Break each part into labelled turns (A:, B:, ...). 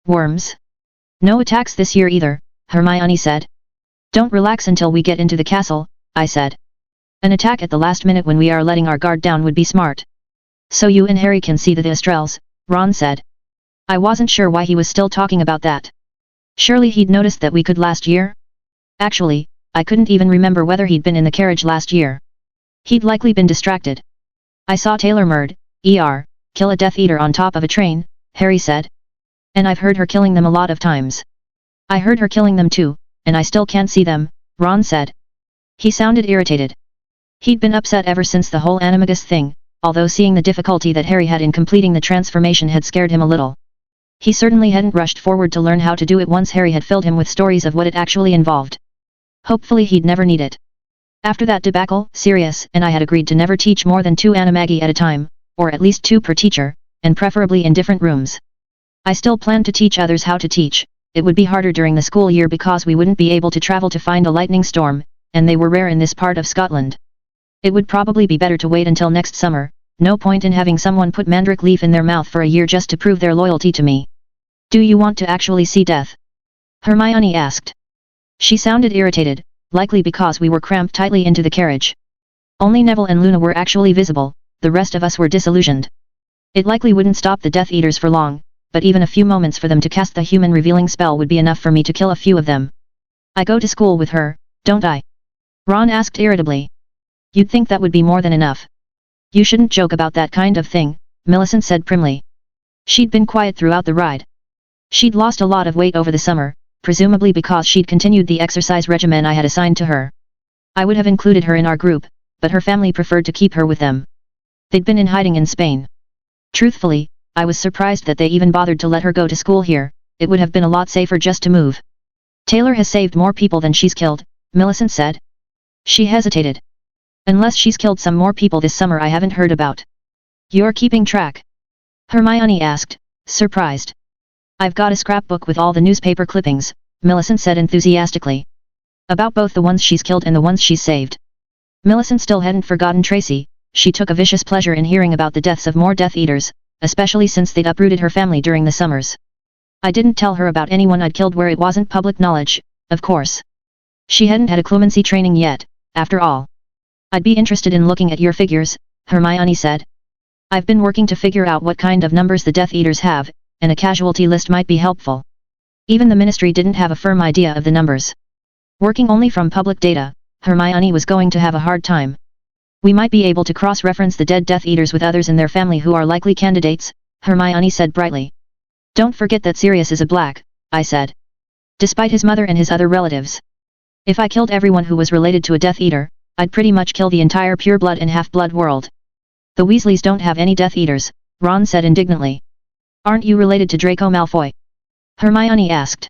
A: Worms? No attacks this year either, Hermione said. Don't relax until we get into the castle, I said. An attack at the last minute when we are letting our guard down would be smart. So you and Harry can see the Estrelles, Ron said. I wasn't sure why he was still talking about that. Surely he'd noticed that we could last year? Actually, I couldn't even remember whether he'd been in the carriage last year. He'd likely been distracted. I saw Taylor Murd, kill a Death Eater on top of a train, Harry said. And I've heard her killing them a lot of times. I heard her killing them too, and I still can't see them, Ron said. He sounded irritated. He'd been upset ever since the whole animagus thing, although seeing the difficulty that Harry had in completing the transformation had scared him a little. He certainly hadn't rushed forward to learn how to do it once Harry had filled him with stories of what it actually involved. Hopefully he'd never need it. After that debacle, Sirius and I had agreed to never teach more than 2 animagi at a time, or at least 2 per teacher, and preferably in different rooms. I still planned to teach others how to teach. It would be harder during the school year because we wouldn't be able to travel to find a lightning storm, and they were rare in this part of Scotland. It would probably be better to wait until next summer. No point in having someone put mandrake leaf in their mouth for a year just to prove their loyalty to me. Do you want to actually see death? Hermione asked. She sounded irritated, likely because we were cramped tightly into the carriage. Only Neville and Luna were actually visible, the rest of us were disillusioned. It likely wouldn't stop the Death Eaters for long, but even a few moments for them to cast the human revealing spell would be enough for me to kill a few of them. I go to school with her, don't I? Ron asked irritably. You'd think that would be more than enough. You shouldn't joke about that kind of thing, Millicent said primly. She'd been quiet throughout the ride. She'd lost a lot of weight over the summer, presumably because she'd continued the exercise regimen I had assigned to her. I would have included her in our group, but her family preferred to keep her with them. They'd been in hiding in Spain. Truthfully, I was surprised that they even bothered to let her go to school here. It would have been a lot safer just to move. Taylor has saved more people than she's killed, Millicent said. She hesitated. Unless she's killed some more people this summer I haven't heard about. You're keeping track? Hermione asked, surprised. I've got a scrapbook with all the newspaper clippings, Millicent said enthusiastically. About both the ones she's killed and the ones she's saved. Millicent still hadn't forgotten Tracy. She took a vicious pleasure in hearing about the deaths of more Death Eaters, especially since they'd uprooted her family during the summers. I didn't tell her about anyone I'd killed where it wasn't public knowledge, of course. She hadn't had a clumsy training yet, after all. I'd be interested in looking at your figures, Hermione said. I've been working to figure out what kind of numbers the Death Eaters have, and a casualty list might be helpful. Even the Ministry didn't have a firm idea of the numbers. Working only from public data, Hermione was going to have a hard time. We might be able to cross-reference the dead Death Eaters with others in their family who are likely candidates, Hermione said brightly. Don't forget that Sirius is a black, I said. Despite his mother and his other relatives. If I killed everyone who was related to a Death Eater, I'd pretty much kill the entire pure-blood and half-blood world. The Weasleys don't have any Death Eaters, Ron said indignantly. Aren't you related to Draco Malfoy? Hermione asked.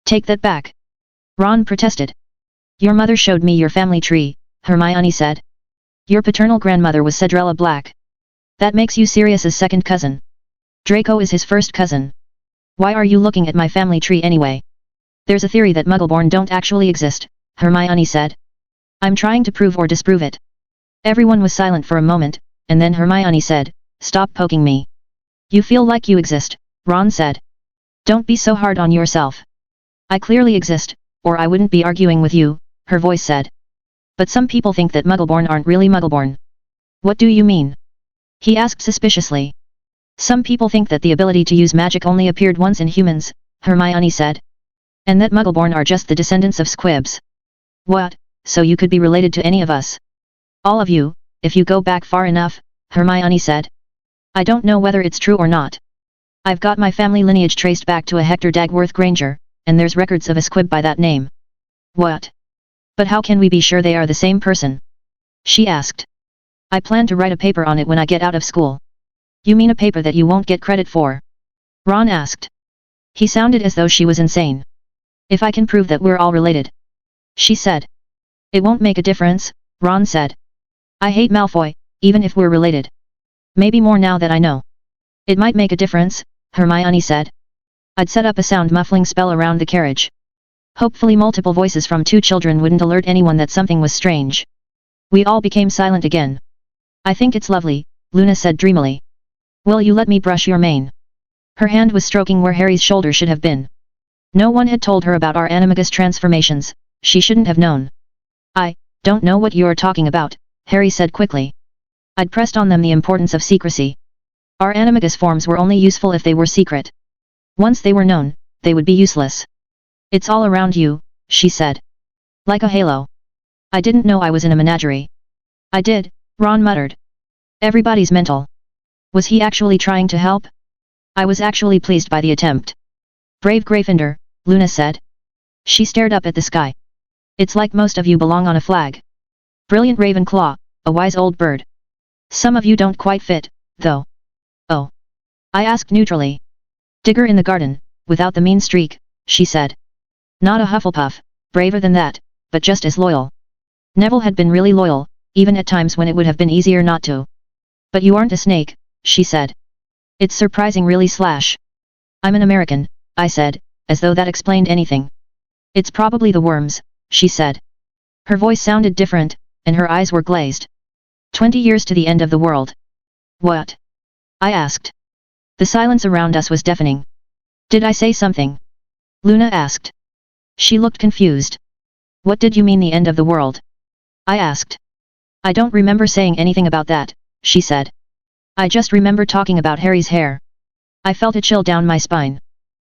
A: Take that back. Ron protested. Your mother showed me your family tree, Hermione said. Your paternal grandmother was Cedrella Black. That makes you Sirius's second cousin. Draco is his first cousin. Why are you looking at my family tree anyway? There's a theory that Muggleborn don't actually exist, Hermione said. I'm trying to prove or disprove it. Everyone was silent for a moment, and then Hermione said, Stop poking me. You feel like you exist, Ron said. Don't be so hard on yourself. I clearly exist, or I wouldn't be arguing with you, her voice said. But some people think that Muggleborn aren't really Muggleborn. What do you mean? He asked suspiciously. Some people think that the ability to use magic only appeared once in humans, Hermione said. And that Muggleborn are just the descendants of squibs. What, so you could be related to any of us? All of you, if you go back far enough, Hermione said. I don't know whether it's true or not. I've got my family lineage traced back to a Hector Dagworth Granger, and there's records of a squib by that name. What? But how can we be sure they are the same person? She asked. I plan to write a paper on it when I get out of school. You mean a paper that you won't get credit for? Ron asked. He sounded as though she was insane. If I can prove that we're all related. She said. It won't make a difference, Ron said. I hate Malfoy, even if we're related. Maybe more now that I know. It might make a difference, Hermione said. I'd set up a sound muffling spell around the carriage. Hopefully multiple voices from 2 children wouldn't alert anyone that something was strange. We all became silent again. I think it's lovely, Luna said dreamily. Will you let me brush your mane? Her hand was stroking where Harry's shoulder should have been. No one had told her about our animagus transformations, she shouldn't have known. I don't know what you're talking about, Harry said quickly. I'd pressed on them the importance of secrecy. Our animagus forms were only useful if they were secret. Once they were known, they would be useless. It's all around you, she said. Like a halo. I didn't know I was in a menagerie. I did, Ron muttered. Everybody's mental. Was he actually trying to help? I was actually pleased by the attempt. Brave Gryffindor, Luna said. She stared up at the sky. It's like most of you belong on a flag. Brilliant Ravenclaw, a wise old bird. Some of you don't quite fit, though. Oh. I asked neutrally. Digger in the garden, without the mean streak, she said. Not a Hufflepuff, braver than that, but just as loyal. Neville had been really loyal, even at times when it would have been easier not to. But you aren't a snake, she said. It's surprising really slash. I'm an American, I said, as though that explained anything. It's probably the worms, she said. Her voice sounded different, and her eyes were glazed. 20 years to the end of the world. What? I asked. The silence around us was deafening. Did I say something? Luna asked. She looked confused. What did you mean the end of the world? I asked. I don't remember saying anything about that, she said. I just remember talking about Harry's hair. I felt a chill down my spine.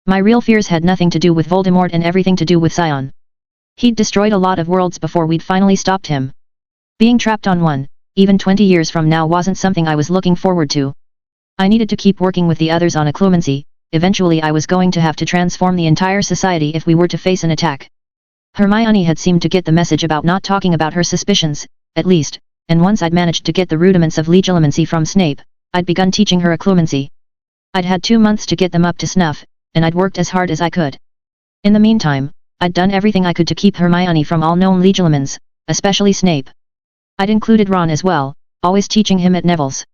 A: My real fears had nothing to do with Voldemort and everything to do with Sion. He'd destroyed a lot of worlds before we'd finally stopped him. Being trapped on one, even 20 years from now wasn't something I was looking forward to. I needed to keep working with the others on occlumency, eventually I was going to have to transform the entire society if we were to face an attack. Hermione had seemed to get the message about not talking about her suspicions, at least, and once I'd managed to get the rudiments of legilimency from Snape, I'd begun teaching her occlumency. I'd had 2 months to get them up to snuff, and I'd worked as hard as I could. In the meantime, I'd done everything I could to keep Hermione from all known legilimens, especially Snape. I'd included Ron as well, always teaching him at Neville's.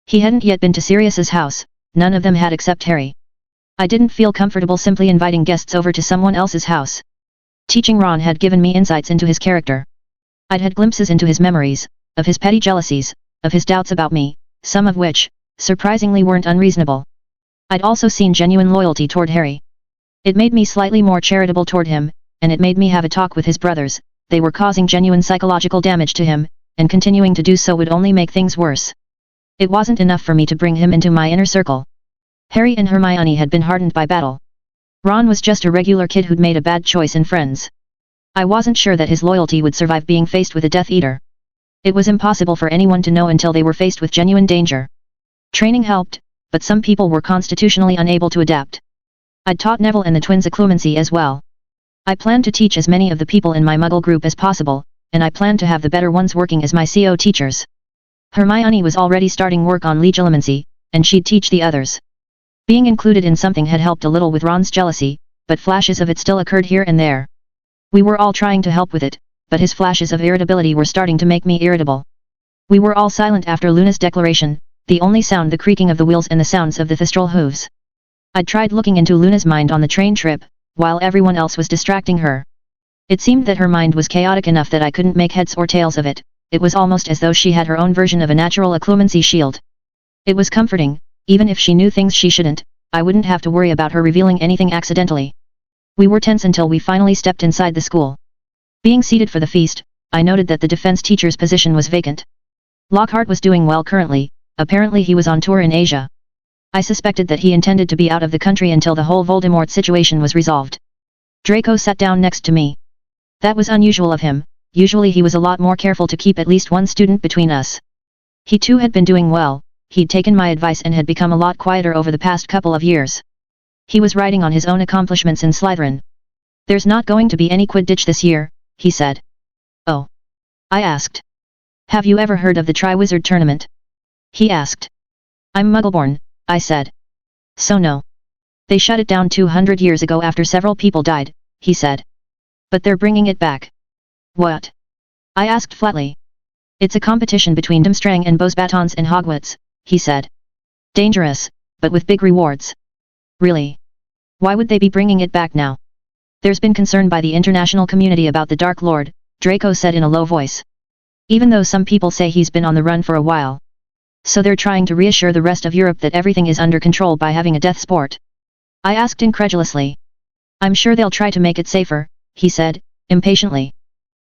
A: He hadn't yet been to Sirius's house, none of them had except Harry. I didn't feel comfortable simply inviting guests over to someone else's house. Teaching Ron had given me insights into his character. I'd had glimpses into his memories, of his petty jealousies, of his doubts about me, some of which, surprisingly weren't unreasonable. I'd also seen genuine loyalty toward Harry. It made me slightly more charitable toward him, and it made me have a talk with his brothers. They were causing genuine psychological damage to him, and continuing to do so would only make things worse. It wasn't enough for me to bring him into my inner circle. Harry and Hermione had been hardened by battle. Ron was just a regular kid who'd made a bad choice in friends. I wasn't sure that his loyalty would survive being faced with a Death Eater. It was impossible for anyone to know until they were faced with genuine danger. Training helped, but some people were constitutionally unable to adapt. I'd taught Neville and the twins occlumency as well. I planned to teach as many of the people in my Muggle group as possible, and I planned to have the better ones working as my CO teachers. Hermione was already starting work on legilimency, and she'd teach the others. Being included in something had helped a little with Ron's jealousy, but flashes of it still occurred here and there. We were all trying to help with it, but his flashes of irritability were starting to make me irritable. We were all silent after Luna's declaration, the only sound the creaking of the wheels and the sounds of the thestral hooves. I'd tried looking into Luna's mind on the train trip, while everyone else was distracting her. It seemed that her mind was chaotic enough that I couldn't make heads or tails of it. It was almost as though she had her own version of a natural occlumency shield. It was comforting. Even if she knew things she shouldn't, I wouldn't have to worry about her revealing anything accidentally. We were tense until we finally stepped inside the school. Being seated for the feast, I noted that the defense teacher's position was vacant. Lockhart was doing well currently, apparently he was on tour in Asia. I suspected that he intended to be out of the country until the whole Voldemort situation was resolved. Draco sat down next to me. That was unusual of him, usually he was a lot more careful to keep at least one student between us. He too had been doing well. He'd taken my advice and had become a lot quieter over the past couple of years. He was writing on his own accomplishments in Slytherin. There's not going to be any Quidditch this year, he said. Oh. I asked. Have you ever heard of the Triwizard Tournament? He asked. I'm Muggleborn, I said. So no. They shut it down 200 years ago after several people died, he said. But they're bringing it back. What? I asked flatly. It's a competition between Durmstrang and Beauxbatons in Hogwarts, he said. Dangerous, but with big rewards. Really? Why would they be bringing it back now? There's been concern by the international community about the Dark Lord, Draco said in a low voice. Even though some people say he's been on the run for a while. So they're trying to reassure the rest of Europe that everything is under control by having a death sport? I asked incredulously. I'm sure they'll try to make it safer, he said, impatiently.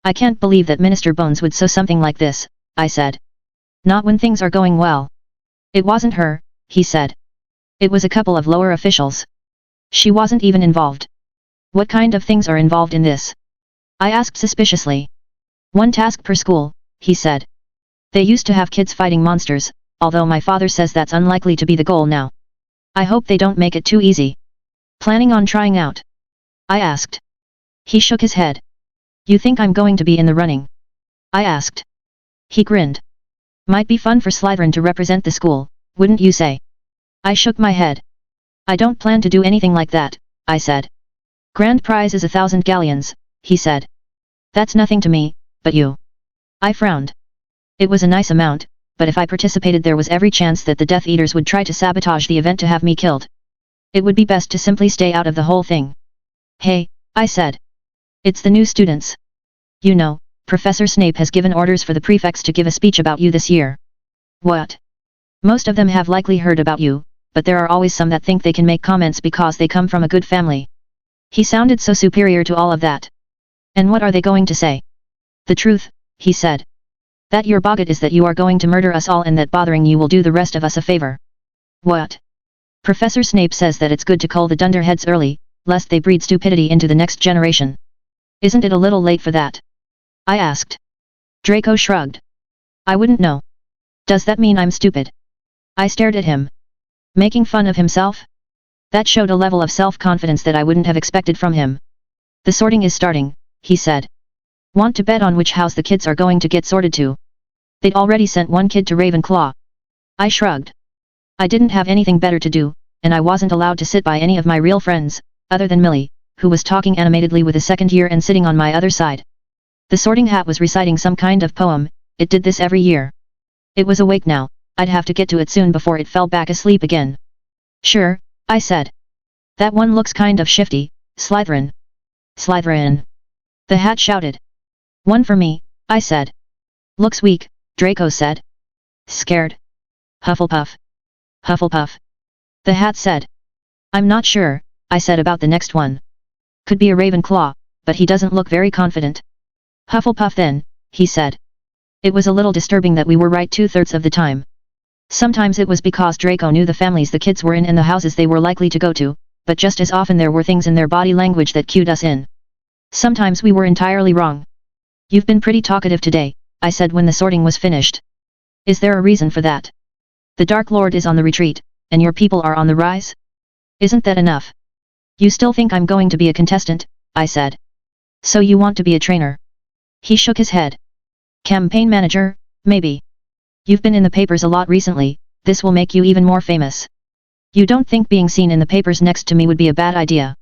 A: I can't believe that Minister Bones would sow something like this, I said. Not when things are going well. It wasn't her, he said. It was a couple of lower officials. She wasn't even involved. What kind of things are involved in this? I asked suspiciously. One task per school, he said. They used to have kids fighting monsters, although my father says that's unlikely to be the goal now. I hope they don't make it too easy. Planning on trying out? I asked. He shook his head. You think I'm going to be in the running? I asked. He grinned. Might be fun for Slytherin to represent the school, wouldn't you say? I shook my head. I don't plan to do anything like that, I said. Grand prize is 1,000 galleons, he said. That's nothing to me, but you. I frowned. It was a nice amount, but if I participated there was every chance that the Death Eaters would try to sabotage the event to have me killed. It would be best to simply stay out of the whole thing. Hey, I said. It's the new students. You know, Professor Snape has given orders for the prefects to give a speech about you this year. What? Most of them have likely heard about you, but there are always some that think they can make comments because they come from a good family. He sounded so superior to all of that. And what are they going to say? The truth, he said. That your boggart is that you are going to murder us all and that bothering you will do the rest of us a favor. What? Professor Snape says that it's good to cull the dunderheads early, lest they breed stupidity into the next generation. Isn't it a little late for that? I asked. Draco shrugged. I wouldn't know. Does that mean I'm stupid? I stared at him. Making fun of himself? That showed a level of self-confidence that I wouldn't have expected from him. The sorting is starting, he said. Want to bet on which house the kids are going to get sorted to? They'd already sent one kid to Ravenclaw. I shrugged. I didn't have anything better to do, and I wasn't allowed to sit by any of my real friends, other than Millie, who was talking animatedly with a second year and sitting on my other side. The sorting hat was reciting some kind of poem. It did this every year. It was awake now, I'd have to get to it soon before it fell back asleep again. Sure, I said. That one looks kind of shifty, Slytherin. Slytherin. The hat shouted. One for me, I said. Looks weak, Draco said. Scared. Hufflepuff. Hufflepuff. The hat said. I'm not sure, I said about the next one. Could be a Ravenclaw, but he doesn't look very confident. Hufflepuff then, he said. It was a little disturbing that we were right 2/3 of the time. Sometimes it was because Draco knew the families the kids were in and the houses they were likely to go to, but just as often there were things in their body language that cued us in. Sometimes we were entirely wrong. You've been pretty talkative today, I said when the sorting was finished. Is there a reason for that? The Dark Lord is on the retreat, and your people are on the rise? Isn't that enough? You still think I'm going to be a contestant, I said. So you want to be a trainer? He shook his head. Campaign manager, maybe. You've been in the papers a lot recently, this will make you even more famous. You don't think being seen in the papers next to me would be a bad idea?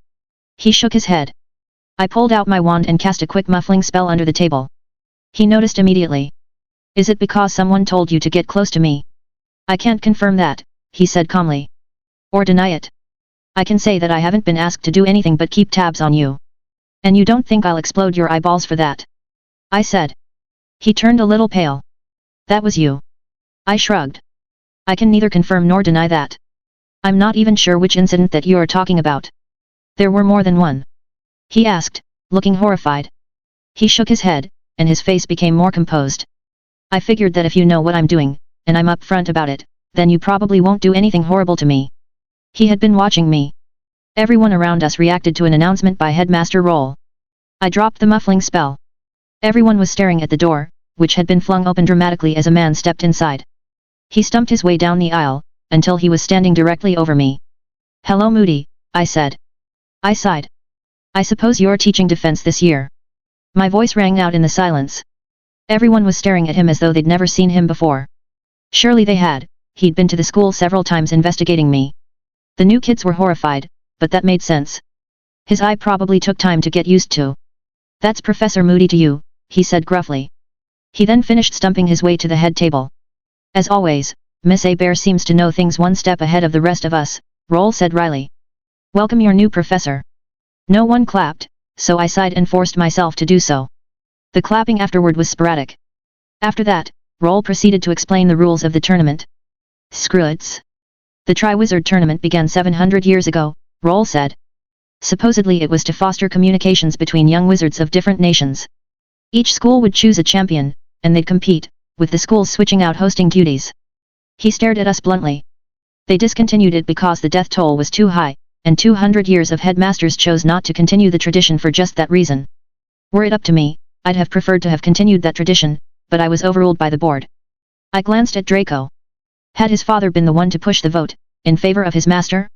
A: He shook his head. I pulled out my wand and cast a quick muffling spell under the table. He noticed immediately. Is it because someone told you to get close to me? I can't confirm that, he said calmly. Or deny it. I can say that I haven't been asked to do anything but keep tabs on you. And you don't think I'll explode your eyeballs for that? I said. He turned a little pale. That was you. I shrugged. I can neither confirm nor deny that. I'm not even sure which incident that you are talking about. There were more than one. He asked, looking horrified. He shook his head, and his face became more composed. I figured that if you know what I'm doing, and I'm upfront about it, then you probably won't do anything horrible to me. He had been watching me. Everyone around us reacted to an announcement by Headmaster Roll. I dropped the muffling spell. Everyone was staring at the door, which had been flung open dramatically as a man stepped inside. He stumped his way down the aisle, until he was standing directly over me. Hello Moody, I said. I sighed. I suppose you're teaching defense this year. My voice rang out in the silence. Everyone was staring at him as though they'd never seen him before. Surely they had, he'd been to the school several times investigating me. The new kids were horrified, but that made sense. His eye probably took time to get used to. That's Professor Moody to you, he said gruffly. He then finished stumping his way to the head table. As always, Miss Bear seems to know things one step ahead of the rest of us, Roll said wryly. Welcome your new professor. No one clapped, so I sighed and forced myself to do so. The clapping afterward was sporadic. After that, Roll proceeded to explain the rules of the tournament, Screw-its. The Tri-Wizard tournament began 700 years ago, Roll said. Supposedly it was to foster communications between young wizards of different nations. Each school would choose a champion, and they'd compete, with the schools switching out hosting duties. He stared at us bluntly. They discontinued it because the death toll was too high, and 200 years of headmasters chose not to continue the tradition for just that reason. Were it up to me, I'd have preferred to have continued that tradition, but I was overruled by the board. I glanced at Draco. Had his father been the one to push the vote, in favor of his master?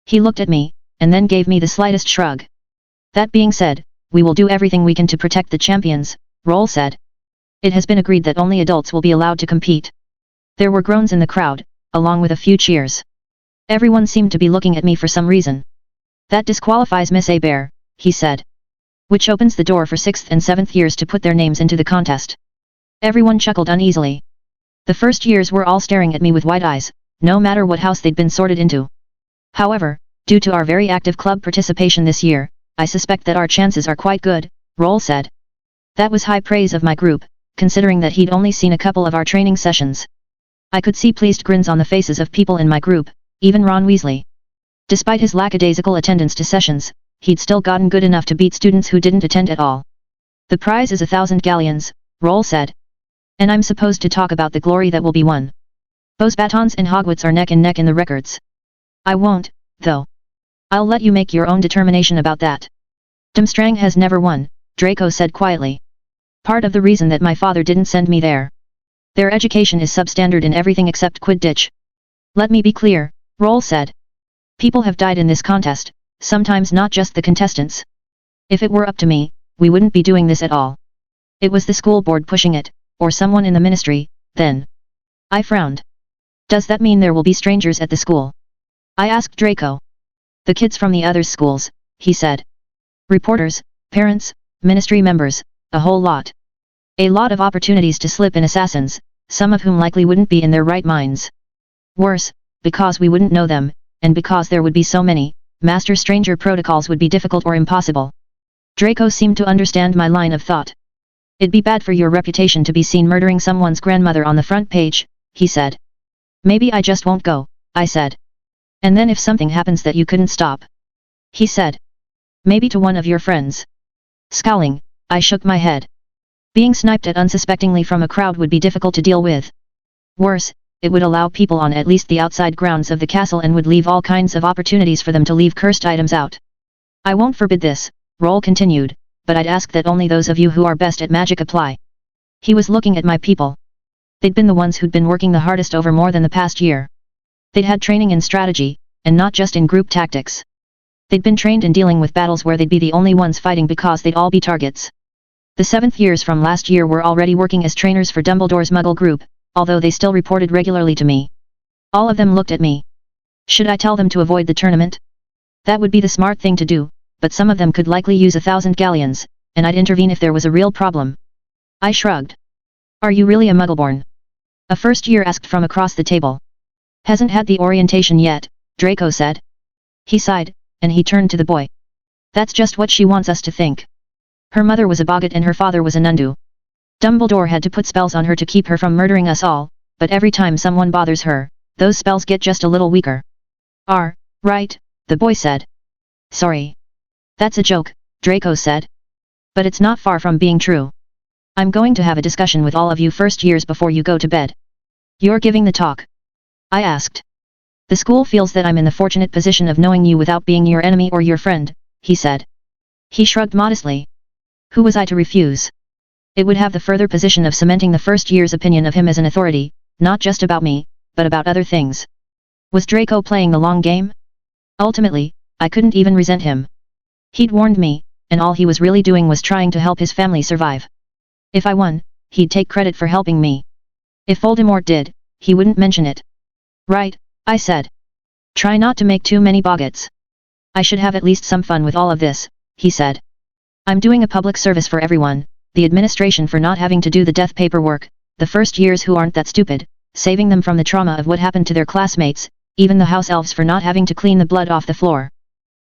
A: He looked at me, and then gave me the slightest shrug. That being said, we will do everything we can to protect the champions, Roll said. It has been agreed that only adults will be allowed to compete. There were groans in the crowd, along with a few cheers. Everyone seemed to be looking at me for some reason. That disqualifies Miss Bear, he said. Which opens the door for 6th and 7th years to put their names into the contest. Everyone chuckled uneasily. The first years were all staring at me with wide eyes, no matter what house they'd been sorted into. However, due to our very active club participation this year, I suspect that our chances are quite good, Roll said. That was high praise of my group, considering that he'd only seen a couple of our training sessions. I could see pleased grins on the faces of people in my group, even Ron Weasley. Despite his lackadaisical attendance to sessions, he'd still gotten good enough to beat students who didn't attend at all. The prize is 1,000 galleons, Roll said. And I'm supposed to talk about the glory that will be won. Those batons and Hogwarts are neck and neck in the records. I won't, though. I'll let you make your own determination about that. Durmstrang has never won, Draco said quietly. Part of the reason that my father didn't send me there. Their education is substandard in everything except Quidditch. Let me be clear, Roll said. People have died in this contest, sometimes not just the contestants. If it were up to me, we wouldn't be doing this at all. It was the school board pushing it, or someone in the ministry, then. I frowned. Does that mean there will be strangers at the school? I asked Draco. The kids from the other schools, he said. Reporters, parents, ministry members, a whole lot. A lot of opportunities to slip in assassins, some of whom likely wouldn't be in their right minds. Worse, because we wouldn't know them, and because there would be so many, Master Stranger protocols would be difficult or impossible. Draco seemed to understand my line of thought. It'd be bad for your reputation to be seen murdering someone's grandmother on the front page, he said. Maybe I just won't go, I said. And then if something happens that you couldn't stop? He said. Maybe to one of your friends. Scowling, I shook my head. Being sniped at unsuspectingly from a crowd would be difficult to deal with. Worse, it would allow people on at least the outside grounds of the castle and would leave all kinds of opportunities for them to leave cursed items out. I won't forbid this, Roll continued, but I'd ask that only those of you who are best at magic apply. He was looking at my people. They'd been the ones who'd been working the hardest over more than the past year. They'd had training in strategy, and not just in group tactics. They'd been trained in dealing with battles where they'd be the only ones fighting because they'd all be targets. The 7th years from last year were already working as trainers for Dumbledore's Muggle group, although they still reported regularly to me. All of them looked at me. Should I tell them to avoid the tournament? That would be the smart thing to do, but some of them could likely use 1,000 galleons, and I'd intervene if there was a real problem. I shrugged. Are you really a Muggleborn? A first year asked from across the table. Hasn't had the orientation yet, Draco said. He sighed, and he turned to the boy. That's just what she wants us to think. Her mother was a boggart and her father was a nundu. Dumbledore had to put spells on her to keep her from murdering us all, but every time someone bothers her, those spells get just a little weaker. Right, the boy said. Sorry. That's a joke, Draco said. But it's not far from being true. I'm going to have a discussion with all of you first years before you go to bed. You're giving the talk? I asked. The school feels that I'm in the fortunate position of knowing you without being your enemy or your friend, he said. He shrugged modestly. Who was I to refuse? It would have the further position of cementing the first year's opinion of him as an authority, not just about me, but about other things. Was Draco playing the long game? Ultimately, I couldn't even resent him. He'd warned me, and all he was really doing was trying to help his family survive. If I won, he'd take credit for helping me. If Voldemort did, he wouldn't mention it. Right, I said. Try not to make too many boggarts. I should have at least some fun with all of this, he said. I'm doing a public service for everyone, the administration for not having to do the death paperwork, the first years who aren't that stupid, saving them from the trauma of what happened to their classmates, even the house elves for not having to clean the blood off the floor.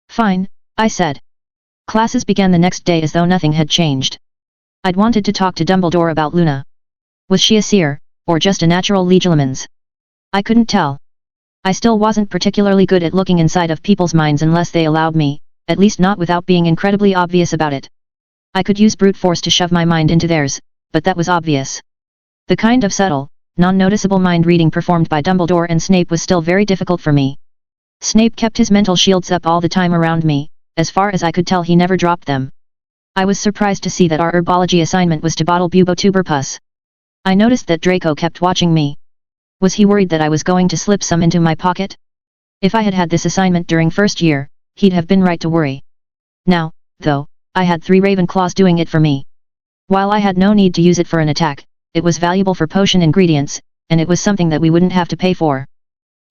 A: Fine, I said. Classes began the next day as though nothing had changed. I'd wanted to talk to Dumbledore about Luna. Was she a seer, or just a natural Legilimens? I couldn't tell. I still wasn't particularly good at looking inside of people's minds unless they allowed me, at least not without being incredibly obvious about it. I could use brute force to shove my mind into theirs, but that was obvious. The kind of subtle, non-noticeable mind reading performed by Dumbledore and Snape was still very difficult for me. Snape kept his mental shields up all the time around me, as far as I could tell he never dropped them. I was surprised to see that our herbology assignment was to bottle bubotuber pus. I noticed that Draco kept watching me. Was he worried that I was going to slip some into my pocket? If I had had this assignment during first year, he'd have been right to worry. Now, though, I had 3 Ravenclaws doing it for me. While I had no need to use it for an attack, it was valuable for potion ingredients, and it was something that we wouldn't have to pay for.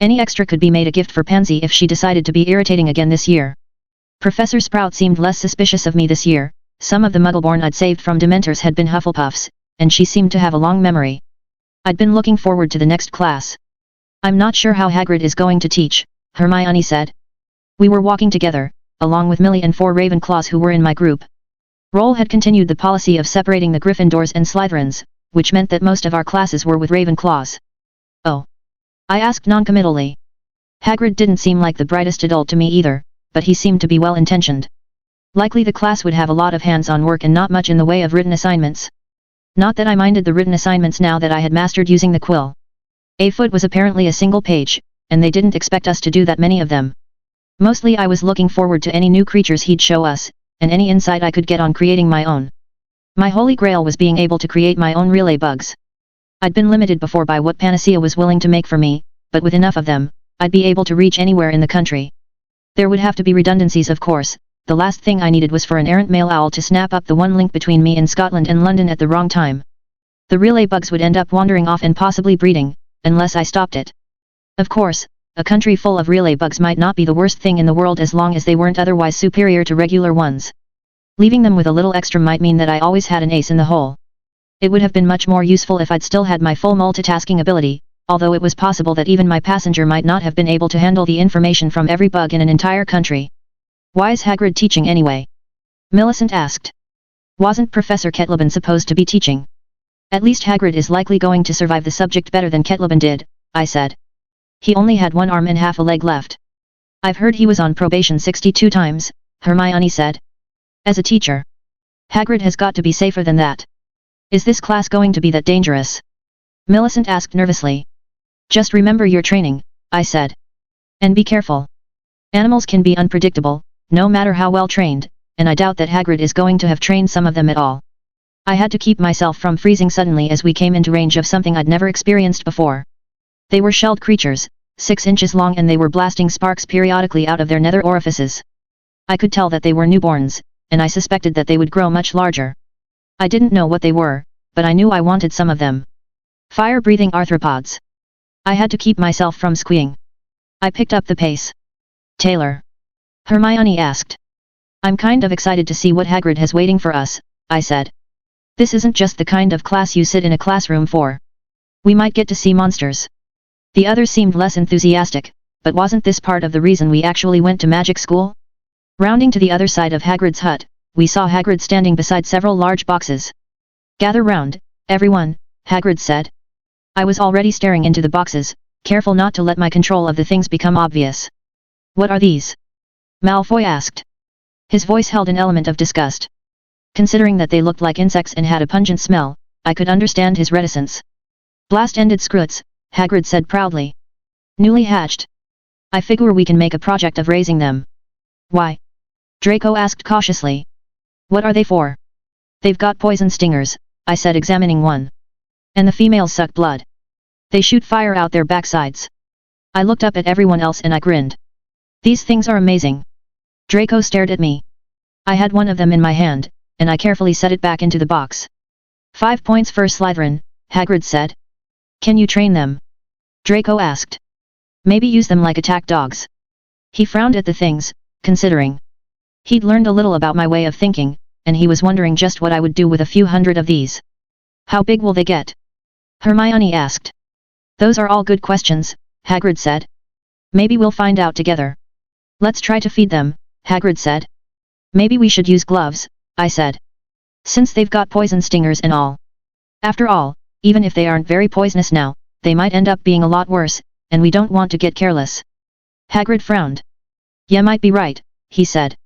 A: Any extra could be made a gift for Pansy if she decided to be irritating again this year. Professor Sprout seemed less suspicious of me this year. Some of the Muggleborn I'd saved from Dementors had been Hufflepuffs, and she seemed to have a long memory. I'd been looking forward to the next class. "I'm not sure how Hagrid is going to teach," Hermione said. We were walking together, along with Millie and 4 Ravenclaws who were in my group. Roll had continued the policy of separating the Gryffindors and Slytherins, which meant that most of our classes were with Ravenclaws. "Oh?" I asked noncommittally. Hagrid didn't seem like the brightest adult to me either, but he seemed to be well-intentioned. Likely the class would have a lot of hands-on work and not much in the way of written assignments. Not that I minded the written assignments now that I had mastered using the quill. A foot was apparently a single page, and they didn't expect us to do that many of them. Mostly I was looking forward to any new creatures he'd show us, and any insight I could get on creating my own. My holy grail was being able to create my own relay bugs. I'd been limited before by what Panacea was willing to make for me, but with enough of them, I'd be able to reach anywhere in the country. There would have to be redundancies of course. The last thing I needed was for an errant male owl to snap up the one link between me in Scotland and London at the wrong time. The relay bugs would end up wandering off and possibly breeding, unless I stopped it. Of course, a country full of relay bugs might not be the worst thing in the world as long as they weren't otherwise superior to regular ones. Leaving them with a little extra might mean that I always had an ace in the hole. It would have been much more useful if I'd still had my full multitasking ability, although it was possible that even my passenger might not have been able to handle the information from every bug in an entire country. "Why is Hagrid teaching anyway?" Millicent asked. "Wasn't Professor Ketleben supposed to be teaching?" "At least Hagrid is likely going to survive the subject better than Ketleben did," I said. "He only had 1 arm and half a leg left." "I've heard he was on probation 62 times, Hermione said. "As a teacher, Hagrid has got to be safer than that." "Is this class going to be that dangerous?" Millicent asked nervously. "Just remember your training," I said. "And be careful. Animals can be unpredictable, no matter how well trained, and I doubt that Hagrid is going to have trained some of them at all." I had to keep myself from freezing suddenly as we came into range of something I'd never experienced before. They were shelled creatures, 6 inches long, and they were blasting sparks periodically out of their nether orifices. I could tell that they were newborns, and I suspected that they would grow much larger. I didn't know what they were, but I knew I wanted some of them. Fire-breathing arthropods. I had to keep myself from squeeing. I picked up the pace. "Taylor?" Hermione asked. "I'm kind of excited to see what Hagrid has waiting for us," I said. "This isn't just the kind of class you sit in a classroom for. We might get to see monsters." The others seemed less enthusiastic, but wasn't this part of the reason we actually went to magic school? Rounding to the other side of Hagrid's hut, we saw Hagrid standing beside several large boxes. "Gather round, everyone," Hagrid said. I was already staring into the boxes, careful not to let my control of the things become obvious. "What are these?" Malfoy asked. His voice held an element of disgust. Considering that they looked like insects and had a pungent smell, I could understand his reticence. "Blast-ended scroots," Hagrid said proudly. "Newly hatched. I figure we can make a project of raising them." "Why?" Draco asked cautiously. "What are they for?" "They've got poison stingers," I said, examining one. "And the females suck blood. They shoot fire out their backsides." I looked up at everyone else and I grinned. "These things are amazing." Draco stared at me. I had one of them in my hand, and I carefully set it back into the box. 5 points for Slytherin, Hagrid said. "Can you train them?" Draco asked. "Maybe use them like attack dogs." He frowned at the things, considering. He'd learned a little about my way of thinking, and he was wondering just what I would do with a few hundred of these. "How big will they get?" Hermione asked. "Those are all good questions," Hagrid said. "Maybe we'll find out together." "Let's try to feed them," Hagrid said. "Maybe we should use gloves," I said. "Since they've got poison stingers and all. After all, even if they aren't very poisonous now, they might end up being a lot worse, and we don't want to get careless. Hagrid frowned. "You might be right," he said.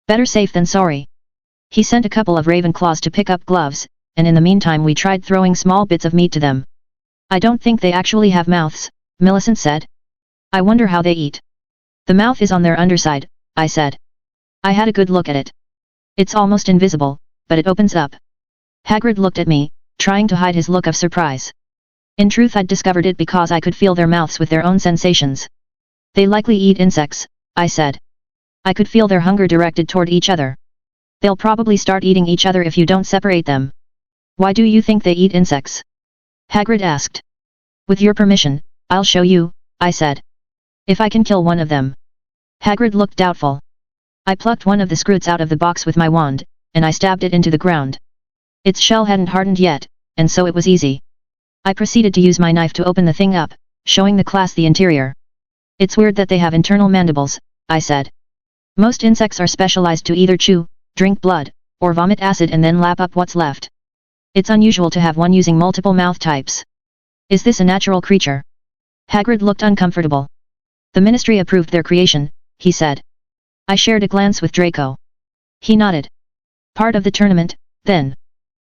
A: "Better safe than sorry." He sent a couple of Ravenclaws to pick up gloves, and in the meantime we tried throwing small bits of meat to them. "I don't think they actually have mouths," Millicent said. "I wonder how they eat." "The mouth is on their underside," I said. I had a good look at it. "It's almost invisible, but it opens up." Hagrid looked at me, trying to hide his look of surprise. In truth, I'd discovered it because I could feel their mouths with their own sensations. "They likely eat insects," I said. I could feel their hunger directed toward each other. "They'll probably start eating each other if you don't separate them." "Why do you think they eat insects?" Hagrid asked. "With your permission, I'll show you," I said. "If I can kill one of them." Hagrid looked doubtful. I plucked one of the scroots out of the box with my wand, and I stabbed it into the ground. Its shell hadn't hardened yet, and so it was easy. I proceeded to use my knife to open the thing up, showing the class the interior. "It's weird that they have internal mandibles," I said. "Most insects are specialized to either chew, drink blood, or vomit acid and then lap up what's left. It's unusual to have one using multiple mouth types. Is this a natural creature?" Hagrid looked uncomfortable. "The Ministry approved their creation," he said. I shared a glance with Draco. He nodded. "Part of the tournament, then."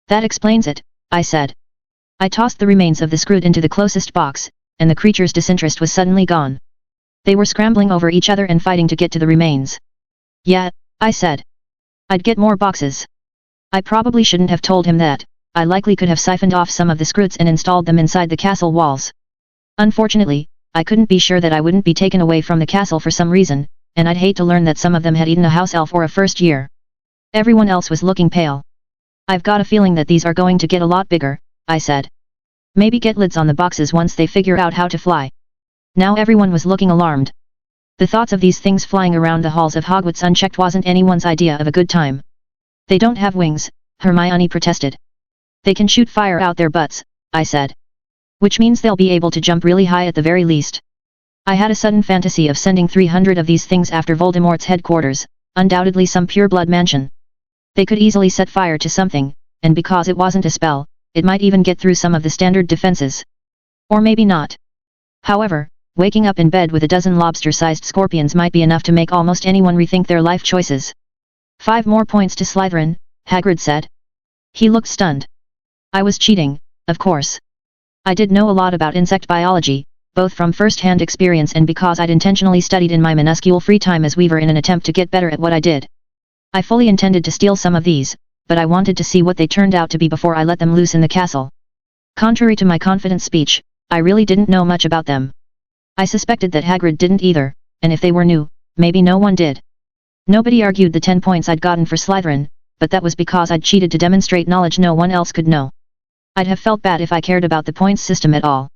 A: "That explains it," I said. I tossed the remains of the scroot into the closest box, and the creature's disinterest was suddenly gone. They were scrambling over each other and fighting to get to the remains. "Yeah," I said. "I'd get more boxes." I probably shouldn't have told him that. I likely could have siphoned off some of the scroots and installed them inside the castle walls. Unfortunately, I couldn't be sure that I wouldn't be taken away from the castle for some reason, and I'd hate to learn that some of them had eaten a house elf or a first year. Everyone else was looking pale. "I've got a feeling that these are going to get a lot bigger," I said. "Maybe get lids on the boxes once they figure out how to fly." Now everyone was looking alarmed. The thoughts of these things flying around the halls of Hogwarts unchecked wasn't anyone's idea of a good time. "They don't have wings," Hermione protested. "They can shoot fire out their butts," I said. "Which means they'll be able to jump really high at the very least." I had a sudden fantasy of sending 300 of these things after Voldemort's headquarters, undoubtedly some pureblood mansion. They could easily set fire to something, and because it wasn't a spell, it might even get through some of the standard defenses. Or maybe not. However, waking up in bed with a dozen lobster-sized scorpions might be enough to make almost anyone rethink their life choices. 5 more points to Slytherin, Hagrid said. He looked stunned. I was cheating, of course. I did know a lot about insect biology, both from first-hand experience and because I'd intentionally studied in my minuscule free time as Weaver in an attempt to get better at what I did. I fully intended to steal some of these, but I wanted to see what they turned out to be before I let them loose in the castle. Contrary to my confident speech, I really didn't know much about them. I suspected that Hagrid didn't either, and if they were new, maybe no one did. Nobody argued the 10 points I'd gotten for Slytherin, but that was because I'd cheated to demonstrate knowledge no one else could know. I'd have felt bad if I cared about the points system at all.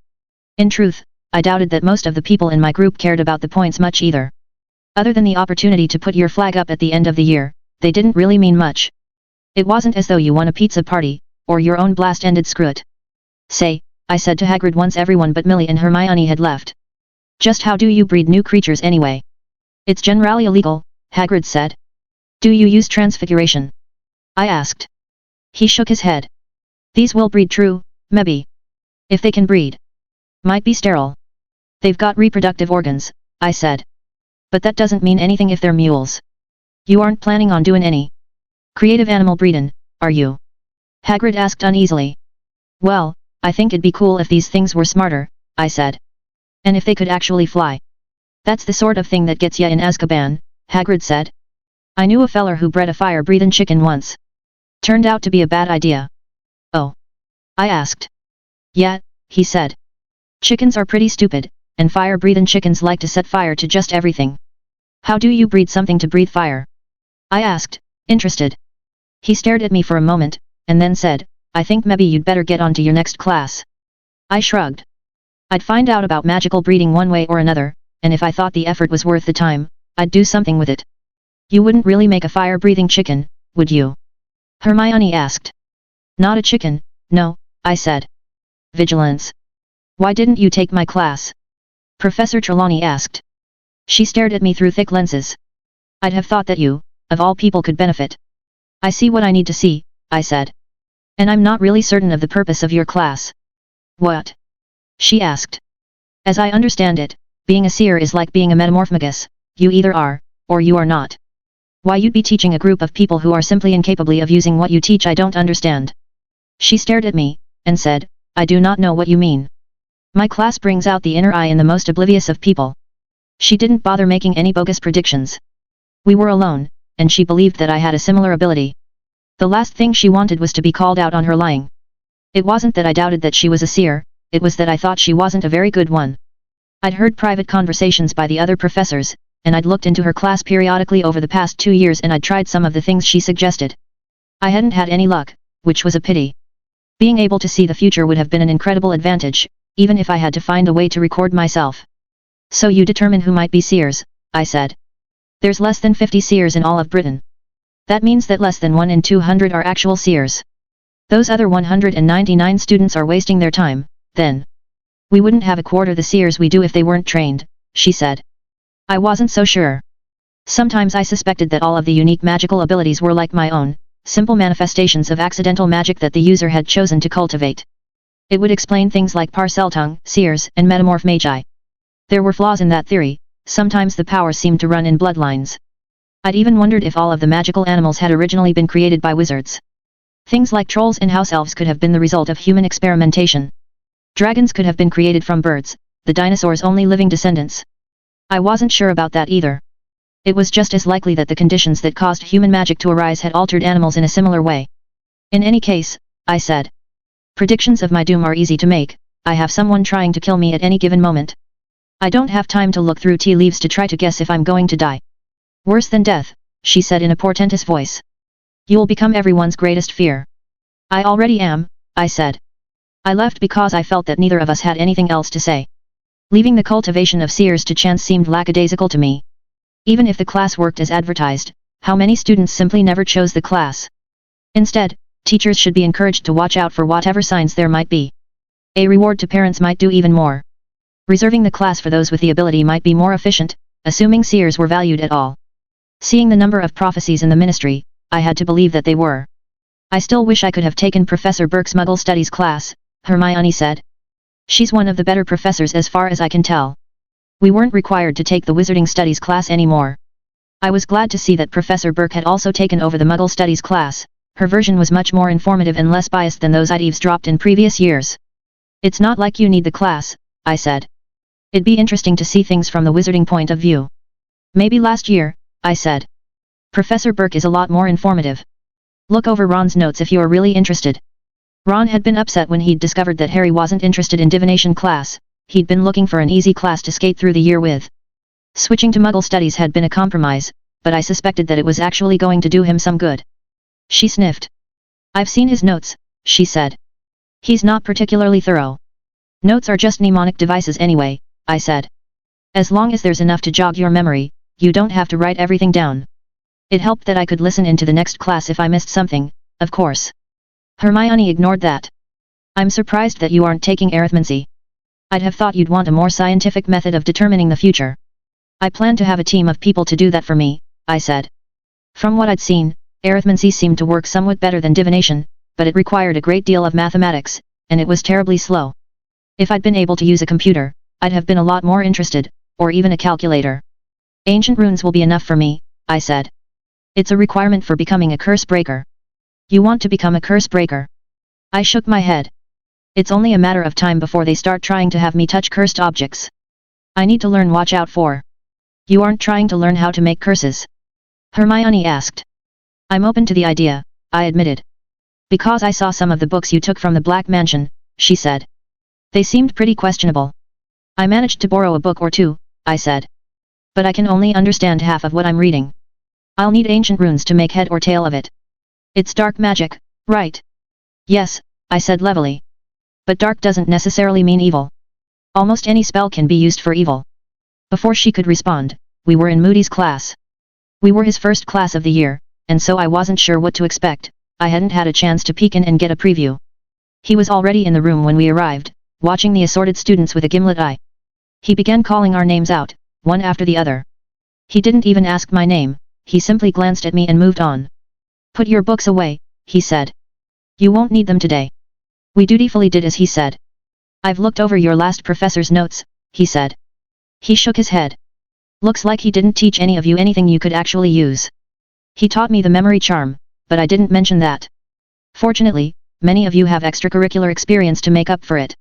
A: In truth, I doubted that most of the people in my group cared about the points much either. Other than the opportunity to put your flag up at the end of the year, they didn't really mean much. It wasn't as though you won a pizza party, or your own blast-ended screw-it. "Say," I said to Hagrid once everyone but Millie and Hermione had left. "Just how do you breed new creatures anyway?" "It's generally illegal," Hagrid said. "Do you use transfiguration?" I asked. He shook his head. "These will breed true, maybe. If they can breed. Might be sterile. They've got reproductive organs," I said. "But that doesn't mean anything if they're mules. You aren't planning on doing any creative animal breeding, are you?" Hagrid asked uneasily. "Well, I think it'd be cool if these things were smarter," I said. "And if they could actually fly." "That's the sort of thing that gets ya in Azkaban," Hagrid said. "I knew a feller who bred a fire-breathing chicken once. Turned out to be a bad idea." "Oh?" I asked. "Yeah," he said. "Chickens are pretty stupid, and fire-breathing chickens like to set fire to just everything." "How do you breed something to breathe fire?" I asked, interested. He stared at me for a moment, and then said, "I think maybe you'd better get on to your next class." I shrugged. I'd find out about magical breeding one way or another, and if I thought the effort was worth the time, I'd do something with it. "You wouldn't really make a fire-breathing chicken, would you?" Hermione asked. "Not a chicken, no," I said. "Vigilance. Why didn't you take my class?" Professor Trelawney asked. She stared at me through thick lenses. "I'd have thought that you, of all people, could benefit." "I see what I need to see," I said. "And I'm not really certain of the purpose of your class." "What?" she asked. As I understand it, being a seer is like being a metamorphomagus, you either are, or you are not. Why you'd be teaching a group of people who are simply incapable of using what you teach I don't understand. She stared at me, and said, I do not know what you mean. My class brings out the inner eye in the most oblivious of people. She didn't bother making any bogus predictions. We were alone, and she believed that I had a similar ability. The last thing she wanted was to be called out on her lying. It wasn't that I doubted that she was a seer, it was that I thought she wasn't a very good one. I'd heard private conversations by the other professors, and I'd looked into her class periodically over the past 2 years and I'd tried some of the things she suggested. I hadn't had any luck, which was a pity. Being able to see the future would have been an incredible advantage, even if I had to find a way to record myself. So you determine who might be seers, I said. There's less than 50 seers in all of Britain. That means that less than 1 in 200 are actual seers. Those other 199 students are wasting their time, then. We wouldn't have a quarter the seers we do if they weren't trained, she said. I wasn't so sure. Sometimes I suspected that all of the unique magical abilities were like my own, simple manifestations of accidental magic that the user had chosen to cultivate. It would explain things like Parseltongue, seers, and metamorph magi. There were flaws in that theory, sometimes the power seemed to run in bloodlines. I'd even wondered if all of the magical animals had originally been created by wizards. Things like trolls and house elves could have been the result of human experimentation. Dragons could have been created from birds, the dinosaurs' only living descendants. I wasn't sure about that either. It was just as likely that the conditions that caused human magic to arise had altered animals in a similar way. In any case, I said. Predictions of my doom are easy to make, I have someone trying to kill me at any given moment. I don't have time to look through tea leaves to try to guess if I'm going to die. Worse than death, she said in a portentous voice. You'll become everyone's greatest fear. I already am, I said. I left because I felt that neither of us had anything else to say. Leaving the cultivation of seers to chance seemed lackadaisical to me. Even if the class worked as advertised, how many students simply never chose the class? Instead, teachers should be encouraged to watch out for whatever signs there might be. A reward to parents might do even more. Reserving the class for those with the ability might be more efficient, assuming seers were valued at all. Seeing the number of prophecies in the ministry, I had to believe that they were. I still wish I could have taken Professor Burke's Muggle Studies class, Hermione said. She's one of the better professors as far as I can tell. We weren't required to take the Wizarding Studies class anymore. I was glad to see that Professor Burke had also taken over the Muggle Studies class. Her version was much more informative and less biased than those I'd eavesdropped in previous years. It's not like you need the class, I said. It'd be interesting to see things from the wizarding point of view. Maybe last year, I said. Professor Burke is a lot more informative. Look over Ron's notes if you're really interested. Ron had been upset when he'd discovered that Harry wasn't interested in divination class. He'd been looking for an easy class to skate through the year with. Switching to Muggle studies had been a compromise, but I suspected that it was actually going to do him some good. She sniffed. I've seen his notes, she said. He's not particularly thorough. Notes are just mnemonic devices anyway, I said. As long as there's enough to jog your memory, you don't have to write everything down. It helped that I could listen into the next class if I missed something, of course. Hermione ignored that. I'm surprised that you aren't taking arithmancy. I'd have thought you'd want a more scientific method of determining the future. I plan to have a team of people to do that for me, I said. From what I'd seen, arithmancy seemed to work somewhat better than divination, but it required a great deal of mathematics, and it was terribly slow. If I'd been able to use a computer, I'd have been a lot more interested, or even a calculator. Ancient runes will be enough for me, I said. It's a requirement for becoming a curse breaker. You want to become a curse breaker? I shook my head. It's only a matter of time before they start trying to have me touch cursed objects. I need to learn watch out for. You aren't trying to learn how to make curses? Hermione asked. I'm open to the idea, I admitted. Because I saw some of the books you took from the Black Mansion, she said. They seemed pretty questionable. I managed to borrow a book or two, I said. But I can only understand half of what I'm reading. I'll need ancient runes to make head or tail of it. It's dark magic, right? Yes, I said levelly. But dark doesn't necessarily mean evil. Almost any spell can be used for evil. Before she could respond, we were in Moody's class. We were his first class of the year, and so I wasn't sure what to expect. I hadn't had a chance to peek in and get a preview. He was already in the room when we arrived, watching the assorted students with a gimlet eye. He began calling our names out, one after the other. He didn't even ask my name, he simply glanced at me and moved on. Put your books away, he said. You won't need them today. We dutifully did as he said. I've looked over your last professor's notes, he said. He shook his head. Looks like he didn't teach any of you anything you could actually use. He taught me the memory charm, but I didn't mention that. Fortunately, many of you have extracurricular experience to make up for it.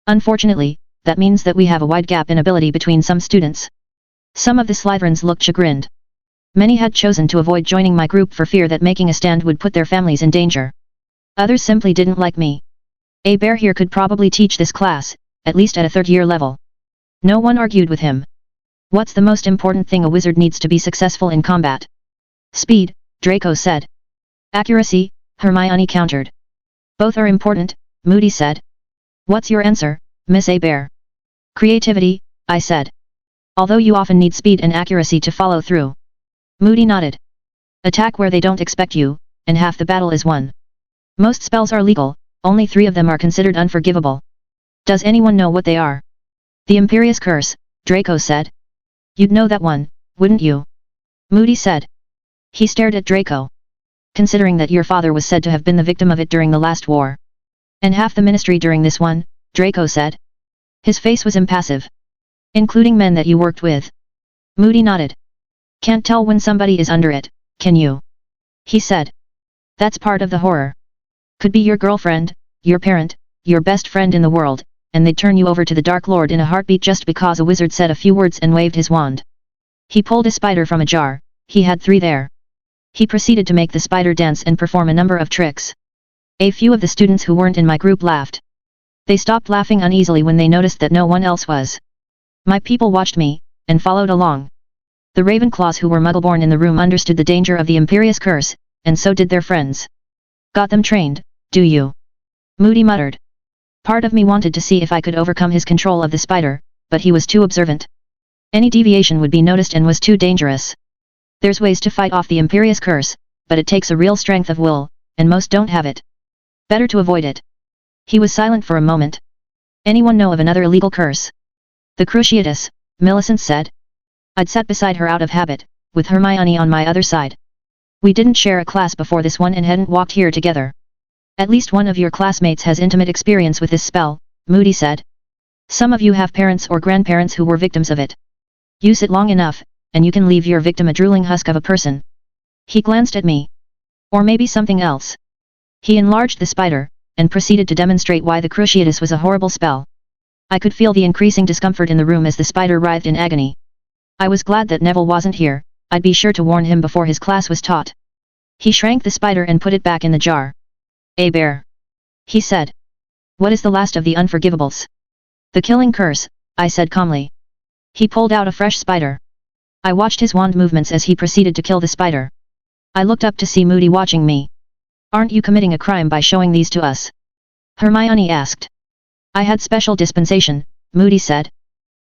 A: Unfortunately, that means that we have a wide gap in ability between some students. Some of the Slytherins looked chagrined. Many had chosen to avoid joining my group for fear that making a stand would put their families in danger. Others simply didn't like me. A bear here could probably teach this class, at least at a third-year level. No one argued with him. What's the most important thing a wizard needs to be successful in combat? Speed, Draco said. Accuracy, Hermione countered. Both are important, Moody said. What's your answer, Miss A-Bear? Creativity, I said. Although you often need speed and accuracy to follow through. Moody nodded. Attack where they don't expect you, and half the battle is won. Most spells are legal, only 3 of them are considered unforgivable. Does anyone know what they are? The Imperious Curse, Draco said. You'd know that one, wouldn't you? Moody said. He stared at Draco. Considering that your father was said to have been the victim of it during the last war. And half the ministry during this one, Draco said. His face was impassive. Including men that you worked with. Moody nodded. Can't tell when somebody is under it, can you? He said. That's part of the horror. Could be your girlfriend, your parent, your best friend in the world, and they'd turn you over to the Dark Lord in a heartbeat just because a wizard said a few words and waved his wand. He pulled a spider from a jar, he had 3 there. He proceeded to make the spider dance and perform a number of tricks. A few of the students who weren't in my group laughed. They stopped laughing uneasily when they noticed that no one else was. My people watched me, and followed along. The Ravenclaws who were Muggleborn in the room understood the danger of the Imperious Curse, and so did their friends. Got them trained, do you? Moody muttered. Part of me wanted to see if I could overcome his control of the spider, but he was too observant. Any deviation would be noticed and was too dangerous. There's ways to fight off the Imperious Curse, but it takes a real strength of will, and most don't have it. Better to avoid it. He was silent for a moment. Anyone know of another illegal curse? The Cruciatus, Millicent said. I'd sat beside her out of habit, with Hermione on my other side. We didn't share a class before this one and hadn't walked here together. At least one of your classmates has intimate experience with this spell, Moody said. Some of you have parents or grandparents who were victims of it. Use it long enough, and you can leave your victim a drooling husk of a person. He glanced at me. Or maybe something else. He enlarged the spider, and proceeded to demonstrate why the Cruciatus was a horrible spell. I could feel the increasing discomfort in the room as the spider writhed in agony. I was glad that Neville wasn't here, I'd be sure to warn him before his class was taught. He shrank the spider and put it back in the jar. A bear. He said. What is the last of the unforgivables? The killing curse, I said calmly. He pulled out a fresh spider. I watched his wand movements as he proceeded to kill the spider. I looked up to see Moody watching me. Aren't you committing a crime by showing these to us? Hermione asked. I had special dispensation, Moody said.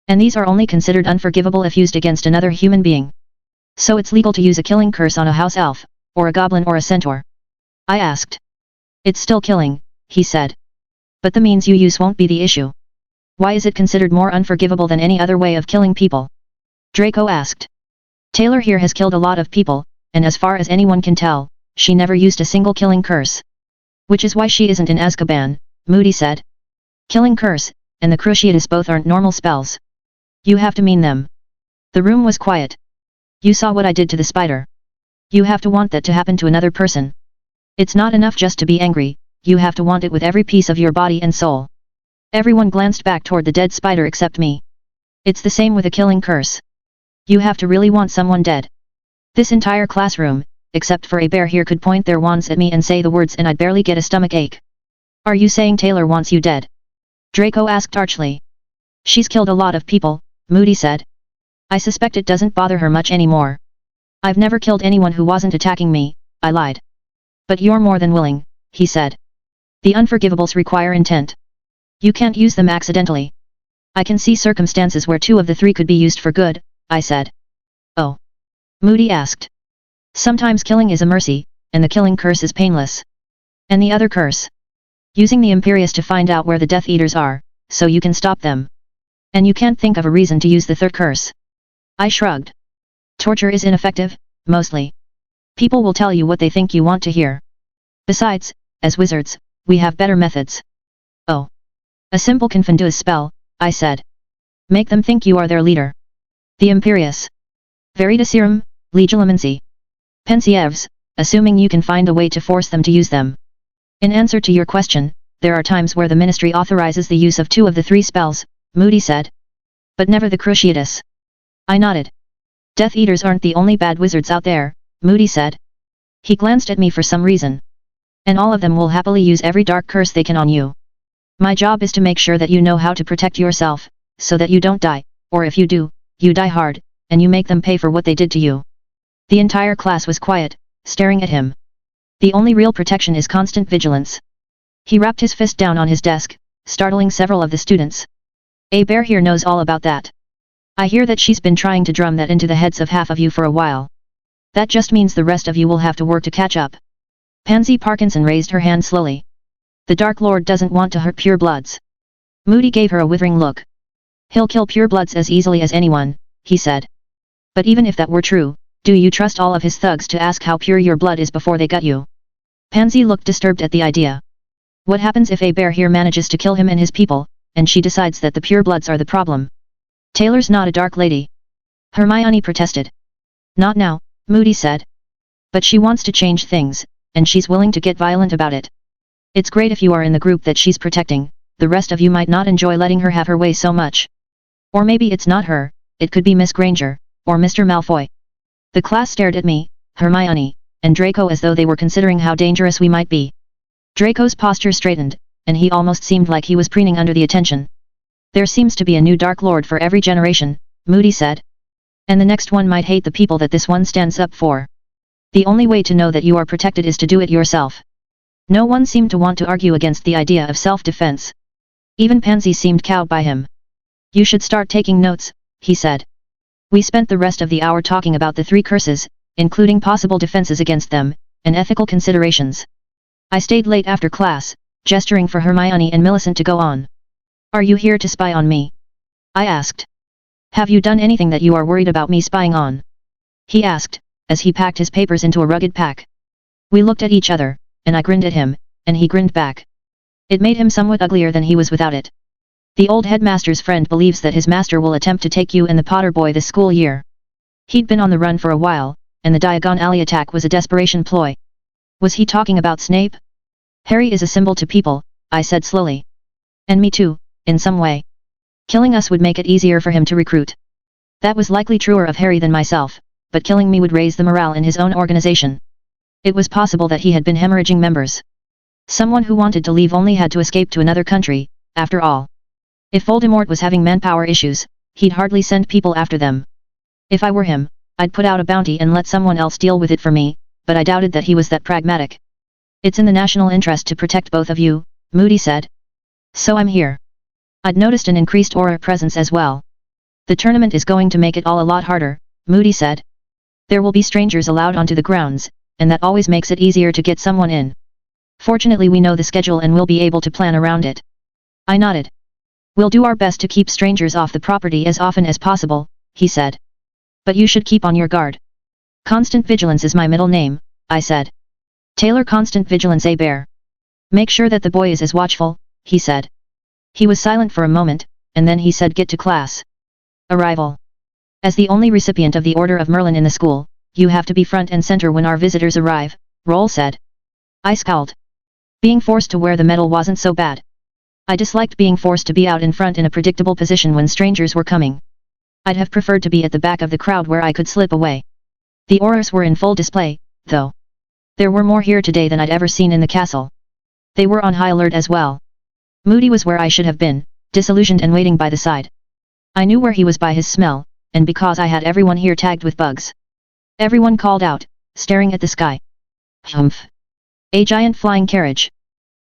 A: And these are only considered unforgivable if used against another human being. So it's legal to use a killing curse on a house elf, or a goblin or a centaur? I asked. It's still killing, he said. But the means you use won't be the issue. Why is it considered more unforgivable than any other way of killing people? Draco asked. Taylor here has killed a lot of people, and as far as anyone can tell, she never used a single killing curse. Which is why she isn't in Azkaban, Moody said. Killing curse, and the Cruciatus both aren't normal spells. You have to mean them. The room was quiet. You saw what I did to the spider. You have to want that to happen to another person. It's not enough just to be angry, you have to want it with every piece of your body and soul. Everyone glanced back toward the dead spider except me. It's the same with a killing curse. You have to really want someone dead. This entire classroom, except for a bear here, could point their wands at me and say the words and I'd barely get a stomach ache. Are you saying Taylor wants you dead? Draco asked archly. She's killed a lot of people, Moody said. I suspect it doesn't bother her much anymore. I've never killed anyone who wasn't attacking me, I lied. But you're more than willing, he said. The unforgivables require intent. You can't use them accidentally. I can see circumstances where 2 of the 3 could be used for good, I said. Oh. Moody asked. Sometimes killing is a mercy, and the killing curse is painless. And the other curse? Using the Imperious to find out where the Death Eaters are, so you can stop them. And you can't think of a reason to use the third curse. I shrugged. Torture is ineffective, mostly. People will tell you what they think you want to hear. Besides, as wizards, we have better methods. Oh. A simple confundus spell, I said. Make them think you are their leader. The imperious. Veridicirum, legilimency. Pensievs, assuming you can find a way to force them to use them. In answer to your question, there are times where the ministry authorizes the use of 2 of the 3 spells, Moody said. But never the Cruciatus. I nodded. Death Eaters aren't the only bad wizards out there, Moody said. He glanced at me for some reason. And all of them will happily use every dark curse they can on you. My job is to make sure that you know how to protect yourself, so that you don't die, or if you do, you die hard, and you make them pay for what they did to you. The entire class was quiet, staring at him. The only real protection is constant vigilance. He rapped his fist down on his desk, startling several of the students. A bear here knows all about that. I hear that she's been trying to drum that into the heads of half of you for a while. That just means the rest of you will have to work to catch up. Pansy Parkinson raised her hand slowly. The Dark Lord doesn't want to hurt purebloods. Moody gave her a withering look. He'll kill purebloods as easily as anyone, he said. But even if that were true, do you trust all of his thugs to ask how pure your blood is before they gut you? Pansy looked disturbed at the idea. What happens if a bear here manages to kill him and his people, and she decides that the purebloods are the problem? Taylor's not a dark lady. Hermione protested. Not now, Moody said. But she wants to change things, and she's willing to get violent about it. It's great if you are in the group that she's protecting, the rest of you might not enjoy letting her have her way so much. Or maybe it's not her, it could be Miss Granger, or Mr. Malfoy. The class stared at me, Hermione, and Draco as though they were considering how dangerous we might be. Draco's posture straightened, and he almost seemed like he was preening under the attention. There seems to be a new Dark Lord for every generation, Moody said. And the next one might hate the people that this one stands up for. The only way to know that you are protected is to do it yourself. No one seemed to want to argue against the idea of self-defense. Even Pansy seemed cowed by him. You should start taking notes, he said. We spent the rest of the hour talking about the 3 curses, including possible defenses against them, and ethical considerations. I stayed late after class, gesturing for Hermione and Millicent to go on. Are you here to spy on me? I asked. Have you done anything that you are worried about me spying on? He asked, as he packed his papers into a rugged pack. We looked at each other, and I grinned at him, and he grinned back. It made him somewhat uglier than he was without it. The old headmaster's friend believes that his master will attempt to take you and the Potter boy this school year. He'd been on the run for a while, and the Diagon Alley attack was a desperation ploy. Was he talking about Snape? Harry is a symbol to people, I said slowly. And me too, in some way. Killing us would make it easier for him to recruit. That was likely truer of Harry than myself, but killing me would raise the morale in his own organization. It was possible that he had been hemorrhaging members. Someone who wanted to leave only had to escape to another country, after all. If Voldemort was having manpower issues, he'd hardly send people after them. If I were him, I'd put out a bounty and let someone else deal with it for me, but I doubted that he was that pragmatic. It's in the national interest to protect both of you, Moody said. So I'm here. I'd noticed an increased aura presence as well. The tournament is going to make it all a lot harder, Moody said. There will be strangers allowed onto the grounds, and that always makes it easier to get someone in. Fortunately we know the schedule and we'll be able to plan around it. I nodded. We'll do our best to keep strangers off the property as often as possible, he said. But you should keep on your guard. Constant Vigilance is my middle name, I said. Taylor Constant Vigilance A Bear. Make sure that the boy is as watchful, he said. He was silent for a moment, and then he said get to class. Arrival. As the only recipient of the Order of Merlin in the school, you have to be front and center when our visitors arrive, Roll said. I scowled. Being forced to wear the medal wasn't so bad. I disliked being forced to be out in front in a predictable position when strangers were coming. I'd have preferred to be at the back of the crowd where I could slip away. The auras were in full display, though. There were more here today than I'd ever seen in the castle. They were on high alert as well. Moody was where I should have been, disillusioned and waiting by the side. I knew where he was by his smell, and because I had everyone here tagged with bugs. Everyone called out, staring at the sky. Humph. A giant flying carriage.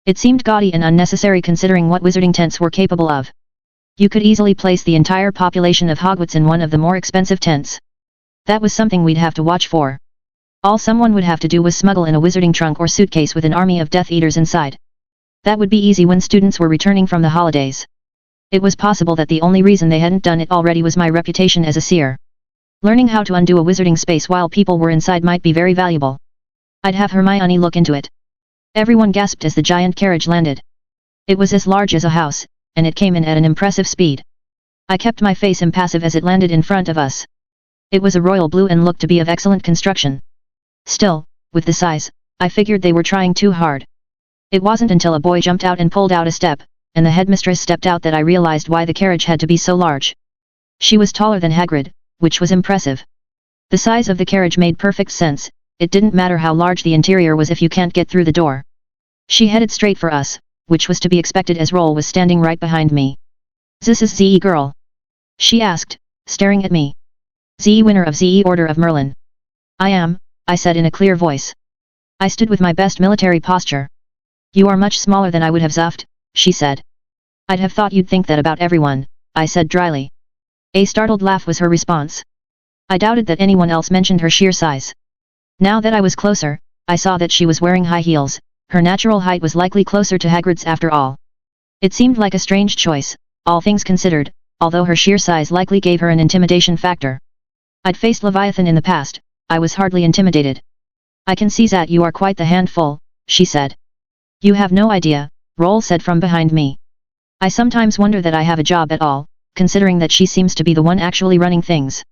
A: It seemed gaudy and unnecessary considering what wizarding tents were capable of. You could easily place the entire population of Hogwarts in one of the more expensive tents. That was something we'd have to watch for. All someone would have to do was smuggle in a wizarding trunk or suitcase with an army of Death Eaters inside. That would be easy when students were returning from the holidays. It was possible that the only reason they hadn't done it already was my reputation as a seer. Learning how to undo a wizarding space while people were inside might be very valuable. I'd have Hermione look into it. Everyone gasped as the giant carriage landed. It was as large as a house, and it came in at an impressive speed. I kept my face impassive as it landed in front of us. It was a royal blue and looked to be of excellent construction. Still, with the size, I figured they were trying too hard. It wasn't until a boy jumped out and pulled out a step, and the headmistress stepped out that I realized why the carriage had to be so large. She was taller than Hagrid, which was impressive. The size of the carriage made perfect sense. It didn't matter how large the interior was if you can't get through the door. She headed straight for us, which was to be expected as Roll was standing right behind me. "This is ZE girl?" she asked, staring at me. "ZE winner of ZE Order of Merlin." "I am," I said in a clear voice. I stood with my best military posture. "You are much smaller than I would have zuffed," she said. "I'd have thought you'd think that about everyone," I said dryly. A startled laugh was her response. I doubted that anyone else mentioned her sheer size. Now that I was closer, I saw that she was wearing high heels. Her natural height was likely closer to Hagrid's after all. It seemed like a strange choice, all things considered, although her sheer size likely gave her an intimidation factor. I'd faced Leviathan in the past, I was hardly intimidated. "I can see that you are quite the handful," she said. "You have no idea," Roll said from behind me. "I sometimes wonder that I have a job at all, considering that she seems to be the one actually running things."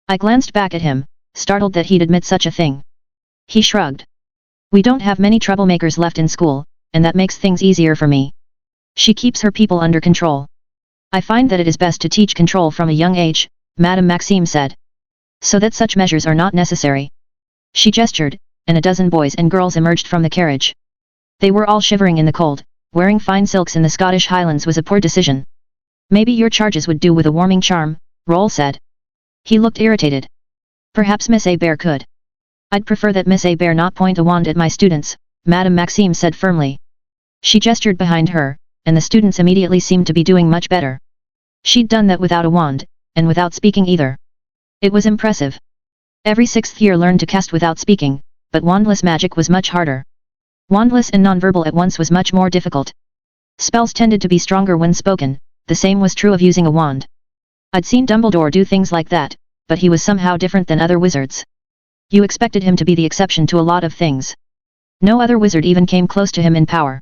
A: I glanced back at him, startled that he'd admit such a thing. He shrugged. "We don't have many troublemakers left in school, and that makes things easier for me. She keeps her people under control. I find that it is best to teach control from a young age," Madame Maxime said. "So that such measures are not necessary." She gestured, and a dozen boys and girls emerged from the carriage. They were all shivering in the cold. Wearing fine silks in the Scottish Highlands was a poor decision. "Maybe your charges would do with a warming charm," Roll said. He looked irritated. "Perhaps Miss Bear could." "I'd prefer that Miss Bear not point a wand at my students," Madame Maxime said firmly. She gestured behind her, and the students immediately seemed to be doing much better. She'd done that without a wand, and without speaking either. It was impressive. Every 6th year learned to cast without speaking, but wandless magic was much harder. Wandless and nonverbal at once was much more difficult. Spells tended to be stronger when spoken, the same was true of using a wand. I'd seen Dumbledore do things like that, but he was somehow different than other wizards. You expected him to be the exception to a lot of things. No other wizard even came close to him in power.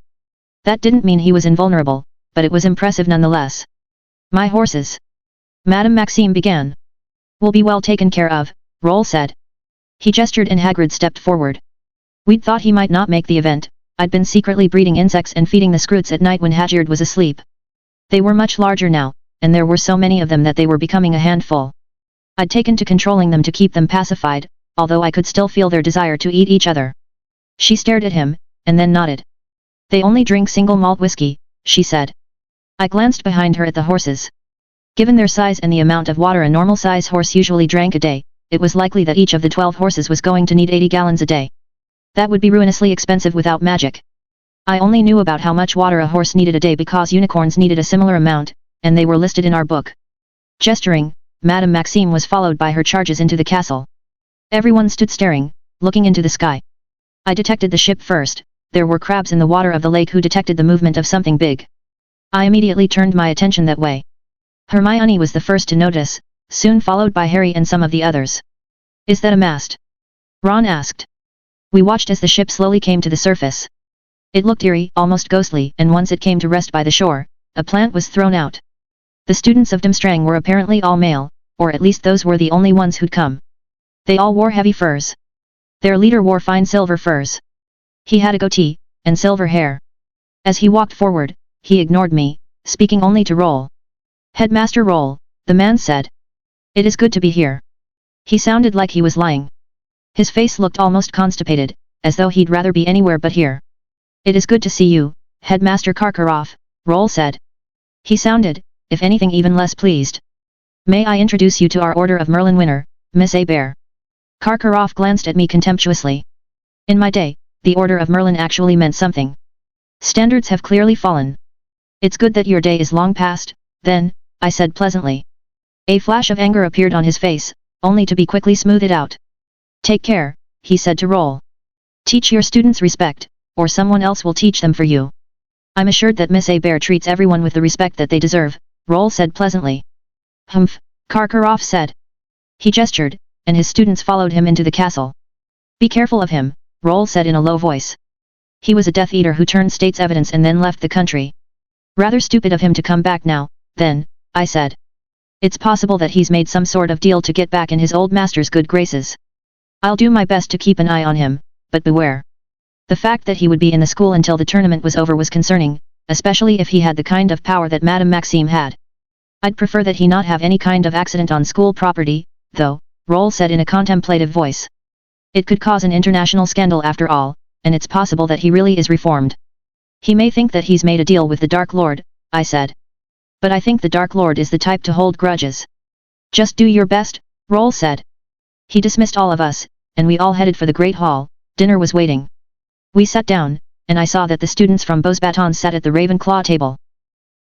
A: That didn't mean he was invulnerable, but it was impressive nonetheless. "My horses," Madame Maxime began. "Will be well taken care of," Roll said. He gestured and Hagrid stepped forward. We'd thought he might not make the event. I'd been secretly breeding insects and feeding the Scroots at night when Hagrid was asleep. They were much larger now, and there were so many of them that they were becoming a handful. I'd taken to controlling them to keep them pacified, although I could still feel their desire to eat each other. She stared at him, and then nodded. "They only drink single malt whiskey," she said. I glanced behind her at the horses. Given their size and the amount of water a normal-size horse usually drank a day, it was likely that each of the 12 horses was going to need 80 gallons a day. That would be ruinously expensive without magic. I only knew about how much water a horse needed a day because unicorns needed a similar amount, and they were listed in our book. Gesturing, Madame Maxime was followed by her charges into the castle. Everyone stood staring, looking into the sky. I detected the ship first. There were crabs in the water of the lake who detected the movement of something big. I immediately turned my attention that way. Hermione was the first to notice, soon followed by Harry and some of the others. "Is that a mast?" Ron asked. We watched as the ship slowly came to the surface. It looked eerie, almost ghostly, and once it came to rest by the shore, a plant was thrown out. The students of Durmstrang were apparently all male, or at least those were the only ones who'd come. They all wore heavy furs. Their leader wore fine silver furs. He had a goatee, and silver hair. As he walked forward, he ignored me, speaking only to Roll. "Headmaster Roll," the man said. "It is good to be here." He sounded like he was lying. His face looked almost constipated, as though he'd rather be anywhere but here. "It is good to see you, Headmaster Karkaroff," Roll said. He sounded, if anything, even less pleased. "May I introduce you to our Order of Merlin winner, Miss Bear?" Karkaroff glanced at me contemptuously. In my day, the Order of Merlin actually meant something. Standards have clearly fallen. "It's good that your day is long past, then," I said pleasantly. A flash of anger appeared on his face, only to be quickly smoothed out. "Take care," he said to Roll. "Teach your students respect, or someone else will teach them for you." "I'm assured that Miss Bear treats everyone with the respect that they deserve," Roll said pleasantly. "Humph," Karkaroff said. He gestured, and his students followed him into the castle. "Be careful of him," Roll said in a low voice. "He was a Death Eater who turned state's evidence and then left the country. Rather stupid of him to come back now, then," I said. It's possible that he's made some sort of deal to get back in his old master's good graces. I'll do my best to keep an eye on him, but beware. The fact that he would be in the school until the tournament was over was concerning, especially if he had the kind of power that Madame Maxime had. I'd prefer that he not have any kind of accident on school property, though, Roll said in a contemplative voice. It could cause an international scandal after all, and it's possible that he really is reformed. He may think that he's made a deal with the Dark Lord, I said. But I think the Dark Lord is the type to hold grudges. Just do your best, Roll said. He dismissed all of us, and we all headed for the Great Hall. Dinner was waiting. We sat down, and I saw that the students from Beaux Batons sat at the Ravenclaw table.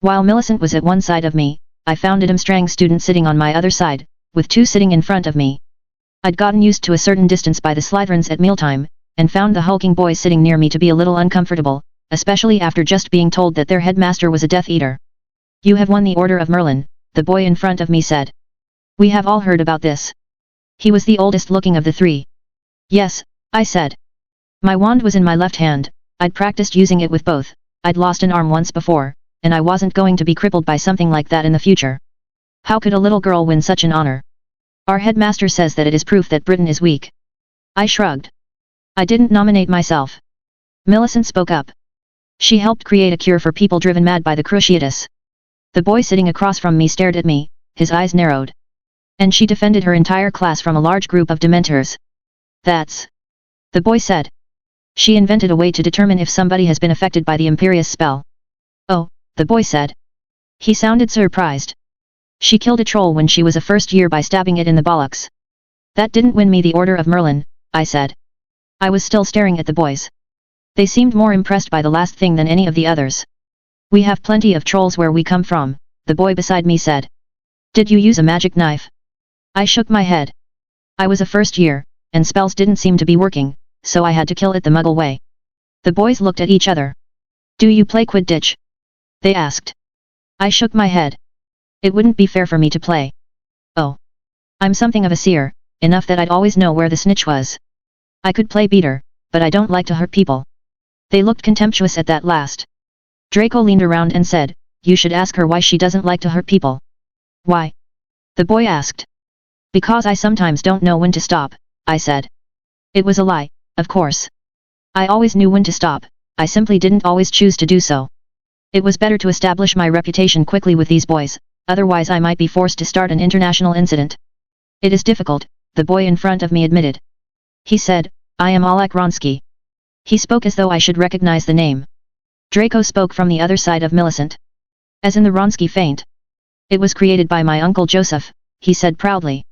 A: While Millicent was at one side of me, I found a Strang student sitting on my other side, with two sitting in front of me. I'd gotten used to a certain distance by the Slytherins at mealtime, and found the hulking boys sitting near me to be a little uncomfortable, especially after just being told that their headmaster was a Death Eater. You have won the Order of Merlin, the boy in front of me said. We have all heard about this. He was the oldest looking of the three. Yes, I said. My wand was in my left hand, I'd practiced using it with both, I'd lost an arm once before, and I wasn't going to be crippled by something like that in the future. How could a little girl win such an honor? Our headmaster says that it is proof that Britain is weak. I shrugged. I didn't nominate myself. Millicent spoke up. She helped create a cure for people driven mad by the Cruciatus. The boy sitting across from me stared at me, his eyes narrowed. And she defended her entire class from a large group of Dementors. That's... the boy said. She invented a way to determine if somebody has been affected by the Imperious spell. Oh, the boy said. He sounded surprised. She killed a troll when she was a first year by stabbing it in the bollocks. That didn't win me the Order of Merlin, I said. I was still staring at the boys. They seemed more impressed by the last thing than any of the others. We have plenty of trolls where we come from, the boy beside me said. Did you use a magic knife? I shook my head. I was a first year, and spells didn't seem to be working, so I had to kill it the Muggle way. The boys looked at each other. Do you play Quidditch? They asked. I shook my head. It wouldn't be fair for me to play. Oh. I'm something of a seer, enough that I'd always know where the snitch was. I could play beater, but I don't like to hurt people. They looked contemptuous at that last. Draco leaned around and said, you should ask her why she doesn't like to hurt people. Why? The boy asked. Because I sometimes don't know when to stop, I said. It was a lie, of course. I always knew when to stop, I simply didn't always choose to do so. It was better to establish my reputation quickly with these boys, otherwise I might be forced to start an international incident. It is difficult, the boy in front of me admitted. He said, I am Alec Ronsky. He spoke as though I should recognize the name. Draco spoke from the other side of Millicent. As in the Ronsky feint. It was created by my uncle Joseph, he said proudly.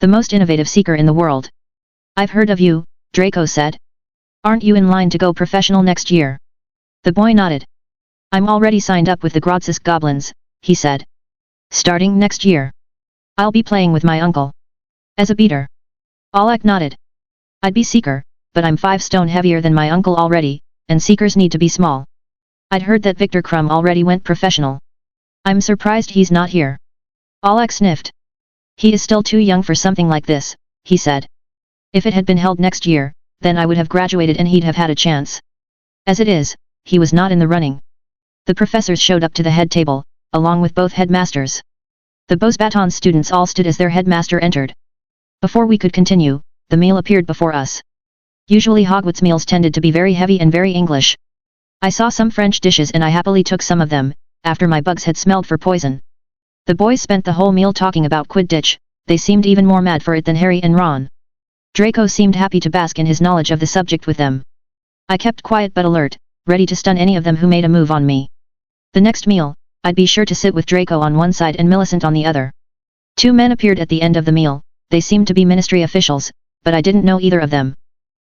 A: The most innovative seeker in the world. I've heard of you, Draco said. Aren't you in line to go professional next year? The boy nodded. I'm already signed up with the Grodzisk Goblins, he said. Starting next year. I'll be playing with my uncle. As a beater. Alec nodded. I'd be seeker, but I'm 5 stone heavier than my uncle already, and seekers need to be small. I'd heard that Victor Crumb already went professional. I'm surprised he's not here. Alec sniffed. He is still too young for something like this, he said. If it had been held next year, then I would have graduated and he'd have had a chance. As it is, he was not in the running. The professors showed up to the head table, along with both headmasters. The Beaux Batons students all stood as their headmaster entered. Before we could continue, the meal appeared before us. Usually Hogwarts meals tended to be very heavy and very English. I saw some French dishes and I happily took some of them, after my bugs had smelled for poison. The boys spent the whole meal talking about Quidditch, they seemed even more mad for it than Harry and Ron. Draco seemed happy to bask in his knowledge of the subject with them. I kept quiet but alert, ready to stun any of them who made a move on me. The next meal, I'd be sure to sit with Draco on one side and Millicent on the other. 2 men appeared at the end of the meal, they seemed to be ministry officials, but I didn't know either of them.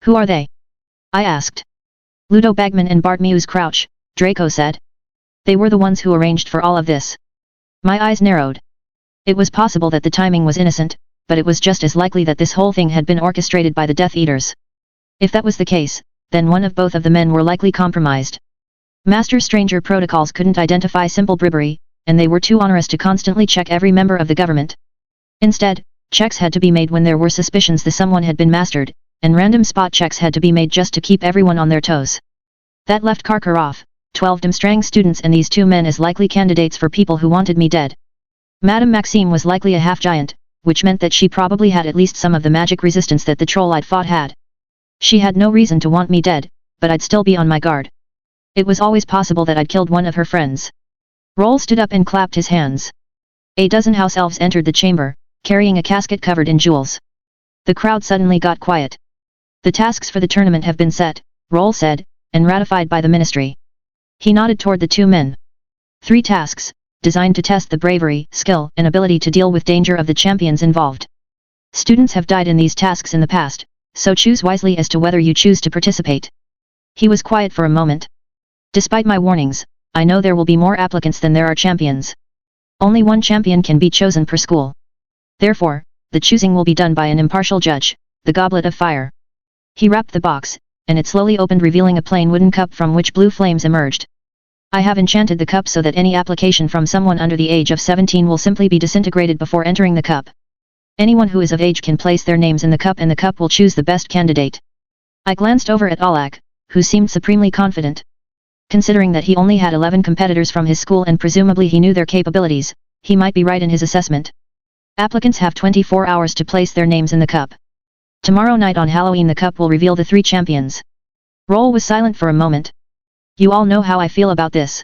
A: Who are they? I asked. Ludo Bagman and Bartmeus Crouch, Draco said. They were the ones who arranged for all of this. My eyes narrowed. It was possible that the timing was innocent, but it was just as likely that this whole thing had been orchestrated by the Death Eaters. If that was the case, then one of both of the men were likely compromised. Master Stranger protocols couldn't identify simple bribery, and they were too onerous to constantly check every member of the government. Instead, checks had to be made when there were suspicions that someone had been mastered, and random spot checks had to be made just to keep everyone on their toes. That left Karkaroff, 12 Strang students and these 2 men as likely candidates for people who wanted me dead. Madame Maxime was likely a half-giant, which meant that she probably had at least some of the magic resistance that the troll I'd fought had. She had no reason to want me dead, but I'd still be on my guard. It was always possible that I'd killed one of her friends. Roll stood up and clapped his hands. A dozen house elves entered the chamber, carrying a casket covered in jewels. The crowd suddenly got quiet. The tasks for the tournament have been set, Roll said, and ratified by the ministry. He nodded toward the two men. 3 tasks, designed to test the bravery, skill, and ability to deal with danger of the champions involved. Students have died in these tasks in the past, so choose wisely as to whether you choose to participate. He was quiet for a moment. Despite my warnings, I know there will be more applicants than there are champions. Only one champion can be chosen per school. Therefore, the choosing will be done by an impartial judge, the Goblet of Fire. He wrapped the box, and it slowly opened, revealing a plain wooden cup from which blue flames emerged. I have enchanted the cup so that any application from someone under the age of 17 will simply be disintegrated before entering the cup. Anyone who is of age can place their names in the cup and the cup will choose the best candidate. I glanced over at Alak, who seemed supremely confident. Considering that he only had 11 competitors from his school and presumably he knew their capabilities, he might be right in his assessment. Applicants have 24 hours to place their names in the cup. Tomorrow night on Halloween the cup will reveal the 3 champions. Roll was silent for a moment. You all know how I feel about this.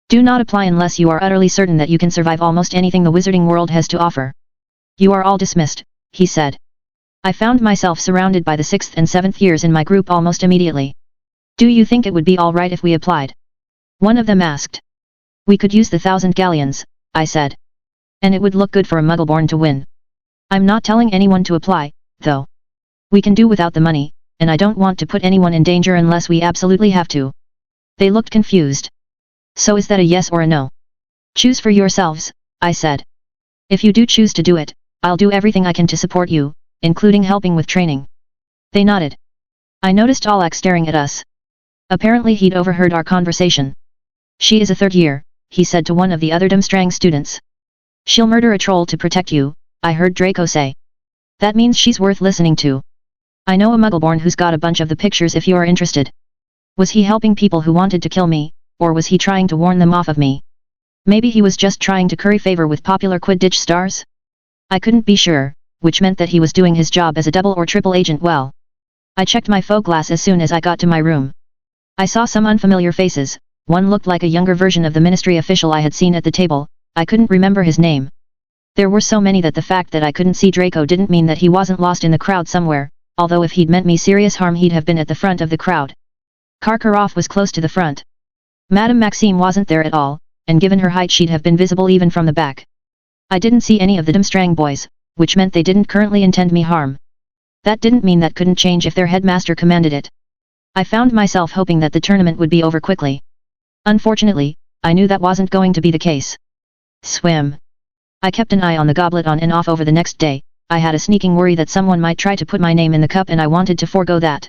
A: Do not apply unless you are utterly certain that you can survive almost anything the wizarding world has to offer. You are all dismissed, he said. I found myself surrounded by the 6th and 7th years in my group almost immediately. Do you think it would be all right if we applied? One of them asked. We could use the 1,000 galleons, I said. And it would look good for a Muggleborn to win. I'm not telling anyone to apply, though. We can do without the money, and I don't want to put anyone in danger unless we absolutely have to. They looked confused. So is that a yes or a no? Choose for yourselves, I said. If you do choose to do it, I'll do everything I can to support you, including helping with training. They nodded. I noticed Alak staring at us. Apparently he'd overheard our conversation. She is a 3rd year, he said to one of the other Durmstrang students. She'll murder a troll to protect you, I heard Draco say. That means she's worth listening to. I know a Muggleborn who's got a bunch of the pictures if you are interested. Was he helping people who wanted to kill me, or was he trying to warn them off of me? Maybe he was just trying to curry favor with popular Quidditch stars? I couldn't be sure, which meant that he was doing his job as a double or triple agent well. I checked my faux glass as soon as I got to my room. I saw some unfamiliar faces. One looked like a younger version of the ministry official I had seen at the table. I couldn't remember his name. There were so many that the fact that I couldn't see Draco didn't mean that he wasn't lost in the crowd somewhere, although if he'd meant me serious harm he'd have been at the front of the crowd. Karkaroff was close to the front. Madame Maxime wasn't there at all, and given her height she'd have been visible even from the back. I didn't see any of the Durmstrang boys, which meant they didn't currently intend me harm. That didn't mean that couldn't change if their headmaster commanded it. I found myself hoping that the tournament would be over quickly. Unfortunately, I knew that wasn't going to be the case. Swim. I kept an eye on the goblet on and off over the next day. I had a sneaking worry that someone might try to put my name in the cup and I wanted to forego that.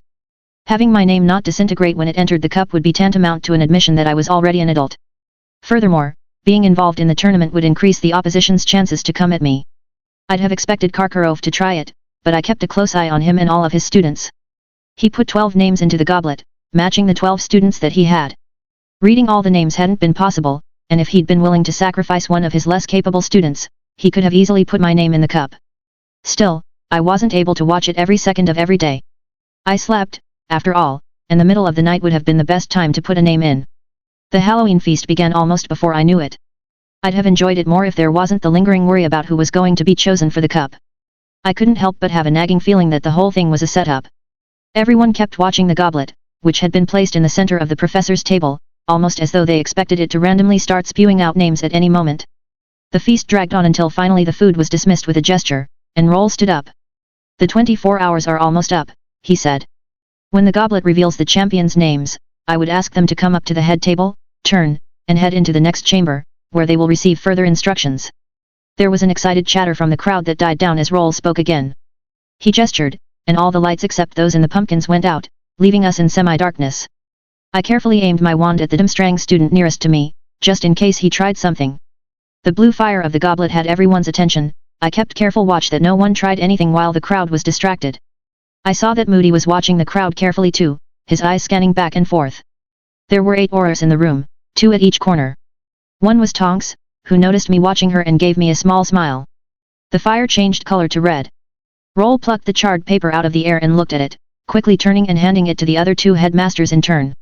A: Having my name not disintegrate when it entered the cup would be tantamount to an admission that I was already an adult. Furthermore, being involved in the tournament would increase the opposition's chances to come at me. I'd have expected Karkaroff to try it, but I kept a close eye on him and all of his students. He put 12 names into the goblet, matching the 12 students that he had. Reading all the names hadn't been possible, and if he'd been willing to sacrifice one of his less capable students, he could have easily put my name in the cup. Still, I wasn't able to watch it every second of every day. I slept, after all, and the middle of the night would have been the best time to put a name in. The Halloween feast began almost before I knew it. I'd have enjoyed it more if there wasn't the lingering worry about who was going to be chosen for the cup. I couldn't help but have a nagging feeling that the whole thing was a setup. Everyone kept watching the goblet, which had been placed in the center of the professor's table, almost as though they expected it to randomly start spewing out names at any moment. The feast dragged on until finally the food was dismissed with a gesture, and Roll stood up. The 24 hours are almost up, he said. When the goblet reveals the champions' names, I would ask them to come up to the head table, turn, and head into the next chamber, where they will receive further instructions. There was an excited chatter from the crowd that died down as Roll spoke again. He gestured, and all the lights except those in the pumpkins went out, leaving us in semi-darkness. I carefully aimed my wand at the Durmstrang student nearest to me, just in case he tried something. The blue fire of the goblet had everyone's attention. I kept careful watch that no one tried anything while the crowd was distracted. I saw that Moody was watching the crowd carefully too, his eyes scanning back and forth. There were 8 auras in the room, 2 at each corner. One was Tonks, who noticed me watching her and gave me a small smile. The fire changed color to red. Roll plucked the charred paper out of the air and looked at it, quickly turning and handing it to the other two headmasters in turn.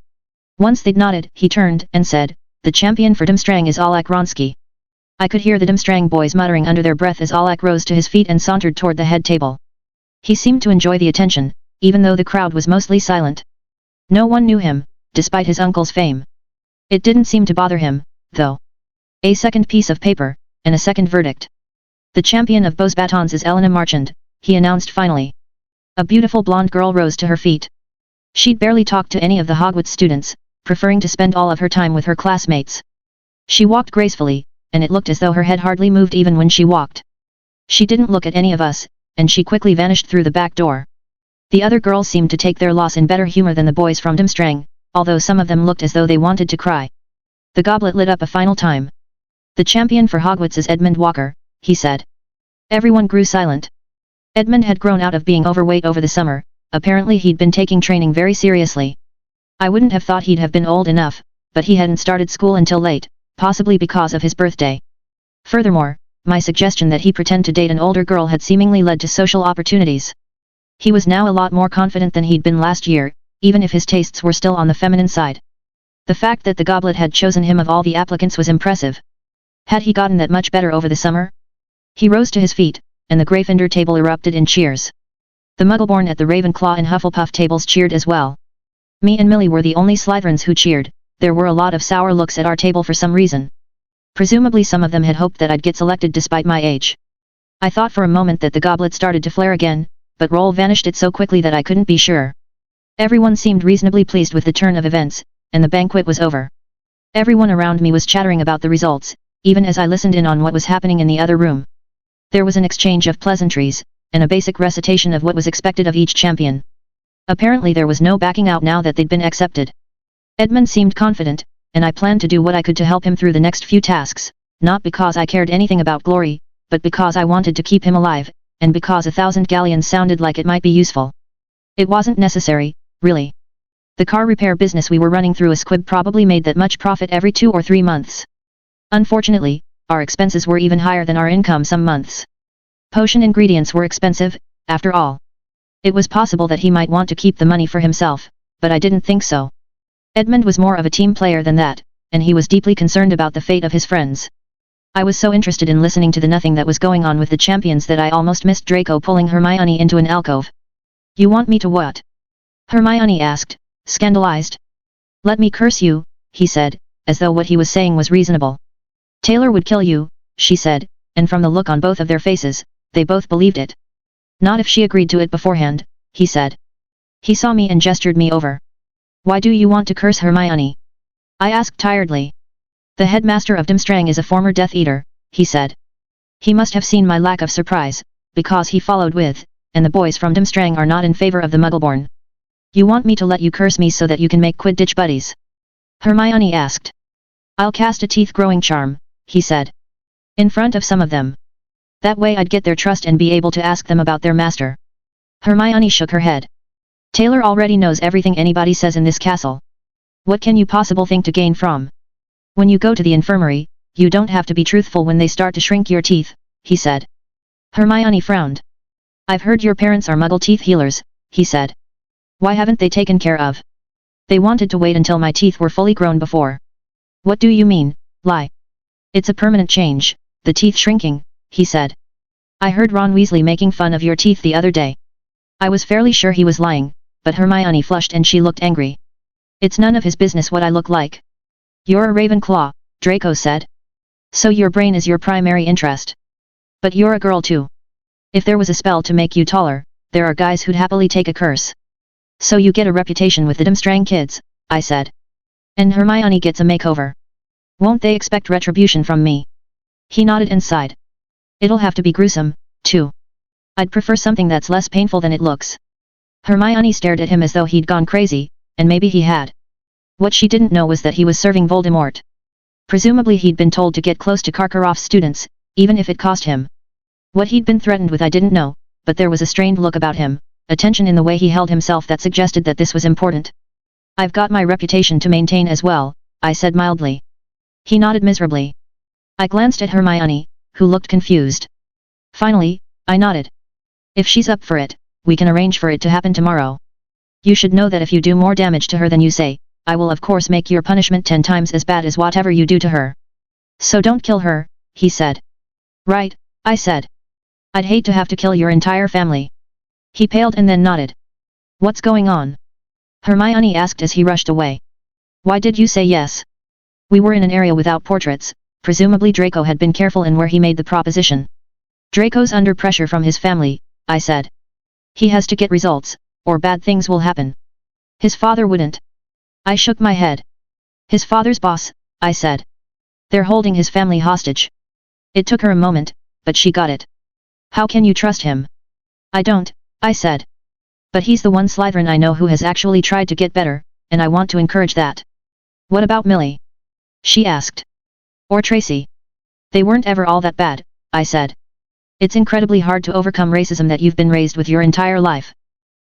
A: Once they'd nodded, he turned and said, "The champion for Dimstrang is Alak Ronsky." I could hear the Dimstrang boys muttering under their breath as Alak rose to his feet and sauntered toward the head table. He seemed to enjoy the attention, even though the crowd was mostly silent. No one knew him, despite his uncle's fame. It didn't seem to bother him, though. A second piece of paper, and a second verdict. "The champion of Beau's batons is Elena Marchand," he announced finally. A beautiful blonde girl rose to her feet. She'd barely talked to any of the Hogwarts students, preferring to spend all of her time with her classmates. She walked gracefully, and it looked as though her head hardly moved even when she walked. She didn't look at any of us, and she quickly vanished through the back door. The other girls seemed to take their loss in better humor than the boys from Dimstrang, although some of them looked as though they wanted to cry. The goblet lit up a final time. "The champion for Hogwarts is Edmund Walker," he said. Everyone grew silent. Edmund had grown out of being overweight over the summer, apparently he'd been taking training very seriously. I wouldn't have thought he'd have been old enough, but he hadn't started school until late, possibly because of his birthday. Furthermore, my suggestion that he pretend to date an older girl had seemingly led to social opportunities. He was now a lot more confident than he'd been last year, even if his tastes were still on the feminine side. The fact that the goblet had chosen him of all the applicants was impressive. Had he gotten that much better over the summer? He rose to his feet, and the Gryffindor table erupted in cheers. The Muggleborn at the Ravenclaw and Hufflepuff tables cheered as well. Me and Millie were the only Slytherins who cheered. There were a lot of sour looks at our table for some reason. Presumably some of them had hoped that I'd get selected despite my age. I thought for a moment that the goblet started to flare again, but Roll vanished it so quickly that I couldn't be sure. Everyone seemed reasonably pleased with the turn of events, and the banquet was over. Everyone around me was chattering about the results, even as I listened in on what was happening in the other room. There was an exchange of pleasantries, and a basic recitation of what was expected of each champion. Apparently there was no backing out now that they'd been accepted. Edmund seemed confident, and I planned to do what I could to help him through the next few tasks, not because I cared anything about glory, but because I wanted to keep him alive, and because 1,000 galleons sounded like it might be useful. It wasn't necessary, really. The car repair business we were running through a squib probably made that much profit every 2 or 3 months. Unfortunately, our expenses were even higher than our income some months. Potion ingredients were expensive, after all. It was possible that he might want to keep the money for himself, but I didn't think so. Edmund was more of a team player than that, and he was deeply concerned about the fate of his friends. I was so interested in listening to the nothing that was going on with the champions that I almost missed Draco pulling Hermione into an alcove. "You want me to what?" Hermione asked, scandalized. "Let me curse you," he said, as though what he was saying was reasonable. "Taylor would kill you," she said, and from the look on both of their faces, they both believed it. "Not if she agreed to it beforehand," he said. He saw me and gestured me over. "Why do you want to curse Hermione?" I asked tiredly. "The headmaster of Dimstrang is a former Death Eater," he said. He must have seen my lack of surprise, because he followed with, "And the boys from Dimstrang are not in favor of the Muggleborn. You want me to let you curse me so that you can make Quidditch buddies?" Hermione asked. "I'll cast a teeth-growing charm," he said. "In front of some of them. That way I'd get their trust and be able to ask them about their master." Hermione shook her head. "Taylor already knows everything anybody says in this castle. What can you possibly think to gain from? When you go to the infirmary, you don't have to be truthful when they start to shrink your teeth," he said. Hermione frowned. "I've heard your parents are Muggle teeth healers," he said. "Why haven't they taken care of? They wanted to wait until my teeth were fully grown before." "What do you mean, lie?" "It's a permanent change, the teeth shrinking," he said. "I heard Ron Weasley making fun of your teeth the other day." I was fairly sure he was lying, but Hermione flushed and she looked angry. "It's none of his business what I look like." "You're a Ravenclaw," Draco said. "So your brain is your primary interest. But you're a girl too. If there was a spell to make you taller, there are guys who'd happily take a curse. So you get a reputation with the Dimstrang kids," I said. "And Hermione gets a makeover. Won't they expect retribution from me?" He nodded and sighed. "It'll have to be gruesome, too. I'd prefer something that's less painful than it looks." Hermione stared at him as though he'd gone crazy, and maybe he had. What she didn't know was that he was serving Voldemort. Presumably he'd been told to get close to Karkaroff's students, even if it cost him. What he'd been threatened with I didn't know, but there was a strained look about him, a tension in the way he held himself that suggested that this was important. "I've got my reputation to maintain as well," I said mildly. He nodded miserably. I glanced at Hermione, who looked confused. Finally, I nodded. If she's up for it, we can arrange for it to happen tomorrow. You should know that if you do more damage to her than you say, I will of course make your punishment 10 times as bad as whatever you do to her. So don't kill her, he said. Right, I said. I'd hate to have to kill your entire family. He paled and then nodded. What's going on? Hermione asked as he rushed away. Why did you say yes? We were in an area without portraits, presumably Draco had been careful in where he made the proposition. Draco's under pressure from his family, I said. He has to get results, or bad things will happen. His father wouldn't. I shook my head. His father's boss, I said. They're holding his family hostage. It took her a moment, but she got it. How can you trust him? I don't, I said. But he's the one Slytherin I know who has actually tried to get better, and I want to encourage that. What about Millie? She asked. Or Tracy? They weren't ever all that bad, I said. It's incredibly hard to overcome racism that you've been raised with your entire life.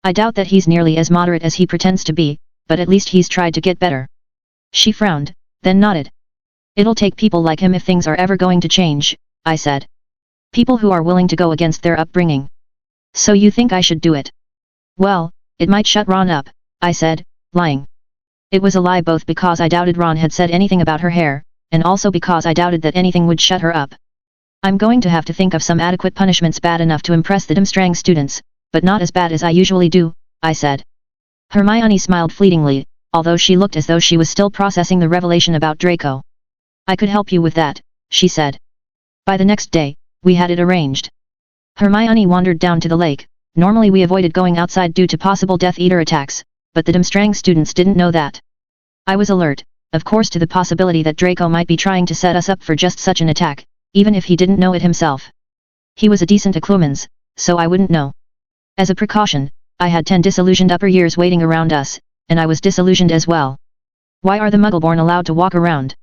A: I doubt that he's nearly as moderate as he pretends to be, but at least he's tried to get better. She frowned, then nodded. It'll take people like him if things are ever going to change, I said. People who are willing to go against their upbringing. So you think I should do it? Well, it might shut Ron up, I said, lying. It was a lie both because I doubted Ron had said anything about her hair, and also because I doubted that anything would shut her up. I'm going to have to think of some adequate punishments bad enough to impress the Durmstrang students, but not as bad as I usually do, I said. Hermione smiled fleetingly, although she looked as though she was still processing the revelation about Draco. I could help you with that, she said. By the next day, we had it arranged. Hermione wandered down to the lake. Normally we avoided going outside due to possible Death Eater attacks, but the Durmstrang students didn't know that. I was alert, of course, to the possibility that Draco might be trying to set us up for just such an attack, even if he didn't know it himself. He was a decent Acclumans, so I wouldn't know. As a precaution, I had 10 disillusioned upper years waiting around us, and I was disillusioned as well. Why are the Muggleborn allowed to walk around?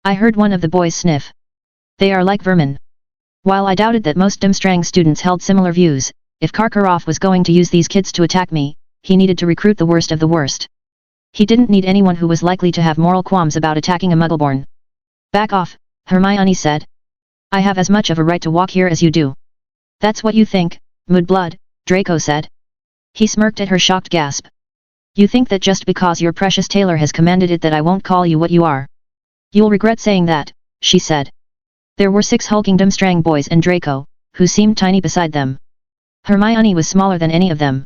A: I heard one of the boys sniff. They are like vermin. While I doubted that most Durmstrang students held similar views, if Karkaroff was going to use these kids to attack me, he needed to recruit the worst of the worst. He didn't need anyone who was likely to have moral qualms about attacking a Muggleborn. Back off, Hermione said. I have as much of a right to walk here as you do. That's what you think, Mudblood, Draco said. He smirked at her shocked gasp. You think that just because your precious tailor has commanded it that I won't call you what you are? You'll regret saying that, she said. There were 6 hulking Durmstrang boys and Draco, who seemed tiny beside them. Hermione was smaller than any of them.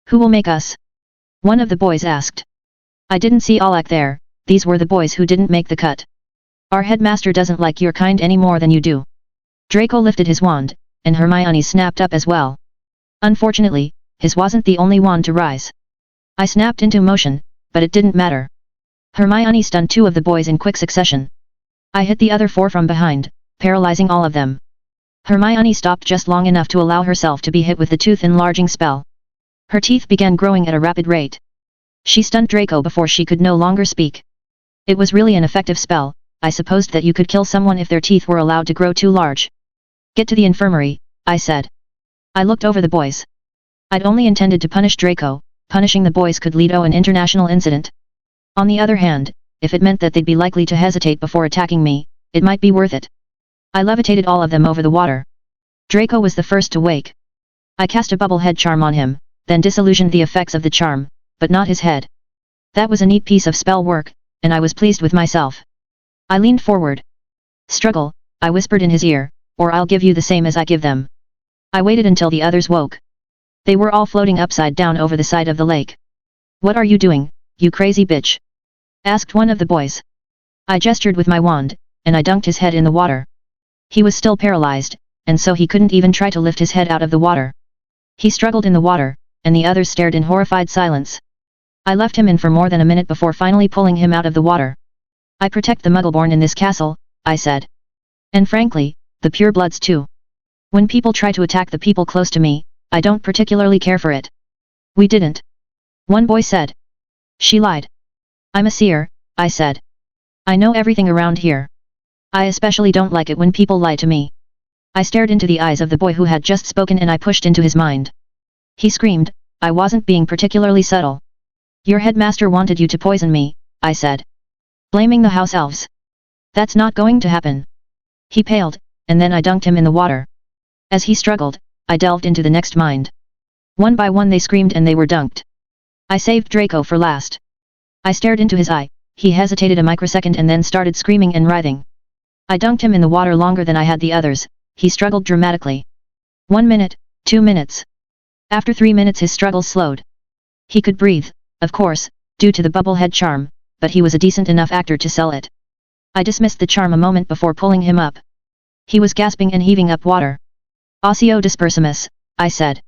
A: Who will make us? One of the boys asked. I didn't see Alak there, these were the boys who didn't make the cut. Our headmaster doesn't like your kind any more than you do. Draco lifted his wand, and Hermione snapped up as well. Unfortunately, his wasn't the only wand to rise. I snapped into motion, but it didn't matter. Hermione stunned 2 of the boys in quick succession. I hit the other 4 from behind, paralyzing all of them. Hermione stopped just long enough to allow herself to be hit with the tooth-enlarging spell. Her teeth began growing at a rapid rate. She stunned Draco before she could no longer speak. It was really an effective spell. I supposed that you could kill someone if their teeth were allowed to grow too large. Get to the infirmary, I said. I looked over the boys. I'd only intended to punish Draco. Punishing the boys could lead to an international incident. On the other hand, if it meant that they'd be likely to hesitate before attacking me, it might be worth it. I levitated all of them over the water. Draco was the first to wake. I cast a bubble head charm on him, then disillusioned the effects of the charm, but not his head. That was a neat piece of spell work, and I was pleased with myself. I leaned forward. Struggle, I whispered in his ear, or I'll give you the same as I give them. I waited until the others woke. They were all floating upside down over the side of the lake. What are you doing, you crazy bitch? Asked one of the boys. I gestured with my wand, and I dunked his head in the water. He was still paralyzed, and so he couldn't even try to lift his head out of the water. He struggled in the water, and the others stared in horrified silence. I left him in for more than a minute before finally pulling him out of the water. I protect the Muggleborn in this castle, I said. And frankly, the purebloods too. When people try to attack the people close to me, I don't particularly care for it. We didn't. One boy said. She lied. I'm a seer, I said. I know everything around here. I especially don't like it when people lie to me. I stared into the eyes of the boy who had just spoken and I pushed into his mind. He screamed, I wasn't being particularly subtle. Your headmaster wanted you to poison me, I said. Blaming the house elves. That's not going to happen. He paled, and then I dunked him in the water. As he struggled, I delved into the next mind. One by one they screamed and they were dunked. I saved Draco for last. I stared into his eye, he hesitated a microsecond and then started screaming and writhing. I dunked him in the water longer than I had the others, he struggled dramatically. 1 minute, 2 minutes. After 3 minutes his struggles slowed. He could breathe, of course, due to the bubblehead charm, but he was a decent enough actor to sell it. I dismissed the charm a moment before pulling him up. He was gasping and heaving up water. Osseo dispersimus, I said.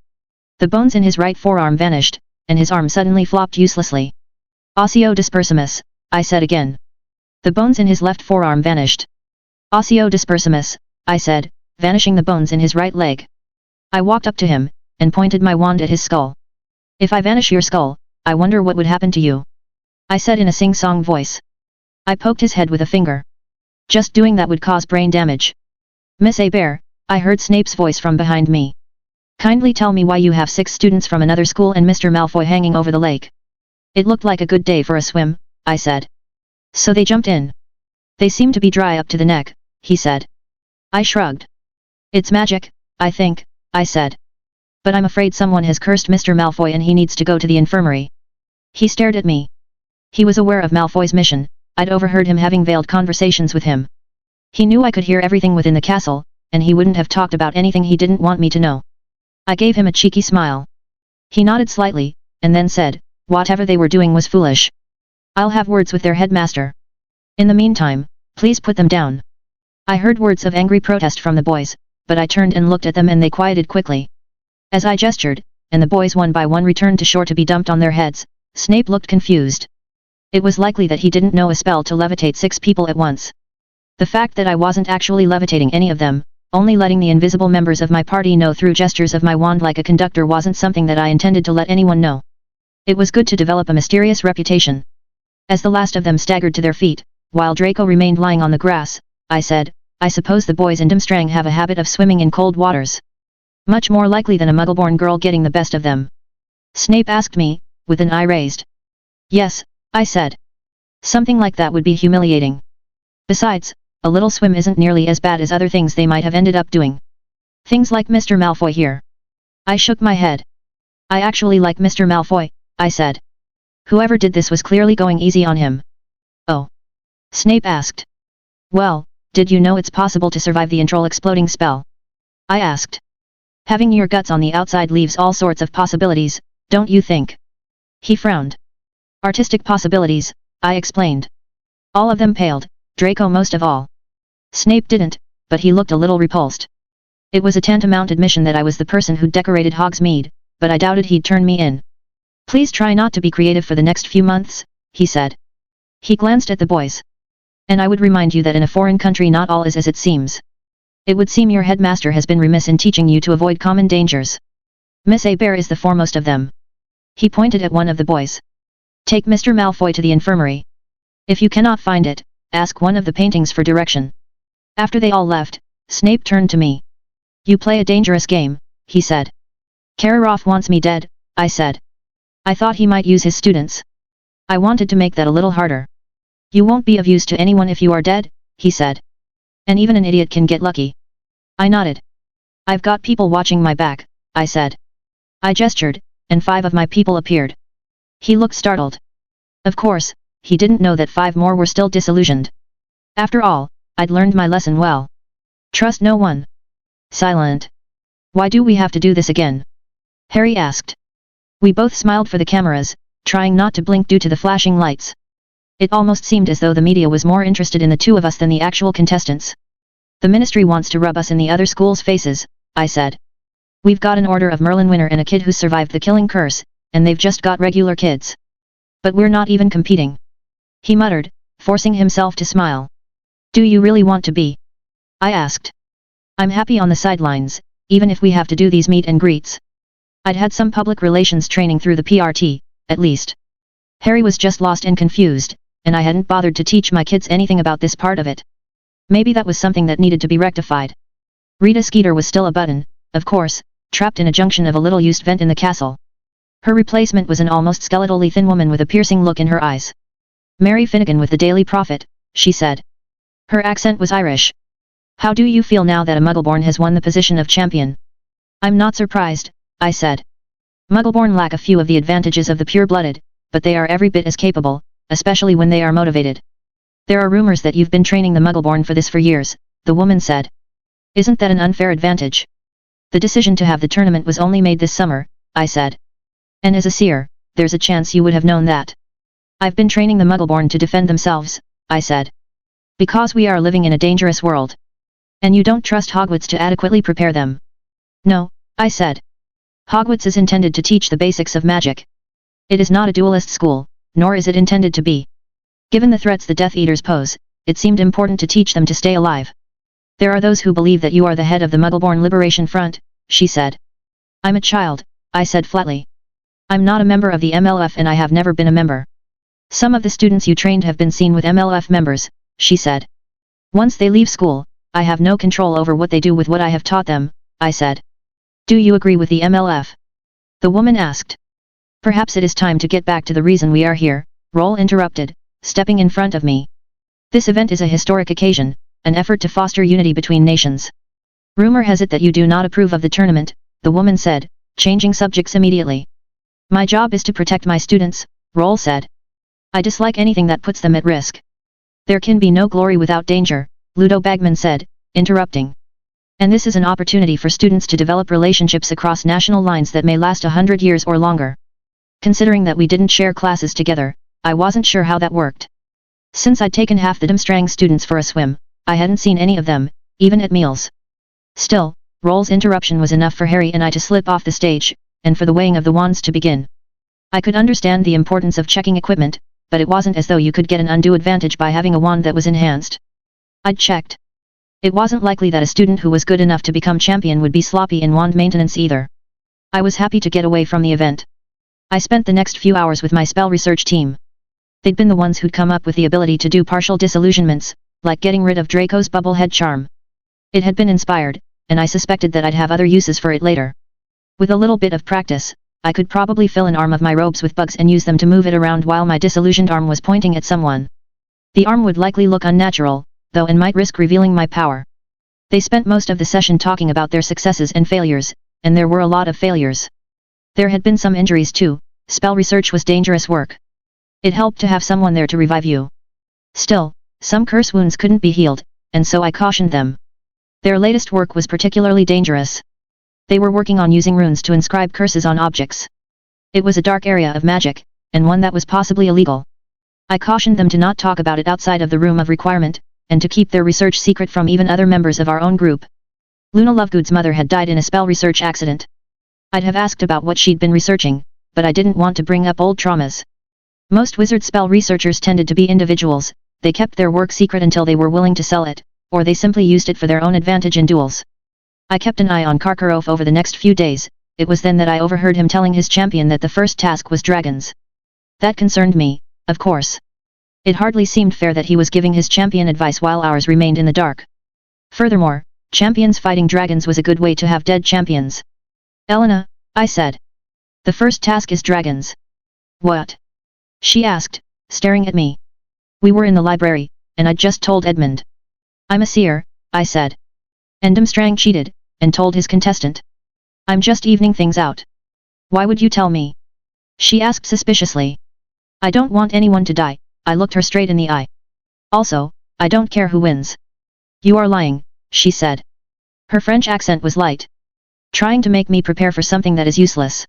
A: The bones in his right forearm vanished, and his arm suddenly flopped uselessly. Osseo dispersimus, I said again. The bones in his left forearm vanished. Osseo dispersimus, I said, vanishing the bones in his right leg. I walked up to him, and pointed my wand at his skull. If I vanish your skull, I wonder what would happen to you. I said in a sing-song voice. I poked his head with a finger. Just doing that would cause brain damage. Miss Bear, I heard Snape's voice from behind me. Kindly tell me why you have 6 students from another school and Mr. Malfoy hanging over the lake. It looked like a good day for a swim, I said. So they jumped in. They seem to be dry up to the neck, he said. I shrugged. It's magic, I think, I said. But I'm afraid someone has cursed Mr. Malfoy and he needs to go to the infirmary. He stared at me. He was aware of Malfoy's mission, I'd overheard him having veiled conversations with him. He knew I could hear everything within the castle, and he wouldn't have talked about anything he didn't want me to know. I gave him a cheeky smile. He nodded slightly, and then said, whatever they were doing was foolish. I'll have words with their headmaster. In the meantime, please put them down. I heard words of angry protest from the boys, but I turned and looked at them and they quieted quickly. As I gestured, and the boys one by one returned to shore to be dumped on their heads, Snape looked confused. It was likely that he didn't know a spell to levitate 6 people at once. The fact that I wasn't actually levitating any of them, only letting the invisible members of my party know through gestures of my wand like a conductor wasn't something that I intended to let anyone know. It was good to develop a mysterious reputation. As the last of them staggered to their feet, while Draco remained lying on the grass, I said, I suppose the boys in Durmstrang have a habit of swimming in cold waters. Much more likely than a muggle-born girl getting the best of them. Snape asked me, with an eye raised. Yes, I said. Something like that would be humiliating. Besides, a little swim isn't nearly as bad as other things they might have ended up doing. Things like Mr. Malfoy here. I shook my head. I actually like Mr. Malfoy, I said. Whoever did this was clearly going easy on him. Oh. Snape asked. Well, did you know it's possible to survive the Introl exploding spell? I asked. Having your guts on the outside leaves all sorts of possibilities, don't you think? He frowned. Artistic possibilities, I explained. All of them paled, Draco most of all. Snape didn't, but he looked a little repulsed. It was a tantamount admission that I was the person who'd decorated Hogsmeade, but I doubted he'd turn me in. Please try not to be creative for the next few months, he said. He glanced at the boys. And I would remind you that in a foreign country not all is as it seems. It would seem your headmaster has been remiss in teaching you to avoid common dangers. Miss Bear is the foremost of them. He pointed at one of the boys. Take Mr. Malfoy to the infirmary. If you cannot find it, ask one of the paintings for direction. After they all left, Snape turned to me. You play a dangerous game, he said. Karkaroff wants me dead, I said. I thought he might use his students. I wanted to make that a little harder. You won't be of use to anyone if you are dead, he said. And even an idiot can get lucky. I nodded. I've got people watching my back, I said. I gestured, and 5 of my people appeared. He looked startled. Of course, he didn't know that 5 more were still disillusioned. After all, I'd learned my lesson well. Trust no one. Silent. Why do we have to do this again? Harry asked. We both smiled for the cameras, trying not to blink due to the flashing lights. It almost seemed as though the media was more interested in the 2 of us than the actual contestants. The ministry wants to rub us in the other school's faces, I said. We've got an Order of Merlin winner and a kid who survived the killing curse, and they've just got regular kids. But we're not even competing. He muttered, forcing himself to smile. Do you really want to be? I asked. I'm happy on the sidelines, even if we have to do these meet and greets. I'd had some public relations training through the PRT, at least. Harry was just lost and confused, and I hadn't bothered to teach my kids anything about this part of it. Maybe that was something that needed to be rectified. Rita Skeeter was still a button, of course, trapped in a junction of a little-used vent in the castle. Her replacement was an almost skeletally thin woman with a piercing look in her eyes. Mary Finnegan with the Daily Prophet, she said. Her accent was Irish. How do you feel now that a Muggleborn has won the position of champion? I'm not surprised, I said. Muggleborn lack a few of the advantages of the pure-blooded, but they are every bit as capable, especially when they are motivated. There are rumors that you've been training the Muggleborn for this for years, the woman said. Isn't that an unfair advantage? The decision to have the tournament was only made this summer, I said. And as a seer, there's a chance you would have known that. I've been training the Muggleborn to defend themselves, I said. Because we are living in a dangerous world. And you don't trust Hogwarts to adequately prepare them. No, I said. Hogwarts is intended to teach the basics of magic. It is not a duelist school, nor is it intended to be. Given the threats the Death Eaters pose, it seemed important to teach them to stay alive. There are those who believe that you are the head of the Muggleborn Liberation Front, she said. I'm a child, I said flatly. I'm not a member of the MLF and I have never been a member. Some of the students you trained have been seen with MLF members, she said. Once they leave school, I have no control over what they do with what I have taught them, I said. Do you agree with the MLF? The woman asked. Perhaps it is time to get back to the reason we are here, Roll interrupted, stepping in front of me. This event is a historic occasion, an effort to foster unity between nations. Rumor has it that you do not approve of the tournament, the woman said, changing subjects immediately. My job is to protect my students, Roll said. I dislike anything that puts them at risk. There can be no glory without danger, Ludo Bagman said, interrupting. And this is an opportunity for students to develop relationships across national lines that may last 100 years or longer. Considering that we didn't share classes together, I wasn't sure how that worked. Since I'd taken half the Durmstrang students for a swim, I hadn't seen any of them, even at meals. Still, Roll's interruption was enough for Harry and I to slip off the stage, and for the weighing of the wands to begin. I could understand the importance of checking equipment, but it wasn't as though you could get an undue advantage by having a wand that was enhanced. I'd checked. It wasn't likely that a student who was good enough to become champion would be sloppy in wand maintenance either. I was happy to get away from the event. I spent the next few hours with my spell research team. They'd been the ones who'd come up with the ability to do partial disillusionments, like getting rid of Draco's bubblehead charm. It had been inspired, and I suspected that I'd have other uses for it later. With a little bit of practice, I could probably fill an arm of my robes with bugs and use them to move it around while my disillusioned arm was pointing at someone. The arm would likely look unnatural, though, and might risk revealing my power. They spent most of the session talking about their successes and failures, and there were a lot of failures. There had been some injuries too. Spell research was dangerous work. It helped to have someone there to revive you. Still, some curse wounds couldn't be healed, and so I cautioned them. Their latest work was particularly dangerous. They were working on using runes to inscribe curses on objects. It was a dark area of magic, and one that was possibly illegal. I cautioned them to not talk about it outside of the room of requirement, and to keep their research secret from even other members of our own group. Luna Lovegood's mother had died in a spell research accident. I'd have asked about what she'd been researching, but I didn't want to bring up old traumas. Most wizard spell researchers tended to be individuals. They kept their work secret until they were willing to sell it, or they simply used it for their own advantage in duels. I kept an eye on Karkaroff over the next few days. It was then that I overheard him telling his champion that the first task was dragons. That concerned me, of course. It hardly seemed fair that he was giving his champion advice while ours remained in the dark. Furthermore, champions fighting dragons was a good way to have dead champions. Elena, I said. The first task is dragons. What? She asked, staring at me. We were in the library, and I'd just told Edmund. I'm a seer, I said. And Durmstrang cheated, and told his contestant. I'm just evening things out. Why would you tell me? She asked suspiciously. I don't want anyone to die. I looked her straight in the eye. Also, I don't care who wins. You are lying, she said. Her French accent was light. Trying to make me prepare for something that is useless.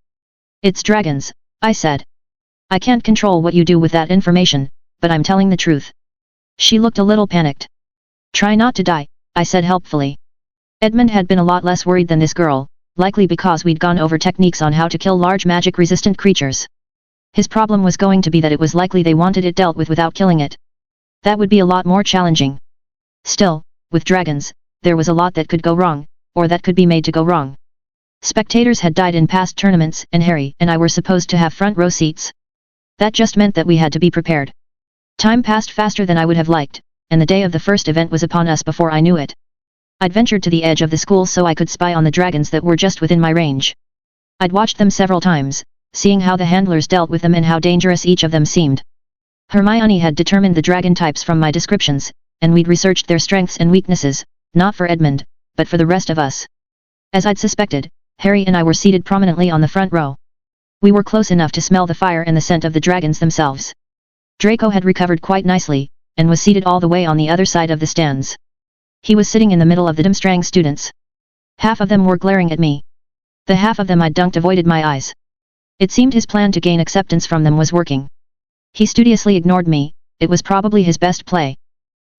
A: It's dragons, I said. I can't control what you do with that information, but I'm telling the truth. She looked a little panicked. Try not to die, I said helpfully. Edmund had been a lot less worried than this girl, likely because we'd gone over techniques on how to kill large magic-resistant creatures. His problem was going to be that it was likely they wanted it dealt with without killing it. That would be a lot more challenging. Still, with dragons, there was a lot that could go wrong, or that could be made to go wrong. Spectators had died in past tournaments, and Harry and I were supposed to have front row seats. That just meant that we had to be prepared. Time passed faster than I would have liked, and the day of the first event was upon us before I knew it. I'd ventured to the edge of the school so I could spy on the dragons that were just within my range. I'd watched them several times, seeing how the handlers dealt with them and how dangerous each of them seemed. Hermione had determined the dragon types from my descriptions, and we'd researched their strengths and weaknesses, not for Edmund, but for the rest of us. As I'd suspected, Harry and I were seated prominently on the front row. We were close enough to smell the fire and the scent of the dragons themselves. Draco had recovered quite nicely, and was seated all the way on the other side of the stands. He was sitting in the middle of the Durmstrang students. Half of them were glaring at me. The half of them I'd dunked avoided my eyes. It seemed his plan to gain acceptance from them was working. He studiously ignored me, it was probably his best play.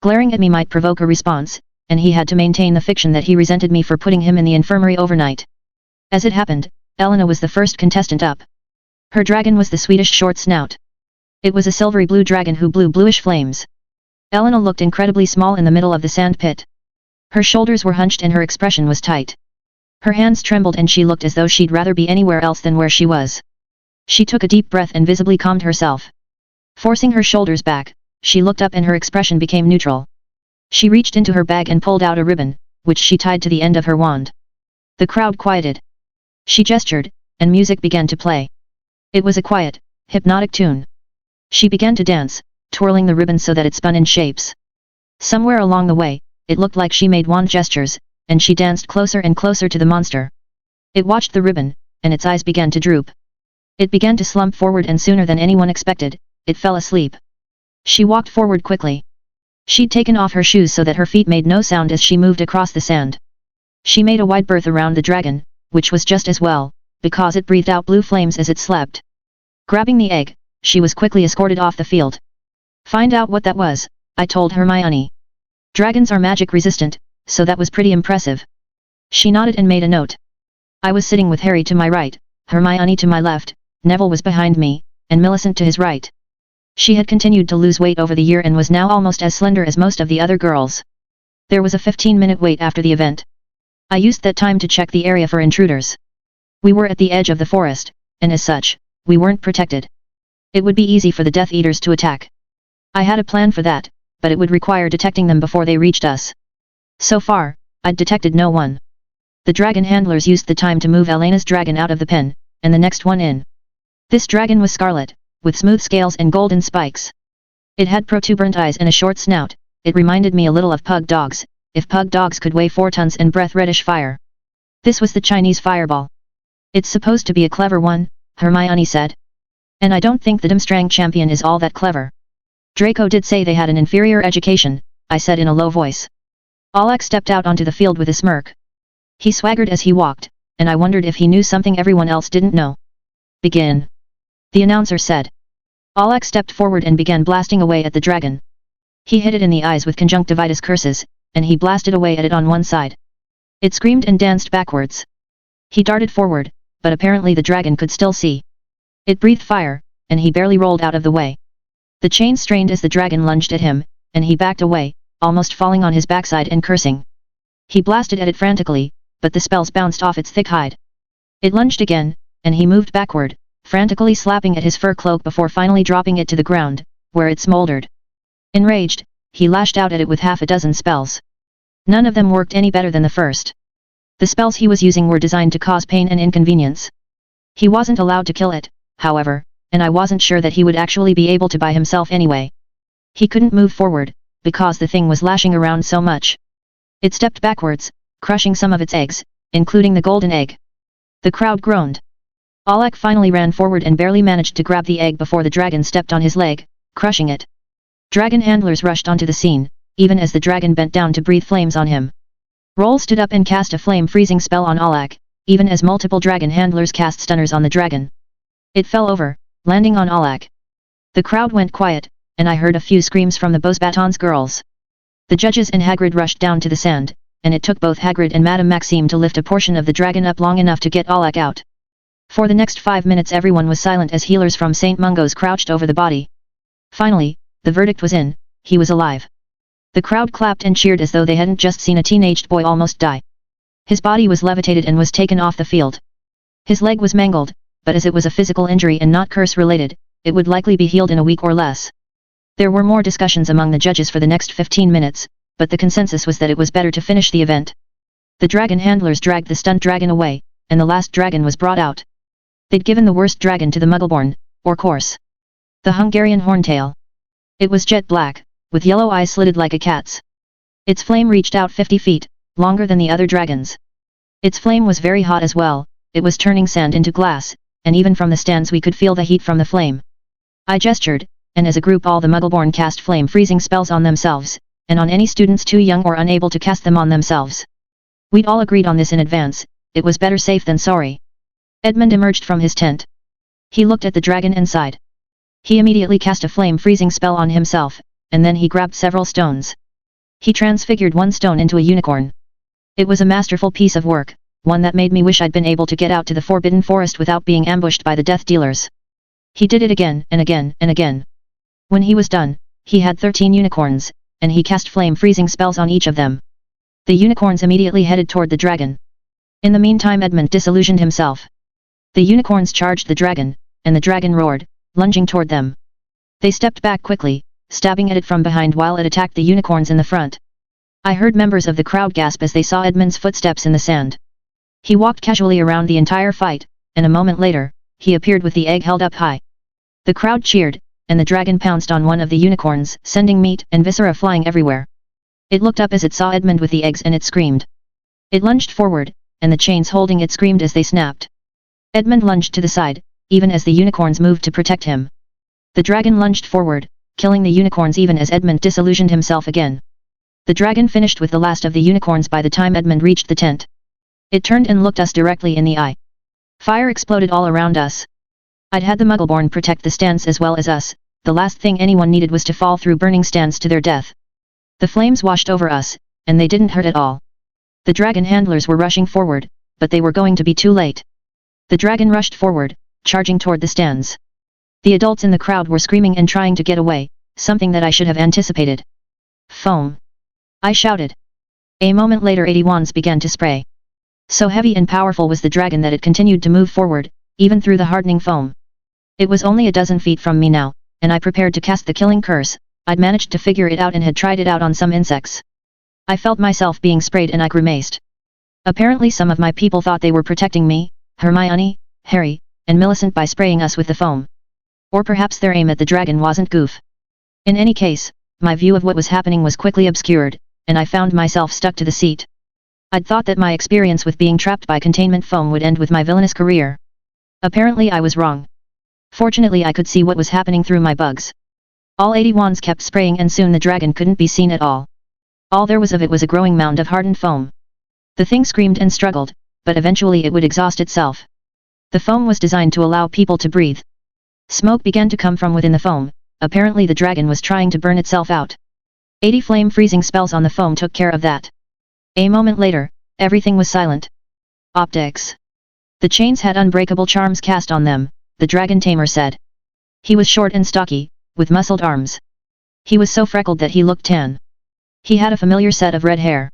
A: Glaring at me might provoke a response, and he had to maintain the fiction that he resented me for putting him in the infirmary overnight. As it happened, Elena was the first contestant up. Her dragon was the Swedish short snout. It was a silvery blue dragon who blew bluish flames. Elena looked incredibly small in the middle of the sand pit. Her shoulders were hunched and her expression was tight. Her hands trembled and she looked as though she'd rather be anywhere else than where she was. She took a deep breath and visibly calmed herself. Forcing her shoulders back, she looked up and her expression became neutral. She reached into her bag and pulled out a ribbon, which she tied to the end of her wand. The crowd quieted. She gestured, and music began to play. It was a quiet, hypnotic tune. She began to dance, twirling the ribbon so that it spun in shapes. Somewhere along the way, it looked like she made wand gestures, and she danced closer and closer to the monster. It watched the ribbon, and its eyes began to droop. It began to slump forward and sooner than anyone expected, it fell asleep. She walked forward quickly. She'd taken off her shoes so that her feet made no sound as she moved across the sand. She made a wide berth around the dragon, which was just as well, because it breathed out blue flames as it slept. Grabbing the egg, she was quickly escorted off the field. Find out what that was, I told Hermione. Dragons are magic resistant, so that was pretty impressive. She nodded and made a note. I was sitting with Harry to my right, Hermione to my left, Neville was behind me, and Millicent to his right. She had continued to lose weight over the year and was now almost as slender as most of the other girls. There was a 15-minute wait after the event. I used that time to check the area for intruders. We were at the edge of the forest, and as such, we weren't protected. It would be easy for the Death Eaters to attack. I had a plan for that, but it would require detecting them before they reached us. So far, I'd detected no one. The dragon handlers used the time to move Elena's dragon out of the pen, and the next one in. This dragon was scarlet, with smooth scales and golden spikes. It had protuberant eyes and a short snout. It reminded me a little of pug dogs, if pug dogs could weigh 4 tons and breath reddish fire. This was the Chinese fireball. It's supposed to be a clever one, Hermione said. And I don't think the Durmstrang champion is all that clever. Draco did say they had an inferior education, I said in a low voice. Alec stepped out onto the field with a smirk. He swaggered as he walked, and I wondered if he knew something everyone else didn't know. Begin. The announcer said. Alec stepped forward and began blasting away at the dragon. He hit it in the eyes with conjunctivitis curses, and he blasted away at it on one side. It screamed and danced backwards. He darted forward, but apparently the dragon could still see. It breathed fire, and he barely rolled out of the way. The chain strained as the dragon lunged at him, and he backed away, almost falling on his backside and cursing. He blasted at it frantically, but the spells bounced off its thick hide. It lunged again, and he moved backward, frantically slapping at his fur cloak before finally dropping it to the ground, where it smoldered. Enraged, he lashed out at it with half a dozen spells. None of them worked any better than the first. The spells he was using were designed to cause pain and inconvenience. He wasn't allowed to kill it, however, and I wasn't sure that he would actually be able to by himself anyway. He couldn't move forward, because the thing was lashing around so much. It stepped backwards, crushing some of its eggs, including the golden egg. The crowd groaned. Alec finally ran forward and barely managed to grab the egg before the dragon stepped on his leg, crushing it. Dragon handlers rushed onto the scene, even as the dragon bent down to breathe flames on him. Roll stood up and cast a flame-freezing spell on Alec, even as multiple dragon handlers cast stunners on the dragon. It fell over, landing on Alec. The crowd went quiet, and I heard a few screams from the Beauxbatons girls. The judges and Hagrid rushed down to the sand, and it took both Hagrid and Madame Maxime to lift a portion of the dragon up long enough to get Alec out. For the next 5 minutes everyone was silent as healers from St. Mungo's crouched over the body. Finally, the verdict was in, he was alive. The crowd clapped and cheered as though they hadn't just seen a teenaged boy almost die. His body was levitated and was taken off the field. His leg was mangled, but as it was a physical injury and not curse-related, it would likely be healed in a week or less. There were more discussions among the judges for the next 15 minutes, but the consensus was that it was better to finish the event. The dragon handlers dragged the stunned dragon away, and the last dragon was brought out. They'd given the worst dragon to the Muggleborn, or course. The Hungarian Horntail. It was jet black, with yellow eyes slitted like a cat's. Its flame reached out 50 feet, longer than the other dragons. Its flame was very hot as well, it was turning sand into glass, and even from the stands we could feel the heat from the flame. I gestured, and as a group all the Muggleborn cast flame freezing spells on themselves, and on any students too young or unable to cast them on themselves. We'd all agreed on this in advance, it was better safe than sorry. Edmund emerged from his tent. He looked at the dragon and sighed. He immediately cast a flame freezing spell on himself, and then he grabbed several stones. He transfigured one stone into a unicorn. It was a masterful piece of work, one that made me wish I'd been able to get out to the Forbidden Forest without being ambushed by the Death Dealers. He did it again and again and again. When he was done, he had 13 unicorns, and he cast flame freezing spells on each of them. The unicorns immediately headed toward the dragon. In the meantime Edmund disillusioned himself. The unicorns charged the dragon, and the dragon roared, lunging toward them. They stepped back quickly, stabbing at it from behind while it attacked the unicorns in the front. I heard members of the crowd gasp as they saw Edmund's footsteps in the sand. He walked casually around the entire fight, and a moment later, he appeared with the egg held up high. The crowd cheered, and the dragon pounced on one of the unicorns, sending meat and viscera flying everywhere. It looked up as it saw Edmund with the eggs and it screamed. It lunged forward, and the chains holding it screamed as they snapped. Edmund lunged to the side, even as the unicorns moved to protect him. The dragon lunged forward, killing the unicorns even as Edmund disillusioned himself again. The dragon finished with the last of the unicorns by the time Edmund reached the tent. It turned and looked us directly in the eye. Fire exploded all around us. I'd had the Muggleborn protect the stands as well as us, the last thing anyone needed was to fall through burning stands to their death. The flames washed over us, and they didn't hurt at all. The dragon handlers were rushing forward, but they were going to be too late. The dragon rushed forward, charging toward the stands. The adults in the crowd were screaming and trying to get away, something that I should have anticipated. Foam! I shouted. A moment later 80 wands began to spray. So heavy and powerful was the dragon that it continued to move forward, even through the hardening foam. It was only a dozen feet from me now, and I prepared to cast the killing curse. I'd managed to figure it out and had tried it out on some insects. I felt myself being sprayed and I grimaced. Apparently some of my people thought they were protecting me, Hermione, Harry, and Millicent by spraying us with the foam. Or perhaps their aim at the dragon wasn't goof. In any case, my view of what was happening was quickly obscured, and I found myself stuck to the seat. I'd thought that my experience with being trapped by containment foam would end with my villainous career. Apparently I was wrong. Fortunately I could see what was happening through my bugs. All 80 wands kept spraying and soon the dragon couldn't be seen at all. All there was of it was a growing mound of hardened foam. The thing screamed and struggled, but eventually it would exhaust itself. The foam was designed to allow people to breathe. Smoke began to come from within the foam, apparently the dragon was trying to burn itself out. 80 flame freezing spells on the foam took care of that. A moment later, everything was silent. Optics. The chains had unbreakable charms cast on them, the dragon tamer said. He was short and stocky, with muscled arms. He was so freckled that he looked tan. He had a familiar set of red hair.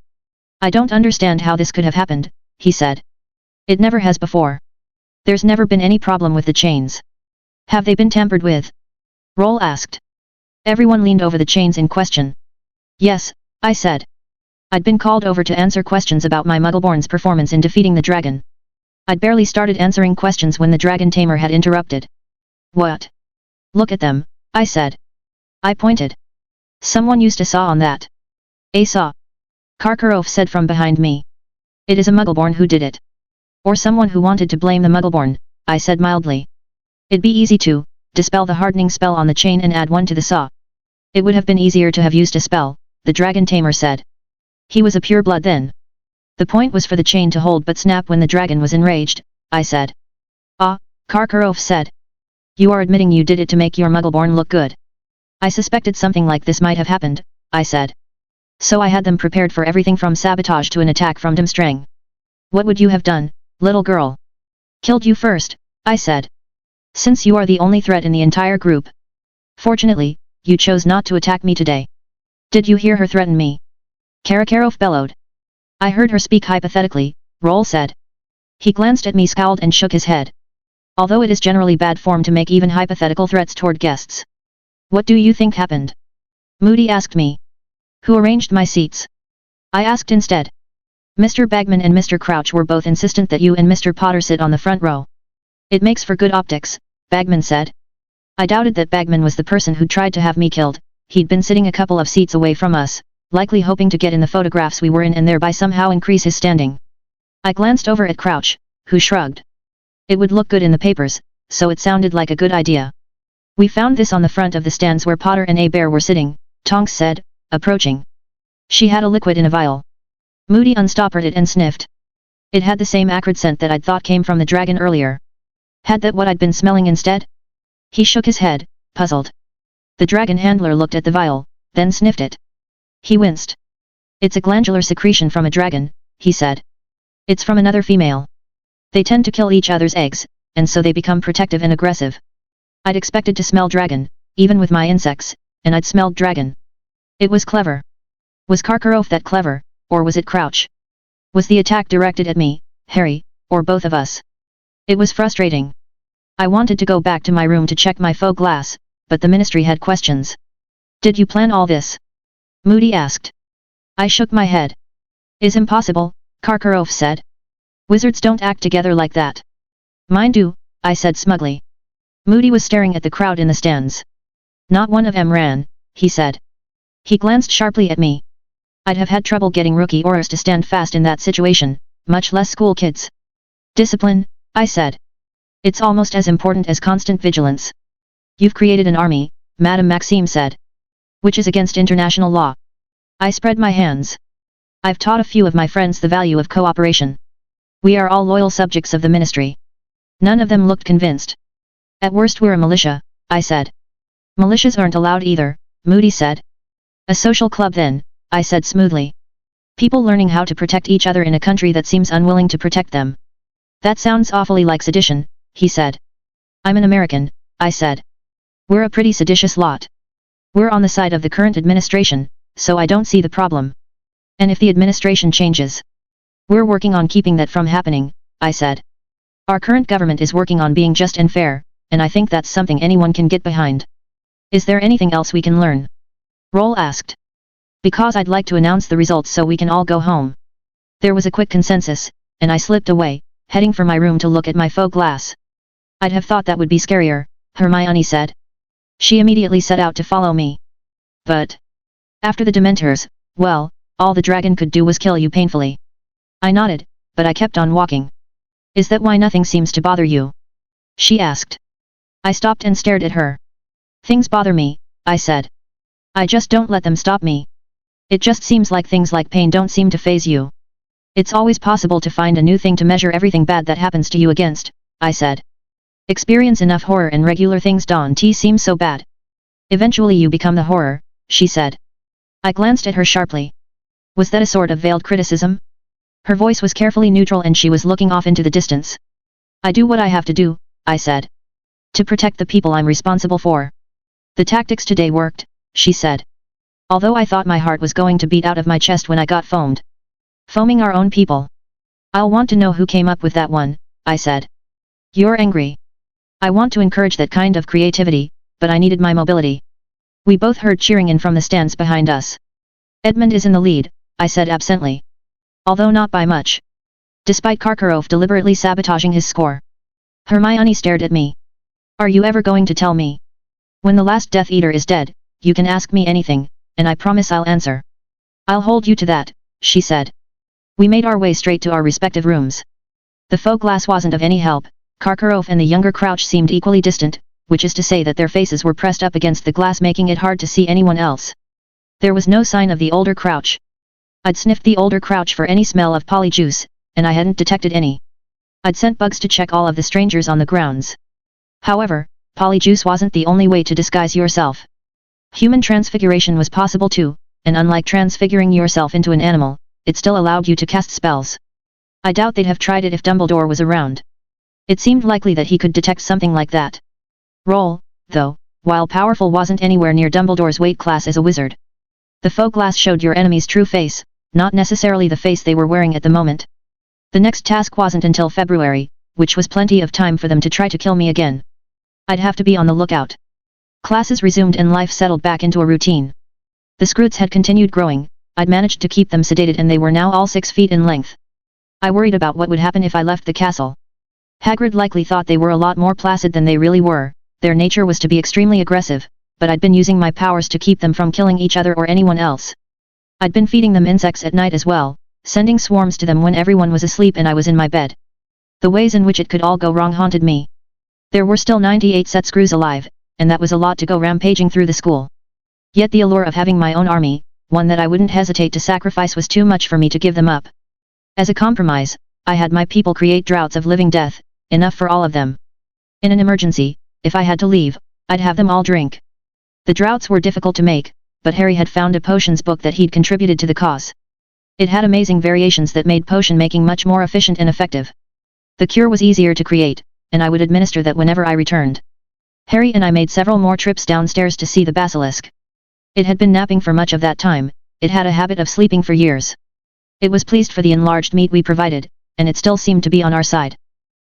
A: I don't understand how this could have happened, he said. It never has before. There's never been any problem with the chains. Have they been tampered with? Roll asked. Everyone leaned over the chains in question. Yes, I said. I'd been called over to answer questions about my Muggleborn's performance in defeating the dragon. I'd barely started answering questions when the dragon tamer had interrupted. What? Look at them, I said. I pointed. Someone used a saw on that. A saw. Karkaroff said from behind me. It is a Muggleborn who did it. Or someone who wanted to blame the Muggleborn, I said mildly. It'd be easy to dispel the hardening spell on the chain and add one to the saw. It would have been easier to have used a spell, the dragon tamer said. He was a pureblood then. The point was for the chain to hold but snap when the dragon was enraged, I said. Ah, Karkaroff said. You are admitting you did it to make your Muggleborn look good. I suspected something like this might have happened, I said. So I had them prepared for everything from sabotage to an attack from Dimstrang. What would you have done, little girl? Killed you first, I said. Since you are the only threat in the entire group. Fortunately, you chose not to attack me today. Did you hear her threaten me? Karkaroff bellowed. I heard her speak hypothetically, Roll said. He glanced at me, scowled and shook his head. Although it is generally bad form to make even hypothetical threats toward guests. What do you think happened? Moody asked me. Who arranged my seats? I asked instead. Mr. Bagman and Mr. Crouch were both insistent that you and Mr. Potter sit on the front row. It makes for good optics, Bagman said. I doubted that Bagman was the person who tried to have me killed, he'd been sitting a couple of seats away from us, likely hoping to get in the photographs we were in and thereby somehow increase his standing. I glanced over at Crouch, who shrugged. It would look good in the papers, so it sounded like a good idea. We found this on the front of the stands where Potter and A Bear were sitting, Tonks said, approaching. She had a liquid in a vial. Moody unstoppered it and sniffed. It had the same acrid scent that I'd thought came from the dragon earlier. Had that what I'd been smelling instead? He shook his head, puzzled. The dragon handler looked at the vial, then sniffed it. He winced. It's a glandular secretion from a dragon, he said. It's from another female. They tend to kill each other's eggs, and so they become protective and aggressive. I'd expected to smell dragon, even with my insects, and I'd smelled dragon. It was clever. Was Karkaroff that clever, or was it Crouch? Was the attack directed at me, Harry, or both of us? It was frustrating. I wanted to go back to my room to check my faux glass, but the ministry had questions. Did you plan all this? Moody asked. I shook my head. Is impossible, Karkaroff said. Wizards don't act together like that. Mine do, I said smugly. Moody was staring at the crowd in the stands. Not one of them ran, he said. He glanced sharply at me. I'd have had trouble getting rookie Aurors to stand fast in that situation, much less school kids. Discipline, I said. It's almost as important as constant vigilance. You've created an army, Madame Maxime said. Which is against international law. I spread my hands. I've taught a few of my friends the value of cooperation. We are all loyal subjects of the ministry. None of them looked convinced. At worst we're a militia, I said. Militias aren't allowed either, Moody said. A social club then, I said smoothly. People learning how to protect each other in a country that seems unwilling to protect them. That sounds awfully like sedition, he said. I'm an American, I said. We're a pretty seditious lot. We're on the side of the current administration, so I don't see the problem. And if the administration changes? We're working on keeping that from happening, I said. Our current government is working on being just and fair, and I think that's something anyone can get behind. Is there anything else we can learn? Roll asked. Because I'd like to announce the results so we can all go home. There was a quick consensus, and I slipped away, heading for my room to look at my faux glass. I'd have thought that would be scarier, Hermione said. She immediately set out to follow me. But after the Dementors, well, all the dragon could do was kill you painfully. I nodded, but I kept on walking. Is that why nothing seems to bother you? She asked. I stopped and stared at her. Things bother me, I said. I just don't let them stop me. It just seems like things like pain don't seem to faze you. It's always possible to find a new thing to measure everything bad that happens to you against, I said. Experience enough horror and regular things don't seem so bad. Eventually you become the horror, she said. I glanced at her sharply. Was that a sort of veiled criticism? Her voice was carefully neutral and she was looking off into the distance. I do what I have to do, I said. To protect the people I'm responsible for. The tactics today worked, she said. Although I thought my heart was going to beat out of my chest when I got foamed. Foaming our own people. I'll want to know who came up with that one, I said. You're angry. I want to encourage that kind of creativity, but I needed my mobility. We both heard cheering in from the stands behind us. Edmund is in the lead, I said absently. Although not by much. Despite Karkaroff deliberately sabotaging his score. Hermione stared at me. Are you ever going to tell me? When the last Death Eater is dead, you can ask me anything, and I promise I'll answer. I'll hold you to that, she said. We made our way straight to our respective rooms. The faux glass wasn't of any help. Karkaroff and the younger Crouch seemed equally distant, which is to say that their faces were pressed up against the glass making it hard to see anyone else. There was no sign of the older Crouch. I'd sniffed the older Crouch for any smell of polyjuice, and I hadn't detected any. I'd sent bugs to check all of the strangers on the grounds. However, polyjuice wasn't the only way to disguise yourself. Human transfiguration was possible too, and unlike transfiguring yourself into an animal, it still allowed you to cast spells. I doubt they'd have tried it if Dumbledore was around. It seemed likely that he could detect something like that. Roll, though, while powerful wasn't anywhere near Dumbledore's weight class as a wizard. The faux glass showed your enemy's true face, not necessarily the face they were wearing at the moment. The next task wasn't until February, which was plenty of time for them to try to kill me again. I'd have to be on the lookout. Classes resumed and life settled back into a routine. The Scroots had continued growing, I'd managed to keep them sedated and they were now all 6 feet in length. I worried about what would happen if I left the castle. Hagrid likely thought they were a lot more placid than they really were, their nature was to be extremely aggressive, but I'd been using my powers to keep them from killing each other or anyone else. I'd been feeding them insects at night as well, sending swarms to them when everyone was asleep and I was in my bed. The ways in which it could all go wrong haunted me. There were still 98 set screws alive, and that was a lot to go rampaging through the school. Yet the allure of having my own army, one that I wouldn't hesitate to sacrifice, was too much for me to give them up. As a compromise, I had my people create draughts of living death, enough for all of them. In an emergency, if I had to leave, I'd have them all drink. The draughts were difficult to make, but Harry had found a potions book that he'd contributed to the cause. It had amazing variations that made potion making much more efficient and effective. The cure was easier to create, and I would administer that whenever I returned. Harry and I made several more trips downstairs to see the basilisk. It had been napping for much of that time. It had a habit of sleeping for years. It was pleased for the enlarged meat we provided, and it still seemed to be on our side.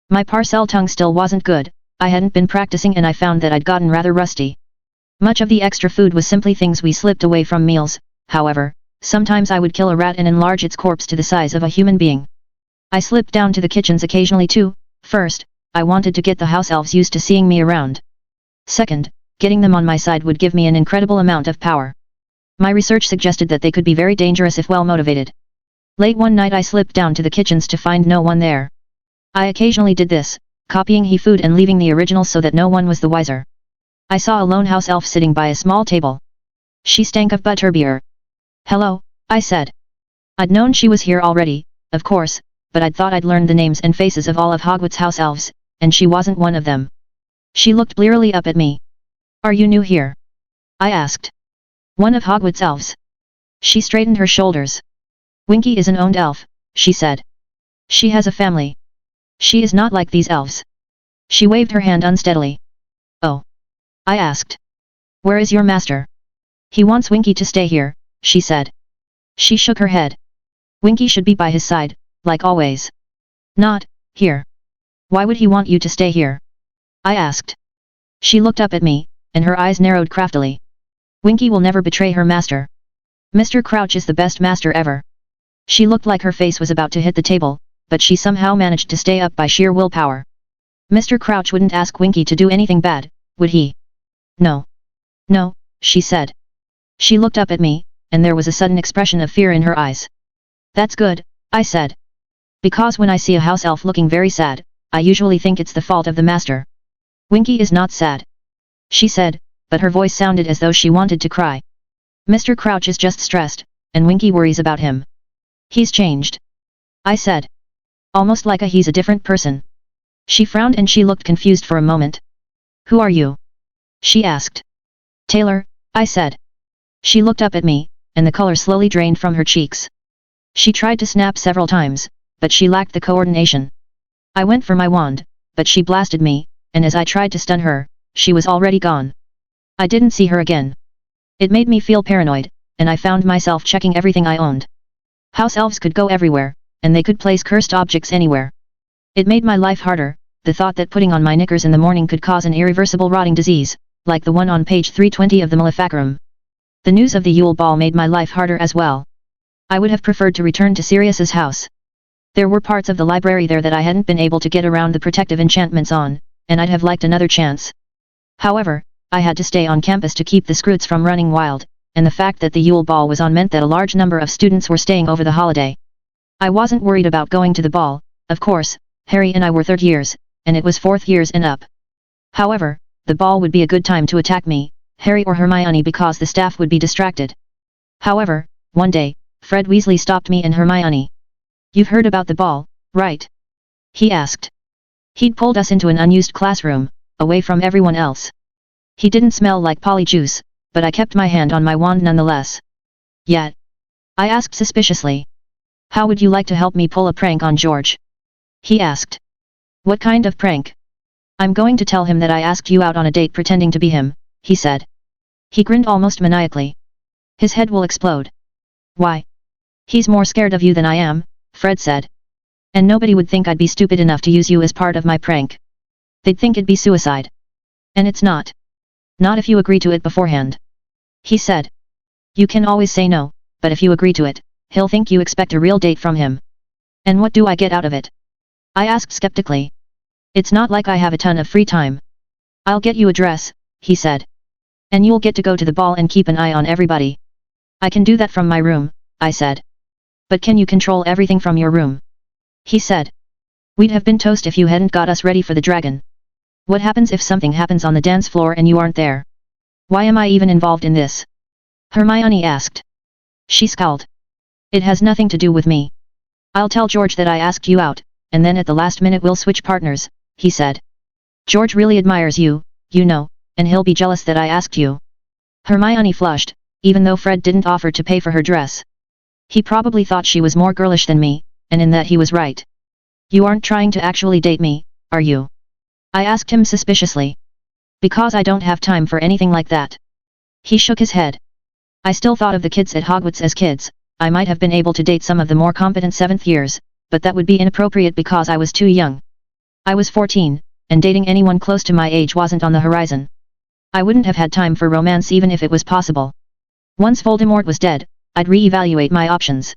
A: My parcel tongue still wasn't good. I hadn't been practicing and I found that I'd gotten rather rusty. Much of the extra food was simply things we slipped away from meals. However, sometimes I would kill a rat and enlarge its corpse to the size of a human being. I slipped down to the kitchens occasionally too. First, I wanted to get the house elves used to seeing me around. Second, getting them on my side would give me an incredible amount of power. My research suggested that they could be very dangerous if well motivated. Late one night I slipped down to the kitchens to find no one there. I occasionally did this, copying he food and leaving the original so that no one was the wiser. I saw a lone house elf sitting by a small table. She stank of butterbeer. "Hello," I said. I'd known she was here already, of course, but I'd thought I'd learned the names and faces of all of Hogwarts house elves, and she wasn't one of them. She looked blearily up at me. "Are you new here?" I asked. "One of Hogwarts elves." She straightened her shoulders. "Winky is an owned elf," she said. "She has a family. She is not like these elves." She waved her hand unsteadily. "Oh?" I asked. "Where is your master?" "He wants Winky to stay here," she said. She shook her head. "Winky should be by his side, like always. Not here." "Why would he want you to stay here?" I asked. She looked up at me, and her eyes narrowed craftily. "Winky will never betray her master. Mr. Crouch is the best master ever." She looked like her face was about to hit the table, but she somehow managed to stay up by sheer willpower. "Mr. Crouch wouldn't ask Winky to do anything bad, would he?" "No. No," she said. She looked up at me, and there was a sudden expression of fear in her eyes. "That's good," I said. "Because when I see a house elf looking very sad, I usually think it's the fault of the master." "Winky is not sad," she said, but her voice sounded as though she wanted to cry. "Mr. Crouch is just stressed, and Winky worries about him. He's changed," I said. "Almost like he's a different person." She frowned and she looked confused for a moment. "Who are you?" she asked. "Taylor," I said. She looked up at me, and the color slowly drained from her cheeks. She tried to snap several times, but she lacked the coordination. I went for my wand, but she blasted me, and as I tried to stun her, she was already gone. I didn't see her again. It made me feel paranoid, and I found myself checking everything I owned. House elves could go everywhere, and they could place cursed objects anywhere. It made my life harder, the thought that putting on my knickers in the morning could cause an irreversible rotting disease, like the one on page 320 of the Maleficarum. The news of the Yule Ball made my life harder as well. I would have preferred to return to Sirius's house. There were parts of the library there that I hadn't been able to get around the protective enchantments on, and I'd have liked another chance. However, I had to stay on campus to keep the Scroots from running wild, and the fact that the Yule Ball was on meant that a large number of students were staying over the holiday. I wasn't worried about going to the ball, of course. Harry and I were third years, and it was fourth years and up. However, the ball would be a good time to attack me, Harry or Hermione, because the staff would be distracted. However, one day, Fred Weasley stopped me and Hermione. "You've heard about the ball, right?" he asked. He'd pulled us into an unused classroom, away from everyone else. He didn't smell like polyjuice, but I kept my hand on my wand nonetheless. "Yet?" I asked suspiciously. "How would you like to help me pull a prank on George?" he asked. "What kind of prank?" "I'm going to tell him that I asked you out on a date pretending to be him," he said. He grinned almost maniacally. "His head will explode." "Why?" "He's more scared of you than I am," Fred said. "And nobody would think I'd be stupid enough to use you as part of my prank. They'd think it'd be suicide. And it's not. Not if you agree to it beforehand," he said. "You can always say no, but if you agree to it, he'll think you expect a real date from him." "And what do I get out of it?" I asked skeptically. "It's not like I have a ton of free time." "I'll get you a dress," he said. "And you'll get to go to the ball and keep an eye on everybody." I can do that from my room, I said. But can you control everything from your room? He said. We'd have been toast if you hadn't got us ready for the dragon. What happens if something happens on the dance floor and you aren't there? Why am I even involved in this? Hermione asked. She scowled. It has nothing to do with me. I'll tell George that I asked you out, and then at the last minute we'll switch partners, he said. George really admires you, you know, and he'll be jealous that I asked you. Hermione flushed, even though Fred didn't offer to pay for her dress. He probably thought she was more girlish than me, and in that he was right. You aren't trying to actually date me, are you? I asked him suspiciously. Because I don't have time for anything like that. He shook his head. I still thought of the kids at Hogwarts as kids. I might have been able to date some of the more competent 7th years, but that would be inappropriate because I was too young. I was 14, and dating anyone close to my age wasn't on the horizon. I wouldn't have had time for romance even if it was possible. Once Voldemort was dead, I'd re-evaluate my options.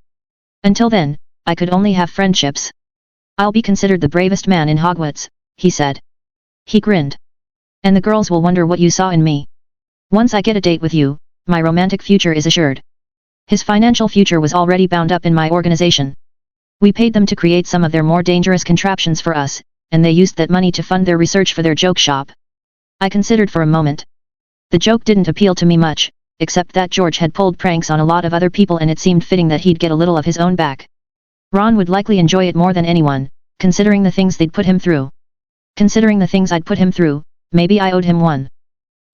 A: Until then, I could only have friendships. I'll be considered the bravest man in Hogwarts, he said. He grinned. And the girls will wonder what you saw in me. Once I get a date with you, my romantic future is assured. His financial future was already bound up in my organization. We paid them to create some of their more dangerous contraptions for us, and they used that money to fund their research for their joke shop. I considered for a moment. The joke didn't appeal to me much, except that George had pulled pranks on a lot of other people and it seemed fitting that he'd get a little of his own back. Ron would likely enjoy it more than anyone, considering the things they'd put him through. Considering the things I'd put him through, maybe I owed him one.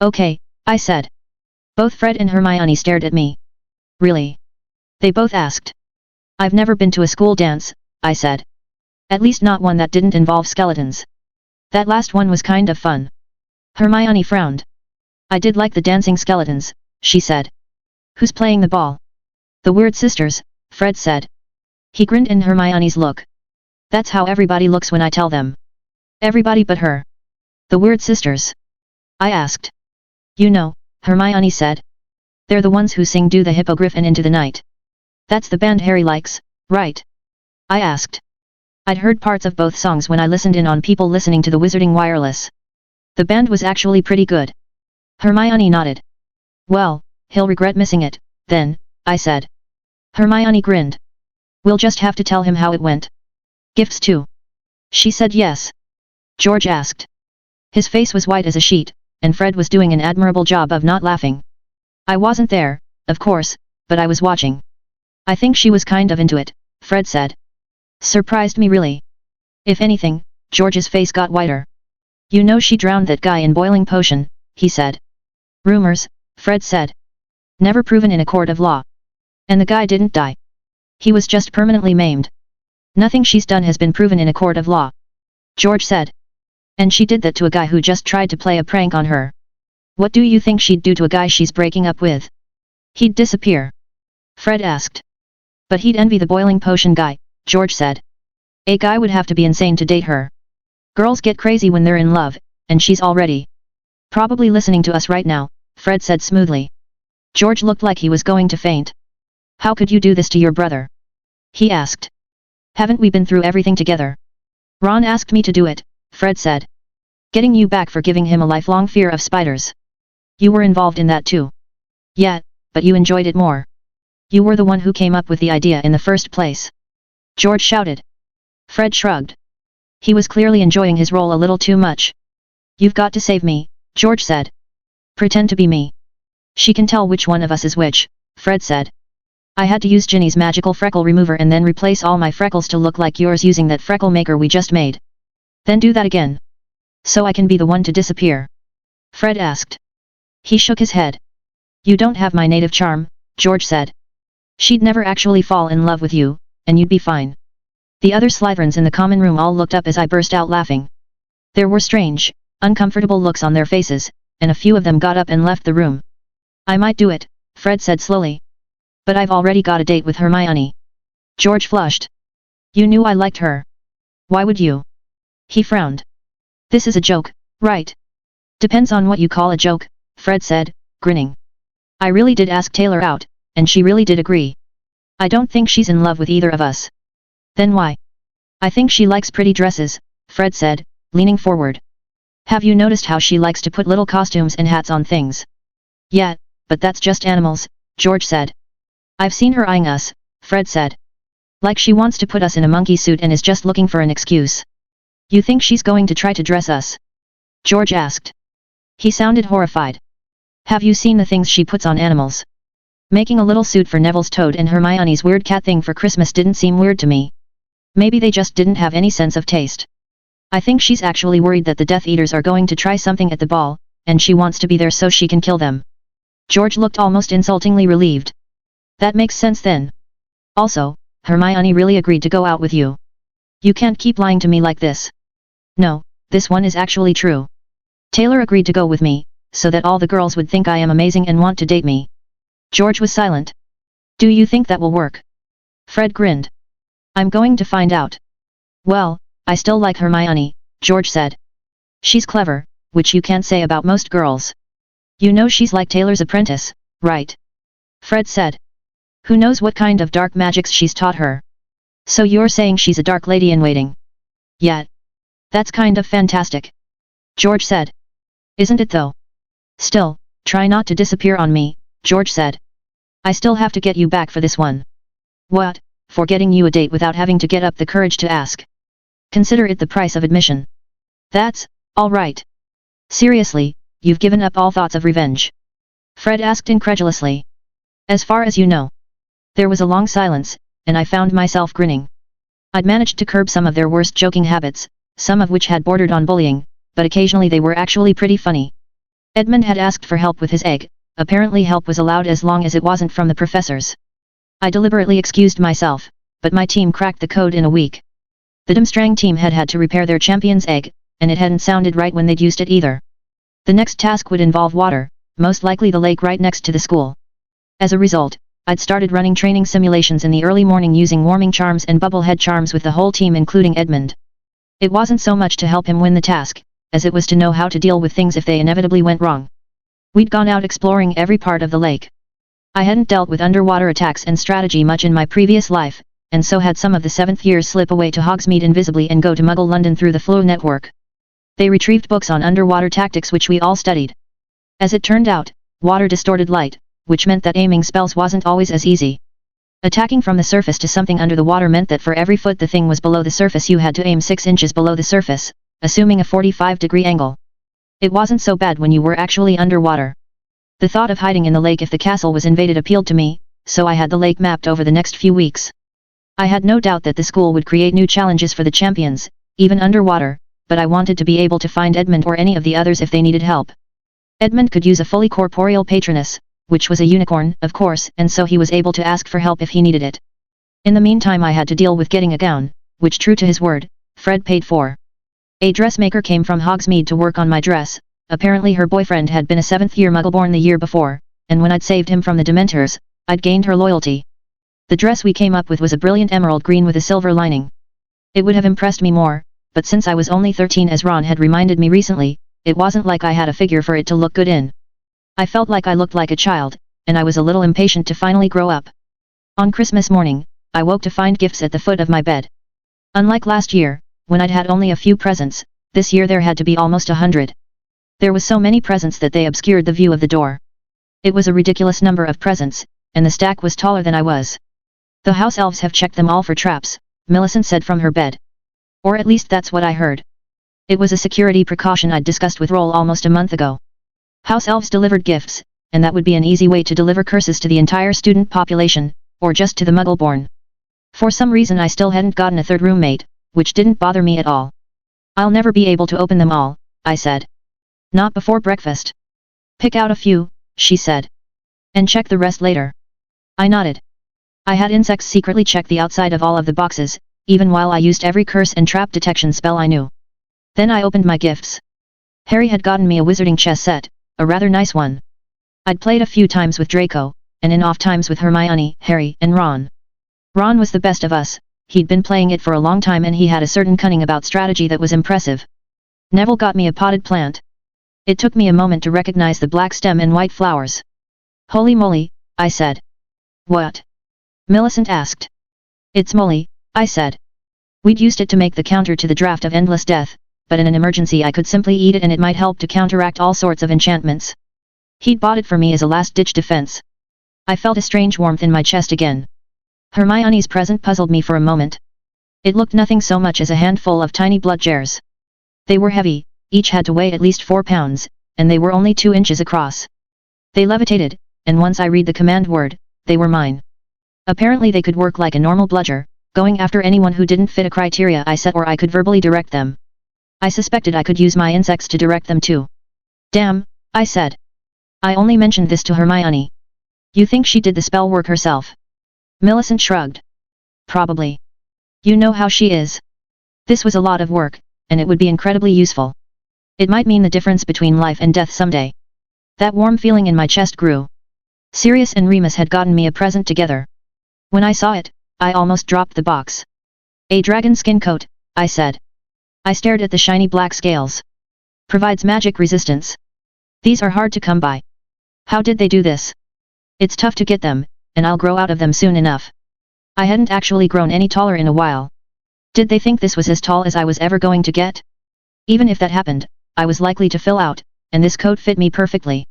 A: Okay, I said. Both Fred and Hermione stared at me. Really? They both asked. I've never been to a school dance, I said. At least not one that didn't involve skeletons. That last one was kind of fun. Hermione frowned. I did like the dancing skeletons, she said. Who's playing the ball? The Weird Sisters, Fred said. He grinned in Hermione's look. That's how everybody looks when I tell them. Everybody but her. The Weird Sisters? I asked. You know, Hermione said. They're the ones who sing Do the Hippogriff and Into the Night. That's the band Harry likes, right? I asked. I'd heard parts of both songs when I listened in on people listening to the Wizarding Wireless. The band was actually pretty good. Hermione nodded. Well, he'll regret missing it, then, I said. Hermione grinned. We'll just have to tell him how it went. Gifts too. She said yes. George asked. His face was white as a sheet, and Fred was doing an admirable job of not laughing. I wasn't there, of course, but I was watching. I think she was kind of into it, Fred said. Surprised me really. If anything, George's face got whiter. You know she drowned that guy in boiling potion, he said. Rumors, Fred said. Never proven in a court of law. And the guy didn't die. He was just permanently maimed. Nothing she's done has been proven in a court of law. George said. And she did that to a guy who just tried to play a prank on her. What do you think she'd do to a guy she's breaking up with? He'd disappear. Fred asked. But he'd envy the boiling potion guy, George said. A guy would have to be insane to date her. Girls get crazy when they're in love, and she's already probably listening to us right now, Fred said smoothly. George looked like he was going to faint. How could you do this to your brother? He asked. Haven't we been through everything together? Ron asked me to do it, Fred said. Getting you back for giving him a lifelong fear of spiders. You were involved in that too. Yeah, but you enjoyed it more. You were the one who came up with the idea in the first place. George shouted. Fred shrugged. He was clearly enjoying his role a little too much. You've got to save me, George said. Pretend to be me. She can tell which one of us is which, Fred said. I had to use Ginny's magical freckle remover and then replace all my freckles to look like yours using that freckle maker we just made. Then do that again. So I can be the one to disappear? Fred asked. He shook his head. You don't have my native charm, George said. She'd never actually fall in love with you, and you'd be fine. The other Slytherins in the common room all looked up as I burst out laughing. There were strange, uncomfortable looks on their faces, and a few of them got up and left the room. I might do it, Fred said slowly. But I've already got a date with Hermione. George flushed. You knew I liked her. Why would you? He frowned. This is a joke, right? Depends on what you call a joke, Fred said, grinning. I really did ask Taylor out, and she really did agree. I don't think she's in love with either of us. Then why? I think she likes pretty dresses, Fred said, leaning forward. Have you noticed how she likes to put little costumes and hats on things? Yeah, but that's just animals, George said. I've seen her eyeing us, Fred said. Like she wants to put us in a monkey suit and is just looking for an excuse. You think she's going to try to dress us? George asked. He sounded horrified. Have you seen the things she puts on animals? Making a little suit for Neville's toad and Hermione's weird cat thing for Christmas didn't seem weird to me. Maybe they just didn't have any sense of taste. I think she's actually worried that the Death Eaters are going to try something at the ball, and she wants to be there so she can kill them. George looked almost insultingly relieved. That makes sense then. Also, Hermione really agreed to go out with you. You can't keep lying to me like this. No, this one is actually true. Taylor agreed to go with me, so that all the girls would think I am amazing and want to date me. George was silent. Do you think that will work? Fred grinned. I'm going to find out. Well, I still like Hermione, George said. She's clever, which you can't say about most girls. You know she's like Taylor's apprentice, right? Fred said. Who knows what kind of dark magics she's taught her? So you're saying she's a dark lady in waiting? Yeah. That's kind of fantastic. George said. Isn't it though? Still, try not to disappear on me, George said. I still have to get you back for this one. What, for getting you a date without having to get up the courage to ask? Consider it the price of admission. That's, all right. Seriously, you've given up all thoughts of revenge? Fred asked incredulously. As far as you know. There was a long silence, and I found myself grinning. I'd managed to curb some of their worst joking habits, some of which had bordered on bullying, but occasionally they were actually pretty funny. Edmund had asked for help with his egg, apparently help was allowed as long as it wasn't from the professors. I deliberately excused myself, but my team cracked the code in a week. The Durmstrang team had had to repair their champion's egg, and it hadn't sounded right when they'd used it either. The next task would involve water, most likely the lake right next to the school. As a result, I'd started running training simulations in the early morning using warming charms and bubblehead charms with the whole team including Edmund. It wasn't so much to help him win the task, as it was to know how to deal with things if they inevitably went wrong. We'd gone out exploring every part of the lake. I hadn't dealt with underwater attacks and strategy much in my previous life, and so had some of the 7th years slip away to Hogsmeade invisibly and go to Muggle London through the Flow network. They retrieved books on underwater tactics which we all studied. As it turned out, water distorted light, which meant that aiming spells wasn't always as easy. Attacking from the surface to something under the water meant that for every foot the thing was below the surface you had to aim 6 inches below the surface, assuming a 45-degree angle. It wasn't so bad when you were actually underwater. The thought of hiding in the lake if the castle was invaded appealed to me, so I had the lake mapped over the next few weeks. I had no doubt that the school would create new challenges for the champions, even underwater, but I wanted to be able to find Edmund or any of the others if they needed help. Edmund could use a fully corporeal patroness, which was a unicorn, of course, and so he was able to ask for help if he needed it. In the meantime I had to deal with getting a gown, which true to his word, Fred paid for. A dressmaker came from Hogsmeade to work on my dress. Apparently her boyfriend had been a 7th-year Muggleborn the year before, and when I'd saved him from the Dementors, I'd gained her loyalty. The dress we came up with was a brilliant emerald green with a silver lining. It would have impressed me more, but since I was only 13 as Ron had reminded me recently, it wasn't like I had a figure for it to look good in. I felt like I looked like a child, and I was a little impatient to finally grow up. On Christmas morning, I woke to find gifts at the foot of my bed. Unlike last year, when I'd had only a few presents, this year there had to be almost 100. There was so many presents that they obscured the view of the door. It was a ridiculous number of presents, and the stack was taller than I was. The house elves have checked them all for traps, Millicent said from her bed. Or at least that's what I heard. It was a security precaution I'd discussed with Roll almost a month ago. House elves delivered gifts, and that would be an easy way to deliver curses to the entire student population, or just to the Muggleborn. For some reason I still hadn't gotten a third roommate, which didn't bother me at all. I'll never be able to open them all, I said. Not before breakfast. Pick out a few, she said. And check the rest later. I nodded. I had insects secretly check the outside of all of the boxes, even while I used every curse and trap detection spell I knew. Then I opened my gifts. Harry had gotten me a wizarding chess set, a rather nice one. I'd played a few times with Draco, and in off times with Hermione, Harry, and Ron. Ron was the best of us, he'd been playing it for a long time and he had a certain cunning about strategy that was impressive. Neville got me a potted plant. It took me a moment to recognize the black stem and white flowers. Holy moly, I said. What? Millicent asked. It's moly, I said. We'd used it to make the counter to the draft of Endless Death, but in an emergency I could simply eat it and it might help to counteract all sorts of enchantments. He'd bought it for me as a last-ditch defense. I felt a strange warmth in my chest again. Hermione's present puzzled me for a moment. It looked nothing so much as a handful of tiny blood jars. They were heavy, each had to weigh at least 4 pounds, and they were only 2 inches across. They levitated, and once I read the command word, they were mine. Apparently they could work like a normal bludger, going after anyone who didn't fit a criteria I set, or I could verbally direct them. I suspected I could use my insects to direct them too. Damn, I said. I only mentioned this to Hermione. You think she did the spell work herself? Millicent shrugged. Probably. You know how she is. This was a lot of work, and it would be incredibly useful. It might mean the difference between life and death someday. That warm feeling in my chest grew. Sirius and Remus had gotten me a present together. When I saw it, I almost dropped the box. A dragon skin coat, I said. I stared at the shiny black scales. Provides magic resistance. These are hard to come by. How did they do this? It's tough to get them, and I'll grow out of them soon enough. I hadn't actually grown any taller in a while. Did they think this was as tall as I was ever going to get? Even if that happened, I was likely to fill out, and this coat fit me perfectly.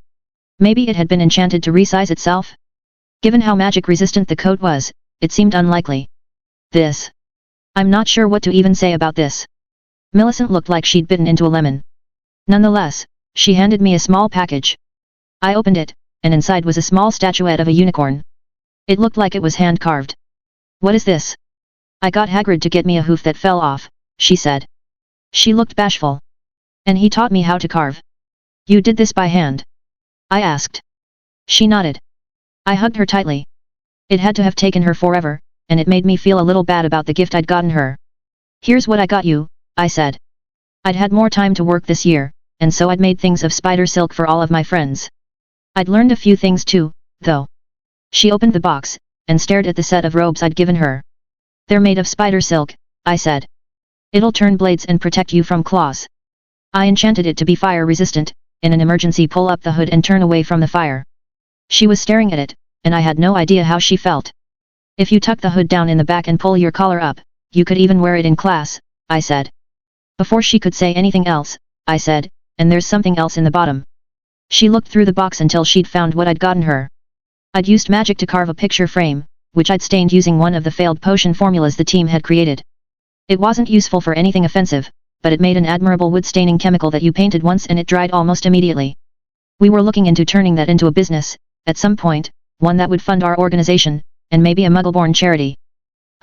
A: Maybe it had been enchanted to resize itself? Given how magic resistant the coat was, it seemed unlikely. This. I'm not sure what to even say about this. Millicent looked like she'd bitten into a lemon. Nonetheless, she handed me a small package. I opened it, and inside was a small statuette of a unicorn. It looked like it was hand-carved. What is this? I got Hagrid to get me a hoof that fell off, she said. She looked bashful. And he taught me how to carve. You did this by hand? I asked. She nodded. I hugged her tightly. It had to have taken her forever, and it made me feel a little bad about the gift I'd gotten her. Here's what I got you, I said. I'd had more time to work this year, and so I'd made things of spider silk for all of my friends. I'd learned a few things too, though. She opened the box, and stared at the set of robes I'd given her. They're made of spider silk, I said. It'll turn blades and protect you from claws. I enchanted it to be fire resistant. In an emergency, pull up the hood and turn away from the fire. She was staring at it, and I had no idea how she felt. If you tuck the hood down in the back and pull your collar up, you could even wear it in class, I said. Before she could say anything else, I said, and there's something else in the bottom. She looked through the box until she'd found what I'd gotten her. I'd used magic to carve a picture frame, which I'd stained using one of the failed potion formulas the team had created. It wasn't useful for anything offensive, but it made an admirable wood staining chemical that you painted once and it dried almost immediately. We were looking into turning that into a business, at some point, one that would fund our organization, and maybe a Muggle-born charity.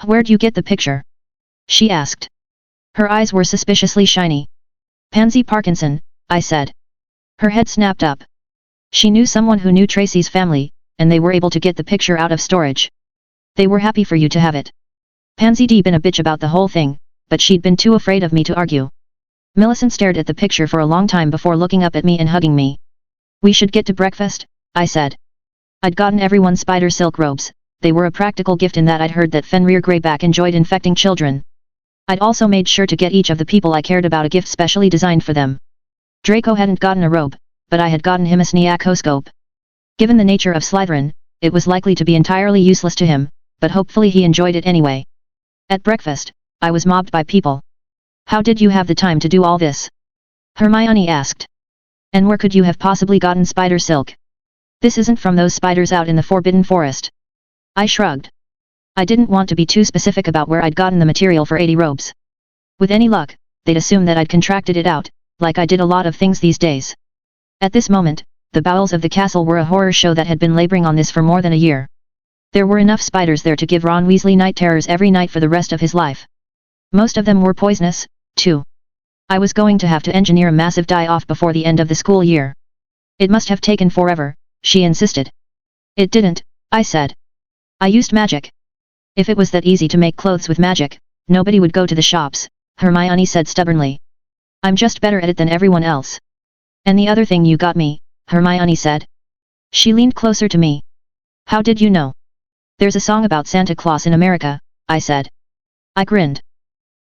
A: Where'd you get the picture? She asked. Her eyes were suspiciously shiny. Pansy Parkinson, I said. Her head snapped up. She knew someone who knew Tracy's family, and they were able to get the picture out of storage. They were happy for you to have it. Pansy'd been a bitch about the whole thing, but she'd been too afraid of me to argue. Millicent stared at the picture for a long time before looking up at me and hugging me. We should get to breakfast, I said. I'd gotten everyone spider silk robes. They were a practical gift in that I'd heard that Fenrir Greyback enjoyed infecting children. I'd also made sure to get each of the people I cared about a gift specially designed for them. Draco hadn't gotten a robe, but I had gotten him a sneakoscope. Given the nature of Slytherin, it was likely to be entirely useless to him, but hopefully he enjoyed it anyway. At breakfast, I was mobbed by people. How did you have the time to do all this? Hermione asked. And where could you have possibly gotten spider silk? This isn't from those spiders out in the Forbidden Forest. I shrugged. I didn't want to be too specific about where I'd gotten the material for 80 robes. With any luck, they'd assume that I'd contracted it out, like I did a lot of things these days. At this moment, the bowels of the castle were a horror show that had been laboring on this for more than a year. There were enough spiders there to give Ron Weasley night terrors every night for the rest of his life. Most of them were poisonous, too. I was going to have to engineer a massive die-off before the end of the school year. It must have taken forever, she insisted. It didn't, I said. I used magic. If it was that easy to make clothes with magic, nobody would go to the shops, Hermione said stubbornly. I'm just better at it than everyone else. And the other thing you got me, Hermione said. She leaned closer to me. How did you know? There's a song about Santa Claus in America, I said. I grinned.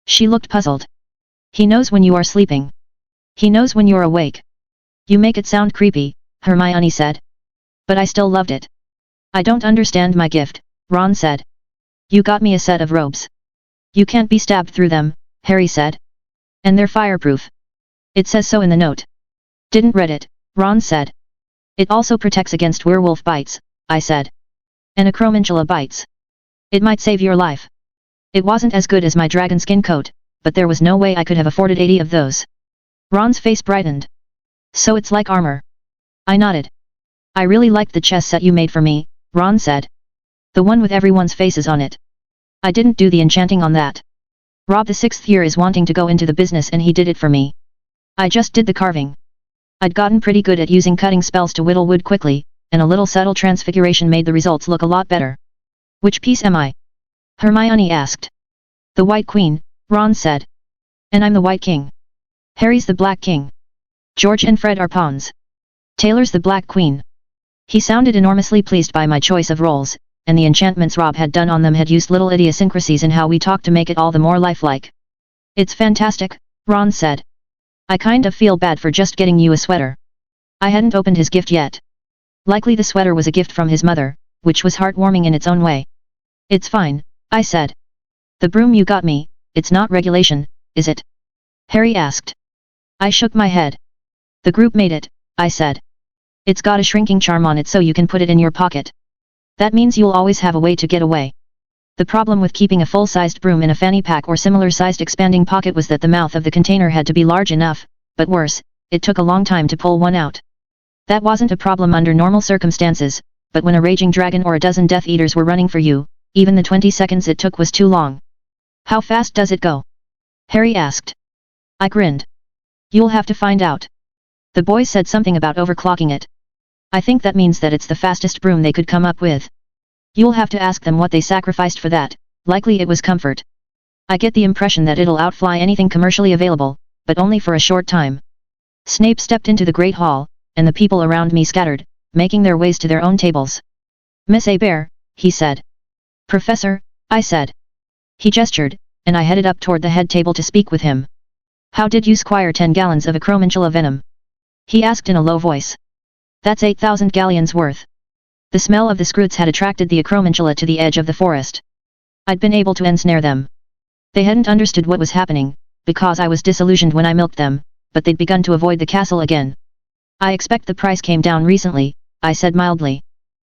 A: She looked puzzled. He knows when you are sleeping. He knows when you're awake. You make it sound creepy, Hermione said. But I still loved it. I don't understand my gift, Ron said. You got me a set of robes. You can't be stabbed through them, Harry said. And they're fireproof. It says so in the note. Didn't read it, Ron said. It also protects against werewolf bites, I said. And acromantula bites. It might save your life. It wasn't as good as my dragon skin coat, but there was no way I could have afforded 80 of those. Ron's face brightened. So it's like armor. I nodded. I really liked the chess set you made for me, Ron said. The one with everyone's faces on it. I didn't do the enchanting on that. Rob the 6th year is wanting to go into the business and he did it for me. I just did the carving. I'd gotten pretty good at using cutting spells to whittle wood quickly, and a little subtle transfiguration made the results look a lot better. Which piece am I? Hermione asked. The White Queen, Ron said. And I'm the White King. Harry's the Black King. George and Fred are pawns. Taylor's the Black Queen. He sounded enormously pleased by my choice of roles, and the enchantments Rob had done on them had used little idiosyncrasies in how we talked to make it all the more lifelike. It's fantastic, Ron said. I kind of feel bad for just getting you a sweater. I hadn't opened his gift yet. Likely the sweater was a gift from his mother, which was heartwarming in its own way. It's fine, I said. The broom you got me, it's not regulation, is it? Harry asked. I shook my head. The group made it, I said. It's got a shrinking charm on it so you can put it in your pocket. That means you'll always have a way to get away. The problem with keeping a full-sized broom in a fanny pack or similar-sized expanding pocket was that the mouth of the container had to be large enough, but worse, it took a long time to pull one out. That wasn't a problem under normal circumstances, but when a raging dragon or a dozen Death Eaters were running for you, even the 20 seconds it took was too long. How fast does it go? Harry asked. I grinned. You'll have to find out. The boys said something about overclocking it. I think that means that it's the fastest broom they could come up with. You'll have to ask them what they sacrificed for that, likely it was comfort. I get the impression that it'll outfly anything commercially available, but only for a short time. Snape stepped into the Great Hall, and the people around me scattered, making their ways to their own tables. Miss Bear, he said. Professor, I said. He gestured, and I headed up toward the head table to speak with him. How did you squire 10 gallons of acromantula venom? He asked in a low voice. That's 8,000 galleons worth. The smell of the scroots had attracted the acromantula to the edge of the forest. I'd been able to ensnare them. They hadn't understood what was happening, because I was disillusioned when I milked them, but they'd begun to avoid the castle again. I expect the price came down recently, I said mildly.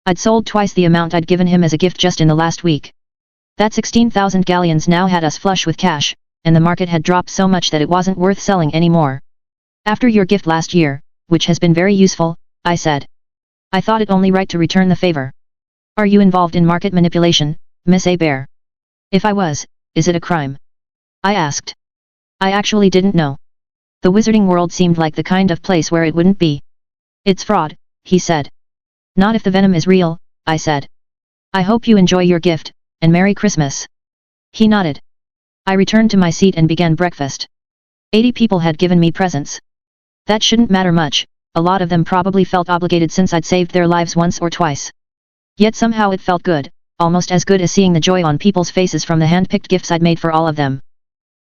A: I'd sold twice the amount I'd given him as a gift just in the last week. That 16,000 galleons now had us flush with cash, and the market had dropped so much that it wasn't worth selling anymore. After your gift last year, which has been very useful, I said. I thought it only right to return the favor. Are you involved in market manipulation, Miss Bear? If I was, is it a crime? I asked. I actually didn't know. The wizarding world seemed like the kind of place where it wouldn't be. It's fraud, he said. Not if the venom is real, I said. I hope you enjoy your gift, and Merry Christmas. He nodded. I returned to my seat and began breakfast. 80 people had given me presents. That shouldn't matter much, a lot of them probably felt obligated since I'd saved their lives once or twice. Yet somehow it felt good, almost as good as seeing the joy on people's faces from the hand-picked gifts I'd made for all of them.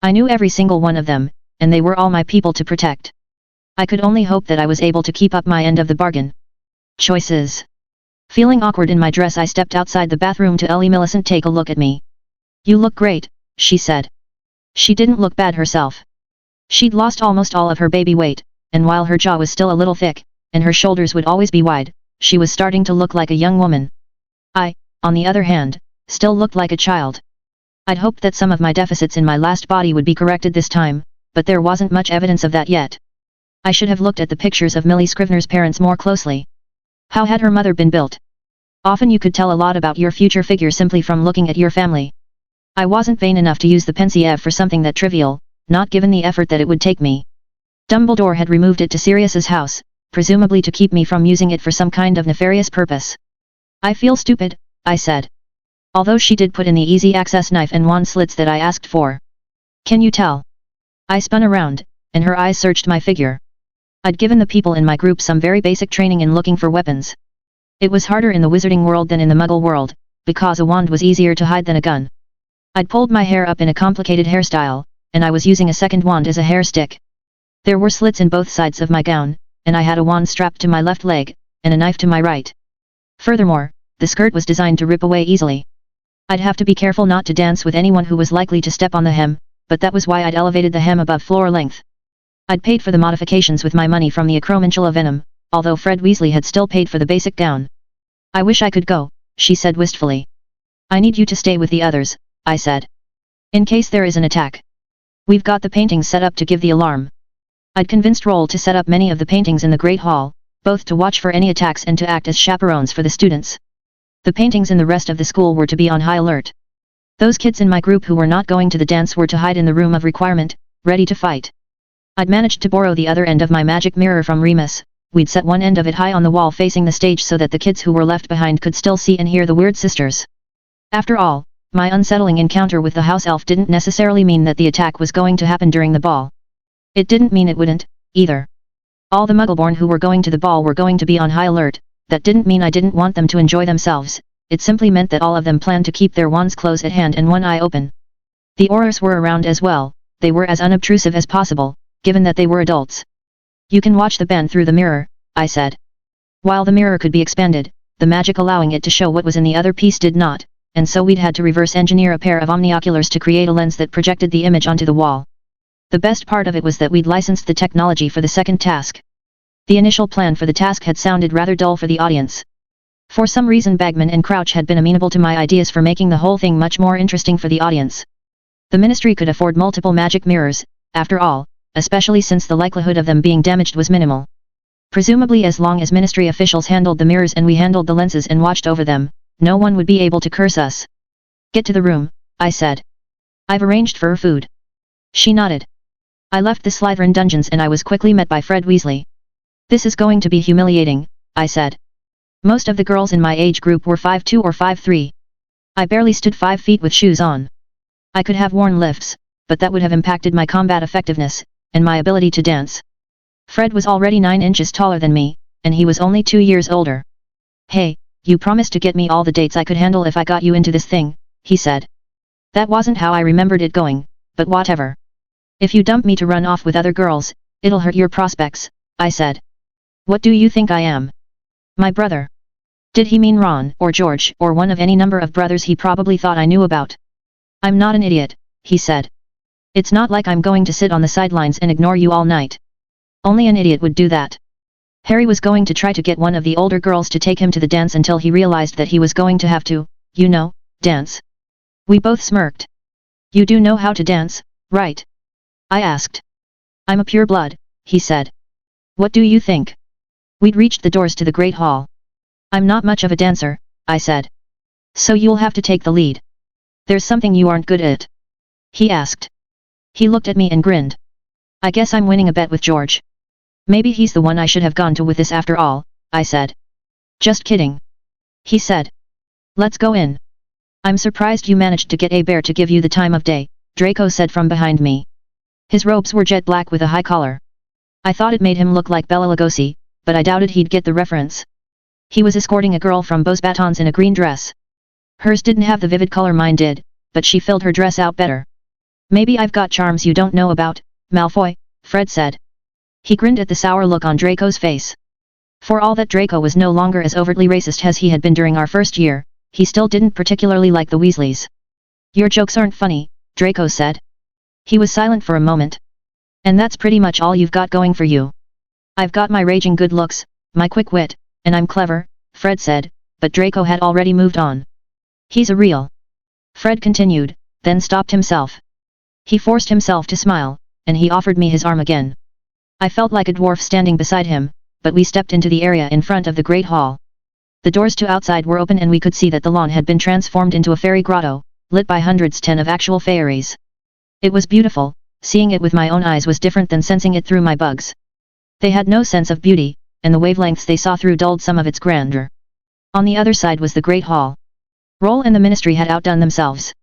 A: I knew every single one of them, and they were all my people to protect. I could only hope that I was able to keep up my end of the bargain. Choices. Feeling awkward in my dress, I stepped outside the bathroom to Ellie Millicent take a look at me. You look great, she said. She didn't look bad herself. She'd lost almost all of her baby weight, and while her jaw was still a little thick, and her shoulders would always be wide, she was starting to look like a young woman. I, on the other hand, still looked like a child. I'd hoped that some of my deficits in my last body would be corrected this time, but there wasn't much evidence of that yet. I should have looked at the pictures of Millie Scrivener's parents more closely. How had her mother been built? Often you could tell a lot about your future figure simply from looking at your family. I wasn't vain enough to use the pensieve for something that trivial, not given the effort that it would take me. Dumbledore had removed it to Sirius's house, presumably to keep me from using it for some kind of nefarious purpose. I feel stupid, I said. Although she did put in the easy access knife and wand slits that I asked for. Can you tell? I spun around, and her eyes searched my figure. I'd given the people in my group some very basic training in looking for weapons. It was harder in the wizarding world than in the muggle world, because a wand was easier to hide than a gun. I'd pulled my hair up in a complicated hairstyle, and I was using a second wand as a hair stick. There were slits in both sides of my gown, and I had a wand strapped to my left leg, and a knife to my right. Furthermore, the skirt was designed to rip away easily. I'd have to be careful not to dance with anyone who was likely to step on the hem, but that was why I'd elevated the hem above floor length. I'd paid for the modifications with my money from the acromantula venom, although Fred Weasley had still paid for the basic gown. I wish I could go, she said wistfully. I need you to stay with the others, I said. In case there is an attack. We've got the paintings set up to give the alarm. I'd convinced Roll to set up many of the paintings in the Great Hall, both to watch for any attacks and to act as chaperones for the students. The paintings in the rest of the school were to be on high alert. Those kids in my group who were not going to the dance were to hide in the room of requirement, ready to fight. I'd managed to borrow the other end of my magic mirror from Remus. We'd set one end of it high on the wall facing the stage so that the kids who were left behind could still see and hear the weird sisters. After all, my unsettling encounter with the house elf didn't necessarily mean that the attack was going to happen during the ball. It didn't mean it wouldn't, either. All the Muggleborn who were going to the ball were going to be on high alert. That didn't mean I didn't want them to enjoy themselves, it simply meant that all of them planned to keep their wands close at hand and one eye open. The Aurors were around as well. They were as unobtrusive as possible, given that they were adults. You can watch the band through the mirror, I said. While the mirror could be expanded, the magic allowing it to show what was in the other piece did not, and so we'd had to reverse engineer a pair of omnioculars to create a lens that projected the image onto the wall. The best part of it was that we'd licensed the technology for the second task. The initial plan for the task had sounded rather dull for the audience. For some reason Bagman and Crouch had been amenable to my ideas for making the whole thing much more interesting for the audience. The Ministry could afford multiple magic mirrors, after all, especially since the likelihood of them being damaged was minimal. Presumably as long as Ministry officials handled the mirrors and we handled the lenses and watched over them, no one would be able to curse us. Get to the room, I said. I've arranged for food. She nodded. I left the Slytherin dungeons and I was quickly met by Fred Weasley. This is going to be humiliating, I said. Most of the girls in my age group were 5'2" or 5'3". I barely stood 5 feet with shoes on. I could have worn lifts, but that would have impacted my combat effectiveness, and my ability to dance. Fred was already 9 inches taller than me, and he was only 2 years older. Hey, you promised to get me all the dates I could handle if I got you into this thing, he said. That wasn't how I remembered it going, but whatever. If you dump me to run off with other girls, it'll hurt your prospects, I said. What do you think I am? My brother. Did he mean Ron, or George, or one of any number of brothers he probably thought I knew about? I'm not an idiot, he said. It's not like I'm going to sit on the sidelines and ignore you all night. Only an idiot would do that. Harry was going to try to get one of the older girls to take him to the dance until he realized that he was going to have to, you know, dance. We both smirked. You do know how to dance, right? I asked. I'm a pure blood, he said. What do you think? We'd reached the doors to the Great Hall. I'm not much of a dancer, I said. So you'll have to take the lead. There's something you aren't good at? He asked. He looked at me and grinned. I guess I'm winning a bet with George. Maybe he's the one I should have gone to with this after all, I said. Just kidding. He said. Let's go in. I'm surprised you managed to get a bear to give you the time of day, Draco said from behind me. His robes were jet black with a high collar. I thought it made him look like Bela Lugosi, but I doubted he'd get the reference. He was escorting a girl from Beau's Batons in a green dress. Hers didn't have the vivid color mine did, but she filled her dress out better. Maybe I've got charms you don't know about, Malfoy, Fred said. He grinned at the sour look on Draco's face. For all that Draco was no longer as overtly racist as he had been during our first year, he still didn't particularly like the Weasleys. Your jokes aren't funny, Draco said. He was silent for a moment. And that's pretty much all you've got going for you. I've got my raging good looks, my quick wit, and I'm clever, Fred said, but Draco had already moved on. He's a real. Fred continued, then stopped himself. He forced himself to smile, and he offered me his arm again. I felt like a dwarf standing beside him, but we stepped into the area in front of the Great Hall. The doors to outside were open and we could see that the lawn had been transformed into a fairy grotto, lit by hundreds of actual fairies. It was beautiful, seeing it with my own eyes was different than sensing it through my bugs. They had no sense of beauty, and the wavelengths they saw through dulled some of its grandeur. On the other side was the Great Hall. Roll and the Ministry had outdone themselves.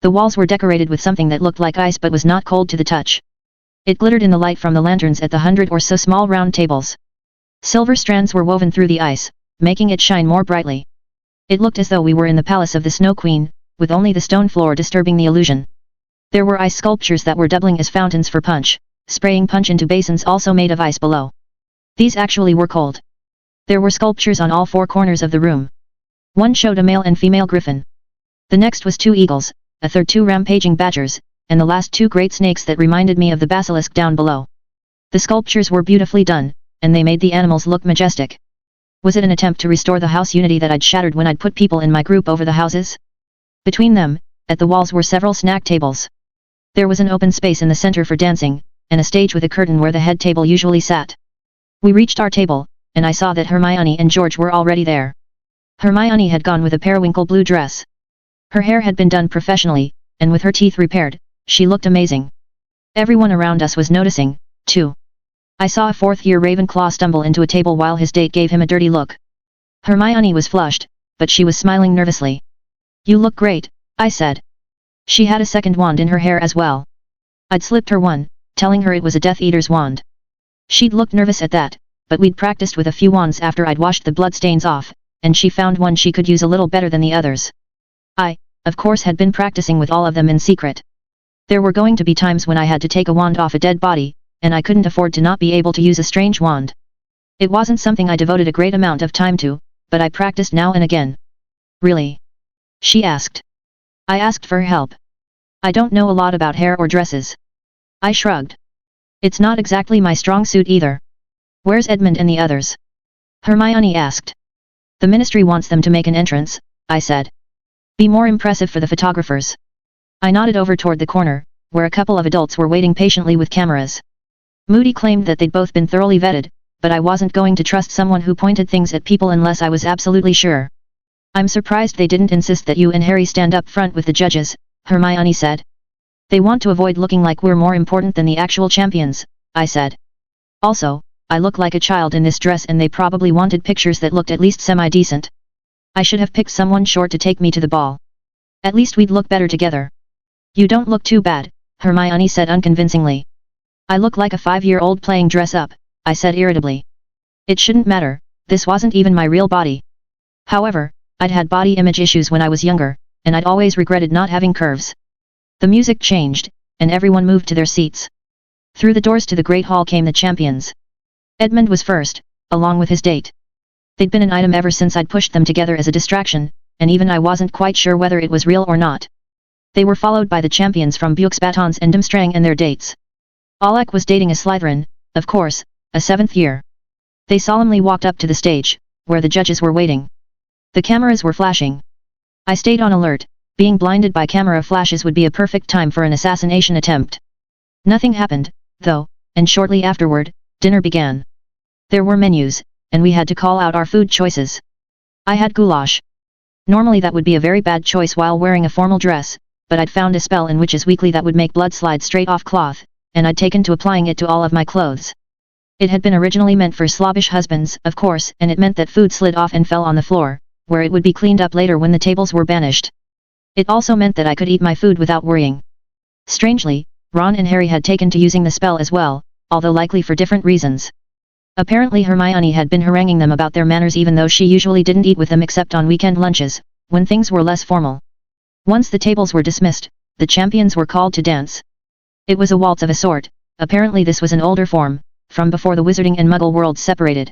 A: The walls were decorated with something that looked like ice but was not cold to the touch. It glittered in the light from the lanterns at the 100 or so small round tables. Silver strands were woven through the ice, making it shine more brightly. It looked as though we were in the palace of the Snow Queen, with only the stone floor disturbing the illusion. There were ice sculptures that were doubling as fountains for punch, spraying punch into basins also made of ice below. These actually were cold. There were sculptures on all 4 corners of the room. One showed a male and female griffin. The next was 2 eagles, a third 2 rampaging badgers, and the last 2 great snakes that reminded me of the basilisk down below. The sculptures were beautifully done, and they made the animals look majestic. Was it an attempt to restore the house unity that I'd shattered when I'd put people in my group over the houses? Between them, at the walls were several snack tables. There was an open space in the center for dancing, and a stage with a curtain where the head table usually sat. We reached our table, and I saw that Hermione and George were already there. Hermione had gone with a periwinkle blue dress. Her hair had been done professionally, and with her teeth repaired, she looked amazing. Everyone around us was noticing, too. I saw a fourth-year Ravenclaw stumble into a table while his date gave him a dirty look. Hermione was flushed, but she was smiling nervously. "You look great," I said. She had a second wand in her hair as well. I'd slipped her one, telling her it was a Death Eater's wand. She'd looked nervous at that, but we'd practiced with a few wands after I'd washed the bloodstains off, and she found one she could use a little better than the others. I, of course, had been practicing with all of them in secret. There were going to be times when I had to take a wand off a dead body, and I couldn't afford to not be able to use a strange wand. It wasn't something I devoted a great amount of time to, but I practiced now and again. "Really?" she asked. I asked for help. "I don't know a lot about hair or dresses." I shrugged. "It's not exactly my strong suit either." "Where's Edmund and the others?" Hermione asked. "The ministry wants them to make an entrance," I said. "Be more impressive for the photographers." I nodded over toward the corner, where a couple of adults were waiting patiently with cameras. Moody claimed that they'd both been thoroughly vetted, but I wasn't going to trust someone who pointed things at people unless I was absolutely sure. "I'm surprised they didn't insist that you and Harry stand up front with the judges," Hermione said. "They want to avoid looking like we're more important than the actual champions," I said. "Also, I look like a child in this dress and they probably wanted pictures that looked at least semi-decent. I should have picked someone short to take me to the ball. At least we'd look better together." "You don't look too bad," Hermione said unconvincingly. "I look like a 5-year-old playing dress-up," I said irritably. It shouldn't matter, this wasn't even my real body. However, I'd had body image issues when I was younger, and I'd always regretted not having curves. The music changed, and everyone moved to their seats. Through the doors to the Great Hall came the champions. Edmund was first, along with his date. They'd been an item ever since I'd pushed them together as a distraction, and even I wasn't quite sure whether it was real or not. They were followed by the champions from Buxbatons and Durmstrang and their dates. Alec was dating a Slytherin, of course, a 7th year. They solemnly walked up to the stage, where the judges were waiting. The cameras were flashing. I stayed on alert, being blinded by camera flashes would be a perfect time for an assassination attempt. Nothing happened, though, and shortly afterward, dinner began. There were menus, and we had to call out our food choices. I had goulash. Normally that would be a very bad choice while wearing a formal dress, but I'd found a spell in Witches Weekly that would make blood slide straight off cloth, and I'd taken to applying it to all of my clothes. It had been originally meant for slobbish husbands, of course, and it meant that food slid off and fell on the floor, where it would be cleaned up later when the tables were banished. It also meant that I could eat my food without worrying. Strangely, Ron and Harry had taken to using the spell as well, although likely for different reasons. Apparently Hermione had been haranguing them about their manners even though she usually didn't eat with them except on weekend lunches, when things were less formal. Once the tables were dismissed, the champions were called to dance. It was a waltz of a sort, apparently this was an older form, from before the wizarding and muggle worlds separated.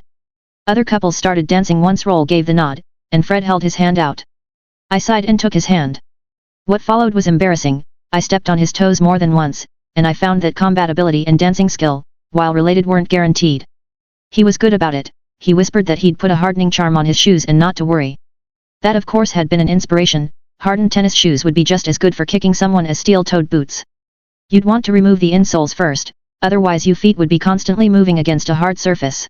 A: Other couples started dancing once Roll gave the nod, and Fred held his hand out. I sighed and took his hand. What followed was embarrassing. I stepped on his toes more than once, and I found that combat ability and dancing skill, while related, weren't guaranteed. He was good about it. He whispered that he'd put a hardening charm on his shoes and not to worry. That of course had been an inspiration. Hardened tennis shoes would be just as good for kicking someone as steel-toed boots. You'd want to remove the insoles first, otherwise your feet would be constantly moving against a hard surface.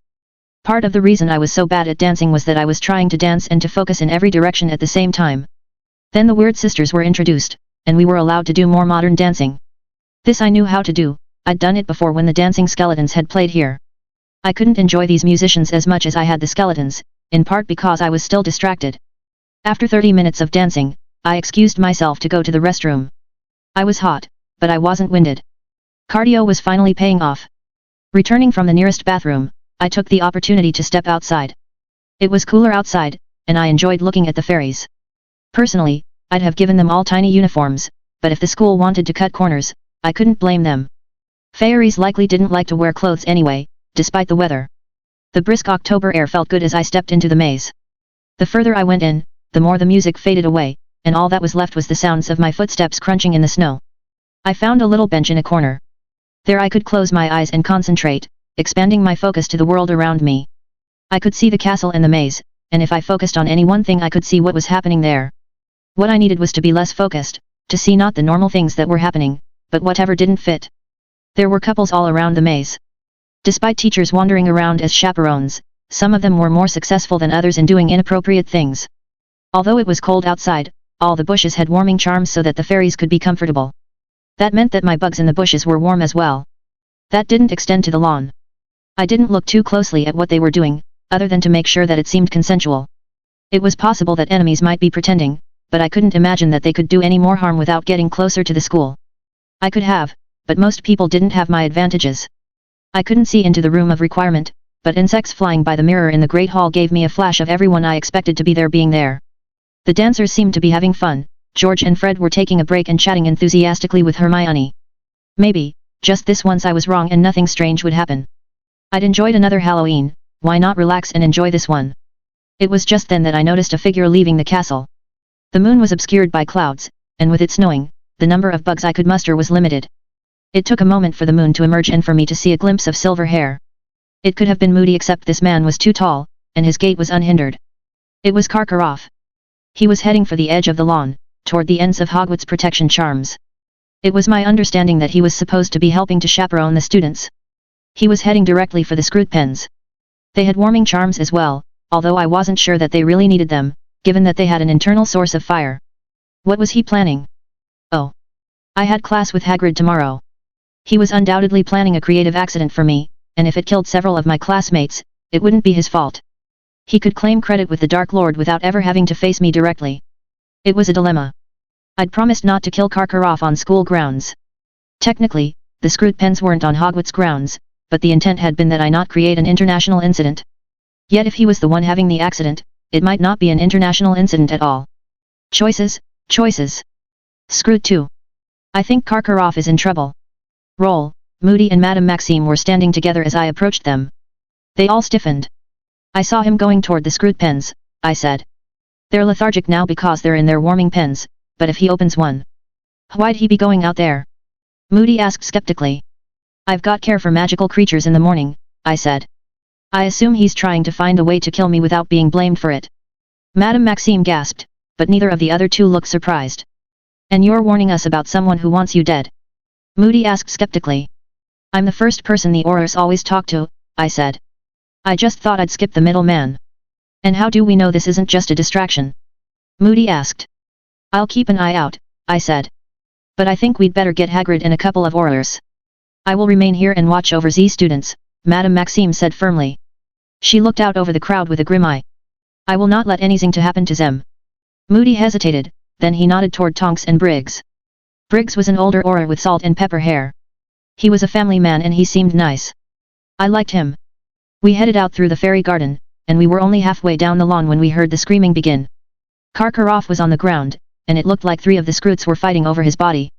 A: Part of the reason I was so bad at dancing was that I was trying to dance and to focus in every direction at the same time. Then the Weird Sisters were introduced, and we were allowed to do more modern dancing. This I knew how to do. I'd done it before when the dancing skeletons had played here. I couldn't enjoy these musicians as much as I had the skeletons, in part because I was still distracted. After 30 minutes of dancing, I excused myself to go to the restroom. I was hot, but I wasn't winded. Cardio was finally paying off. Returning from the nearest bathroom, I took the opportunity to step outside. It was cooler outside, and I enjoyed looking at the fairies. Personally, I'd have given them all tiny uniforms, but if the school wanted to cut corners, I couldn't blame them. Fairies likely didn't like to wear clothes anyway, despite the weather. The brisk October air felt good as I stepped into the maze. The further I went in, the more the music faded away, and all that was left was the sounds of my footsteps crunching in the snow. I found a little bench in a corner. There I could close my eyes and concentrate, expanding my focus to the world around me. I could see the castle and the maze, and if I focused on any one thing I could see what was happening there. What I needed was to be less focused, to see not the normal things that were happening, but whatever didn't fit. There were couples all around the maze. Despite teachers wandering around as chaperones, some of them were more successful than others in doing inappropriate things. Although it was cold outside, all the bushes had warming charms so that the fairies could be comfortable. That meant that my bugs in the bushes were warm as well. That didn't extend to the lawn. I didn't look too closely at what they were doing, other than to make sure that it seemed consensual. It was possible that enemies might be pretending, but I couldn't imagine that they could do any more harm without getting closer to the school. I could have, but most people didn't have my advantages. I couldn't see into the room of requirement, but insects flying by the mirror in the Great Hall gave me a flash of everyone I expected to be there being there. The dancers seemed to be having fun. George and Fred were taking a break and chatting enthusiastically with Hermione. Maybe, just this once I was wrong and nothing strange would happen. I'd enjoyed another Halloween, why not relax and enjoy this one? It was just then that I noticed a figure leaving the castle. The moon was obscured by clouds, and with it snowing, the number of bugs I could muster was limited. It took a moment for the moon to emerge and for me to see a glimpse of silver hair. It could have been Moody, except this man was too tall, and his gait was unhindered. It was Karkaroff. He was heading for the edge of the lawn, toward the ends of Hogwarts protection charms. It was my understanding that he was supposed to be helping to chaperone the students. He was heading directly for the Scroot pens. They had warming charms as well, although I wasn't sure that they really needed them, given that they had an internal source of fire. What was he planning? Oh. I had class with Hagrid tomorrow. He was undoubtedly planning a creative accident for me, and if it killed several of my classmates, it wouldn't be his fault. He could claim credit with the Dark Lord without ever having to face me directly. It was a dilemma. I'd promised not to kill Karkaroff on school grounds. Technically, the Scroot pens weren't on Hogwarts grounds, but the intent had been that I not create an international incident. Yet if he was the one having the accident, it might not be an international incident at all. Choices, choices. Scroot 2. I think Karkaroff is in trouble. Roll. Moody and Madame Maxime were standing together as I approached them. They all stiffened. I saw him going toward the Scroot pens, I said. They're lethargic now because they're in their warming pens, but if he opens one, why'd he be going out there? Moody asked skeptically. I've got care for magical creatures in the morning, I said. I assume he's trying to find a way to kill me without being blamed for it. Madame Maxime gasped, but neither of the other two looked surprised. And you're warning us about someone who wants you dead? Moody asked skeptically. I'm the first person the Aurors always talk to, I said. I just thought I'd skip the middleman. And how do we know this isn't just a distraction? Moody asked. I'll keep an eye out, I said. But I think we'd better get Hagrid and a couple of Aurors. I will remain here and watch over Z students, Madame Maxime said firmly. She looked out over the crowd with a grim eye. I will not let anything to happen to them. Moody hesitated, then he nodded toward Tonks and Briggs. Briggs was an older Auror with salt and pepper hair. He was a family man and he seemed nice. I liked him. We headed out through the fairy garden, and we were only halfway down the lawn when we heard the screaming begin. Karkaroff was on the ground, and it looked like 3 of the Scroots were fighting over his body.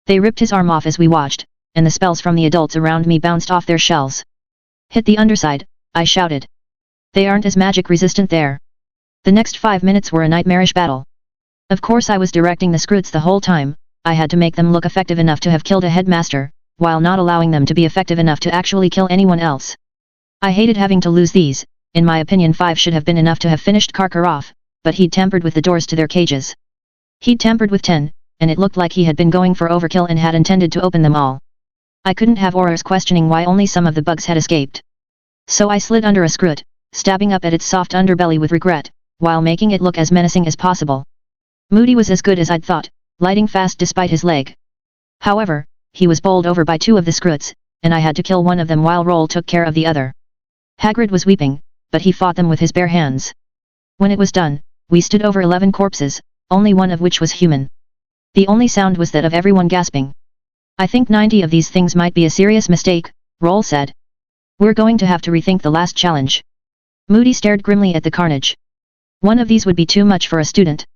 A: They ripped his arm off as we watched, and the spells from the adults around me bounced off their shells. Hit the underside, I shouted. They aren't as magic resistant there. The next 5 minutes were a nightmarish battle. Of course I was directing the Scroots the whole time. I had to make them look effective enough to have killed a headmaster, while not allowing them to be effective enough to actually kill anyone else. I hated having to lose these. In my opinion 5 should have been enough to have finished Karkaroff, but he'd tampered with the doors to their cages. He'd tampered with 10, and it looked like he had been going for overkill and had intended to open them all. I couldn't have Aurors questioning why only some of the bugs had escaped. So I slid under a Scroot, stabbing up at its soft underbelly with regret, while making it look as menacing as possible. Moody was as good as I'd thought, lighting fast despite his leg. However, he was bowled over by 2 of the Scroots, and I had to kill one of them while Roll took care of the other. Hagrid was weeping, but he fought them with his bare hands. When it was done, we stood over 11 corpses, only one of which was human. The only sound was that of everyone gasping. I think 90 of these things might be a serious mistake, Roll said. We're going to have to rethink the last challenge. Moody stared grimly at the carnage. One of these would be too much for a student.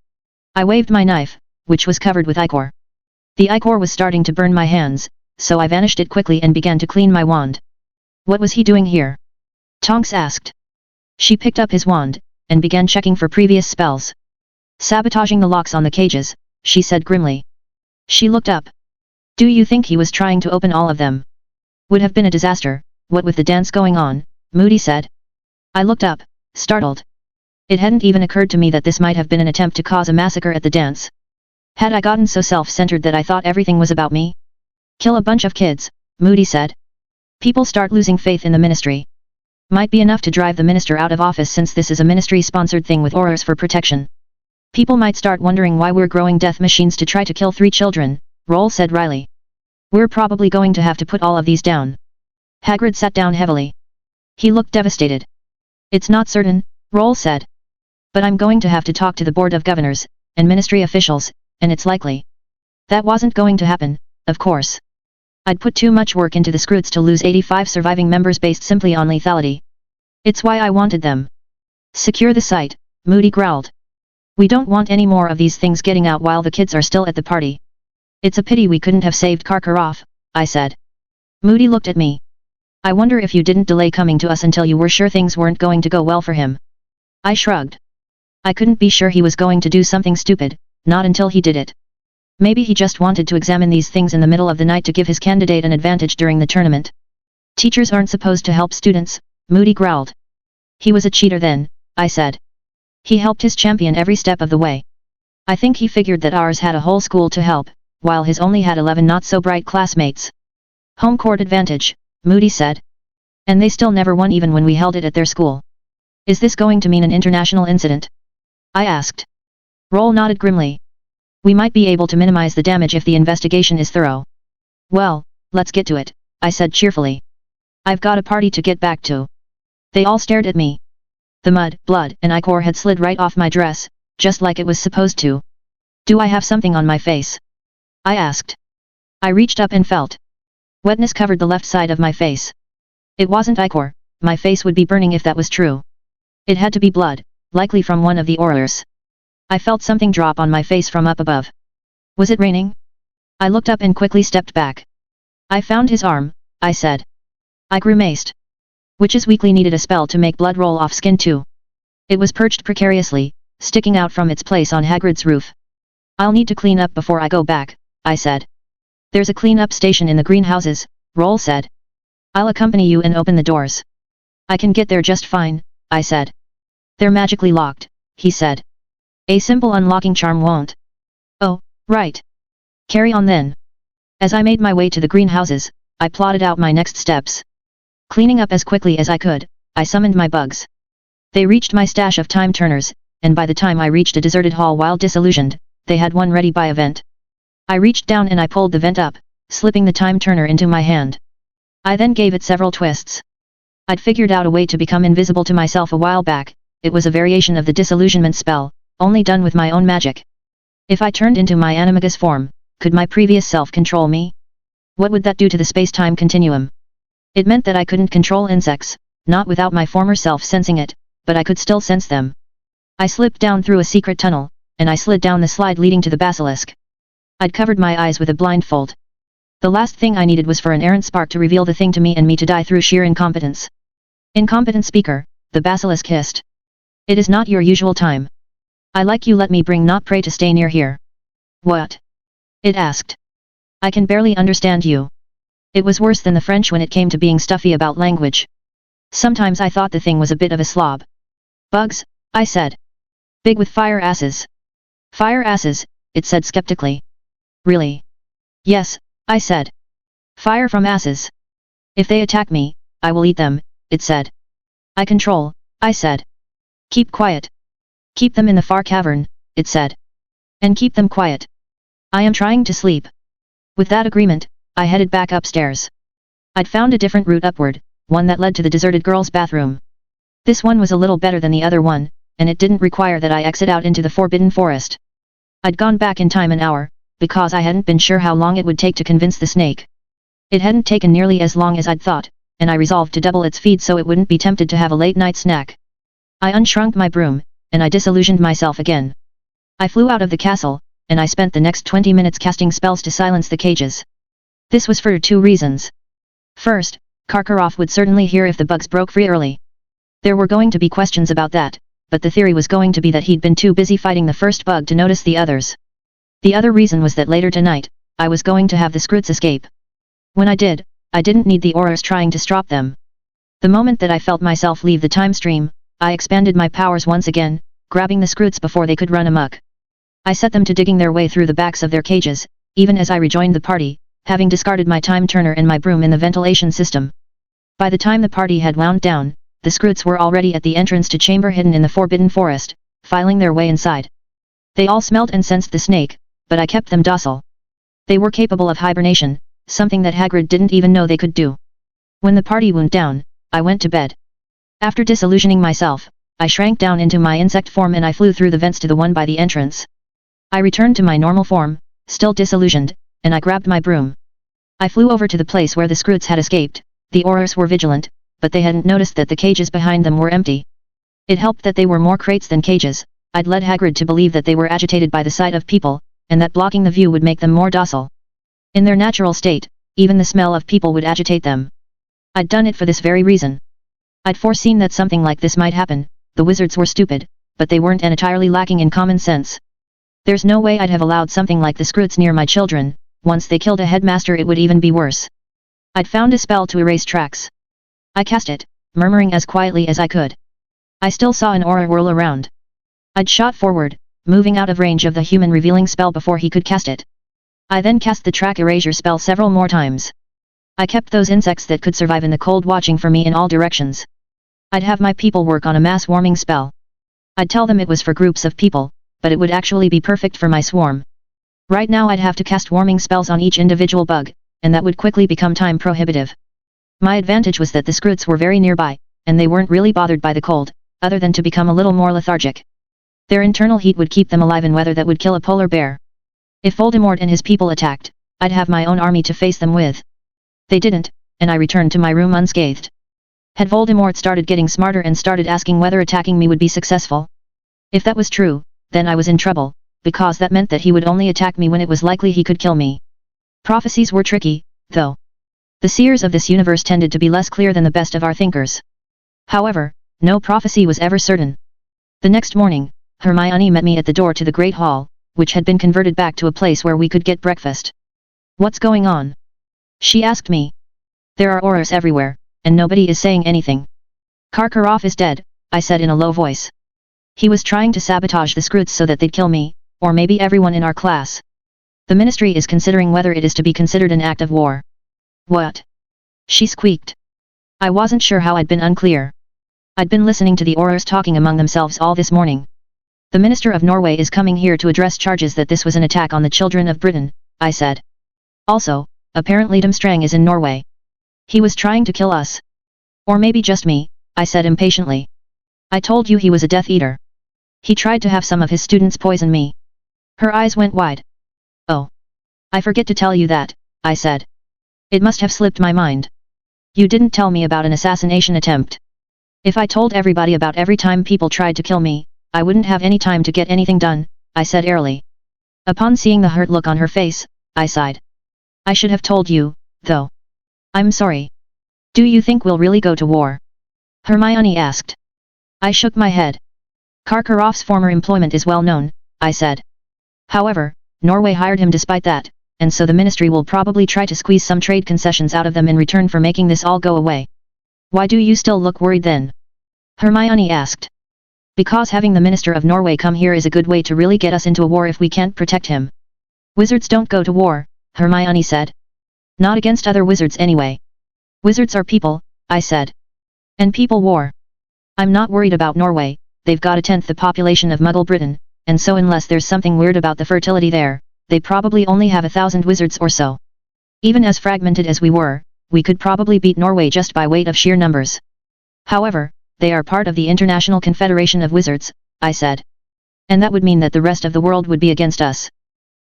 A: I waved my knife, which was covered with ichor. The ichor was starting to burn my hands, so I vanished it quickly and began to clean my wand. What was he doing here? Tonks asked. She picked up his wand, and began checking for previous spells. Sabotaging the locks on the cages, she said grimly. She looked up. Do you think he was trying to open all of them? Would have been a disaster, what with the dance going on, Moody said. I looked up, startled. It hadn't even occurred to me that this might have been an attempt to cause a massacre at the dance. Had I gotten so self-centered that I thought everything was about me? Kill a bunch of kids, Moody said. People start losing faith in the ministry. Might be enough to drive the minister out of office since this is a ministry-sponsored thing with orders for protection. People might start wondering why we're growing death machines to try to kill 3 children, Roll said wryly. We're probably going to have to put all of these down. Hagrid sat down heavily. He looked devastated. It's not certain, Roll said. But I'm going to have to talk to the Board of Governors, and ministry officials, and it's likely. That wasn't going to happen, of course. I'd put too much work into the Scroots to lose 85 surviving members based simply on lethality. It's why I wanted them. Secure the site, Moody growled. We don't want any more of these things getting out while the kids are still at the party. It's a pity we couldn't have saved Karkaroff, I said. Moody looked at me. I wonder if you didn't delay coming to us until you were sure things weren't going to go well for him. I shrugged. I couldn't be sure he was going to do something stupid, not until he did it. Maybe he just wanted to examine these things in the middle of the night to give his candidate an advantage during the tournament. Teachers aren't supposed to help students, Moody growled. He was a cheater then, I said. He helped his champion every step of the way. I think he figured that ours had a whole school to help, while his only had 11 not-so-bright classmates. Home court advantage, Moody said. And they still never won even when we held it at their school. Is this going to mean an international incident? I asked. Roll nodded grimly. We might be able to minimize the damage if the investigation is thorough. Well, let's get to it, I said cheerfully. I've got a party to get back to. They all stared at me. The mud, blood, and ichor had slid right off my dress, just like it was supposed to. Do I have something on my face? I asked. I reached up and felt. Wetness covered the left side of my face. It wasn't ichor, my face would be burning if that was true. It had to be blood, likely from one of the Aurors. I felt something drop on my face from up above. Was it raining? I looked up and quickly stepped back. I found his arm, I said. I grimaced. Witches Weekly needed a spell to make blood roll off skin too. It was perched precariously, sticking out from its place on Hagrid's roof. I'll need to clean up before I go back, I said. There's a clean-up station in the greenhouses, Roll said. I'll accompany you and open the doors. I can get there just fine, I said. They're magically locked, he said. A simple unlocking charm won't. Oh, right. Carry on then. As I made my way to the greenhouses, I plotted out my next steps. Cleaning up as quickly as I could, I summoned my bugs. They reached my stash of time turners, and by the time I reached a deserted hall while disillusioned, they had one ready by a vent. I reached down and I pulled the vent up, slipping the time turner into my hand. I then gave it several twists. I'd figured out a way to become invisible to myself a while back. It was a variation of the disillusionment spell, only done with my own magic. If I turned into my animagus form, could my previous self control me? What would that do to the space-time continuum? It meant that I couldn't control insects, not without my former self sensing it, but I could still sense them. I slipped down through a secret tunnel, and I slid down the slide leading to the basilisk. I'd covered my eyes with a blindfold. The last thing I needed was for an errant spark to reveal the thing to me and me to die through sheer incompetence. Incompetent speaker, the basilisk hissed. It is not your usual time. I like you let me bring not prey to stay near here. What? It asked. I can barely understand you. It was worse than the French when it came to being stuffy about language. Sometimes I thought the thing was a bit of a slob. Bugs, I said. Big with fire asses. Fire asses, it said skeptically. Really? Yes, I said. Fire from asses. If they attack me, I will eat them, it said. I control, I said. Keep quiet. Keep them in the far cavern, it said. And keep them quiet. I am trying to sleep. With that agreement, I headed back upstairs. I'd found a different route upward, one that led to the deserted girls' bathroom. This one was a little better than the other one, and it didn't require that I exit out into the forbidden forest. I'd gone back in time an hour, because I hadn't been sure how long it would take to convince the snake. It hadn't taken nearly as long as I'd thought, and I resolved to double its feed so it wouldn't be tempted to have a late-night snack. I unshrunk my broom, and I disillusioned myself again. I flew out of the castle, and I spent the next 20 minutes casting spells to silence the cages. This was for 2 reasons. First, Karkaroff would certainly hear if the bugs broke free early. There were going to be questions about that, but the theory was going to be that he'd been too busy fighting the first bug to notice the others. The other reason was that later tonight, I was going to have the Scroots escape. When I did, I didn't need the Aurors trying to stop them. The moment that I felt myself leave the time stream, I expanded my powers once again, grabbing the Scroots before they could run amok. I set them to digging their way through the backs of their cages, even as I rejoined the party, having discarded my time turner and my broom in the ventilation system. By the time the party had wound down, the Scroots were already at the entrance to chamber hidden in the Forbidden Forest, filing their way inside. They all smelled and sensed the snake, but I kept them docile. They were capable of hibernation, something that Hagrid didn't even know they could do. When the party wound down, I went to bed. After disillusioning myself, I shrank down into my insect form and I flew through the vents to the one by the entrance. I returned to my normal form, still disillusioned, and I grabbed my broom. I flew over to the place where the Scroots had escaped. The Aurors were vigilant, but they hadn't noticed that the cages behind them were empty. It helped that they were more crates than cages. I'd led Hagrid to believe that they were agitated by the sight of people, and that blocking the view would make them more docile. In their natural state, even the smell of people would agitate them. I'd done it for this very reason. I'd foreseen that something like this might happen. The wizards were stupid, but they weren't entirely lacking in common sense. There's no way I'd have allowed something like the Scroots near my children. Once they killed a headmaster it would even be worse. I'd found a spell to erase tracks. I cast it, murmuring as quietly as I could. I still saw an aura whirl around. I'd shot forward, moving out of range of the human revealing spell before he could cast it. I then cast the track erasure spell several more times. I kept those insects that could survive in the cold watching for me in all directions. I'd have my people work on a mass warming spell. I'd tell them it was for groups of people, but it would actually be perfect for my swarm. Right now I'd have to cast warming spells on each individual bug, and that would quickly become time prohibitive. My advantage was that the Scroots were very nearby, and they weren't really bothered by the cold, other than to become a little more lethargic. Their internal heat would keep them alive in weather that would kill a polar bear. If Voldemort and his people attacked, I'd have my own army to face them with. They didn't, and I returned to my room unscathed. Had Voldemort started getting smarter and started asking whether attacking me would be successful? If that was true, then I was in trouble, because that meant that he would only attack me when it was likely he could kill me. Prophecies were tricky, though. The seers of this universe tended to be less clear than the best of our thinkers. However, no prophecy was ever certain. The next morning, Hermione met me at the door to the Great Hall, which had been converted back to a place where we could get breakfast. "What's going on?" she asked me. "There are Aurors everywhere, and nobody is saying anything." "Karkaroff is dead," I said in a low voice. "He was trying to sabotage the Scroots so that they'd kill me, or maybe everyone in our class. The Ministry is considering whether it is to be considered an act of war." "What?" she squeaked. I wasn't sure how I'd been unclear. I'd been listening to the Aurors talking among themselves all this morning. "The Minister of Norway is coming here to address charges that this was an attack on the children of Britain," I said. "Also, apparently Durmstrang is in Norway. He was trying to kill us. Or maybe just me," I said impatiently. "I told you he was a Death Eater. He tried to have some of his students poison me." Her eyes went wide. "Oh. I forget to tell you that," I said. "It must have slipped my mind. You didn't tell me about an assassination attempt." "If I told everybody about every time people tried to kill me, I wouldn't have any time to get anything done," I said airily. Upon seeing the hurt look on her face, I sighed. "I should have told you, though. I'm sorry. Do you think we'll really go to war?" Hermione asked. I shook my head. "Karkaroff's former employment is well known," I said. "However, Norway hired him despite that, and so the Ministry will probably try to squeeze some trade concessions out of them in return for making this all go away." "Why do you still look worried then?" Hermione asked. "Because having the Minister of Norway come here is a good way to really get us into a war if we can't protect him." "Wizards don't go to war," Hermione said. "Not against other wizards anyway. Wizards are people," I said. "And people war. I'm not worried about Norway, they've got 1/10 the population of Muggle Britain, and so unless there's something weird about the fertility there, they probably only have 1,000 wizards or so. Even as fragmented as we were, we could probably beat Norway just by weight of sheer numbers. However, they are part of the International Confederation of Wizards," I said. "And that would mean that the rest of the world would be against us.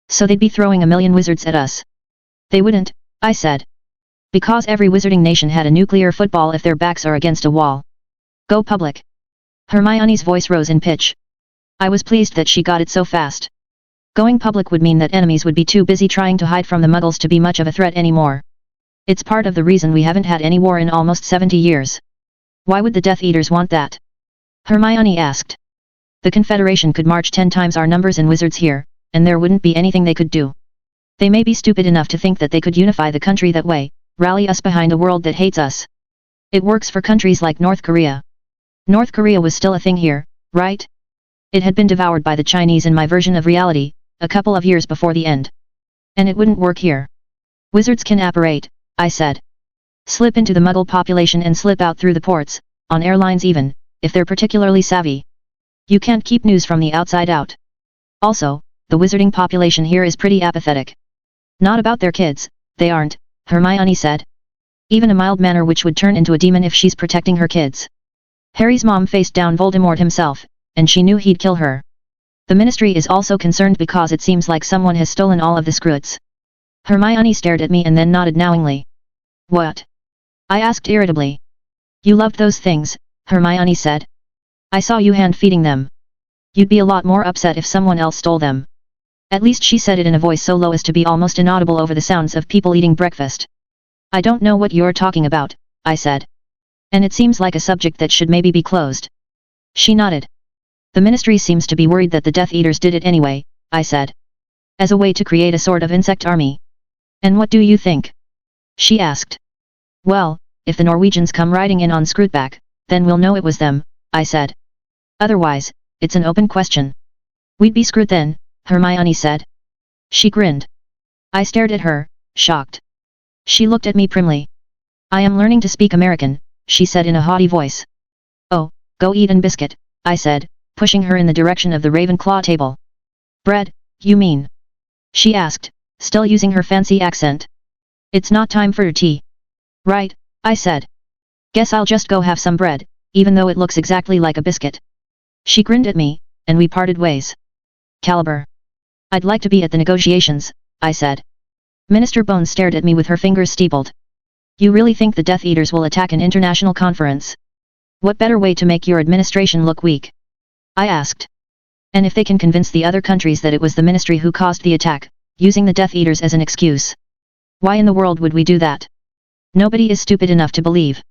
A: So they'd be throwing 1,000,000 wizards at us." "They wouldn't," I said. "Because every wizarding nation had a nuclear football if their backs are against a wall. Go public." Hermione's voice rose in pitch. I was pleased that she got it so fast. Going public would mean that enemies would be too busy trying to hide from the Muggles to be much of a threat anymore. It's part of the reason we haven't had any war in almost 70 years. "Why would the Death Eaters want that?" Hermione asked. "The Confederation could march 10 times our numbers in wizards here, and there wouldn't be anything they could do. They may be stupid enough to think that they could unify the country that way, rally us behind a world that hates us. It works for countries like North Korea. North Korea was still a thing here, right? It had been devoured by the Chinese in my version of reality, a couple of years before the end. And it wouldn't work here. Wizards can apparate, I said. Slip into the Muggle population and slip out through the ports, on airlines even, if they're particularly savvy. You can't keep news from the outside out. Also, the wizarding population here is pretty apathetic. Not about their kids, they aren't, Hermione said. Even a mild manner which would turn into a demon if she's protecting her kids. Harry's mom faced down Voldemort himself, and she knew he'd kill her. The Ministry is also concerned because it seems like someone has stolen all of the Scroots. Hermione stared at me and then nodded knowingly. What? I asked irritably. You loved those things, Hermione said. I saw you hand-feeding them. You'd be a lot more upset if someone else stole them. At least she said it in a voice so low as to be almost inaudible over the sounds of people eating breakfast. I don't know what you're talking about, I said. And it seems like a subject that should maybe be closed. She nodded. The Ministry seems to be worried that the Death Eaters did it anyway, I said. As a way to create a sort of insect army. And what do you think? She asked. Well, if the Norwegians come riding in on Scrootback, then we'll know it was them, I said. Otherwise, it's an open question. We'd be screwed then, Hermione said. She grinned. I stared at her, shocked. She looked at me primly. I am learning to speak American, she said in a haughty voice. Oh, go eat an biscuit, I said, pushing her in the direction of the Ravenclaw table. Bread, you mean? She asked, still using her fancy accent. It's not time for your tea. Right, I said. Guess I'll just go have some bread, even though it looks exactly like a biscuit. She grinned at me, and we parted ways. Caliber. I'd like to be at the negotiations, I said. Minister Bones stared at me with her fingers steepled. You really think the Death Eaters will attack an international conference? What better way to make your administration look weak? I asked. And if they can convince the other countries that it was the Ministry who caused the attack, using the Death Eaters as an excuse. Why in the world would we do that? Nobody is stupid enough to believe.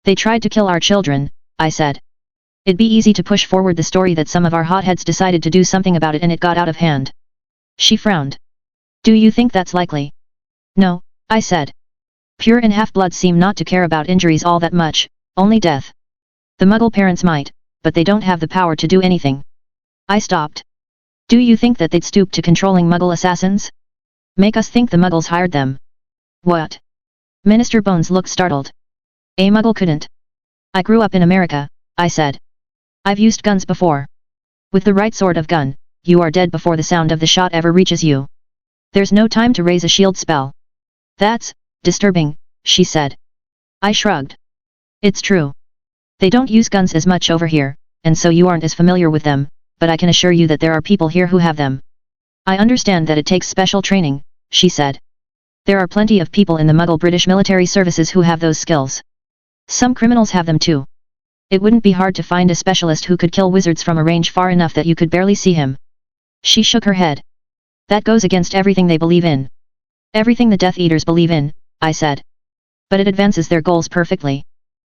A: They tried to kill our children, I said. It'd be easy to push forward the story that some of our hotheads decided to do something about it and it got out of hand. She frowned. Do you think that's likely? No, I said. Pure and half-bloods seem not to care about injuries all that much, only death. The Muggle parents might, but they don't have the power to do anything. I stopped. Do you think that they'd stoop to controlling Muggle assassins? Make us think the Muggles hired them. What? Minister Bones looked startled. A Muggle couldn't. I grew up in America, I said. I've used guns before. With the right sort of gun, you are dead before the sound of the shot ever reaches you. There's no time to raise a shield spell. That's disturbing, she said. I shrugged. It's true. They don't use guns as much over here, and so you aren't as familiar with them, but I can assure you that there are people here who have them. I understand that it takes special training, she said. There are plenty of people in the Muggle British military services who have those skills. Some criminals have them too. It wouldn't be hard to find a specialist who could kill wizards from a range far enough that you could barely see him. She shook her head. That goes against everything they believe in. Everything the Death Eaters believe in, I said. But it advances their goals perfectly.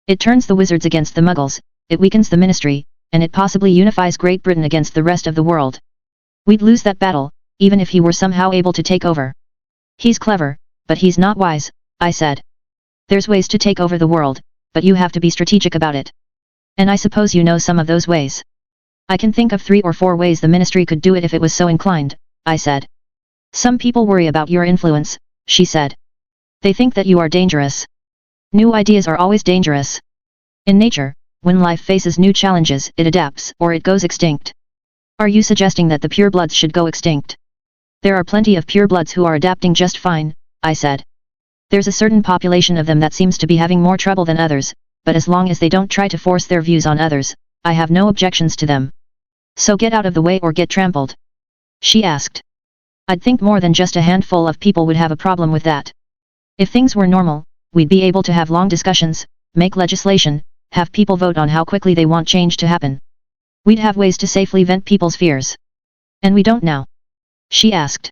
A: It turns the wizards against the Muggles, it weakens the Ministry, and it possibly unifies Great Britain against the rest of the world. We'd lose that battle, even if he were somehow able to take over. He's clever, but he's not wise, I said. There's ways to take over the world, but you have to be strategic about it. And I suppose you know some of those ways. I can think of 3 or 4 ways the Ministry could do it if it was so inclined, I said. Some people worry about your influence, she said. They think that you are dangerous. New ideas are always dangerous. In nature, when life faces new challenges, it adapts or it goes extinct. Are you suggesting that the purebloods should go extinct? There are plenty of purebloods who are adapting just fine, I said. There's a certain population of them that seems to be having more trouble than others, but as long as they don't try to force their views on others, I have no objections to them. So get out of the way or get trampled. She asked. I'd think more than just a handful of people would have a problem with that. If things were normal, we'd be able to have long discussions, make legislation, have people vote on how quickly they want change to happen. We'd have ways to safely vent people's fears. And we don't now. She asked.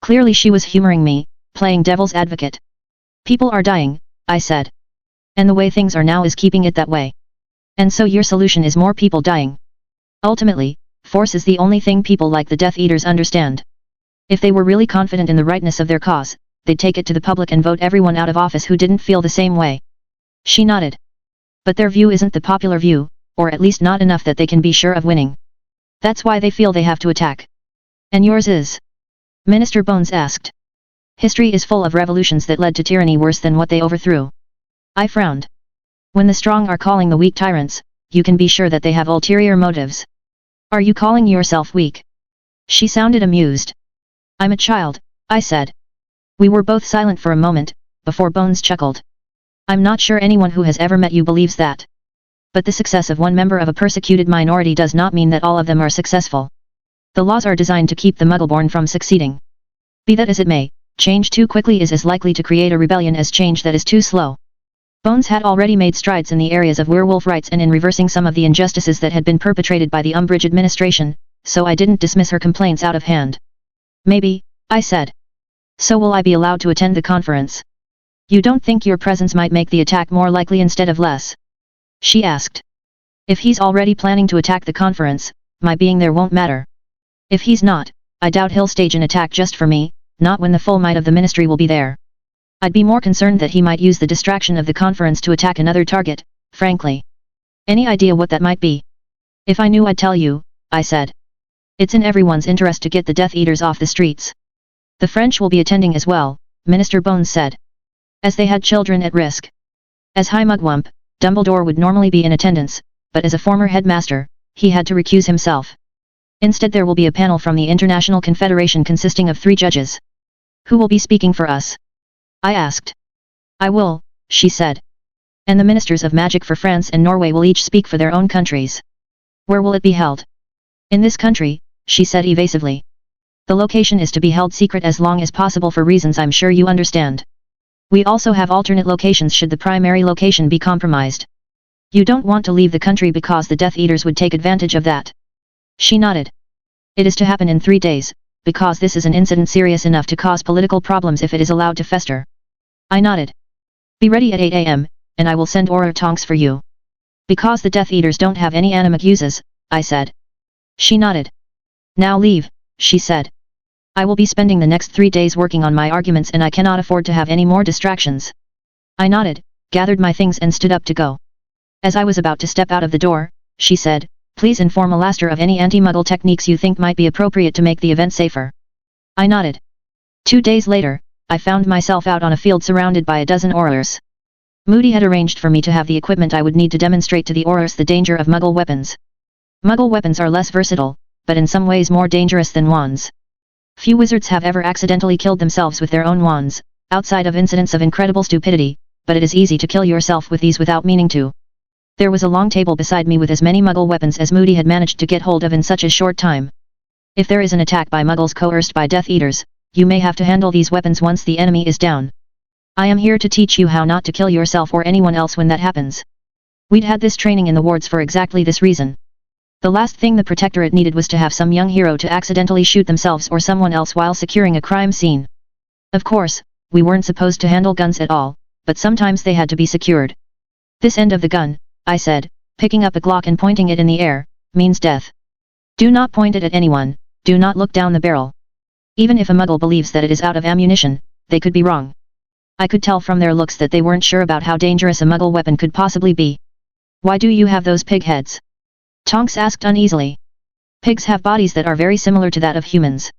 A: Clearly she was humoring me, playing devil's advocate. People are dying, I said. And the way things are now is keeping it that way. And so your solution is more people dying. Ultimately, force is the only thing people like the Death Eaters understand. If they were really confident in the rightness of their cause, they'd take it to the public and vote everyone out of office who didn't feel the same way. She nodded. But their view isn't the popular view, or at least not enough that they can be sure of winning. That's why they feel they have to attack. And yours is? Minister Bones asked. History is full of revolutions that led to tyranny worse than what they overthrew. I frowned. When the strong are calling the weak tyrants, you can be sure that they have ulterior motives. Are you calling yourself weak? She sounded amused. I'm a child, I said. We were both silent for a moment, before Bones chuckled. I'm not sure anyone who has ever met you believes that. But the success of one member of a persecuted minority does not mean that all of them are successful. The laws are designed to keep the Muggleborn from succeeding. Be that as it may, change too quickly is as likely to create a rebellion as change that is too slow. Bones had already made strides in the areas of werewolf rights and in reversing some of the injustices that had been perpetrated by the Umbridge administration, so I didn't dismiss her complaints out of hand. Maybe, I said. So will I be allowed to attend the conference? You don't think your presence might make the attack more likely instead of less? She asked. If he's already planning to attack the conference, my being there won't matter. If he's not, I doubt he'll stage an attack just for me, not when the full might of the ministry will be there. I'd be more concerned that he might use the distraction of the conference to attack another target, frankly. Any idea what that might be? If I knew I'd tell you, I said. It's in everyone's interest to get the Death Eaters off the streets. The French will be attending as well, Minister Bones said. As they had children at risk. As High Mugwump, Dumbledore would normally be in attendance, but as a former headmaster, he had to recuse himself. Instead there will be a panel from the International Confederation consisting of 3 judges. Who will be speaking for us? I asked. I will, she said. And the ministers of magic for France and Norway will each speak for their own countries. Where will it be held? In this country, she said evasively. The location is to be held secret as long as possible for reasons I'm sure you understand. We also have alternate locations should the primary location be compromised. You don't want to leave the country because the Death Eaters would take advantage of that. She nodded. It is to happen in 3 days, because this is an incident serious enough to cause political problems if it is allowed to fester. I nodded. Be ready at 8 a.m., and I will send Auror Tonks for you. Because the Death Eaters don't have any animacuses, I said. She nodded. Now leave, she said. I will be spending the next 3 days working on my arguments and I cannot afford to have any more distractions. I nodded, gathered my things and stood up to go. As I was about to step out of the door, she said, please inform Alastair of any anti-Muggle techniques you think might be appropriate to make the event safer. I nodded. 2 days later, I found myself out on a field surrounded by a dozen Aurors. Moody had arranged for me to have the equipment I would need to demonstrate to the Aurors the danger of Muggle weapons. Muggle weapons are less versatile, but in some ways more dangerous than wands. Few wizards have ever accidentally killed themselves with their own wands, outside of incidents of incredible stupidity, but it is easy to kill yourself with these without meaning to. There was a long table beside me with as many Muggle weapons as Moody had managed to get hold of in such a short time. If there is an attack by Muggles coerced by Death Eaters, you may have to handle these weapons once the enemy is down. I am here to teach you how not to kill yourself or anyone else when that happens. We'd had this training in the wards for exactly this reason. The last thing the Protectorate needed was to have some young hero to accidentally shoot themselves or someone else while securing a crime scene. Of course, we weren't supposed to handle guns at all, but sometimes they had to be secured. This end of the gun, I said, picking up a Glock and pointing it in the air, means death. Do not point it at anyone, do not look down the barrel. Even if a Muggle believes that it is out of ammunition, they could be wrong. I could tell from their looks that they weren't sure about how dangerous a Muggle weapon could possibly be. Why do you have those pig heads? Tonks asked uneasily. Pigs have bodies that are very similar to that of humans.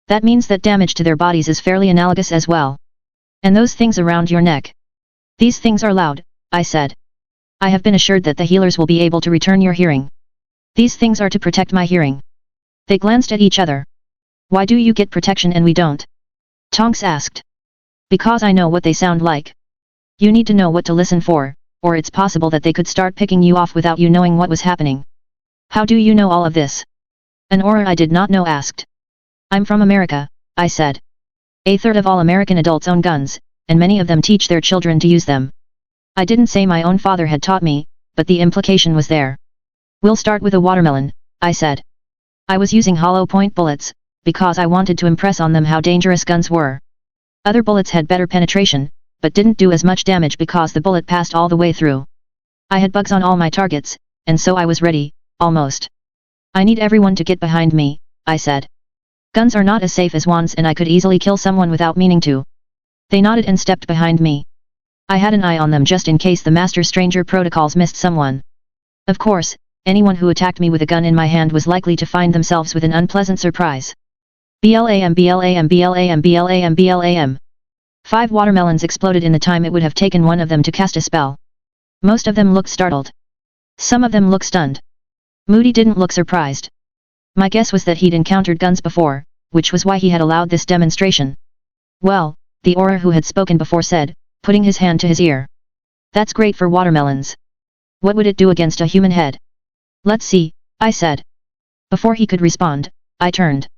A: That means that damage to their bodies is fairly analogous as well. And those things around your neck. These things are loud, I said. I have been assured that the healers will be able to return your hearing. These things are to protect my hearing. They glanced at each other. Why do you get protection and we don't? Tonks asked. Because I know what they sound like. You need to know what to listen for, or it's possible that they could start picking you off without you knowing what was happening. How do you know all of this? An Auror I did not know asked. I'm from America, I said. A third of all American adults own guns, and many of them teach their children to use them. I didn't say my own father had taught me, but the implication was there. We'll start with a watermelon, I said. I was using hollow point bullets, because I wanted to impress on them how dangerous guns were. Other bullets had better penetration, but didn't do as much damage because the bullet passed all the way through. I had bugs on all my targets, and so I was ready, almost. I need everyone to get behind me, I said. Guns are not as safe as wands and I could easily kill someone without meaning to. They nodded and stepped behind me. I had an eye on them just in case the master stranger protocols missed someone. Of course, anyone who attacked me with a gun in my hand was likely to find themselves with an unpleasant surprise. Blam blam blam blam blam. 5 watermelons exploded in the time it would have taken one of them to cast a spell. Most of them looked startled. Some of them looked stunned. Moody didn't look surprised. My guess was that he'd encountered guns before, which was why he had allowed this demonstration. Well, the aura who had spoken before said, putting his hand to his ear. That's great for watermelons. What would it do against a human head? Let's see, I said. Before he could respond, I turned.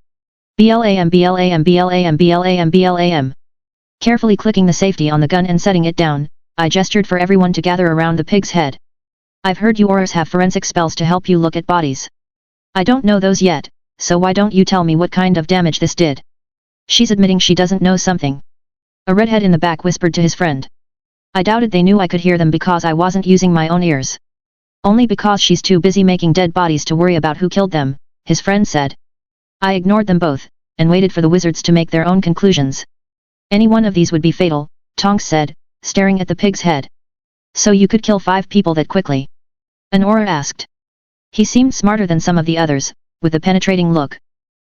A: Blam blam blam blam blam. Carefully clicking the safety on the gun and setting it down, I gestured for everyone to gather around the pig's head. I've heard you auras have forensic spells to help you look at bodies. I don't know those yet, so why don't you tell me what kind of damage this did? She's admitting she doesn't know something. A redhead in the back whispered to his friend. I doubted they knew I could hear them because I wasn't using my own ears. Only because she's too busy making dead bodies to worry about who killed them, his friend said. I ignored them both, and waited for the wizards to make their own conclusions. Any one of these would be fatal, Tonks said, staring at the pig's head. So you could kill 5 people that quickly? An aura asked. He seemed smarter than some of the others, with a penetrating look.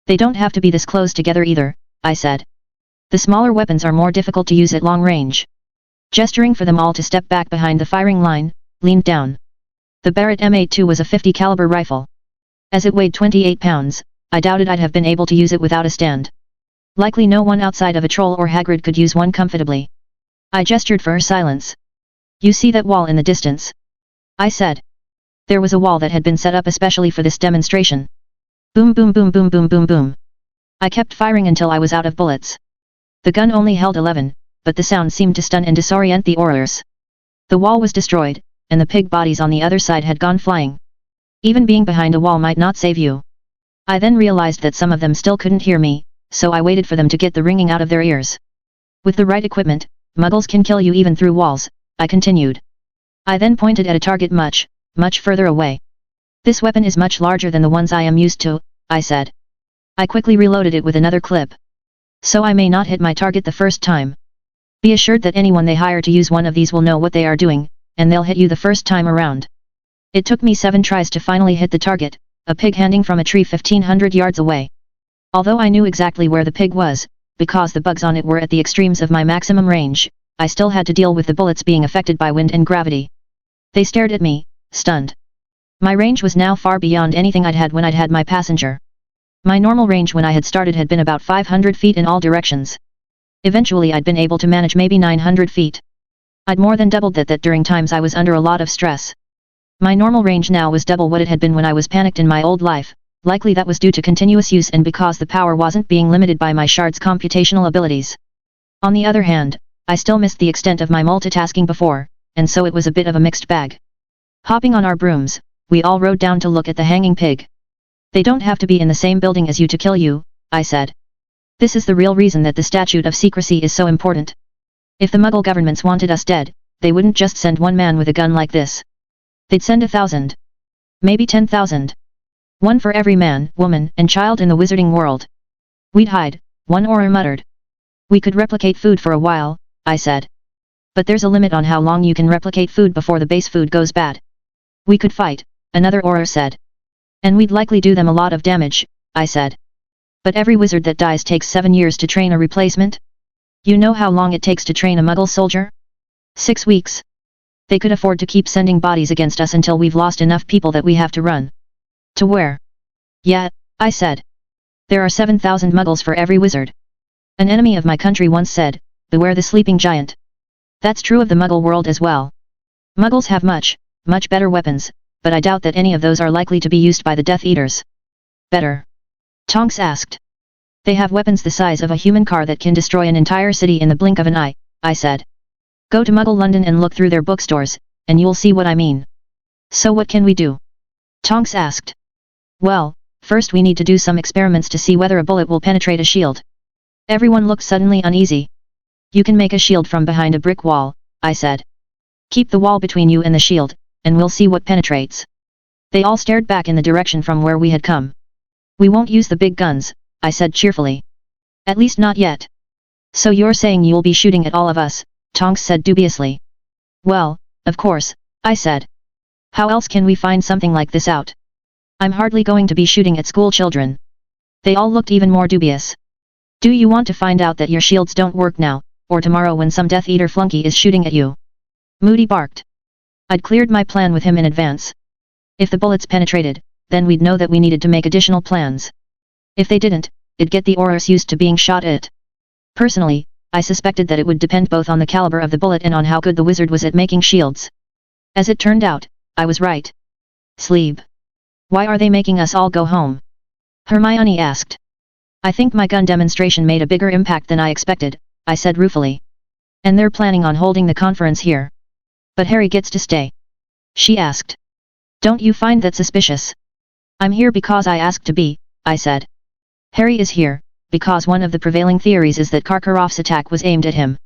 A: They don't have to be this close together either, I said. The smaller weapons are more difficult to use at long range. Gesturing for them all to step back behind the firing line, leaned down. The Barrett M82 was a 50 caliber rifle. As it weighed 28 pounds, I doubted I'd have been able to use it without a stand. Likely no one outside of a troll or Hagrid could use one comfortably. I gestured for her silence. You see that wall in the distance? I said. There was a wall that had been set up especially for this demonstration. Boom boom boom boom boom boom boom. I kept firing until I was out of bullets. The gun only held 11, but the sound seemed to stun and disorient the aurors. The wall was destroyed, and the pig bodies on the other side had gone flying. Even being behind a wall might not save you. I then realized that some of them still couldn't hear me, so I waited for them to get the ringing out of their ears. With the right equipment, muggles can kill you even through walls, I continued. I then pointed at a target much, much further away. This weapon is much larger than the ones I am used to, I said. I quickly reloaded it with another clip. So I may not hit my target the first time. Be assured that anyone they hire to use one of these will know what they are doing, and they'll hit you the first time around. It took me 7 tries to finally hit the target, a pig hanging from a tree 1500 yards away. Although I knew exactly where the pig was, because the bugs on it were at the extremes of my maximum range, I still had to deal with the bullets being affected by wind and gravity. They stared at me, stunned. My range was now far beyond anything I'd had when I'd had my passenger. My normal range when I had started had been about 500 feet in all directions. Eventually I'd been able to manage maybe 900 feet. I'd more than doubled that during times I was under a lot of stress. My normal range now was double what it had been when I was panicked in my old life, likely that was due to continuous use and because the power wasn't being limited by my shard's computational abilities. On the other hand, I still missed the extent of my multitasking before, and so it was a bit of a mixed bag. Hopping on our brooms, we all rode down to look at the hanging pig. They don't have to be in the same building as you to kill you, I said. This is the real reason that the statute of secrecy is so important. If the Muggle governments wanted us dead, they wouldn't just send one man with a gun like this. They'd send 1,000. Maybe 10,000. One for every man, woman, and child in the wizarding world. We'd hide, one aura muttered. We could replicate food for a while, I said. But there's a limit on how long you can replicate food before the base food goes bad. We could fight, another aura said. And we'd likely do them a lot of damage, I said. But every wizard that dies takes 7 years to train a replacement? You know how long it takes to train a Muggle soldier? 6 weeks. They could afford to keep sending bodies against us until we've lost enough people that we have to run. To where? Yeah, I said. There are 7,000 Muggles for every wizard. An enemy of my country once said, beware the sleeping giant. That's true of the Muggle world as well. Muggles have much, much better weapons, but I doubt that any of those are likely to be used by the Death Eaters. Better? Tonks asked. They have weapons the size of a human car that can destroy an entire city in the blink of an eye, I said. Go to Muggle London and look through their bookstores, and you'll see what I mean. So what can we do? Tonks asked. Well, first we need to do some experiments to see whether a bullet will penetrate a shield. Everyone looked suddenly uneasy. You can make a shield from behind a brick wall, I said. Keep the wall between you and the shield, and we'll see what penetrates. They all stared back in the direction from where we had come. We won't use the big guns, I said cheerfully. At least not yet. So you're saying you'll be shooting at all of us, Tonks said dubiously. Well, of course, I said. How else can we find something like this out? I'm hardly going to be shooting at school children. They all looked even more dubious. Do you want to find out that your shields don't work now, or tomorrow when some Death Eater flunky is shooting at you? Moody barked. I'd cleared my plan with him in advance. If the bullets penetrated, then we'd know that we needed to make additional plans. If they didn't, it'd get the Aurors used to being shot at. Personally, I suspected that it would depend both on the caliber of the bullet and on how good the wizard was at making shields. As it turned out, I was right. Sleep. Why are they making us all go home? Hermione asked. I think my gun demonstration made a bigger impact than I expected, I said ruefully. And they're planning on holding the conference here. But Harry gets to stay. She asked. Don't you find that suspicious? I'm here because I asked to be, I said. Harry is here, because one of the prevailing theories is that Karkaroff's attack was aimed at him.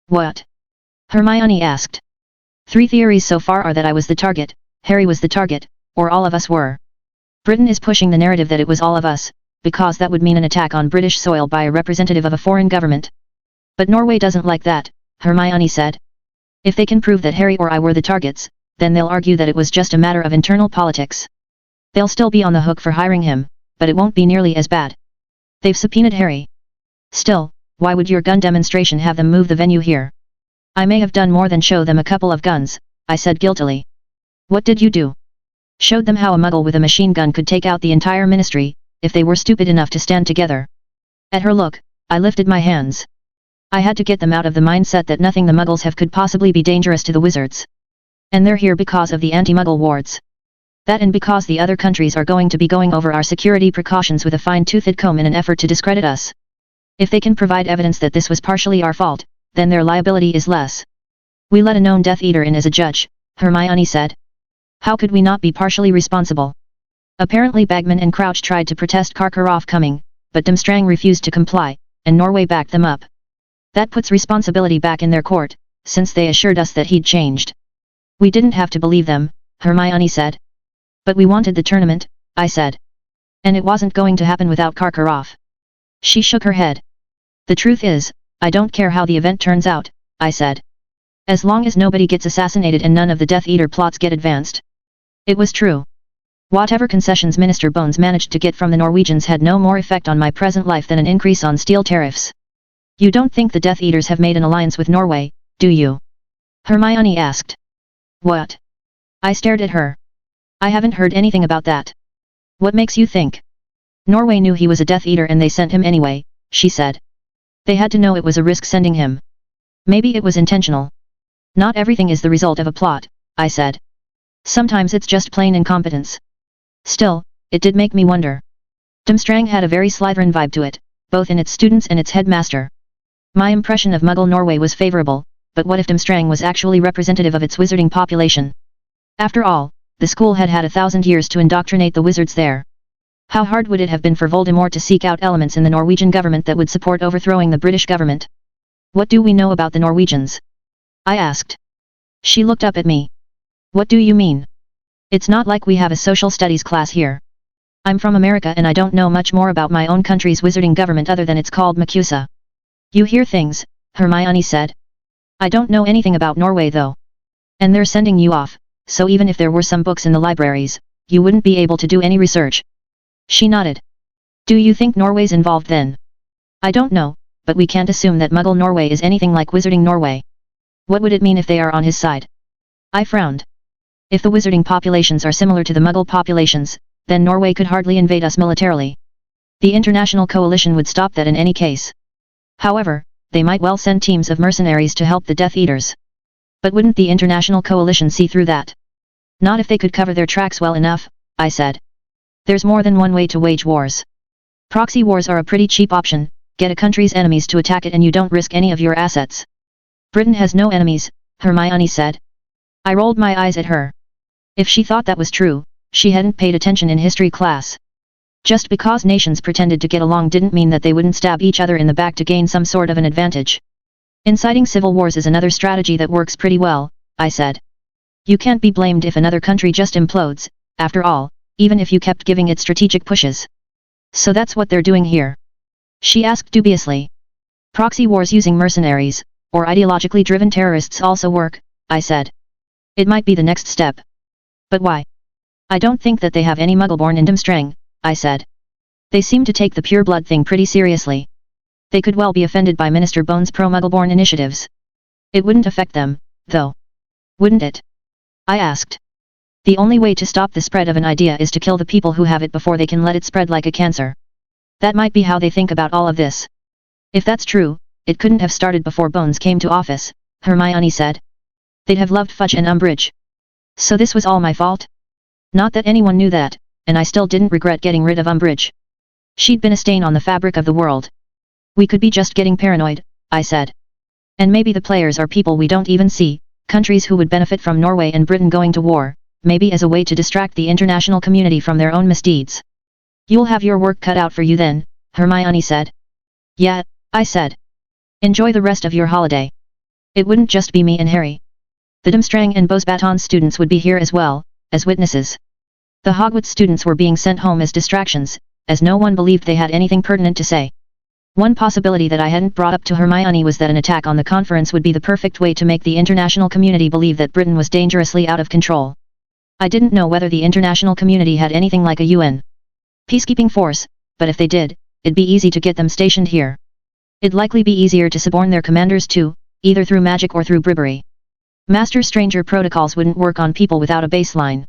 A: What? Hermione asked. 3 theories so far are that I was the target, Harry was the target, or all of us were. Britain is pushing the narrative that it was all of us, because that would mean an attack on British soil by a representative of a foreign government. But Norway doesn't like that, Hermione said. If they can prove that Harry or I were the targets, then they'll argue that it was just a matter of internal politics. They'll still be on the hook for hiring him, but it won't be nearly as bad. They've subpoenaed Harry. Still, why would your gun demonstration have them move the venue here? I may have done more than show them a couple of guns, I said guiltily. What did you do? Showed them how a muggle with a machine gun could take out the entire ministry, if they were stupid enough to stand together. At her look, I lifted my hands. I had to get them out of the mindset that nothing the muggles have could possibly be dangerous to the wizards. And they're here because of the anti-muggle wards. That and because the other countries are going to be going over our security precautions with a fine-toothed comb in an effort to discredit us. If they can provide evidence that this was partially our fault, then their liability is less. We let a known Death Eater in as a judge, Hermione said. How could we not be partially responsible? Apparently Bagman and Crouch tried to protest Karkaroff coming, but Durmstrang refused to comply, and Norway backed them up. That puts responsibility back in their court, since they assured us that he'd changed. We didn't have to believe them, Hermione said. But we wanted the tournament, I said. And it wasn't going to happen without Karkaroff. She shook her head. The truth is, I don't care how the event turns out, I said. As long as nobody gets assassinated and none of the Death Eater plots get advanced. It was true. Whatever concessions Minister Bones managed to get from the Norwegians had no more effect on my present life than an increase on steel tariffs. You don't think the Death Eaters have made an alliance with Norway, do you? Hermione asked. What? I stared at her. I haven't heard anything about that. What makes you think? Norway knew he was a Death Eater and they sent him anyway, she said. They had to know it was a risk sending him. Maybe it was intentional. Not everything is the result of a plot, I said. Sometimes it's just plain incompetence. Still, it did make me wonder. Durmstrang had a very Slytherin vibe to it, both in its students and its headmaster. My impression of Muggle Norway was favorable, but what if Durmstrang was actually representative of its wizarding population? After all, the school had had 1,000 years to indoctrinate the wizards there. How hard would it have been for Voldemort to seek out elements in the Norwegian government that would support overthrowing the British government? What do we know about the Norwegians? I asked. She looked up at me. What do you mean? It's not like we have a social studies class here. I'm from America and I don't know much more about my own country's wizarding government other than it's called MACUSA. You hear things, Hermione said. I don't know anything about Norway though. And they're sending you off, so even if there were some books in the libraries, you wouldn't be able to do any research. She nodded. Do you think Norway's involved then? I don't know, but we can't assume that Muggle Norway is anything like Wizarding Norway. What would it mean if they are on his side? I frowned. If the wizarding populations are similar to the Muggle populations, then Norway could hardly invade us militarily. The international coalition would stop that in any case. However, they might well send teams of mercenaries to help the Death Eaters. But wouldn't the international coalition see through that? Not if they could cover their tracks well enough, I said. There's more than one way to wage wars. Proxy wars are a pretty cheap option, get a country's enemies to attack it and you don't risk any of your assets. Britain has no enemies, Hermione said. I rolled my eyes at her. If she thought that was true, she hadn't paid attention in history class. Just because nations pretended to get along didn't mean that they wouldn't stab each other in the back to gain some sort of an advantage. Inciting civil wars is another strategy that works pretty well, I said. You can't be blamed if another country just implodes, after all, even if you kept giving it strategic pushes. So that's what they're doing here? She asked dubiously. Proxy wars using mercenaries, or ideologically driven terrorists also work, I said. It might be the next step. But why? I don't think that they have any Muggle-born in Dumstrang, I said. They seem to take the pure blood thing pretty seriously. They could well be offended by Minister Bones' pro-Muggle-born initiatives. It wouldn't affect them, though. Wouldn't it? I asked. The only way to stop the spread of an idea is to kill the people who have it before they can let it spread like a cancer. That might be how they think about all of this. If that's true, it couldn't have started before Bones came to office, Hermione said. They'd have loved Fudge and Umbridge. So this was all my fault? Not that anyone knew that, and I still didn't regret getting rid of Umbridge. She'd been a stain on the fabric of the world. We could be just getting paranoid, I said. And maybe the players are people we don't even see, countries who would benefit from Norway and Britain going to war, maybe as a way to distract the international community from their own misdeeds. You'll have your work cut out for you then, Hermione said. Yeah, I said. Enjoy the rest of your holiday. It wouldn't just be me and Harry. The Dumstrang and Bosbaton students would be here as well, as witnesses. The Hogwarts students were being sent home as distractions, as no one believed they had anything pertinent to say. One possibility that I hadn't brought up to Hermione was that an attack on the conference would be the perfect way to make the international community believe that Britain was dangerously out of control. I didn't know whether the international community had anything like a UN peacekeeping force, but if they did, it'd be easy to get them stationed here. It'd likely be easier to suborn their commanders too, either through magic or through bribery. Master Stranger protocols wouldn't work on people without a baseline.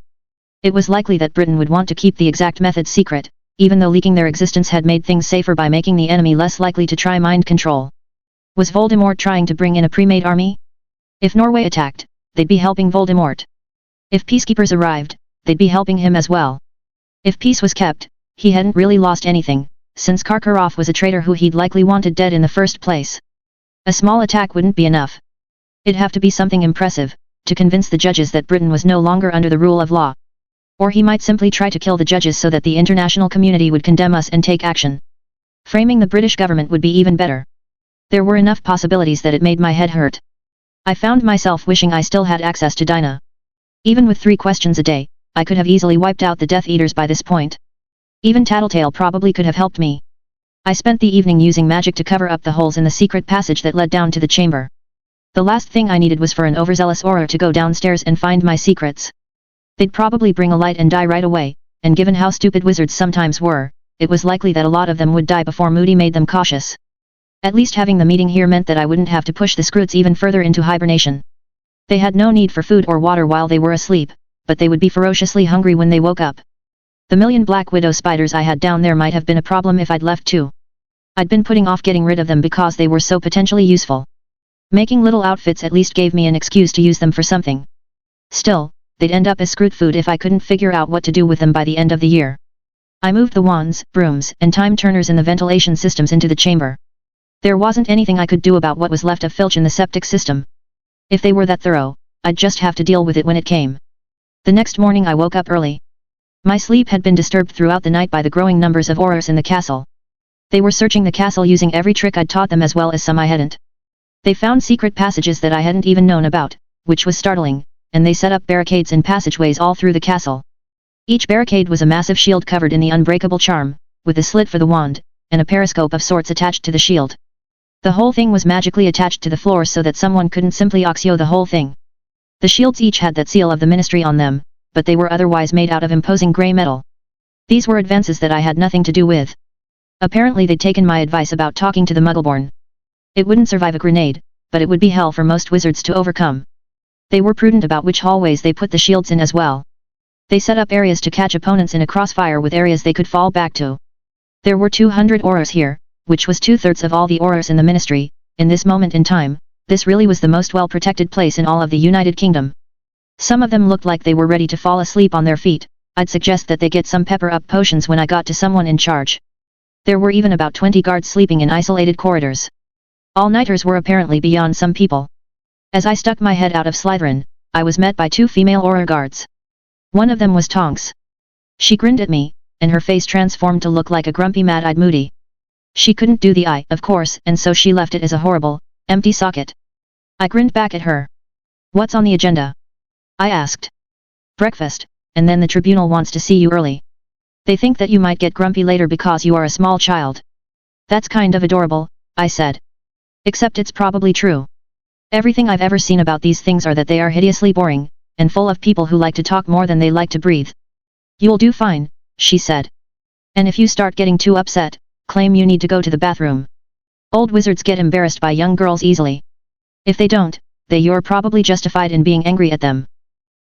A: It was likely that Britain would want to keep the exact method secret, even though leaking their existence had made things safer by making the enemy less likely to try mind control. Was Voldemort trying to bring in a pre-made army? If Norway attacked, they'd be helping Voldemort. If peacekeepers arrived, they'd be helping him as well. If peace was kept, he hadn't really lost anything, since Karkaroff was a traitor who he'd likely wanted dead in the first place. A small attack wouldn't be enough. It'd have to be something impressive, to convince the judges that Britain was no longer under the rule of law. Or he might simply try to kill the judges so that the international community would condemn us and take action. Framing the British government would be even better. There were enough possibilities that it made my head hurt. I found myself wishing I still had access to Dinah. Even with 3 questions a day, I could have easily wiped out the Death Eaters by this point. Even Tattletale probably could have helped me. I spent the evening using magic to cover up the holes in the secret passage that led down to the chamber. The last thing I needed was for an overzealous Auror to go downstairs and find my secrets. They'd probably bring a light and die right away, and given how stupid wizards sometimes were, it was likely that a lot of them would die before Moody made them cautious. At least having the meeting here meant that I wouldn't have to push the Scroots even further into hibernation. They had no need for food or water while they were asleep, but they would be ferociously hungry when they woke up. The million black widow spiders I had down there might have been a problem if I'd left too. I'd been putting off getting rid of them because they were so potentially useful. Making little outfits at least gave me an excuse to use them for something. Still, they'd end up as Scroot food if I couldn't figure out what to do with them by the end of the year. I moved the wands, brooms, and time turners in the ventilation systems into the chamber. There wasn't anything I could do about what was left of Filch in the septic system. If they were that thorough, I'd just have to deal with it when it came. The next morning I woke up early. My sleep had been disturbed throughout the night by the growing numbers of Aurors in the castle. They were searching the castle using every trick I'd taught them as well as some I hadn't. They found secret passages that I hadn't even known about, which was startling, and they set up barricades and passageways all through the castle. Each barricade was a massive shield covered in the unbreakable charm, with a slit for the wand, and a periscope of sorts attached to the shield. The whole thing was magically attached to the floor so that someone couldn't simply Oxio the whole thing. The shields each had that seal of the Ministry on them, but they were otherwise made out of imposing grey metal. These were advances that I had nothing to do with. Apparently they'd taken my advice about talking to the Muggleborn. It wouldn't survive a grenade, but it would be hell for most wizards to overcome. They were prudent about which hallways they put the shields in as well. They set up areas to catch opponents in a crossfire with areas they could fall back to. There were 200 Aurors here, which was 2/3 of all the Aurors in the Ministry. In this moment in time, this really was the most well-protected place in all of the United Kingdom. Some of them looked like they were ready to fall asleep on their feet. I'd suggest that they get some pepper-up potions when I got to someone in charge. There were even about 20 guards sleeping in isolated corridors. All-nighters were apparently beyond some people. As I stuck my head out of Slytherin, I was met by 2 female Auror guards. One of them was Tonks. She grinned at me, and her face transformed to look like a grumpy mad-eyed Moody. She couldn't do the eye, of course, and so she left it as a horrible, empty socket. I grinned back at her. "What's on the agenda?" I asked. "Breakfast, and then the tribunal wants to see you early. They think that you might get grumpy later because you are a small child." "That's kind of adorable," I said. "Except it's probably true." Everything I've ever seen about these things are that they are hideously boring, and full of people who like to talk more than they like to breathe. You'll do fine, she said. And if you start getting too upset, claim you need to go to the bathroom. Old wizards get embarrassed by young girls easily. If they don't, you're probably justified in being angry at them.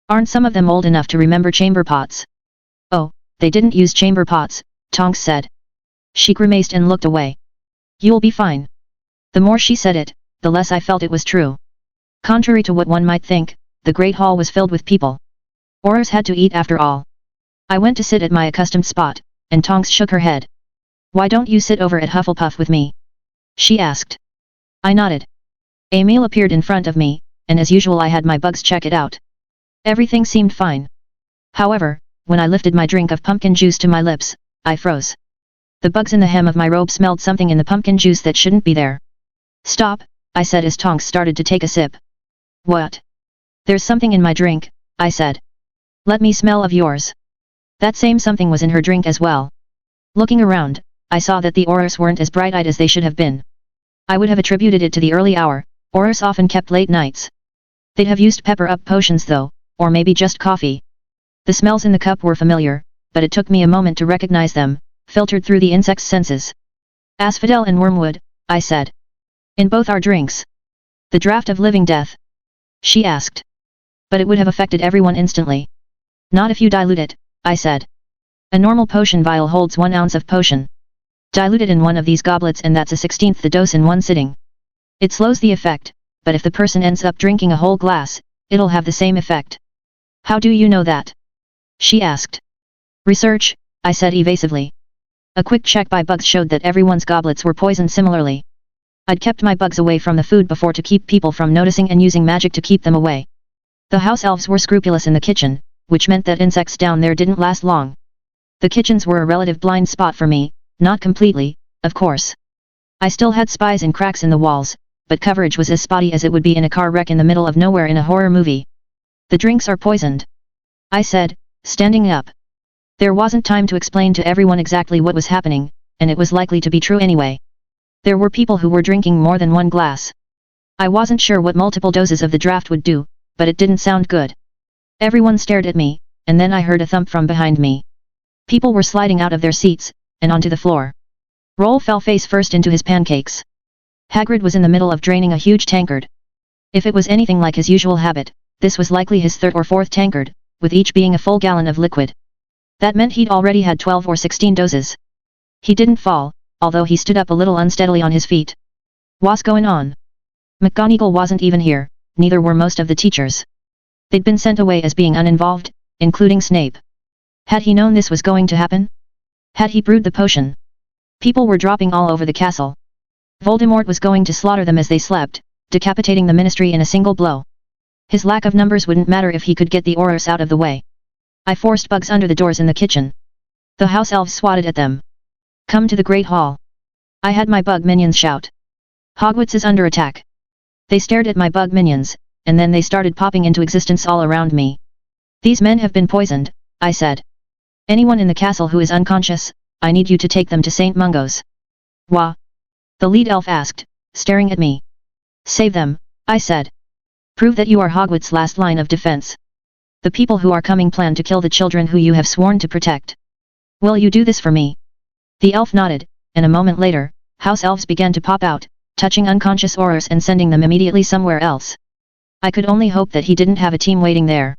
A: Aren't some of them old enough to remember chamber pots? Oh, they didn't use chamber pots, Tonks said. She grimaced and looked away. You'll be fine. The more she said it, the less I felt it was true. Contrary to what one might think, the Great Hall was filled with people. Aurors had to eat after all. I went to sit at my accustomed spot, and Tonks shook her head. Why don't you sit over at Hufflepuff with me? She asked. I nodded. A meal appeared in front of me, and as usual I had my bugs check it out. Everything seemed fine. However, when I lifted my drink of pumpkin juice to my lips, I froze. The bugs in the hem of my robe smelled something in the pumpkin juice that shouldn't be there. Stop, I said as Tonks started to take a sip. What? There's something in my drink, I said. Let me smell of yours. That same something was in her drink as well. Looking around, I saw that the Aurors weren't as bright-eyed as they should have been. I would have attributed it to the early hour. Aurors often kept late nights. They'd have used pepper-up potions though, or maybe just coffee. The smells in the cup were familiar, but it took me a moment to recognize them, filtered through the insect's senses. Asphodel and wormwood, I said. In both our drinks. The draft of living death? She asked. But it would have affected everyone instantly. Not if you dilute it, I said. A normal potion vial holds 1 ounce of potion. Dilute it in one of these goblets and that's a 16th the dose in one sitting. It slows the effect, but if the person ends up drinking a whole glass, it'll have the same effect. How do you know that? She asked. Research, I said evasively. A quick check by bugs showed that everyone's goblets were poisoned similarly. I'd kept my bugs away from the food before to keep people from noticing and using magic to keep them away. The house elves were scrupulous in the kitchen, which meant that insects down there didn't last long. The kitchens were a relative blind spot for me, not completely, of course. I still had spies and cracks in the walls, but coverage was as spotty as it would be in a car wreck in the middle of nowhere in a horror movie. The drinks are poisoned, I said, standing up. There wasn't time to explain to everyone exactly what was happening, and it was likely to be true anyway. There were people who were drinking more than 1 glass. I wasn't sure what multiple doses of the draft would do, but it didn't sound good. Everyone stared at me, and then I heard a thump from behind me. People were sliding out of their seats, and onto the floor. Roll fell face first into his pancakes. Hagrid was in the middle of draining a huge tankard. If it was anything like his usual habit, this was likely his 3rd or 4th tankard, with each being a full gallon of liquid. That meant he'd already had 12 or 16 doses. He didn't fall, although he stood up a little unsteadily on his feet. What's going on? McGonagall wasn't even here, neither were most of the teachers. They'd been sent away as being uninvolved, including Snape. Had he known this was going to happen? Had he brewed the potion? People were dropping all over the castle. Voldemort was going to slaughter them as they slept, decapitating the ministry in a single blow. His lack of numbers wouldn't matter if he could get the Aurors out of the way. I forced bugs under the doors in the kitchen. The house elves swatted at them. Come to the Great Hall. I had my bug minions shout. Hogwarts is under attack. They stared at my bug minions, and then they started popping into existence all around me. These men have been poisoned, I said. Anyone in the castle who is unconscious, I need you to take them to St. Mungo's. Wha? The lead elf asked, staring at me. Save them, I said. Prove that you are Hogwarts' last line of defense. The people who are coming plan to kill the children who you have sworn to protect. Will you do this for me? The elf nodded, and a moment later, house elves began to pop out, touching unconscious Aurors and sending them immediately somewhere else. I could only hope that he didn't have a team waiting there.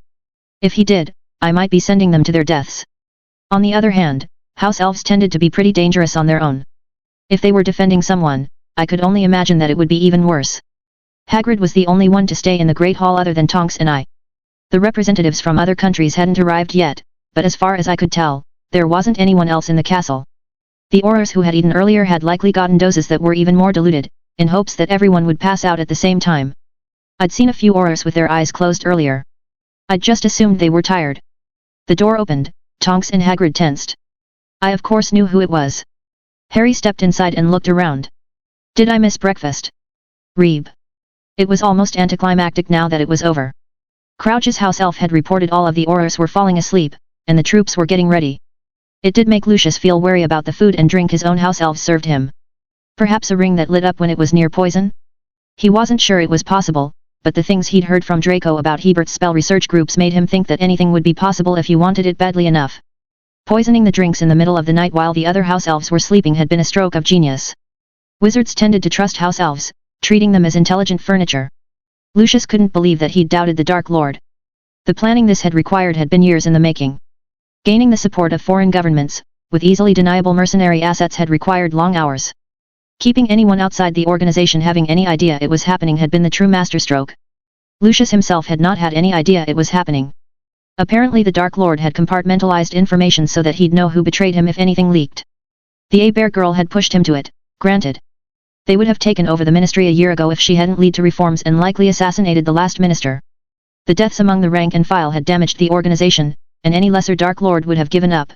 A: If he did, I might be sending them to their deaths. On the other hand, house elves tended to be pretty dangerous on their own. If they were defending someone, I could only imagine that it would be even worse. Hagrid was the only one to stay in the Great Hall other than Tonks and I. The representatives from other countries hadn't arrived yet, but as far as I could tell, there wasn't anyone else in the castle. The Aurors who had eaten earlier had likely gotten doses that were even more diluted, in hopes that everyone would pass out at the same time. I'd seen a few Aurors with their eyes closed earlier. I'd just assumed they were tired. The door opened, Tonks and Hagrid tensed. I of course knew who it was. Harry stepped inside and looked around. Did I miss breakfast? Reeb. It was almost anticlimactic now that it was over. Crouch's house elf had reported all of the Aurors were falling asleep, and the troops were getting ready. It did make Lucius feel wary about the food and drink his own house elves served him. Perhaps a ring that lit up when it was near poison? He wasn't sure it was possible, but the things he'd heard from Draco about Hebert's spell research groups made him think that anything would be possible if you wanted it badly enough. Poisoning the drinks in the middle of the night while the other house elves were sleeping had been a stroke of genius. Wizards tended to trust house elves, treating them as intelligent furniture. Lucius couldn't believe that he'd doubted the Dark Lord. The planning this had required had been years in the making. Gaining the support of foreign governments, with easily deniable mercenary assets had required long hours. Keeping anyone outside the organization having any idea it was happening had been the true masterstroke. Lucius himself had not had any idea it was happening. Apparently the Dark Lord had compartmentalized information so that he'd know who betrayed him if anything leaked. The A-Bear girl had pushed him to it, granted. They would have taken over the ministry a year ago if she hadn't led to reforms and likely assassinated the last minister. The deaths among the rank and file had damaged the organization, and any lesser Dark Lord would have given up.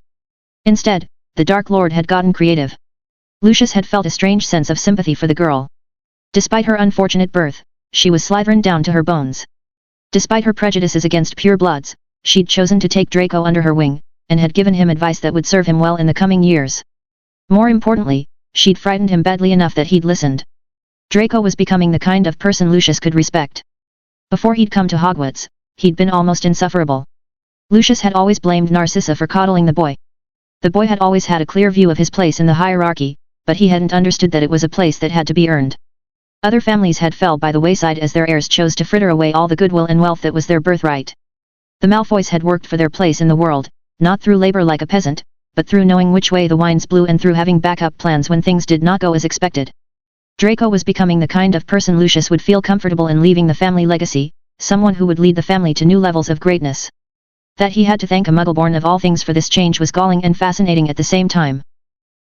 A: Instead, the Dark Lord had gotten creative. Lucius had felt a strange sense of sympathy for the girl. Despite her unfortunate birth, she was Slytherin down to her bones. Despite her prejudices against purebloods, she'd chosen to take Draco under her wing, and had given him advice that would serve him well in the coming years. More importantly, she'd frightened him badly enough that he'd listened. Draco was becoming the kind of person Lucius could respect. Before he'd come to Hogwarts, he'd been almost insufferable. Lucius had always blamed Narcissa for coddling the boy. The boy had always had a clear view of his place in the hierarchy, but he hadn't understood that it was a place that had to be earned. Other families had fell by the wayside as their heirs chose to fritter away all the goodwill and wealth that was their birthright. The Malfoys had worked for their place in the world, not through labor like a peasant, but through knowing which way the winds blew and through having backup plans when things did not go as expected. Draco was becoming the kind of person Lucius would feel comfortable in leaving the family legacy, someone who would lead the family to new levels of greatness. That he had to thank a Muggleborn of all things for this change was galling and fascinating at the same time.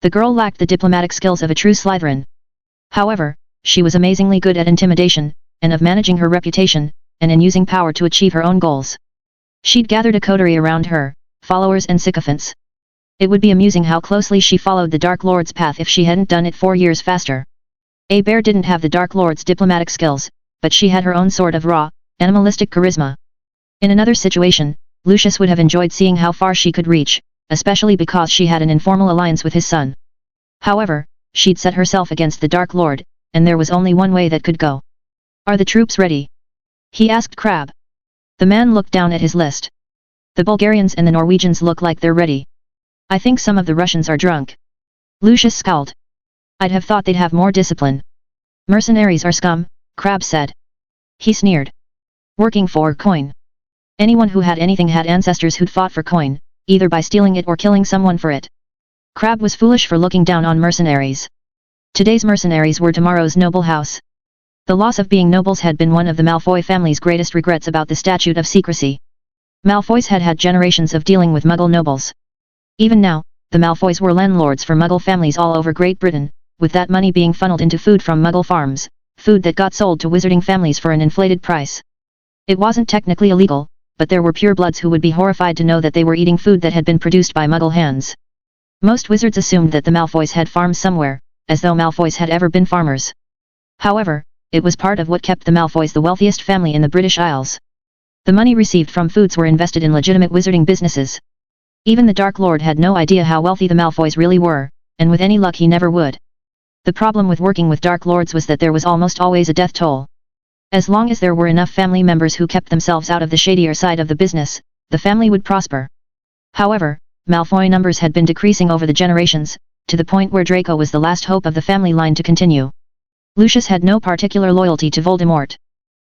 A: The girl lacked the diplomatic skills of a true Slytherin. However, she was amazingly good at intimidation, and of managing her reputation, and in using power to achieve her own goals. She'd gathered a coterie around her, followers and sycophants. It would be amusing how closely she followed the Dark Lord's path if she hadn't done it 4 years faster. A-Bear didn't have the Dark Lord's diplomatic skills, but she had her own sort of raw, animalistic charisma. In another situation, Lucius would have enjoyed seeing how far she could reach, especially because she had an informal alliance with his son. However, she'd set herself against the Dark Lord, and there was only one way that could go. "Are the troops ready?" he asked Crabbe. The man looked down at his list. "The Bulgarians and the Norwegians look like they're ready. I think some of the Russians are drunk." Lucius scowled. "I'd have thought they'd have more discipline." "Mercenaries are scum," Crabbe said. He sneered. "Working for coin. Anyone who had anything had ancestors who'd fought for coin, either by stealing it or killing someone for it." Crabbe was foolish for looking down on mercenaries. Today's mercenaries were tomorrow's noble house. The loss of being nobles had been one of the Malfoy family's greatest regrets about the Statute of Secrecy. Malfoys had had generations of dealing with Muggle nobles. Even now, the Malfoys were landlords for Muggle families all over Great Britain, with that money being funneled into food from Muggle farms, food that got sold to wizarding families for an inflated price. It wasn't technically illegal, but there were purebloods who would be horrified to know that they were eating food that had been produced by Muggle hands. Most wizards assumed that the Malfoys had farms somewhere, as though Malfoys had ever been farmers. However, it was part of what kept the Malfoys the wealthiest family in the British Isles. The money received from foods were invested in legitimate wizarding businesses. Even the Dark Lord had no idea how wealthy the Malfoys really were, and with any luck he never would. The problem with working with Dark Lords was that there was almost always a death toll. As long as there were enough family members who kept themselves out of the shadier side of the business, the family would prosper. However, Malfoy numbers had been decreasing over the generations, to the point where Draco was the last hope of the family line to continue. Lucius had no particular loyalty to Voldemort.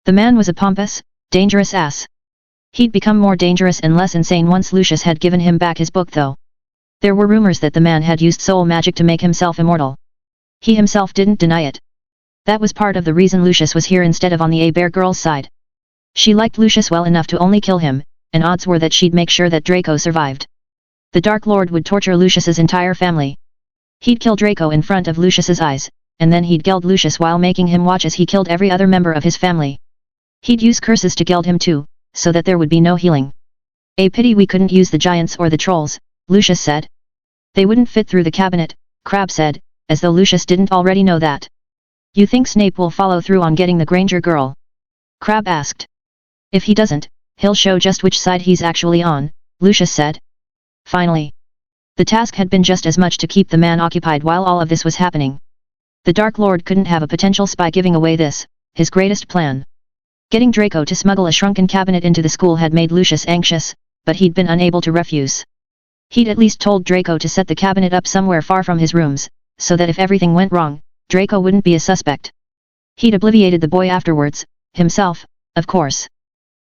A: The man was a pompous, dangerous ass. He'd become more dangerous and less insane once Lucius had given him back his book though. There were rumors that the man had used soul magic to make himself immortal. He himself didn't deny it. That was part of the reason Lucius was here instead of on the A-Bear girl's side. She liked Lucius well enough to only kill him, and odds were that she'd make sure that Draco survived. The Dark Lord would torture Lucius's entire family. He'd kill Draco in front of Lucius's eyes, and then he'd geld Lucius while making him watch as he killed every other member of his family. He'd use curses to geld him too, so that there would be no healing. "A pity we couldn't use the giants or the trolls," Lucius said. "They wouldn't fit through the cabinet," Crabbe said, as though Lucius didn't already know that. "You think Snape will follow through on getting the Granger girl?" Crabbe asked. "If he doesn't, he'll show just which side he's actually on," Lucius said. Finally. The task had been just as much to keep the man occupied while all of this was happening. The Dark Lord couldn't have a potential spy giving away this, his greatest plan. Getting Draco to smuggle a shrunken cabinet into the school had made Lucius anxious, but he'd been unable to refuse. He'd at least told Draco to set the cabinet up somewhere far from his rooms, so that if everything went wrong, Draco wouldn't be a suspect. He'd obliviated the boy afterwards, himself, of course.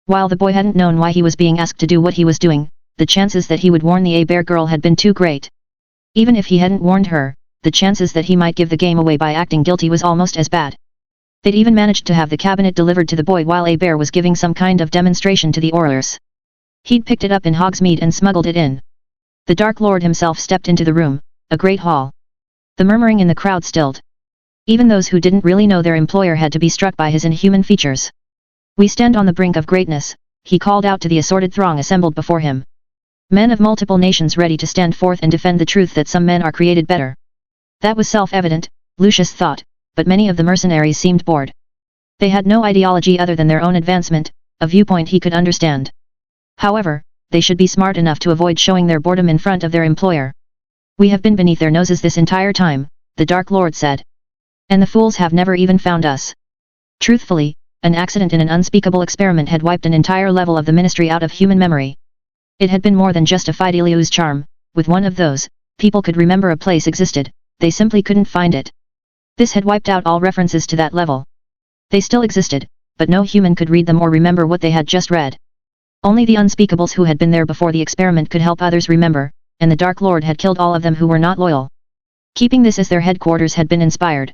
A: While the boy hadn't known why he was being asked to do what he was doing, the chances that he would warn the A-Bear girl had been too great. Even if he hadn't warned her, the chances that he might give the game away by acting guilty was almost as bad. They'd even managed to have the cabinet delivered to the boy while A-Bear was giving some kind of demonstration to the Aurors. He'd picked it up in Hogsmeade and smuggled it in. The Dark Lord himself stepped into the room, a great hall. The murmuring in the crowd stilled. Even those who didn't really know their employer had to be struck by his inhuman features. "We stand on the brink of greatness," he called out to the assorted throng assembled before him. Men of multiple nations ready to stand forth and defend the truth that some men are created better. That was self-evident, Lucius thought, but many of the mercenaries seemed bored. They had no ideology other than their own advancement, a viewpoint he could understand. However, they should be smart enough to avoid showing their boredom in front of their employer. "We have been beneath their noses this entire time," the Dark Lord said. "And the fools have never even found us." Truthfully, an accident in an unspeakable experiment had wiped an entire level of the ministry out of human memory. It had been more than just a Fidelius charm. With one of those, people could remember a place existed, they simply couldn't find it. This had wiped out all references to that level. They still existed, but no human could read them or remember what they had just read. Only the unspeakables who had been there before the experiment could help others remember, and the Dark Lord had killed all of them who were not loyal. Keeping this as their headquarters had been inspired.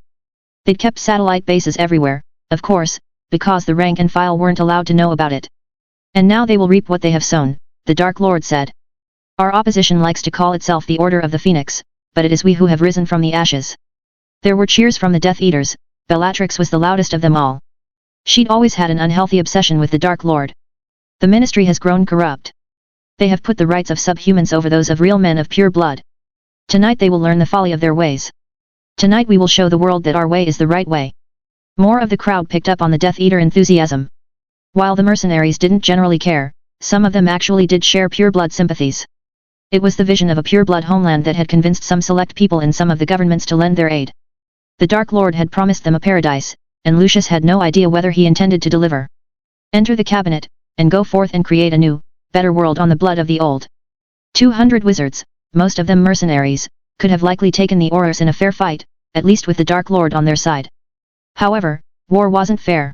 A: They'd kept satellite bases everywhere, of course, because the rank and file weren't allowed to know about it. "And now they will reap what they have sown," the Dark Lord said. "Our opposition likes to call itself the Order of the Phoenix, but it is we who have risen from the ashes." There were cheers from the Death Eaters. Bellatrix was the loudest of them all. She'd always had an unhealthy obsession with the Dark Lord. "The ministry has grown corrupt. They have put the rights of subhumans over those of real men of pure blood. Tonight they will learn the folly of their ways. Tonight we will show the world that our way is the right way." More of the crowd picked up on the Death Eater enthusiasm. While the mercenaries didn't generally care, some of them actually did share pure blood sympathies. It was the vision of a pure blood homeland that had convinced some select people in some of the governments to lend their aid. The Dark Lord had promised them a paradise, and Lucius had no idea whether he intended to deliver. "Enter the cabinet, and go forth and create a new, better world on the blood of the old." 200 wizards, most of them mercenaries, could have likely taken the Aurors in a fair fight, at least with the Dark Lord on their side. However, war wasn't fair.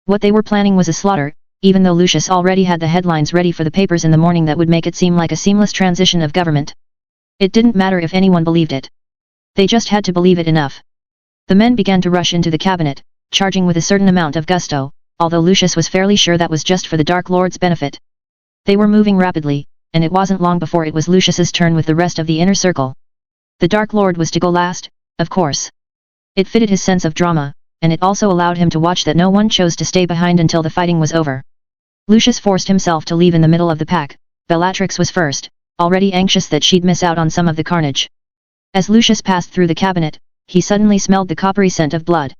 A: What they were planning was a slaughter, even though Lucius already had the headlines ready for the papers in the morning that would make it seem like a seamless transition of government. It didn't matter if anyone believed it. They just had to believe it enough. The men began to rush into the cabinet, charging with a certain amount of gusto, although Lucius was fairly sure that was just for the Dark Lord's benefit. They were moving rapidly, and it wasn't long before it was Lucius's turn with the rest of the inner circle. The Dark Lord was to go last, of course. It fitted his sense of drama, and it also allowed him to watch that no one chose to stay behind until the fighting was over. Lucius forced himself to leave in the middle of the pack. Bellatrix was first, already anxious that she'd miss out on some of the carnage. As Lucius passed through the cabinet, he suddenly smelled the coppery scent of blood.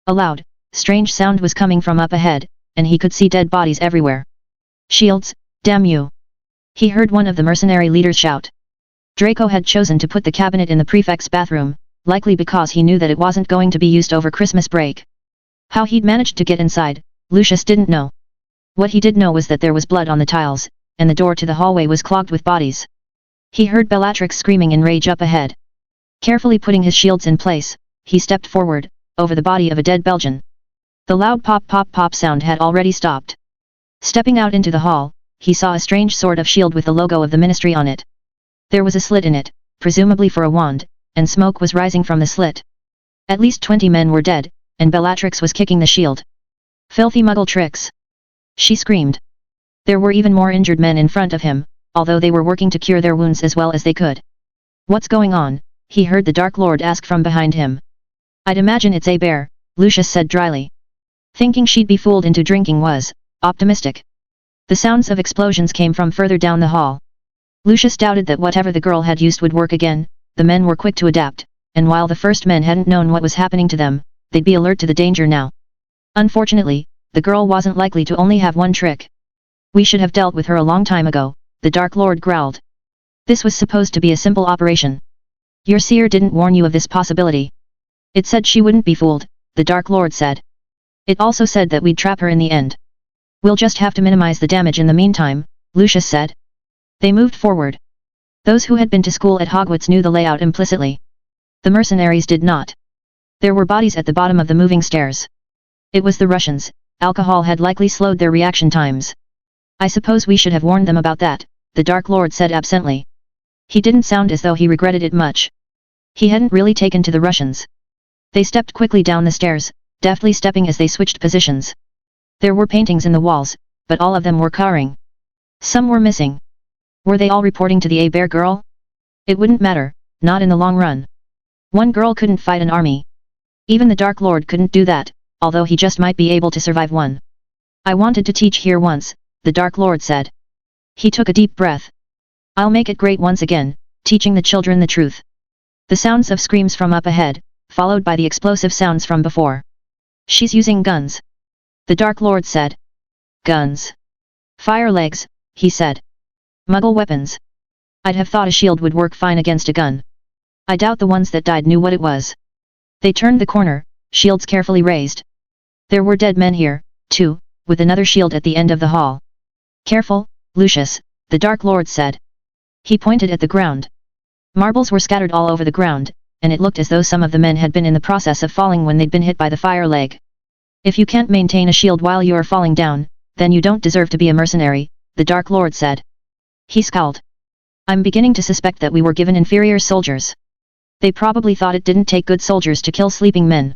A: A loud, strange sound was coming from up ahead, and he could see dead bodies everywhere. "Shields, damn you!" he heard one of the mercenary leaders shout. Draco had chosen to put the cabinet in the prefect's bathroom, likely because he knew that it wasn't going to be used over Christmas break. How he'd managed to get inside, Lucius didn't know. What he did know was that there was blood on the tiles, and the door to the hallway was clogged with bodies. He heard Bellatrix screaming in rage up ahead. Carefully putting his shields in place, he stepped forward, over the body of a dead Belgian. The loud pop pop pop sound had already stopped. Stepping out into the hall, he saw a strange sort of shield with the logo of the ministry on it. There was a slit in it, presumably for a wand, and smoke was rising from the slit. At least 20 men were dead, and Bellatrix was kicking the shield. "Filthy muggle tricks!" she screamed. There were even more injured men in front of him, although they were working to cure their wounds as well as they could. "What's going on?" he heard the Dark Lord ask from behind him. "I'd imagine it's a bear," Lucius said dryly. Thinking she'd be fooled into drinking was optimistic. The sounds of explosions came from further down the hall. Lucius doubted that whatever the girl had used would work again. The men were quick to adapt, and while the first men hadn't known what was happening to them, they'd be alert to the danger now. Unfortunately, the girl wasn't likely to only have one trick. "We should have dealt with her a long time ago," the Dark Lord growled. "This was supposed to be a simple operation. Your seer didn't warn you of this possibility." "It said she wouldn't be fooled," the Dark Lord said. It also said that we'd trap her in the end. We'll just have to minimize the damage in the meantime, Lucius said. They moved forward. Those who had been to school at Hogwarts knew the layout implicitly. The mercenaries did not. There were bodies at the bottom of the moving stairs. It was the Russians. Alcohol had likely slowed their reaction times. I suppose we should have warned them about that, the Dark Lord said absently. He didn't sound as though he regretted it much. He hadn't really taken to the Russians. They stepped quickly down the stairs, deftly stepping as they switched positions. There were paintings in the walls, but all of them were cowering. Some were missing. Were they all reporting to the A-Bear girl? It wouldn't matter, not in the long run. One girl couldn't fight an army. Even the Dark Lord couldn't do that, although he just might be able to survive one. I wanted to teach here once, the Dark Lord said. He took a deep breath. I'll make it great once again, teaching the children the truth. The sounds of screams from up ahead, followed by the explosive sounds from before. She's using guns. The Dark Lord said. Guns. Fire legs, he said. Muggle weapons. I'd have thought a shield would work fine against a gun. I doubt the ones that died knew what it was. They turned the corner, shields carefully raised. There were dead men here, too, with another shield at the end of the hall. Careful, Lucius, the Dark Lord said. He pointed at the ground. Marbles were scattered all over the ground, and it looked as though some of the men had been in the process of falling when they'd been hit by the fire leg. If you can't maintain a shield while you're falling down, then you don't deserve to be a mercenary, the Dark Lord said. He scowled. I'm beginning to suspect that we were given inferior soldiers. They probably thought it didn't take good soldiers to kill sleeping men.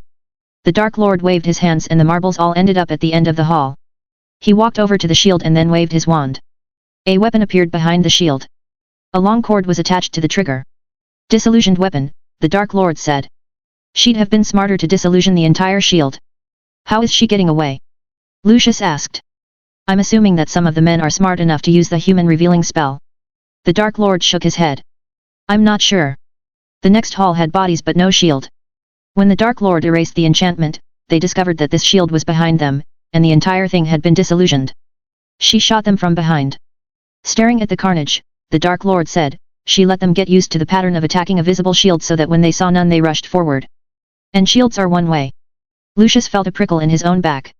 A: The Dark Lord waved his hands and the marbles all ended up at the end of the hall. He walked over to the shield and then waved his wand. A weapon appeared behind the shield. A long cord was attached to the trigger. Disillusioned weapon, the Dark Lord said. She'd have been smarter to disillusion the entire shield. How is she getting away? Lucius asked. I'm assuming that some of the men are smart enough to use the human revealing spell. The Dark Lord shook his head. I'm not sure. The next hall had bodies but no shield. When the Dark Lord erased the enchantment, they discovered that this shield was behind them, and the entire thing had been disillusioned. She shot them from behind. Staring at the carnage, the Dark Lord said, she let them get used to the pattern of attacking a visible shield so that when they saw none they rushed forward. And shields are one way. Lucius felt a prickle in his own back.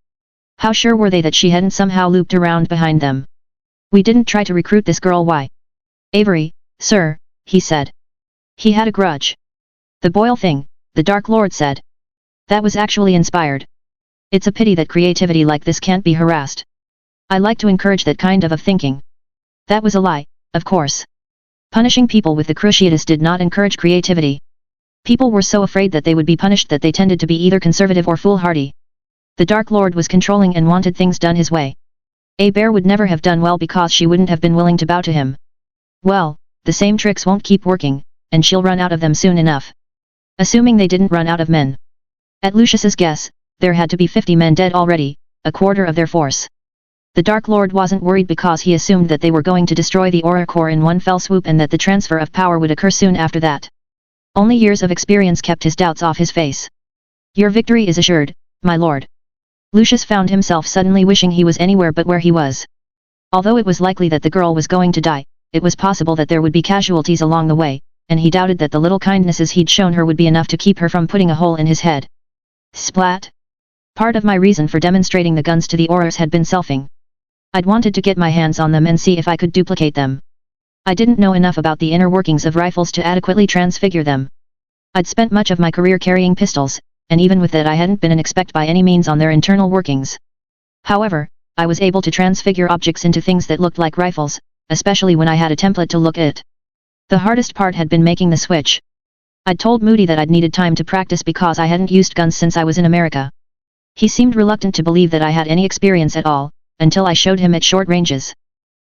A: How sure were they that she hadn't somehow looped around behind them? We didn't try to recruit this girl. Why? Avery, sir, he said. He had a grudge. The Boyle thing, the Dark Lord said. That was actually inspired. It's a pity that creativity like this can't be harassed. I like to encourage that kind of thinking. That was a lie, of course. Punishing people with the Cruciatus did not encourage creativity. People were so afraid that they would be punished that they tended to be either conservative or foolhardy. The Dark Lord was controlling and wanted things done his way. A bear would never have done well because she wouldn't have been willing to bow to him. Well, the same tricks won't keep working, and she'll run out of them soon enough. Assuming they didn't run out of men. At Lucius's guess, there had to be 50 men dead already, a quarter of their force. The Dark Lord wasn't worried because he assumed that they were going to destroy the Aura Core in one fell swoop and that the transfer of power would occur soon after that. Only years of experience kept his doubts off his face. Your victory is assured, my lord. Lucius found himself suddenly wishing he was anywhere but where he was. Although it was likely that the girl was going to die, it was possible that there would be casualties along the way, and he doubted that the little kindnesses he'd shown her would be enough to keep her from putting a hole in his head. Splat! Part of my reason for demonstrating the guns to the Aurors had been selfing. I'd wanted to get my hands on them and see if I could duplicate them. I didn't know enough about the inner workings of rifles to adequately transfigure them. I'd spent much of my career carrying pistols, and even with that I hadn't been an expert by any means on their internal workings. However, I was able to transfigure objects into things that looked like rifles, especially when I had a template to look at. The hardest part had been making the switch. I'd told Moody that I'd needed time to practice because I hadn't used guns since I was in America. He seemed reluctant to believe that I had any experience at all, until I showed him at short ranges.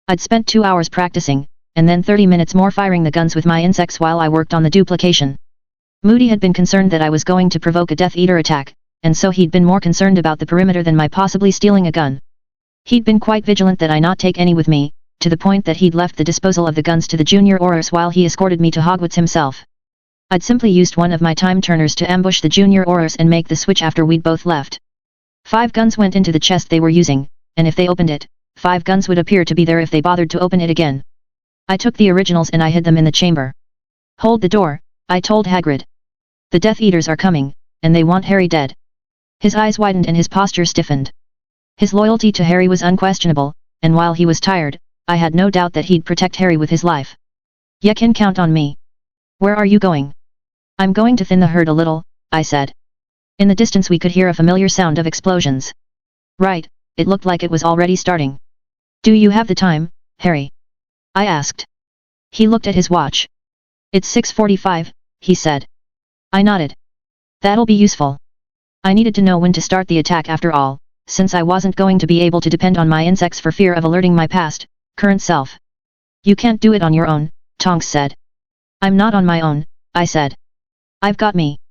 A: I'd spent 2 hours practicing, and then 30 minutes more firing the guns with my insects while I worked on the duplication. Moody had been concerned that I was going to provoke a Death Eater attack, and so he'd been more concerned about the perimeter than my possibly stealing a gun. He'd been quite vigilant that I not take any with me, to the point that he'd left the disposal of the guns to the junior Aurors while he escorted me to Hogwarts himself. I'd simply used one of my time turners to ambush the junior Aurors and make the switch after we'd both left. 5 guns went into the chest they were using, and if they opened it, 5 guns would appear to be there if they bothered to open it again. I took the originals and I hid them in the chamber. Hold the door, I told Hagrid. The Death Eaters are coming, and they want Harry dead. His eyes widened and his posture stiffened. His loyalty to Harry was unquestionable, and while he was tired, I had no doubt that he'd protect Harry with his life. "You can count on me." "Where are you going?" "I'm going to thin the herd a little," I said. In the distance we could hear a familiar sound of explosions. Right, it looked like it was already starting. "Do you have the time, Harry?" I asked. He looked at his watch. "It's 6:45, he said. I nodded. "That'll be useful." I needed to know when to start the attack after all, since I wasn't going to be able to depend on my insects for fear of alerting my current self. "You can't do it on your own," Tonks said. "I'm not on my own," I said. "I've got me."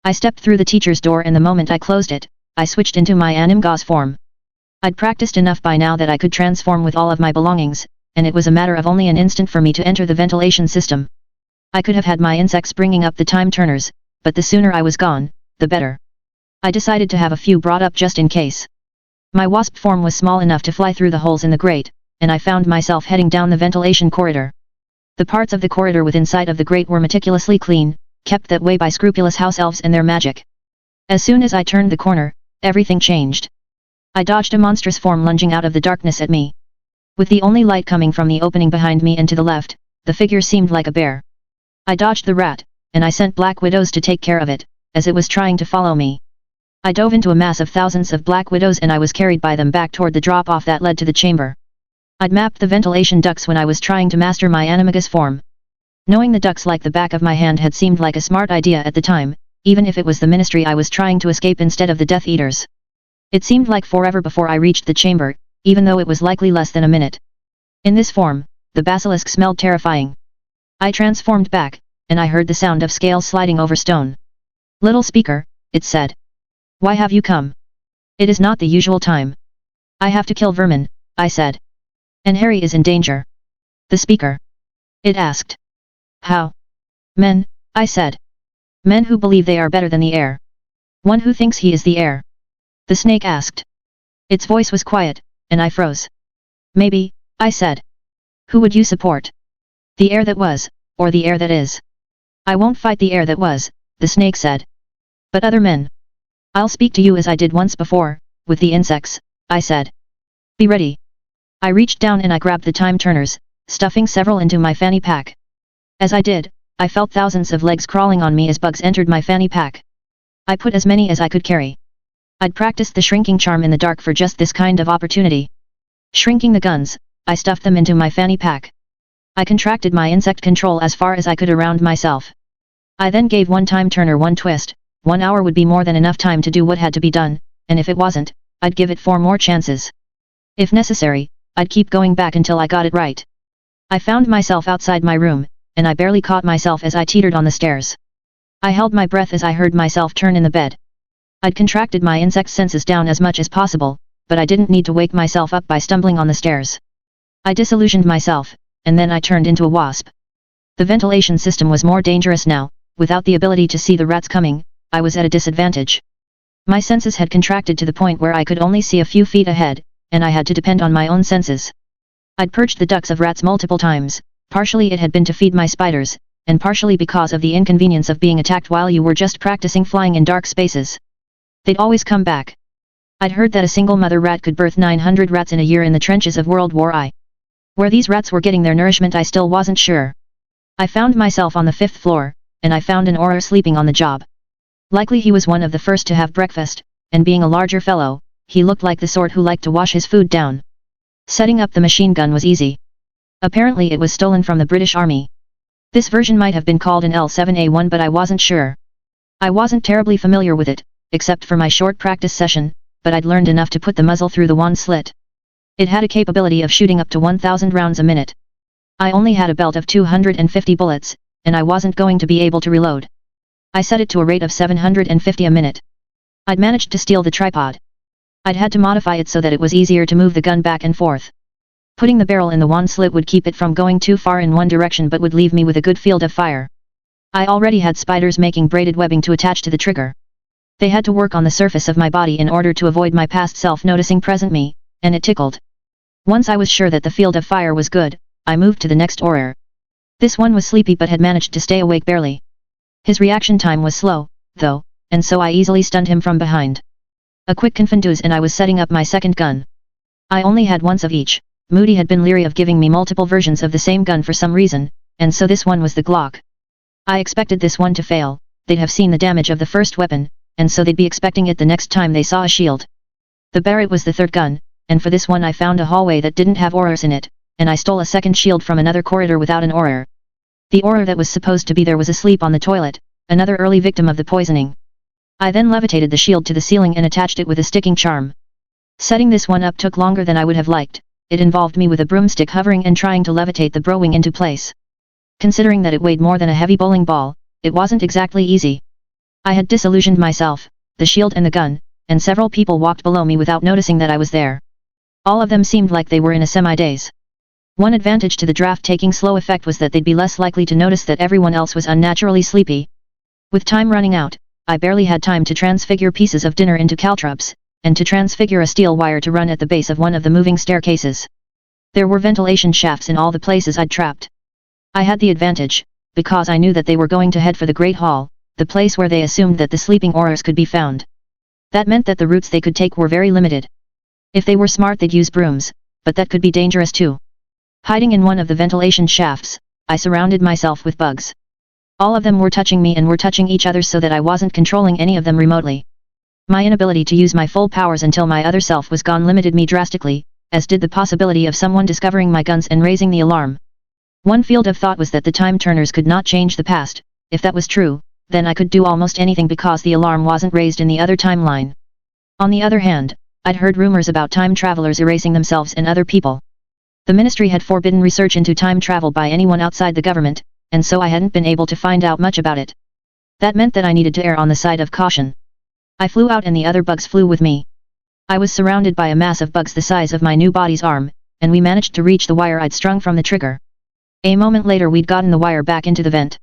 A: I stepped through the teacher's door and the moment I closed it, I switched into my Animgauss form. I'd practiced enough by now that I could transform with all of my belongings, and it was a matter of only an instant for me to enter the ventilation system. I could have had my insects bringing up the time turners, but the sooner I was gone, the better. I decided to have a few brought up just in case. My wasp form was small enough to fly through the holes in the grate, and I found myself heading down the ventilation corridor. The parts of the corridor within sight of the grate were meticulously clean, kept that way by scrupulous house elves and their magic. As soon as I turned the corner, everything changed. I dodged a monstrous form lunging out of the darkness at me. With the only light coming from the opening behind me and to the left, the figure seemed like a bear. I dodged the rat, and I sent black widows to take care of it, as it was trying to follow me. I dove into a mass of thousands of black widows and I was carried by them back toward the drop-off that led to the chamber. I'd mapped the ventilation ducts when I was trying to master my animagus form. Knowing the ducts like the back of my hand had seemed like a smart idea at the time, even if it was the ministry I was trying to escape instead of the Death Eaters. It seemed like forever before I reached the chamber, even though it was likely less than a minute. In this form, the basilisk smelled terrifying. I transformed back, and I heard the sound of scales sliding over stone. "Little speaker," it said. "Why have you come?" "It is not the usual time." "I have to kill vermin," I said. "And Harry is in danger." "The speaker?" it asked. "How?" "Men," I said. "Men who believe they are better than the air. One who thinks he is the air." The snake asked. Its voice was quiet, and I froze. "Maybe," I said. "Who would you support? The air that was, or the air that is?" "I won't fight the air that was," the snake said. "But other men. I'll speak to you as I did once before, with the insects," I said. "Be ready." I reached down and I grabbed the time turners, stuffing several into my fanny pack. As I did, I felt thousands of legs crawling on me as bugs entered my fanny pack. I put as many as I could carry. I'd practiced the shrinking charm in the dark for just this kind of opportunity. Shrinking the guns, I stuffed them into my fanny pack. I contracted my insect control as far as I could around myself. I then gave one time turner one twist. 1 hour would be more than enough time to do what had to be done, and if it wasn't, I'd give it 4 more chances. If necessary, I'd keep going back until I got it right. I found myself outside my room, and I barely caught myself as I teetered on the stairs. I held my breath as I heard myself turn in the bed. I'd contracted my insect senses down as much as possible, but I didn't need to wake myself up by stumbling on the stairs. I disillusioned myself, and then I turned into a wasp. The ventilation system was more dangerous now. Without the ability to see the rats coming, I was at a disadvantage. My senses had contracted to the point where I could only see a few feet ahead, and I had to depend on my own senses. I'd purged the ducts of rats multiple times, partially it had been to feed my spiders, and partially because of the inconvenience of being attacked while you were just practicing flying in dark spaces. They'd always come back. I'd heard that a single mother rat could birth 900 rats in a year in the trenches of World War I. Where these rats were getting their nourishment I still wasn't sure. I found myself on the 5th floor, and I found an Auror sleeping on the job. Likely he was one of the first to have breakfast, and being a larger fellow, he looked like the sort who liked to wash his food down. Setting up the machine gun was easy. Apparently it was stolen from the British Army. This version might have been called an L7A1 but I wasn't sure. I wasn't terribly familiar with it, except for my short practice session, but I'd learned enough to put the muzzle through the wand slit. It had a capability of shooting up to 1,000 rounds a minute. I only had a belt of 250 bullets, and I wasn't going to be able to reload. I set it to a rate of 750 a minute. I'd managed to steal the tripod. I'd had to modify it so that it was easier to move the gun back and forth. Putting the barrel in the wand slit would keep it from going too far in one direction but would leave me with a good field of fire. I already had spiders making braided webbing to attach to the trigger. They had to work on the surface of my body in order to avoid my past self noticing present me, and it tickled. Once I was sure that the field of fire was good, I moved to the next Auror. This one was sleepy but had managed to stay awake barely. His reaction time was slow, though, and so I easily stunned him from behind. A quick confidence and I was setting up my second gun. I only had once of each. Moody had been leery of giving me multiple versions of the same gun for some reason, and so this one was the Glock. I expected this one to fail. They'd have seen the damage of the first weapon, and so they'd be expecting it the next time they saw a shield. The Barrett was the third gun, and for this one I found a hallway that didn't have aurors in it, and I stole a second shield from another corridor without an auror. The auror that was supposed to be there was asleep on the toilet, another early victim of the poisoning. I then levitated the shield to the ceiling and attached it with a sticking charm. Setting this one up took longer than I would have liked. It involved me with a broomstick hovering and trying to levitate the browing into place. Considering that it weighed more than a heavy bowling ball, it wasn't exactly easy. I had disillusioned myself, the shield and the gun, and several people walked below me without noticing that I was there. All of them seemed like they were in a semi-daze. One advantage to the draft taking slow effect was that they'd be less likely to notice that everyone else was unnaturally sleepy. With time running out, I barely had time to transfigure pieces of dinner into caltrops, and to transfigure a steel wire to run at the base of one of the moving staircases. There were ventilation shafts in all the places I'd trapped. I had the advantage, because I knew that they were going to head for the Great Hall, the place where they assumed that the sleeping aurors could be found. That meant that the routes they could take were very limited. If they were smart they'd use brooms, but that could be dangerous too. Hiding in one of the ventilation shafts, I surrounded myself with bugs. All of them were touching me and were touching each other so that I wasn't controlling any of them remotely. My inability to use my full powers until my other self was gone limited me drastically, as did the possibility of someone discovering my guns and raising the alarm. One field of thought was that the time turners could not change the past. If that was true, then I could do almost anything because the alarm wasn't raised in the other timeline. On the other hand, I'd heard rumors about time travelers erasing themselves and other people. The ministry had forbidden research into time travel by anyone outside the government, and so I hadn't been able to find out much about it. That meant that I needed to err on the side of caution. I flew out and the other bugs flew with me. I was surrounded by a mass of bugs the size of my new body's arm, and we managed to reach the wire I'd strung from the trigger. A moment later we'd gotten the wire back into the vent.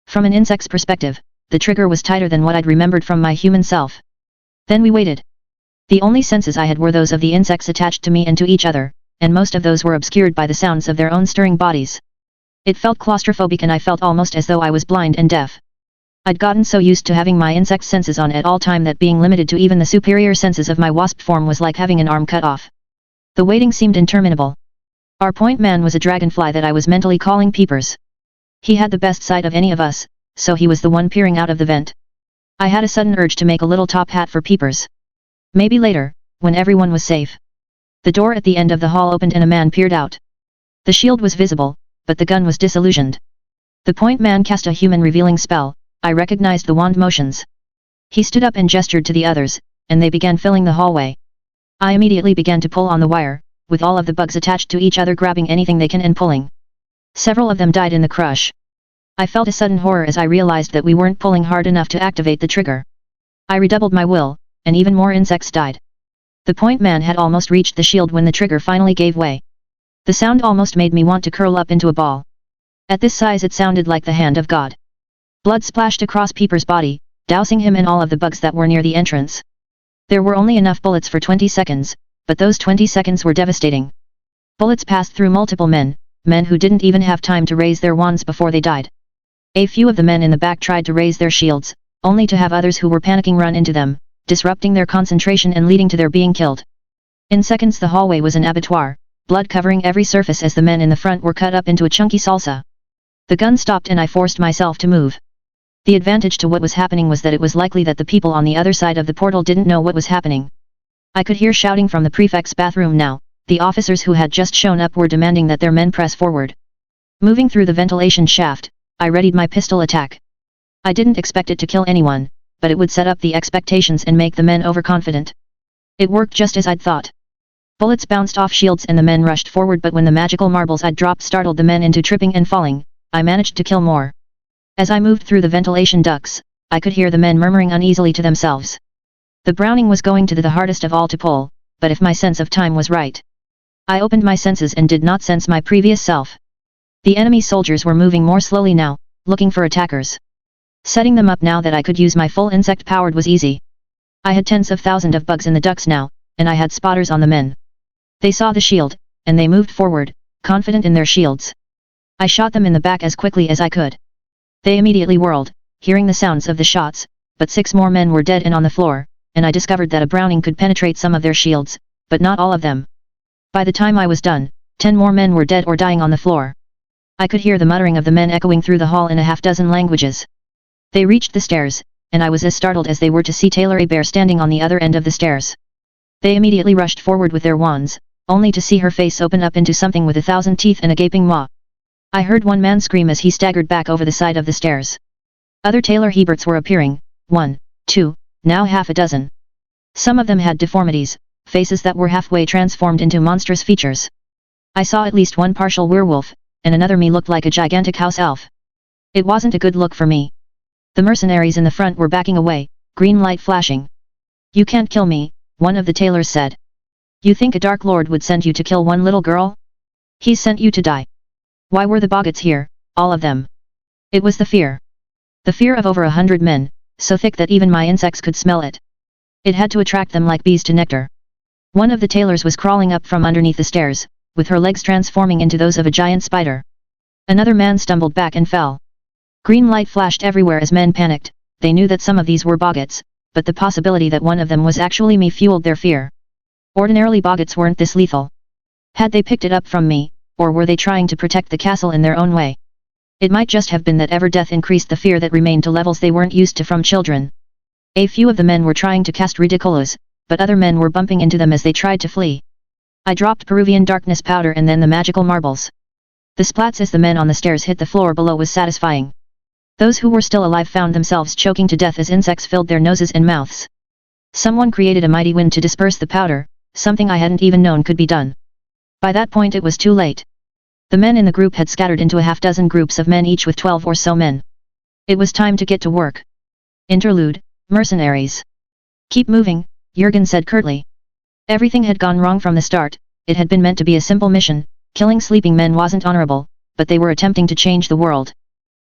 A: From an insect's perspective, the trigger was tighter than what I'd remembered from my human self. Then we waited. The only senses I had were those of the insects attached to me and to each other, and most of those were obscured by the sounds of their own stirring bodies. It felt claustrophobic and I felt almost as though I was blind and deaf. I'd gotten so used to having my insect senses on at all time that being limited to even the superior senses of my wasp form was like having an arm cut off. The waiting seemed interminable. Our point man was a dragonfly that I was mentally calling Peepers. He had the best sight of any of us, so he was the one peering out of the vent. I had a sudden urge to make a little top hat for Peepers. Maybe later, when everyone was safe. The door at the end of the hall opened and a man peered out. The shield was visible, but the gun was disillusioned. The point man cast a human revealing spell. I recognized the wand motions. He stood up and gestured to the others, and they began filling the hallway. I immediately began to pull on the wire, with all of the bugs attached to each other grabbing anything they can and pulling. Several of them died in the crush. I felt a sudden horror as I realized that we weren't pulling hard enough to activate the trigger. I redoubled my will, and even more insects died. The point man had almost reached the shield when the trigger finally gave way. The sound almost made me want to curl up into a ball. At this size it sounded like the hand of God. Blood splashed across Peepers' body, dousing him and all of the bugs that were near the entrance. There were only enough bullets for 20 seconds, but those 20 seconds were devastating. Bullets passed through multiple men who didn't even have time to raise their wands before they died. A few of the men in the back tried to raise their shields, only to have others who were panicking run into them, disrupting their concentration and leading to their being killed. In seconds the hallway was an abattoir, blood covering every surface as the men in the front were cut up into a chunky salsa. The gun stopped and I forced myself to move. The advantage to what was happening was that it was likely that the people on the other side of the portal didn't know what was happening. I could hear shouting from the prefect's bathroom now. The officers who had just shown up were demanding that their men press forward. Moving through the ventilation shaft, I readied my pistol attack. I didn't expect it to kill anyone, but it would set up the expectations and make the men overconfident. It worked just as I'd thought. Bullets bounced off shields and the men rushed forward, but when the magical marbles I'd dropped startled the men into tripping and falling, I managed to kill more. As I moved through the ventilation ducts, I could hear the men murmuring uneasily to themselves. The Browning was going to the hardest of all to pull, but if my sense of time was right. I opened my senses and did not sense my previous self. The enemy soldiers were moving more slowly now, looking for attackers. Setting them up now that I could use my full insect powered was easy. I had tens of thousands of bugs in the ducts now, and I had spotters on the men. They saw the shield, and they moved forward, confident in their shields. I shot them in the back as quickly as I could. They immediately whirled, hearing the sounds of the shots, but 6 more men were dead and on the floor, and I discovered that a Browning could penetrate some of their shields, but not all of them. By the time I was done, 10 more men were dead or dying on the floor. I could hear the muttering of the men echoing through the hall in a half-dozen languages. They reached the stairs, and I was as startled as they were to see Taylor Bear standing on the other end of the stairs. They immediately rushed forward with their wands, only to see her face open up into something with 1,000 teeth and a gaping maw. I heard one man scream as he staggered back over the side of the stairs. Other Taylor Heberts were appearing, 1, 2, now half a dozen. Some of them had deformities, faces that were halfway transformed into monstrous features. I saw at least one partial werewolf, and another me looked like a gigantic house elf. It wasn't a good look for me. The mercenaries in the front were backing away, green light flashing. "You can't kill me," one of the Taylors said. "You think a Dark Lord would send you to kill one little girl? He's sent you to die." Why were the Boggarts here, all of them? It was the fear. The fear of over 100 men, so thick that even my insects could smell it. It had to attract them like bees to nectar. One of the Taylors was crawling up from underneath the stairs, with her legs transforming into those of a giant spider. Another man stumbled back and fell. Green light flashed everywhere as men panicked. They knew that some of these were Boggarts, but the possibility that one of them was actually me fueled their fear. Ordinarily Boggarts weren't this lethal. Had they picked it up from me, or were they trying to protect the castle in their own way? It might just have been that ever death increased the fear that remained to levels they weren't used to from children. A few of the men were trying to cast ridiculous, but other men were bumping into them as they tried to flee. I dropped Peruvian darkness powder and then the magical marbles. The splats as the men on the stairs hit the floor below was satisfying. Those who were still alive found themselves choking to death as insects filled their noses and mouths. Someone created a mighty wind to disperse the powder, something I hadn't even known could be done. By that point it was too late. The men in the group had scattered into a half-dozen groups of men each with 12 or so men. It was time to get to work. Interlude, mercenaries. "Keep moving," Jurgen said curtly. Everything had gone wrong from the start. It had been meant to be a simple mission. Killing sleeping men wasn't honorable, but they were attempting to change the world.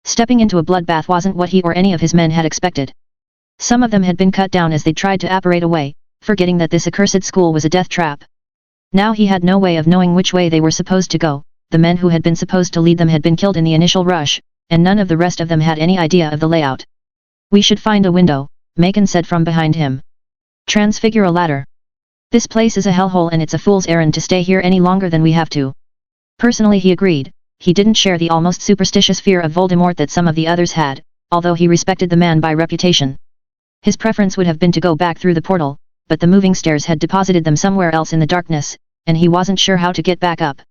A: Stepping into a bloodbath wasn't what he or any of his men had expected. Some of them had been cut down as they tried to apparate away, forgetting that this accursed school was a death trap. Now he had no way of knowing which way they were supposed to go. The men who had been supposed to lead them had been killed in the initial rush, and none of the rest of them had any idea of the layout. "We should find a window," Macon said from behind him. "Transfigure a ladder. This place is a hellhole and it's a fool's errand to stay here any longer than we have to." Personally he agreed. He didn't share the almost superstitious fear of Voldemort that some of the others had, although he respected the man by reputation. His preference would have been to go back through the portal, but the moving stairs had deposited them somewhere else in the darkness, and he wasn't sure how to get back up.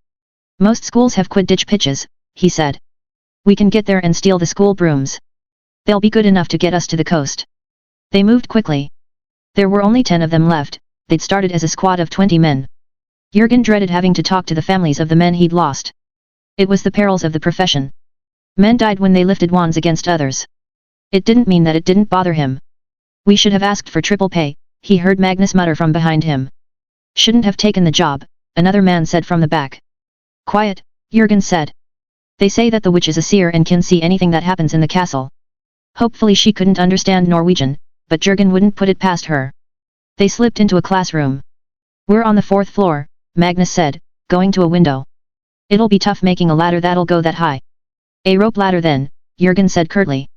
A: "Most schools have Quidditch pitches," he said. "We can get there and steal the school brooms. They'll be good enough to get us to the coast." They moved quickly. There were only 10 of them left. They'd started as a squad of 20 men. Jurgen dreaded having to talk to the families of the men he'd lost. It was the perils of the profession. Men died when they lifted wands against others. It didn't mean that it didn't bother him. "We should have asked for triple pay," he heard Magnus mutter from behind him. "Shouldn't have taken the job," another man said from the back. "Quiet," Jurgen said. "They say that the witch is a seer and can see anything that happens in the castle." Hopefully she couldn't understand Norwegian, but Jurgen wouldn't put it past her. They slipped into a classroom. "We're on the 4th floor, Magnus said, going to a window. "It'll be tough making a ladder that'll go that high." "A rope ladder then," Jurgen said curtly.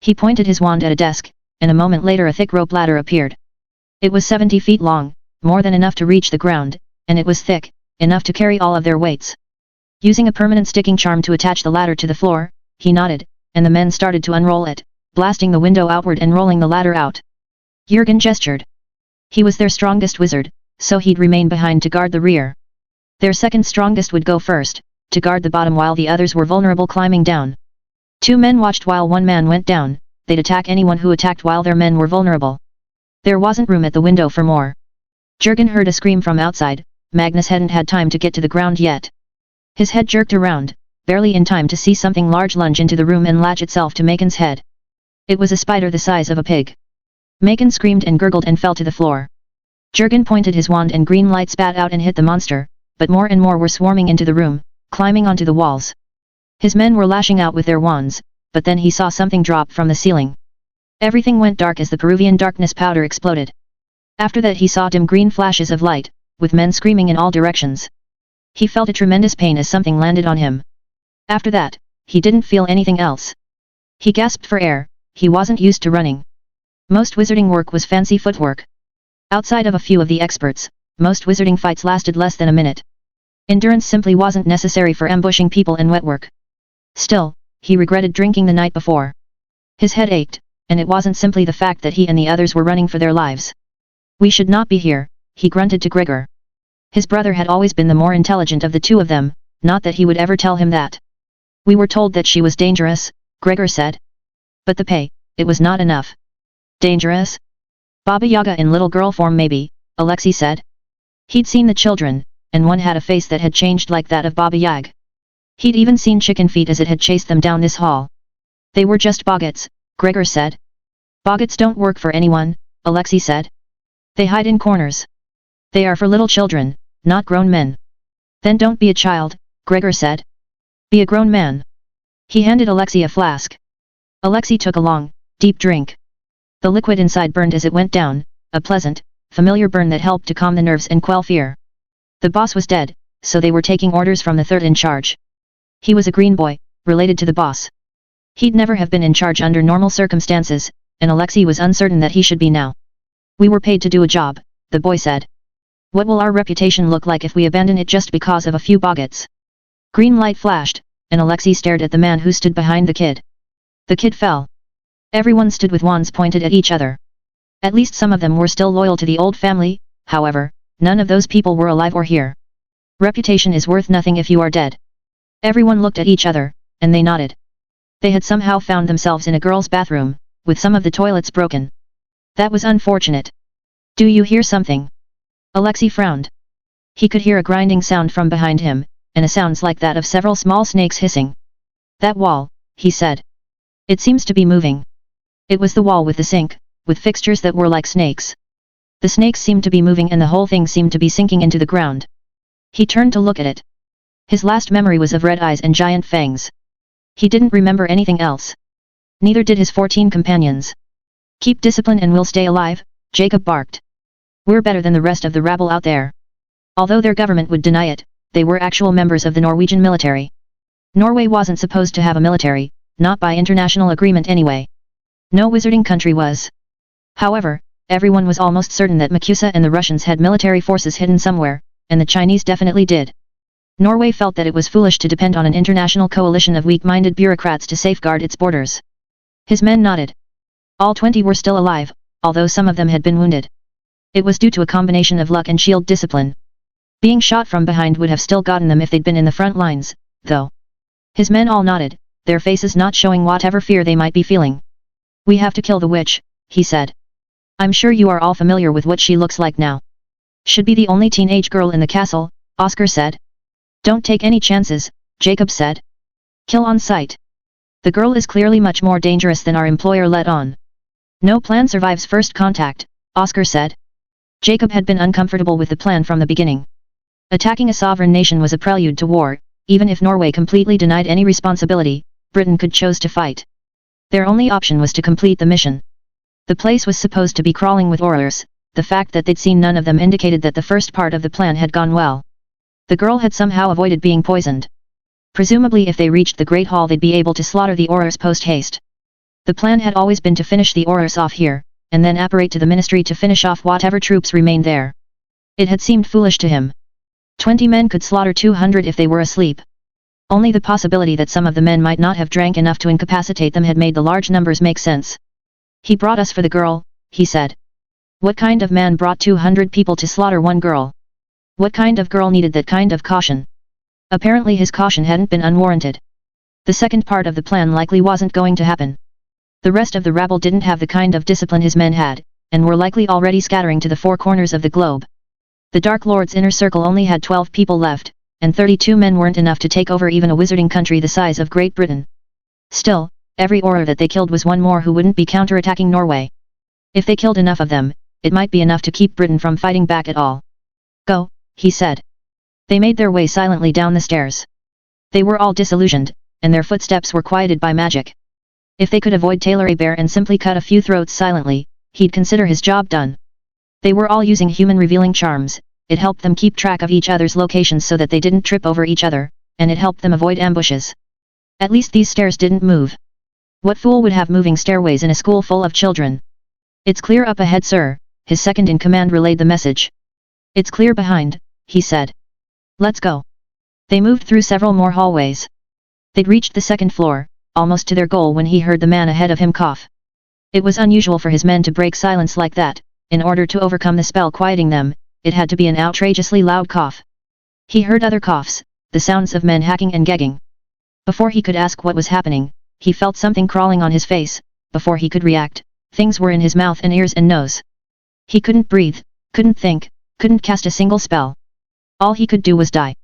A: He pointed his wand at a desk, and a moment later a thick rope ladder appeared. It was 70 feet long, more than enough to reach the ground, and it was thick, enough to carry all of their weights. Using a permanent sticking charm to attach the ladder to the floor, he nodded, and the men started to unroll it, blasting the window outward and rolling the ladder out. Jurgen gestured. He was their strongest wizard, so he'd remain behind to guard the rear. Their second strongest would go first, to guard the bottom while the others were vulnerable climbing down. 2 men watched while 1 man went down. They'd attack anyone who attacked while their men were vulnerable. There wasn't room at the window for more. Jurgen heard a scream from outside. Magnus hadn't had time to get to the ground yet. His head jerked around, barely in time to see something large lunge into the room and latch itself to Macon's head. It was a spider the size of a pig. Macon screamed and gurgled and fell to the floor. Jurgen pointed his wand and green light spat out and hit the monster, but more and more were swarming into the room, climbing onto the walls. His men were lashing out with their wands, but then he saw something drop from the ceiling. Everything went dark as the Peruvian darkness powder exploded. After that he saw dim green flashes of light, with men screaming in all directions. He felt a tremendous pain as something landed on him. After that, he didn't feel anything else. He gasped for air. He wasn't used to running. Most wizarding work was fancy footwork. Outside of a few of the experts, most wizarding fights lasted less than a minute. Endurance simply wasn't necessary for ambushing people and wet work. Still, he regretted drinking the night before. His head ached, and it wasn't simply the fact that he and the others were running for their lives. We should not be here, he grunted to Gregor. His brother had always been the more intelligent of the two of them, not that he would ever tell him that. We were told that she was dangerous, Gregor said. But the pay, it was not enough. Dangerous? Baba Yaga in little girl form maybe, Alexei said. He'd seen the children, and one had a face that had changed like that of Baba Yaga. He'd even seen chicken feet as it had chased them down this hall. They were just boggots, Gregor said. Boggots don't work for anyone, Alexei said. They hide in corners. They are for little children, not grown men. Then don't be a child, Gregor said. Be a grown man. He handed Alexei a flask. Alexei took a long, deep drink. The liquid inside burned as it went down, a pleasant, familiar burn that helped to calm the nerves and quell fear. The boss was dead, so they were taking orders from the third in charge. He was a green boy, related to the boss. He'd never have been in charge under normal circumstances, and Alexei was uncertain that he should be now. We were paid to do a job, the boy said. What will our reputation look like if we abandon it just because of a few boggots? Green light flashed, and Alexei stared at the man who stood behind the kid. The kid fell. Everyone stood with wands pointed at each other. At least some of them were still loyal to the old family, however, none of those people were alive or here. Reputation is worth nothing if you are dead. Everyone looked at each other, and they nodded. They had somehow found themselves in a girl's bathroom, with some of the toilets broken. That was unfortunate. Do you hear something? Alexei frowned. He could hear a grinding sound from behind him, and a sounds like that of several small snakes hissing. That wall, he said. It seems to be moving. It was the wall with the sink, with fixtures that were like snakes. The snakes seemed to be moving and the whole thing seemed to be sinking into the ground. He turned to look at it. His last memory was of red eyes and giant fangs. He didn't remember anything else. Neither did his 14 companions. Keep discipline and we'll stay alive, Jacob barked. We're better than the rest of the rabble out there. Although their government would deny it, they were actual members of the Norwegian military. Norway wasn't supposed to have a military, not by international agreement anyway. No wizarding country was. However, everyone was almost certain that Makusa and the Russians had military forces hidden somewhere, and the Chinese definitely did. Norway felt that it was foolish to depend on an international coalition of weak-minded bureaucrats to safeguard its borders. His men nodded. All 20 were still alive, although some of them had been wounded. It was due to a combination of luck and shield discipline. Being shot from behind would have still gotten them if they'd been in the front lines, though. His men all nodded, their faces not showing whatever fear they might be feeling. We have to kill the witch, he said. I'm sure you are all familiar with what she looks like now. Should be the only teenage girl in the castle, Oscar said. Don't take any chances, Jacob said. Kill on sight. The girl is clearly much more dangerous than our employer let on. No plan survives first contact, Oscar said. Jacob had been uncomfortable with the plan from the beginning. Attacking a sovereign nation was a prelude to war, even if Norway completely denied any responsibility, Britain could choose to fight. Their only option was to complete the mission. The place was supposed to be crawling with horrors, the fact that they'd seen none of them indicated that the first part of the plan had gone well. The girl had somehow avoided being poisoned. Presumably if they reached the Great Hall they'd be able to slaughter the horrors post-haste. The plan had always been to finish the horrors off here, and then apparate to the ministry to finish off whatever troops remained there. It had seemed foolish to him. 20 men could slaughter 200 if they were asleep. Only the possibility that some of the men might not have drank enough to incapacitate them had made the large numbers make sense. He brought us for the girl, he said. What kind of man brought 200 people to slaughter one girl? What kind of girl needed that kind of caution? Apparently his caution hadn't been unwarranted. The second part of the plan likely wasn't going to happen. The rest of the rabble didn't have the kind of discipline his men had, and were likely already scattering to the four corners of the globe. The Dark Lord's inner circle only had 12 people left, and 32 men weren't enough to take over even a wizarding country the size of Great Britain. Still, every Auror that they killed was one more who wouldn't be counterattacking Norway. If they killed enough of them, it might be enough to keep Britain from fighting back at all. Go, he said. They made their way silently down the stairs. They were all disillusioned, and their footsteps were quieted by magic. If they could avoid Taylor Bear and simply cut a few throats silently, he'd consider his job done. They were all using human revealing charms, it helped them keep track of each other's locations so that they didn't trip over each other, and it helped them avoid ambushes. At least these stairs didn't move. What fool would have moving stairways in a school full of children? It's clear up ahead, sir, his second-in-command relayed the message. It's clear behind, he said. Let's go. They moved through several more hallways. They'd reached the second floor, almost to their goal when he heard the man ahead of him cough. It was unusual for his men to break silence like that. In order to overcome the spell quieting them, it had to be an outrageously loud cough. He heard other coughs, the sounds of men hacking and gagging. Before he could ask what was happening, he felt something crawling on his face. Before he could react, things were in his mouth and ears and nose. He couldn't breathe, couldn't think, couldn't cast a single spell. All he could do was die.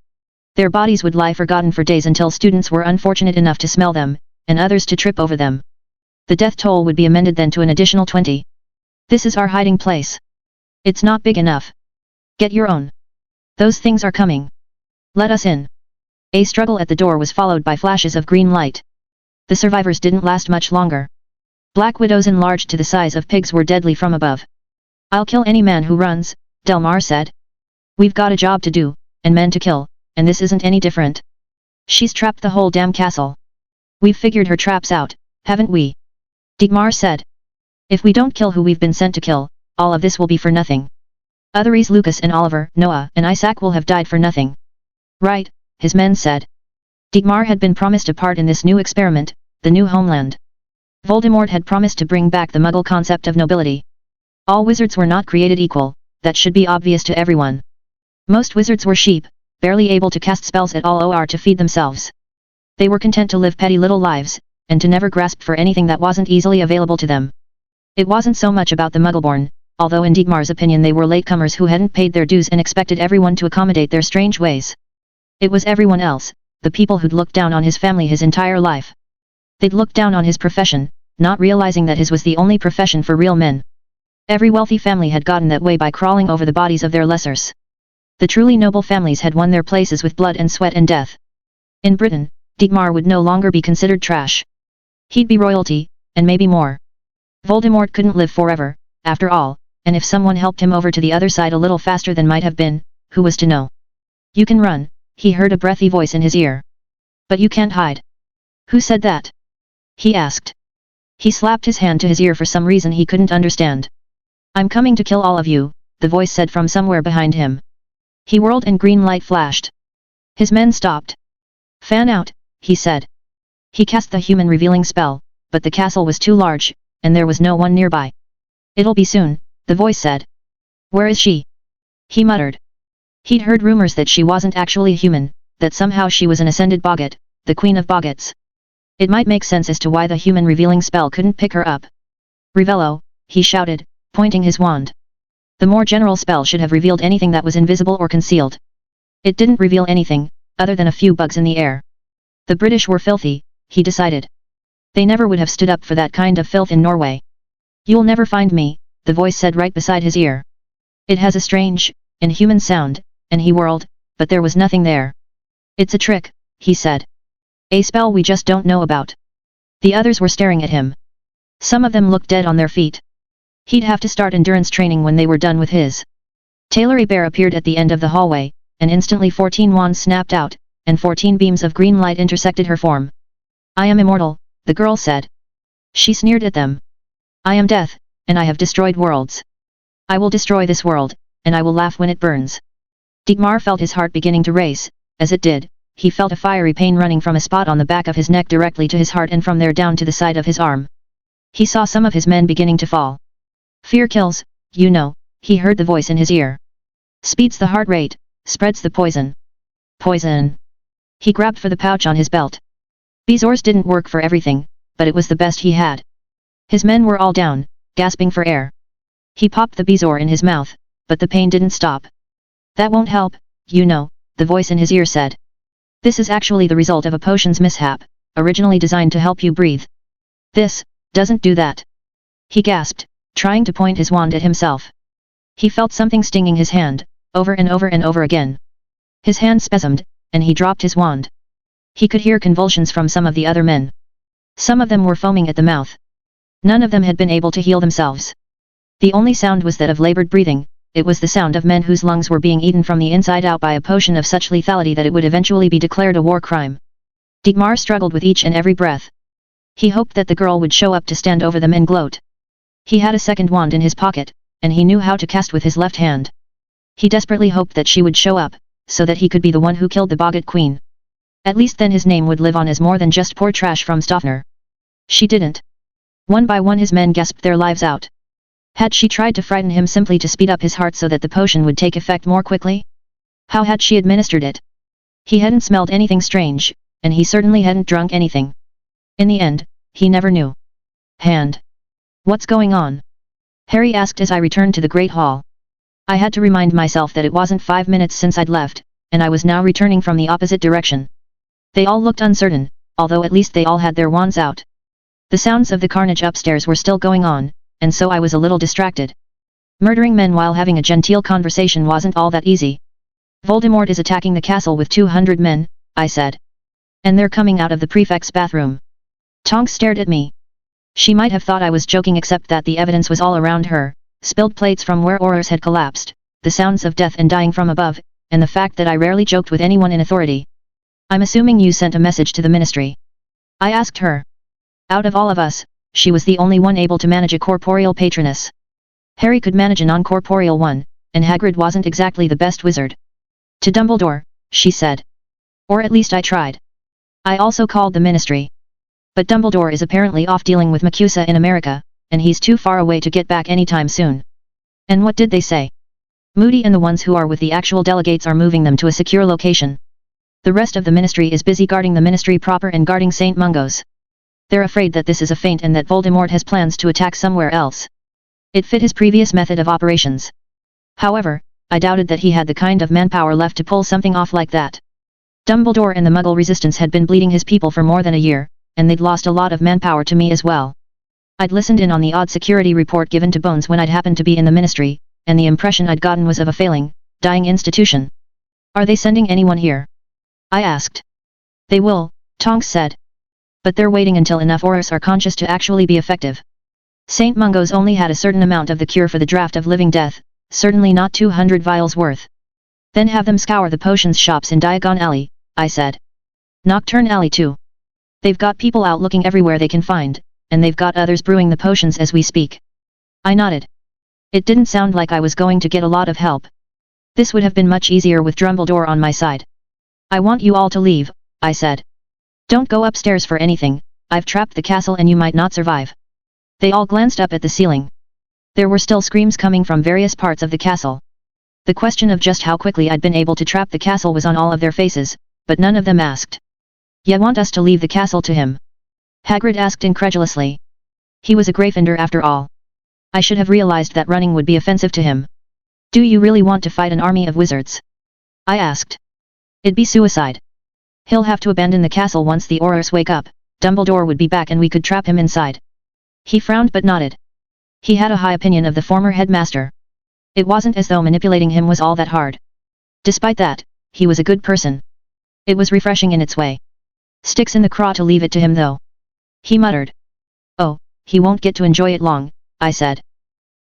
A: Their bodies would lie forgotten for days until students were unfortunate enough to smell them, and others to trip over them. The death toll would be amended then to an additional 20. This is our hiding place. It's not big enough. Get your own. Those things are coming. Let us in. A struggle at the door was followed by flashes of green light. The survivors didn't last much longer. Black widows enlarged to the size of pigs were deadly from above. I'll kill any man who runs, Delmar said. We've got a job to do, and men to kill, and this isn't any different. She's trapped the whole damn castle. We've figured her traps out, haven't we? Delmar said. If we don't kill who we've been sent to kill, all of this will be for nothing. Otherwise Lucas and Oliver, Noah and Isaac will have died for nothing. Right, his men said. Delmar had been promised a part in this new experiment, the new homeland. Voldemort had promised to bring back the Muggle concept of nobility. All wizards were not created equal, that should be obvious to everyone. Most wizards were sheep, barely able to cast spells at all or to feed themselves. They were content to live petty little lives, and to never grasp for anything that wasn't easily available to them. It wasn't so much about the Muggleborn, although in Dietmar's opinion they were latecomers who hadn't paid their dues and expected everyone to accommodate their strange ways. It was everyone else, the people who'd looked down on his family his entire life. They'd looked down on his profession, not realizing that his was the only profession for real men. Every wealthy family had gotten that way by crawling over the bodies of their lessers. The truly noble families had won their places with blood and sweat and death. In Britain, Dietmar would no longer be considered trash. He'd be royalty, and maybe more. Voldemort couldn't live forever, after all, and if someone helped him over to the other side a little faster than might have been, who was to know? You can run, he heard a breathy voice in his ear. But you can't hide. Who said that? He asked. He slapped his hand to his ear for some reason he couldn't understand. I'm coming to kill all of you, the voice said from somewhere behind him. He whirled and green light flashed. His men stopped. Fan out, he said. He cast the human revealing spell, but the castle was too large, and there was no one nearby. It'll be soon, the voice said. Where is she? He muttered. He'd heard rumors that she wasn't actually human, that somehow she was an ascended boggart, the queen of boggarts. It might make sense as to why the human revealing spell couldn't pick her up. Rivello, he shouted, pointing his wand. The more general spell should have revealed anything that was invisible or concealed. It didn't reveal anything, other than a few bugs in the air. The British were filthy, he decided. They never would have stood up for that kind of filth in Norway. You'll never find me, the voice said right beside his ear. It has a strange, inhuman sound, and he whirled, but there was nothing there. It's a trick, he said. A spell we just don't know about. The others were staring at him. Some of them looked dead on their feet. He'd have to start endurance training when they were done with his. Taylor Bear appeared at the end of the hallway, and instantly 14 wands snapped out, and 14 beams of green light intersected her form. I am immortal, the girl said. She sneered at them. I am death, and I have destroyed worlds. I will destroy this world, and I will laugh when it burns. Dietmar felt his heart beginning to race. As it did, he felt a fiery pain running from a spot on the back of his neck directly to his heart and from there down to the side of his arm. He saw some of his men beginning to fall. Fear kills, you know, he heard the voice in his ear. Speeds the heart rate, spreads the poison. Poison. He grabbed for the pouch on his belt. Bezoars didn't work for everything, but it was the best he had. His men were all down, gasping for air. He popped the bezoar in his mouth, but the pain didn't stop. That won't help, you know, the voice in his ear said. This is actually the result of a potion's mishap, originally designed to help you breathe. This doesn't do that. He gasped, trying to point his wand at himself. He felt something stinging his hand, over and over and over again. His hand spasmed, and he dropped his wand. He could hear convulsions from some of the other men. Some of them were foaming at the mouth. None of them had been able to heal themselves. The only sound was that of labored breathing. It was the sound of men whose lungs were being eaten from the inside out by a potion of such lethality that it would eventually be declared a war crime. Dietmar struggled with each and every breath. He hoped that the girl would show up to stand over them and gloat. He had a second wand in his pocket, and he knew how to cast with his left hand. He desperately hoped that she would show up, so that he could be the one who killed the Boggart Queen. At least then his name would live on as more than just poor trash from Stoffner. She didn't. One by one his men gasped their lives out. Had she tried to frighten him simply to speed up his heart so that the potion would take effect more quickly? How had she administered it? He hadn't smelled anything strange, and he certainly hadn't drunk anything. In the end, he never knew. Hand. What's going on? Harry asked as I returned to the Great Hall. I had to remind myself that it wasn't 5 minutes since I'd left, and I was now returning from the opposite direction. They all looked uncertain, although at least they all had their wands out. The sounds of the carnage upstairs were still going on, and so I was a little distracted. Murdering men while having a genteel conversation wasn't all that easy. Voldemort is attacking the castle with 200 men, I said. And they're coming out of the prefect's bathroom. Tonks stared at me. She might have thought I was joking except that the evidence was all around her, spilled plates from where Aurors had collapsed, the sounds of death and dying from above, and the fact that I rarely joked with anyone in authority. I'm assuming you sent a message to the ministry. I asked her. Out of all of us, she was the only one able to manage a corporeal patroness. Harry could manage a non-corporeal one, and Hagrid wasn't exactly the best wizard. To Dumbledore, she said. Or at least I tried. I also called the ministry. But Dumbledore is apparently off dealing with MACUSA in America, and he's too far away to get back anytime soon. And what did they say? Moody and the ones who are with the actual delegates are moving them to a secure location. The rest of the ministry is busy guarding the ministry proper and guarding St. Mungo's. They're afraid that this is a feint and that Voldemort has plans to attack somewhere else. It fit his previous method of operations. However, I doubted that he had the kind of manpower left to pull something off like that. Dumbledore and the Muggle resistance had been bleeding his people for more than a year, and they'd lost a lot of manpower to me as well. I'd listened in on the odd security report given to Bones when I'd happened to be in the ministry, and the impression I'd gotten was of a failing, dying institution. Are they sending anyone here? I asked. They will, Tonks said. But they're waiting until enough Aurors are conscious to actually be effective. St. Mungo's only had a certain amount of the cure for the draft of living death, certainly not 200 vials worth. Then have them scour the potions shops in Diagon Alley, I said. Nocturne Alley too. They've got people out looking everywhere they can find, and they've got others brewing the potions as we speak. I nodded. It didn't sound like I was going to get a lot of help. This would have been much easier with Dumbledore on my side. I want you all to leave, I said. Don't go upstairs for anything, I've trapped the castle and you might not survive. They all glanced up at the ceiling. There were still screams coming from various parts of the castle. The question of just how quickly I'd been able to trap the castle was on all of their faces, but none of them asked. You want us to leave the castle to him? Hagrid asked incredulously. He was a Gryffindor after all. I should have realized that running would be offensive to him. Do you really want to fight an army of wizards? I asked. It'd be suicide. He'll have to abandon the castle once the Aurors wake up, Dumbledore would be back and we could trap him inside. He frowned but nodded. He had a high opinion of the former headmaster. It wasn't as though manipulating him was all that hard. Despite that, he was a good person. It was refreshing in its way. Sticks in the craw to leave it to him though. He muttered. Oh, he won't get to enjoy it long, I said.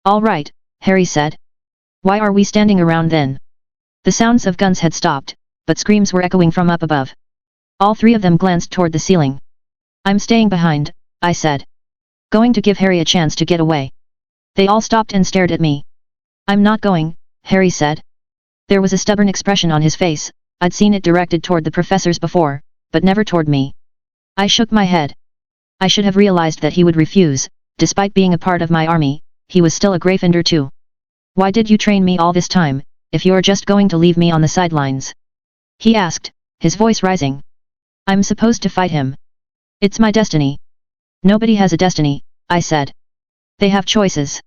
A: All right, Harry said. Why are we standing around then? The sounds of guns had stopped, but screams were echoing from up above. All three of them glanced toward the ceiling. I'm staying behind, I said. Going to give Harry a chance to get away. They all stopped and stared at me. I'm not going, Harry said. There was a stubborn expression on his face. I'd seen it directed toward the professors before, but never toward me. I shook my head. I should have realized that he would refuse. Despite being a part of my army, he was still a Gryffindor too. Why did you train me all this time, if you're just going to leave me on the sidelines? He asked, his voice rising. I'm supposed to fight him. It's my destiny. Nobody has a destiny, I said. They have choices.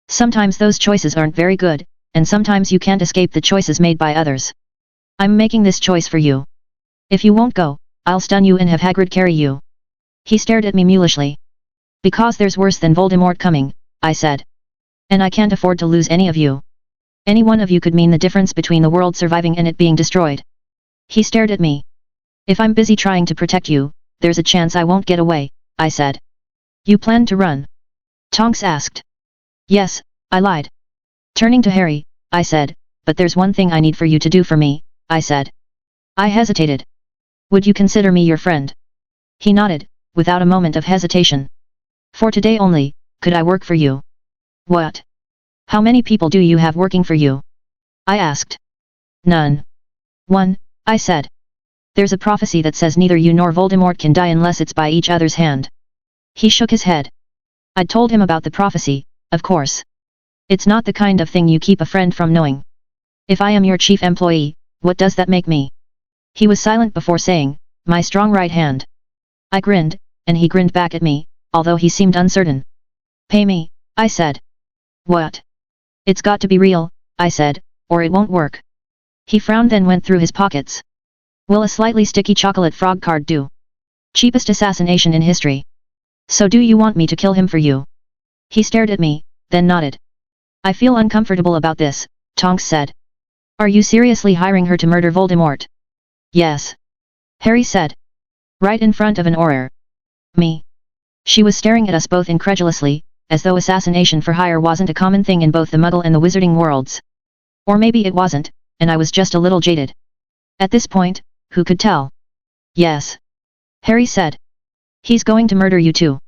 A: Sometimes those choices aren't very good, and sometimes you can't escape the choices made by others. I'm making this choice for you. If you won't go, I'll stun you and have Hagrid carry you. He stared at me mulishly. Because there's worse than Voldemort coming, I said. And I can't afford to lose any of you. Any one of you could mean the difference between the world surviving and it being destroyed. He stared at me. If I'm busy trying to protect you, there's a chance I won't get away, I said. You plan to run? Tonks asked. Yes, I lied. Turning to Harry, I said, but there's one thing I need for you to do for me, I said. I hesitated. Would you consider me your friend? He nodded, without a moment of hesitation. For today only, could I work for you? What? How many people do you have working for you? I asked. None. One, I said. There's a prophecy that says neither you nor Voldemort can die unless it's by each other's hand. He shook his head. I'd told him about the prophecy, of course. It's not the kind of thing you keep a friend from knowing. If I am your chief employee, what does that make me? He was silent before saying, my strong right hand. I grinned, and he grinned back at me, although he seemed uncertain. Pay me, I said. What? It's got to be real, I said, or it won't work. He frowned, then went through his pockets. Will a slightly sticky chocolate frog card do? Cheapest assassination in history. So do you want me to kill him for you? He stared at me, then nodded. I feel uncomfortable about this, Tonks said. Are you seriously hiring her to murder Voldemort? Yes. Harry said. Right in front of an Auror. Me. She was staring at us both incredulously, as though assassination for hire wasn't a common thing in both the Muggle and the Wizarding worlds. Or maybe it wasn't, and I was just a little jaded. At this point, who could tell? Yes. Harry said. He's going to murder you too.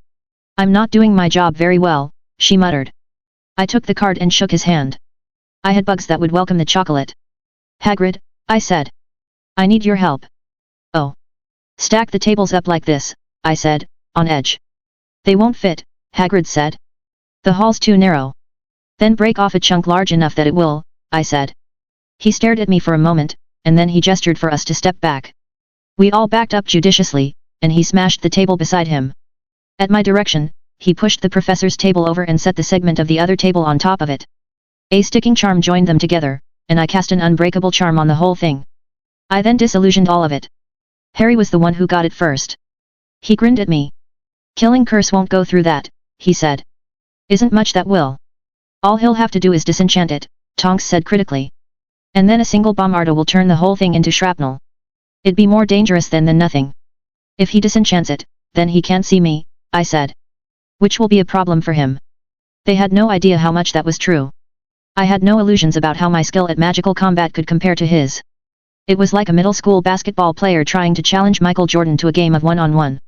A: I'm not doing my job very well, she muttered. I took the card and shook his hand. I had bugs that would welcome the chocolate. Hagrid, I said. I need your help. Oh. Stack the tables up like this, I said, on edge. They won't fit, Hagrid said. The hall's too narrow. Then break off a chunk large enough that it will, I said. He stared at me for a moment, and then he gestured for us to step back. We all backed up judiciously, and he smashed the table beside him. At my direction, he pushed the professor's table over and set the segment of the other table on top of it. A sticking charm joined them together, and I cast an unbreakable charm on the whole thing. I then disillusioned all of it. Harry was the one who got it first. He grinned at me. Killing curse won't go through that, he said. Isn't much that will. All he'll have to do is disenchant it, Tonks said critically. And then a single bombarda will turn the whole thing into shrapnel. It'd be more dangerous than nothing. If he disenchants it, then he can't see me, I said. Which will be a problem for him. They had no idea how much that was true. I had no illusions about how my skill at magical combat could compare to his. It was like a middle school basketball player trying to challenge Michael Jordan to a game of one-on-one.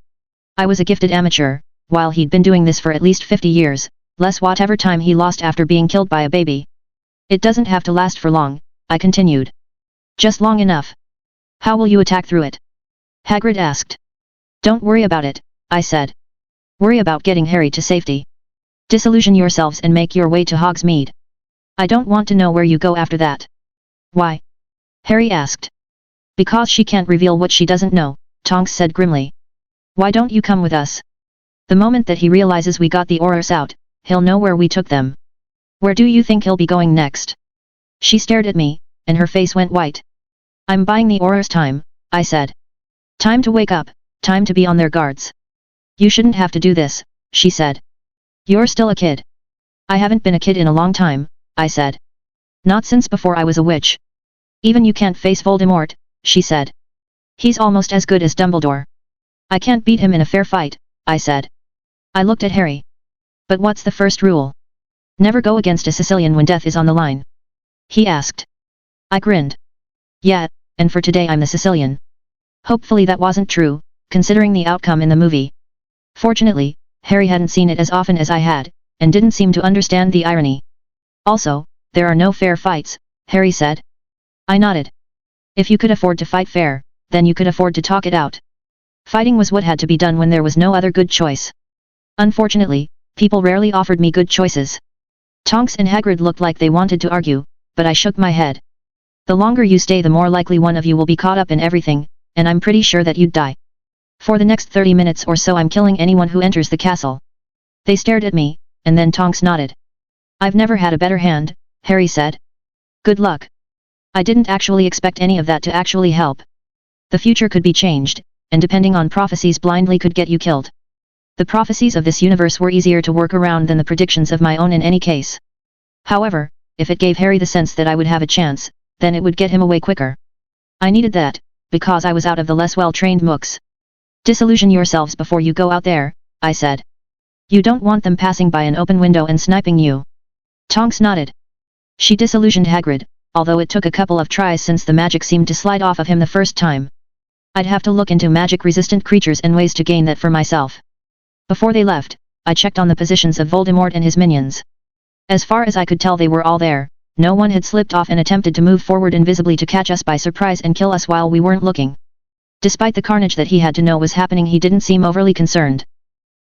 A: I was a gifted amateur, while he'd been doing this for at least 50 years, less whatever time he lost after being killed by a baby. It doesn't have to last for long, I continued. Just long enough. How will you attack through it? Hagrid asked. Don't worry about it, I said. Worry about getting Harry to safety. Disillusion yourselves and make your way to Hogsmeade. I don't want to know where you go after that. Why? Harry asked. Because she can't reveal what she doesn't know, Tonks said grimly. Why don't you come with us? The moment that he realizes we got the Aurors out, he'll know where we took them. Where do you think he'll be going next? She stared at me, and her face went white. I'm buying the Aurors time, I said. Time to wake up, time to be on their guards. You shouldn't have to do this, she said. You're still a kid. I haven't been a kid in a long time, I said. Not since before I was a witch. Even you can't face Voldemort, she said. He's almost as good as Dumbledore. I can't beat him in a fair fight, I said. I looked at Harry. But what's the first rule? Never go against a Sicilian when death is on the line. He asked. I grinned. Yeah, and for today I'm the Sicilian. Hopefully that wasn't true, considering the outcome in the movie. Fortunately, Harry hadn't seen it as often as I had, and didn't seem to understand the irony. Also, there are no fair fights, Harry said. I nodded. If you could afford to fight fair, then you could afford to talk it out. Fighting was what had to be done when there was no other good choice. Unfortunately, people rarely offered me good choices. Tonks and Hagrid looked like they wanted to argue, but I shook my head. The longer you stay, the more likely one of you will be caught up in everything, and I'm pretty sure that you'd die. For the next 30 minutes or so I'm killing anyone who enters the castle. They stared at me, and then Tonks nodded. I've never had a better hand, Harry said. Good luck. I didn't actually expect any of that to actually help. The future could be changed, and depending on prophecies blindly could get you killed. The prophecies of this universe were easier to work around than the predictions of my own in any case. However, if it gave Harry the sense that I would have a chance, then it would get him away quicker. I needed that, because I was out of the less well-trained mooks. Disillusion yourselves before you go out there, I said. You don't want them passing by an open window and sniping you. Tonks nodded. She disillusioned Hagrid, although it took a couple of tries since the magic seemed to slide off of him the first time. I'd have to look into magic-resistant creatures and ways to gain that for myself. Before they left, I checked on the positions of Voldemort and his minions. As far as I could tell, they were all there. No one had slipped off and attempted to move forward invisibly to catch us by surprise and kill us while we weren't looking. Despite the carnage that he had to know was happening, he didn't seem overly concerned.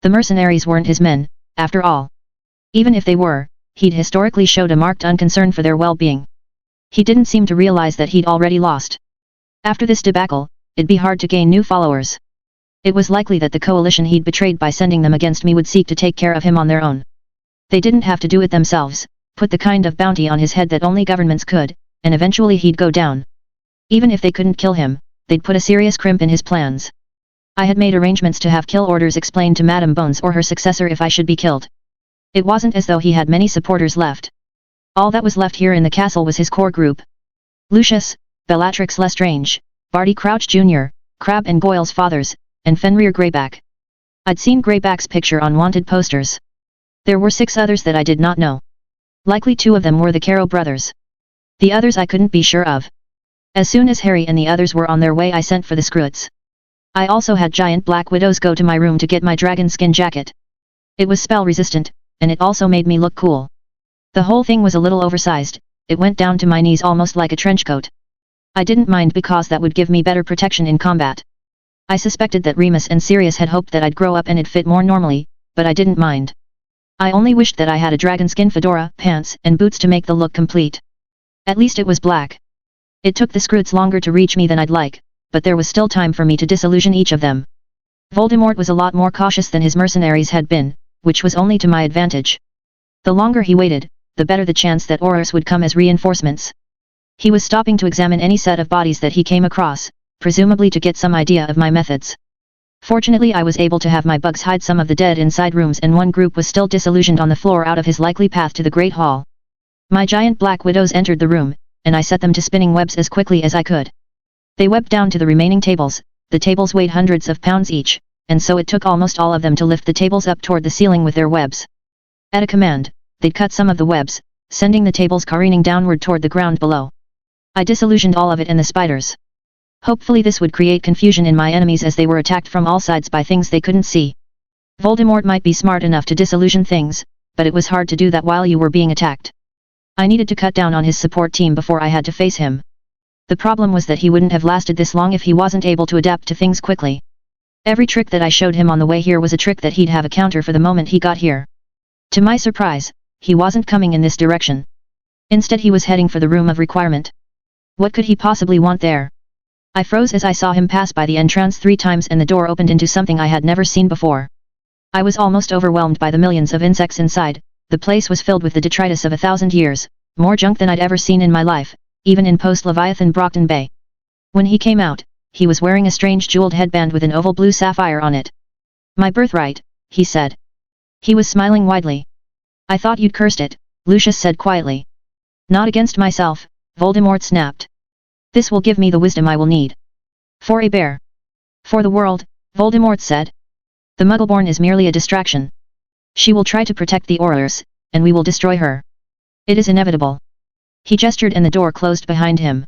A: The mercenaries weren't his men, after all. Even if they were, he'd historically showed a marked unconcern for their well-being. He didn't seem to realize that he'd already lost. After this debacle, it'd be hard to gain new followers. It was likely that the coalition he'd betrayed by sending them against me would seek to take care of him on their own. They didn't have to do it themselves, put the kind of bounty on his head that only governments could, and eventually he'd go down. Even if they couldn't kill him, they'd put a serious crimp in his plans. I had made arrangements to have kill orders explained to Madame Bones or her successor if I should be killed. It wasn't as though he had many supporters left. All that was left here in the castle was his core group. Lucius, Bellatrix Lestrange, Barty Crouch Jr., Crabbe and Goyle's fathers, and Fenrir Greyback. I'd seen Greyback's picture on wanted posters. There were 6 others that I did not know. Likely 2 of them were the Caro brothers. The others I couldn't be sure of. As soon as Harry and the others were on their way, I sent for the Scroots. I also had giant black widows go to my room to get my dragon skin jacket. It was spell resistant, and it also made me look cool. The whole thing was a little oversized, it went down to my knees almost like a trench coat. I didn't mind because that would give me better protection in combat. I suspected that Remus and Sirius had hoped that I'd grow up and it'd fit more normally, but I didn't mind. I only wished that I had a dragon skin fedora, pants, and boots to make the look complete. At least it was black. It took the Scroots longer to reach me than I'd like, but there was still time for me to disillusion each of them. Voldemort was a lot more cautious than his mercenaries had been, which was only to my advantage. The longer he waited, the better the chance that Aurors would come as reinforcements. He was stopping to examine any set of bodies that he came across, presumably to get some idea of my methods. Fortunately, I was able to have my bugs hide some of the dead inside rooms, and one group was still disillusioned on the floor out of his likely path to the Great Hall. My giant black widows entered the room, and I set them to spinning webs as quickly as I could. They webbed down to the remaining tables. The tables weighed hundreds of pounds each, and so it took almost all of them to lift the tables up toward the ceiling with their webs. At a command, they'd cut some of the webs, sending the tables careening downward toward the ground below. I disillusioned all of it and the spiders. Hopefully this would create confusion in my enemies as they were attacked from all sides by things they couldn't see. Voldemort might be smart enough to disillusion things, but it was hard to do that while you were being attacked. I needed to cut down on his support team before I had to face him. The problem was that he wouldn't have lasted this long if he wasn't able to adapt to things quickly. Every trick that I showed him on the way here was a trick that he'd have a counter for the moment he got here. To my surprise, he wasn't coming in this direction. Instead, he was heading for the room of requirement. What could he possibly want there? I froze as I saw him pass by the entrance 3 times and the door opened into something I had never seen before. I was almost overwhelmed by the millions of insects inside. The place was filled with the detritus of 1,000 years, more junk than I'd ever seen in my life, even in post-Leviathan Brockton Bay. When he came out, he was wearing a strange jeweled headband with an oval blue sapphire on it. "My birthright," he said. He was smiling widely. "I thought you'd cursed it," Lucius said quietly. "Not against myself," Voldemort snapped. "This will give me the wisdom I will need. For a bear. For the world," Voldemort said. "The Muggleborn is merely a distraction. She will try to protect the Aurors, and we will destroy her. It is inevitable." He gestured and the door closed behind him.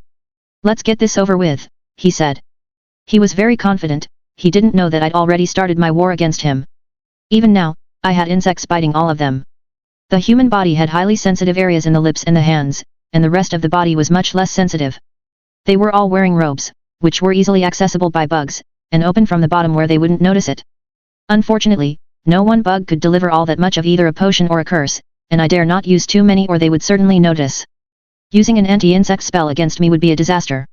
A: "Let's get this over with," he said. He was very confident. He didn't know that I'd already started my war against him. Even now, I had insects biting all of them. The human body had highly sensitive areas in the lips and the hands, and the rest of the body was much less sensitive. They were all wearing robes, which were easily accessible by bugs, and open from the bottom where they wouldn't notice it. Unfortunately, no one bug could deliver all that much of either a potion or a curse, and I dare not use too many or they would certainly notice. Using an anti-insect spell against me would be a disaster.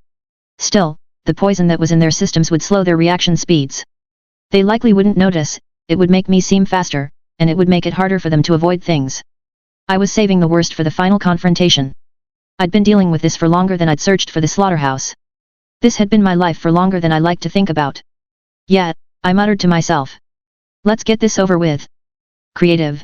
A: Still, the poison that was in their systems would slow their reaction speeds. They likely wouldn't notice, it would make me seem faster, and it would make it harder for them to avoid things. I was saving the worst for the final confrontation. I'd been dealing with this for longer than I'd searched for the slaughterhouse. This had been my life for longer than I liked to think about. Yet, I muttered to myself. Let's get this over with. Creative.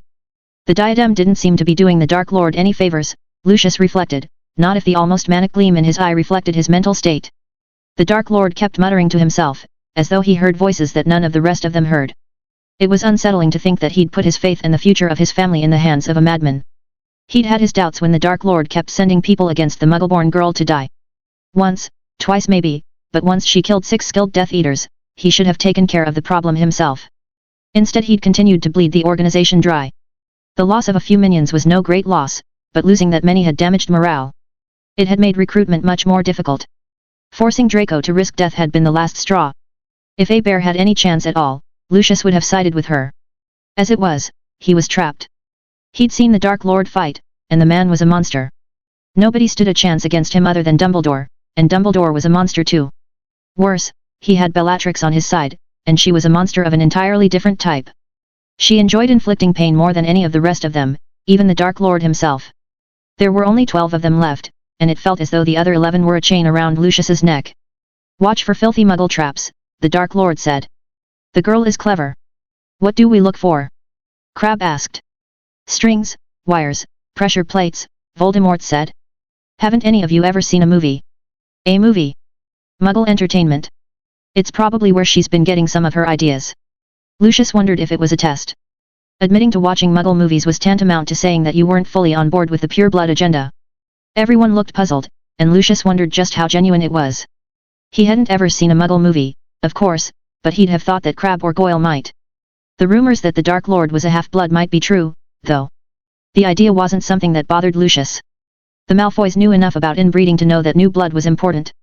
A: The diadem didn't seem to be doing the Dark Lord any favors, Lucius reflected, not if the almost manic gleam in his eye reflected his mental state. The Dark Lord kept muttering to himself, as though he heard voices that none of the rest of them heard. It was unsettling to think that he'd put his faith and the future of his family in the hands of a madman. He'd had his doubts when the Dark Lord kept sending people against the Muggleborn girl to die. Once, twice maybe, but once she killed 6 skilled Death Eaters, he should have taken care of the problem himself. Instead he'd continued to bleed the organization dry. The loss of a few minions was no great loss, but losing that many had damaged morale. It had made recruitment much more difficult. Forcing Draco to risk death had been the last straw. If A Bear had any chance at all, Lucius would have sided with her. As it was, he was trapped. He'd seen the Dark Lord fight, and the man was a monster. Nobody stood a chance against him other than Dumbledore, and Dumbledore was a monster too. Worse, he had Bellatrix on his side, and she was a monster of an entirely different type. She enjoyed inflicting pain more than any of the rest of them, even the Dark Lord himself. There were only 12 of them left, and it felt as though the other 11 were a chain around Lucius's neck. "Watch for filthy muggle traps," the Dark Lord said. "The girl is clever." "What do we look for?" Crabbe asked. "Strings, wires, pressure plates," Voldemort said. "Haven't any of you ever seen a movie?" "A movie? Muggle entertainment. It's probably where she's been getting some of her ideas." Lucius wondered if it was a test. Admitting to watching Muggle movies was tantamount to saying that you weren't fully on board with the pure blood agenda. Everyone looked puzzled, and Lucius wondered just how genuine it was. He hadn't ever seen a Muggle movie, of course, but he'd have thought that Crabbe or Goyle might. The rumors that the Dark Lord was a half-blood might be true, though. The idea wasn't something that bothered Lucius. The Malfoys knew enough about inbreeding to know that new blood was important.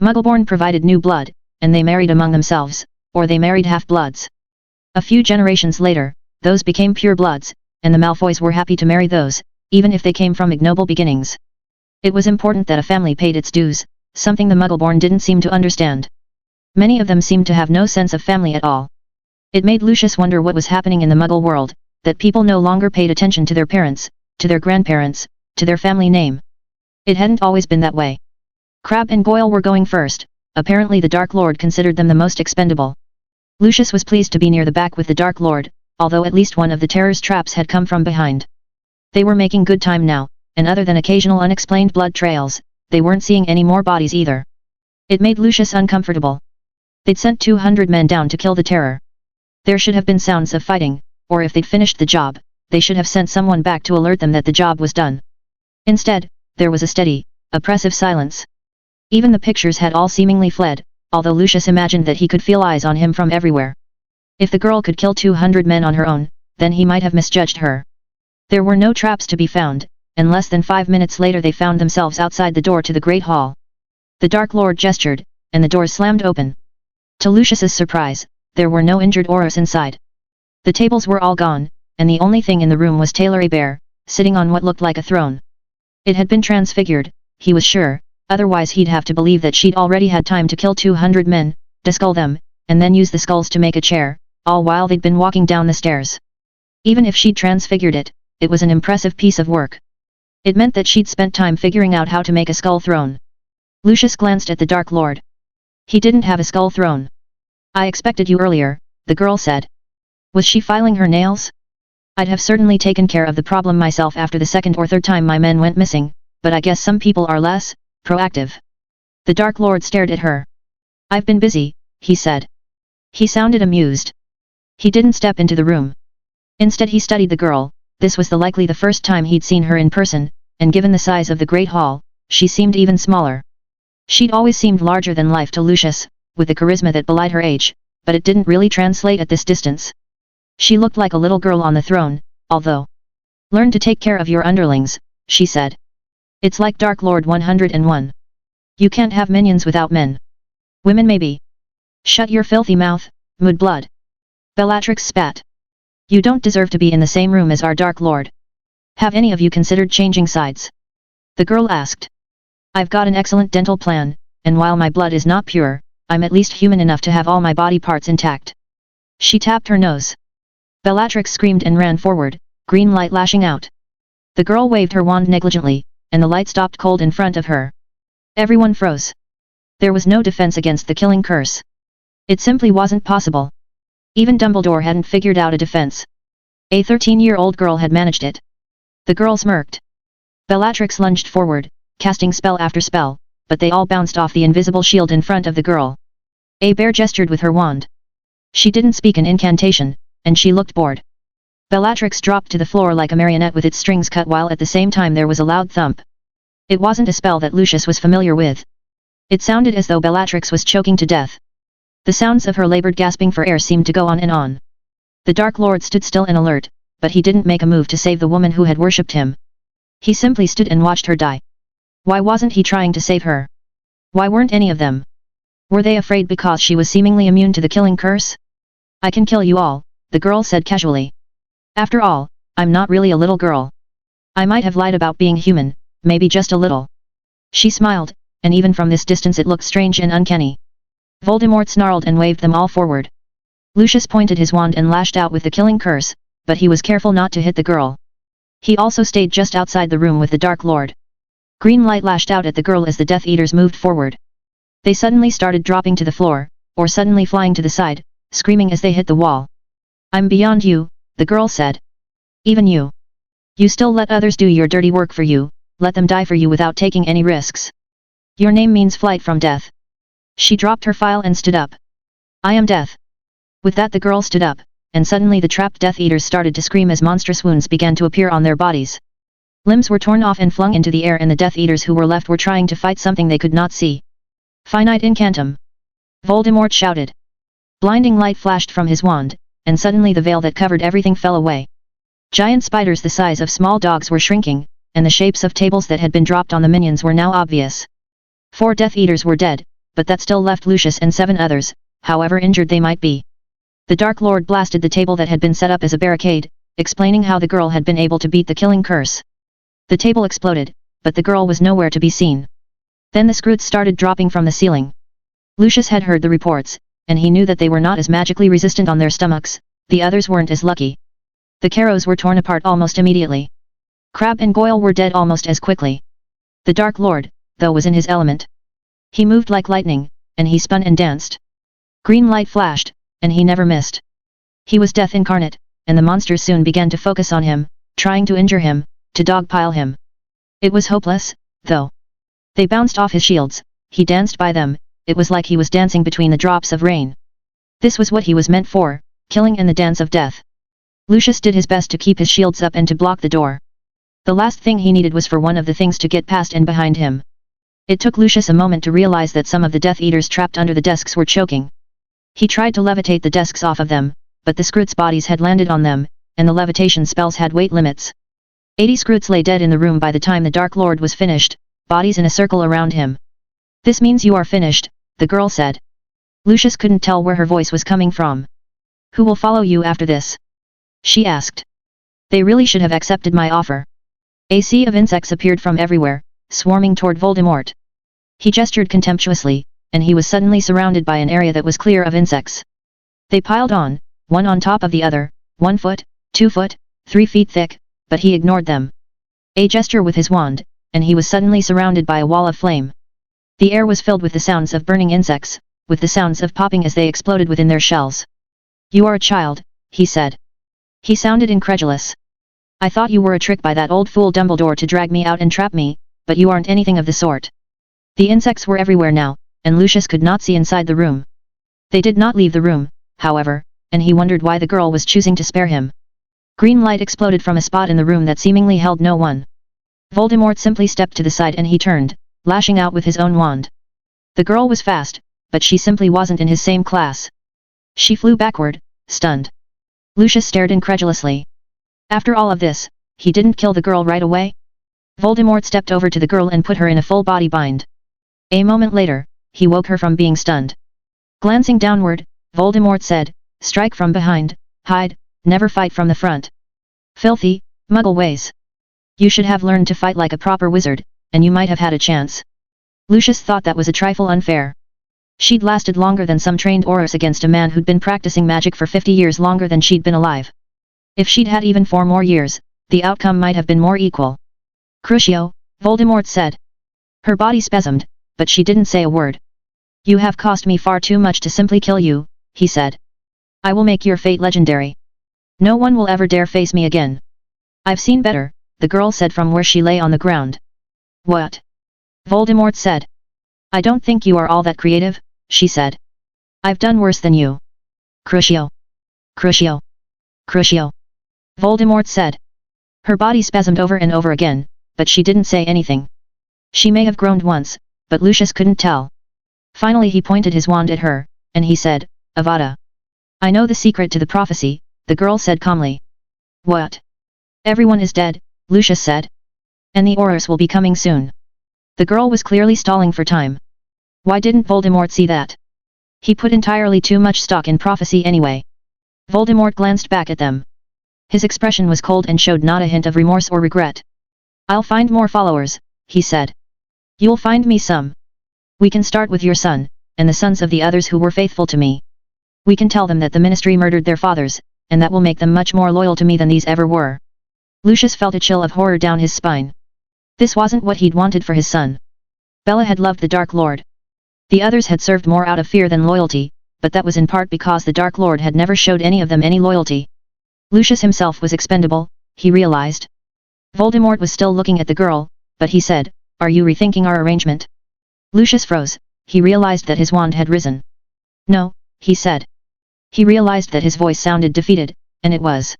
A: Muggleborn provided new blood, and they married among themselves, or they married half-bloods. A few generations later, those became pure-bloods, and the Malfoys were happy to marry those, even if they came from ignoble beginnings. It was important that a family paid its dues, something the Muggleborn didn't seem to understand. Many of them seemed to have no sense of family at all. It made Lucius wonder what was happening in the Muggle world, that people no longer paid attention to their parents, to their grandparents, to their family name. It hadn't always been that way. Crabbe and Goyle were going first. Apparently the Dark Lord considered them the most expendable. Lucius was pleased to be near the back with the Dark Lord, although at least one of the terror's traps had come from behind. They were making good time now, and other than occasional unexplained blood trails, they weren't seeing any more bodies either. It made Lucius uncomfortable. They'd sent 200 men down to kill the terror. There should have been sounds of fighting, or if they'd finished the job, they should have sent someone back to alert them that the job was done. Instead, there was a steady, oppressive silence. Even the pictures had all seemingly fled, although Lucius imagined that he could feel eyes on him from everywhere. If the girl could kill 200 men on her own, then he might have misjudged her. There were no traps to be found, and less than 5 minutes later they found themselves outside the door to the Great Hall. The Dark Lord gestured, and the doors slammed open. To Lucius's surprise, there were no injured Aurors inside. The tables were all gone, and the only thing in the room was Taylor A Bear, sitting on what looked like a throne. It had been transfigured, he was sure, otherwise he'd have to believe that she'd already had time to kill 200 men, deskull them, and then use the skulls to make a chair, all while they'd been walking down the stairs. Even if she'd transfigured it, it was an impressive piece of work. It meant that she'd spent time figuring out how to make a skull throne. Lucius glanced at the Dark Lord. He didn't have a skull throne. "I expected you earlier," the girl said. Was she filing her nails? "I'd have certainly taken care of the problem myself after the second or third time my men went missing, but I guess some people are less proactive." The Dark Lord stared at her. "I've been busy," he said. He sounded amused. He didn't step into the room. Instead he studied the girl. This was likely the first time he'd seen her in person, and given the size of the Great Hall, she seemed even smaller. She'd always seemed larger than life to Lucius, with a charisma that belied her age, but it didn't really translate at this distance. She looked like a little girl on the throne, although. "Learn to take care of your underlings," she said. "It's like Dark Lord 101. You can't have minions without men. Women maybe. Shut your filthy mouth, Mudblood." Bellatrix spat. "You don't deserve to be in the same room as our Dark Lord. Have any of you considered changing sides?" The girl asked. "I've got an excellent dental plan, and while my blood is not pure, I'm at least human enough to have all my body parts intact." She tapped her nose. Bellatrix screamed and ran forward, green light lashing out. The girl waved her wand negligently, and the light stopped cold in front of her. Everyone froze. There was no defense against the killing curse. It simply wasn't possible. Even Dumbledore hadn't figured out a defense. A 13-year-old girl had managed it. The girl smirked. Bellatrix lunged forward, casting spell after spell, but they all bounced off the invisible shield in front of the girl. A Bear gestured with her wand. She didn't speak an incantation, and she looked bored. Bellatrix dropped to the floor like a marionette with its strings cut while at the same time there was a loud thump. It wasn't a spell that Lucius was familiar with. It sounded as though Bellatrix was choking to death. The sounds of her labored gasping for air seemed to go on and on. The Dark Lord stood still and alert, but he didn't make a move to save the woman who had worshipped him. He simply stood and watched her die. Why wasn't he trying to save her? Why weren't any of them? Were they afraid because she was seemingly immune to the killing curse? I can kill you all, the girl said casually. After all, I'm not really a little girl. I might have lied about being human, maybe just a little. She smiled, and even from this distance it looked strange and uncanny. Voldemort snarled and waved them all forward. Lucius pointed his wand and lashed out with the killing curse, but he was careful not to hit the girl. He also stayed just outside the room with the Dark Lord. Green light lashed out at the girl as the Death Eaters moved forward. They suddenly started dropping to the floor, or suddenly flying to the side, screaming as they hit the wall. I'm beyond you, the girl said. Even you. You still let others do your dirty work for you, let them die for you without taking any risks. Your name means flight from death. She dropped her file and stood up. I am death. With that the girl stood up, and suddenly the trapped Death Eaters started to scream as monstrous wounds began to appear on their bodies. Limbs were torn off and flung into the air and the Death Eaters who were left were trying to fight something they could not see. Finite incantum! Voldemort shouted. Blinding light flashed from his wand, and suddenly the veil that covered everything fell away. Giant spiders the size of small dogs were shrinking, and the shapes of tables that had been dropped on the minions were now obvious. 4 Death Eaters were dead, but that still left Lucius and 7 others, however injured they might be. The Dark Lord blasted the table that had been set up as a barricade, explaining how the girl had been able to beat the killing curse. The table exploded, but the girl was nowhere to be seen. Then the scroots started dropping from the ceiling. Lucius had heard the reports, and he knew that they were not as magically resistant on their stomachs, the others weren't as lucky. The Carrows were torn apart almost immediately. Crabbe and Goyle were dead almost as quickly. The Dark Lord, though, was in his element. He moved like lightning, and he spun and danced. Green light flashed, and he never missed. He was death incarnate, and the monsters soon began to focus on him, trying to injure him, to dogpile him. It was hopeless, though. They bounced off his shields, he danced by them, it was like he was dancing between the drops of rain. This was what he was meant for, killing and the dance of death. Lucius did his best to keep his shields up and to block the door. The last thing he needed was for one of the things to get past and behind him. It took Lucius a moment to realize that some of the Death Eaters trapped under the desks were choking. He tried to levitate the desks off of them, but the Scroots' bodies had landed on them, and the levitation spells had weight limits. 80 Scroots lay dead in the room by the time the Dark Lord was finished, bodies in a circle around him. This means you are finished, the girl said. Lucius couldn't tell where her voice was coming from. Who will follow you after this? She asked. They really should have accepted my offer. A sea of insects appeared from everywhere, swarming toward Voldemort. He gestured contemptuously, and he was suddenly surrounded by an area that was clear of insects. They piled on, one on top of the other, 1 foot, 2 foot, 3 feet thick, but he ignored them. A gesture with his wand, and he was suddenly surrounded by a wall of flame. The air was filled with the sounds of burning insects, with the sounds of popping as they exploded within their shells. You are a child, he said. He sounded incredulous. I thought you were a trick by that old fool Dumbledore to drag me out and trap me, but you aren't anything of the sort. The insects were everywhere now, and Lucius could not see inside the room. They did not leave the room, however, and he wondered why the girl was choosing to spare him. Green light exploded from a spot in the room that seemingly held no one. Voldemort simply stepped to the side and he turned, lashing out with his own wand. The girl was fast, but she simply wasn't in his same class. She flew backward, stunned. Lucius stared incredulously. After all of this, he didn't kill the girl right away? Voldemort stepped over to the girl and put her in a full body bind. A moment later, he woke her from being stunned. Glancing downward, Voldemort said, strike from behind, hide, never fight from the front. Filthy, muggle ways. You should have learned to fight like a proper wizard, and you might have had a chance. Lucius thought that was a trifle unfair. She'd lasted longer than some trained Aurors against a man who'd been practicing magic for 50 years longer than she'd been alive. If she'd had even 4 more years, the outcome might have been more equal. Crucio, Voldemort said. Her body spasmed, but she didn't say a word. You have cost me far too much to simply kill you, he said. I will make your fate legendary. No one will ever dare face me again. I've seen better, the girl said from where she lay on the ground. What? Voldemort said. I don't think you are all that creative, she said. I've done worse than you. Crucio. Crucio. Crucio. Voldemort said. Her body spasmed over and over again, but she didn't say anything. She may have groaned once, but Lucius couldn't tell. Finally he pointed his wand at her, and he said, Avada. I know the secret to the prophecy, the girl said calmly. What? Everyone is dead, Lucius said. And the Aurors will be coming soon. The girl was clearly stalling for time. Why didn't Voldemort see that? He put entirely too much stock in prophecy anyway. Voldemort glanced back at them. His expression was cold and showed not a hint of remorse or regret. I'll find more followers, he said. You'll find me some. We can start with your son, and the sons of the others who were faithful to me. We can tell them that the Ministry murdered their fathers, and that will make them much more loyal to me than these ever were. Lucius felt a chill of horror down his spine. This wasn't what he'd wanted for his son. Bella had loved the Dark Lord. The others had served more out of fear than loyalty, but that was in part because the Dark Lord had never showed any of them any loyalty. Lucius himself was expendable, he realized. Voldemort was still looking at the girl, but he said, "Are you rethinking our arrangement?" Lucius froze. He realized that his wand had risen. "No," he said. He realized that his voice sounded defeated, and it was.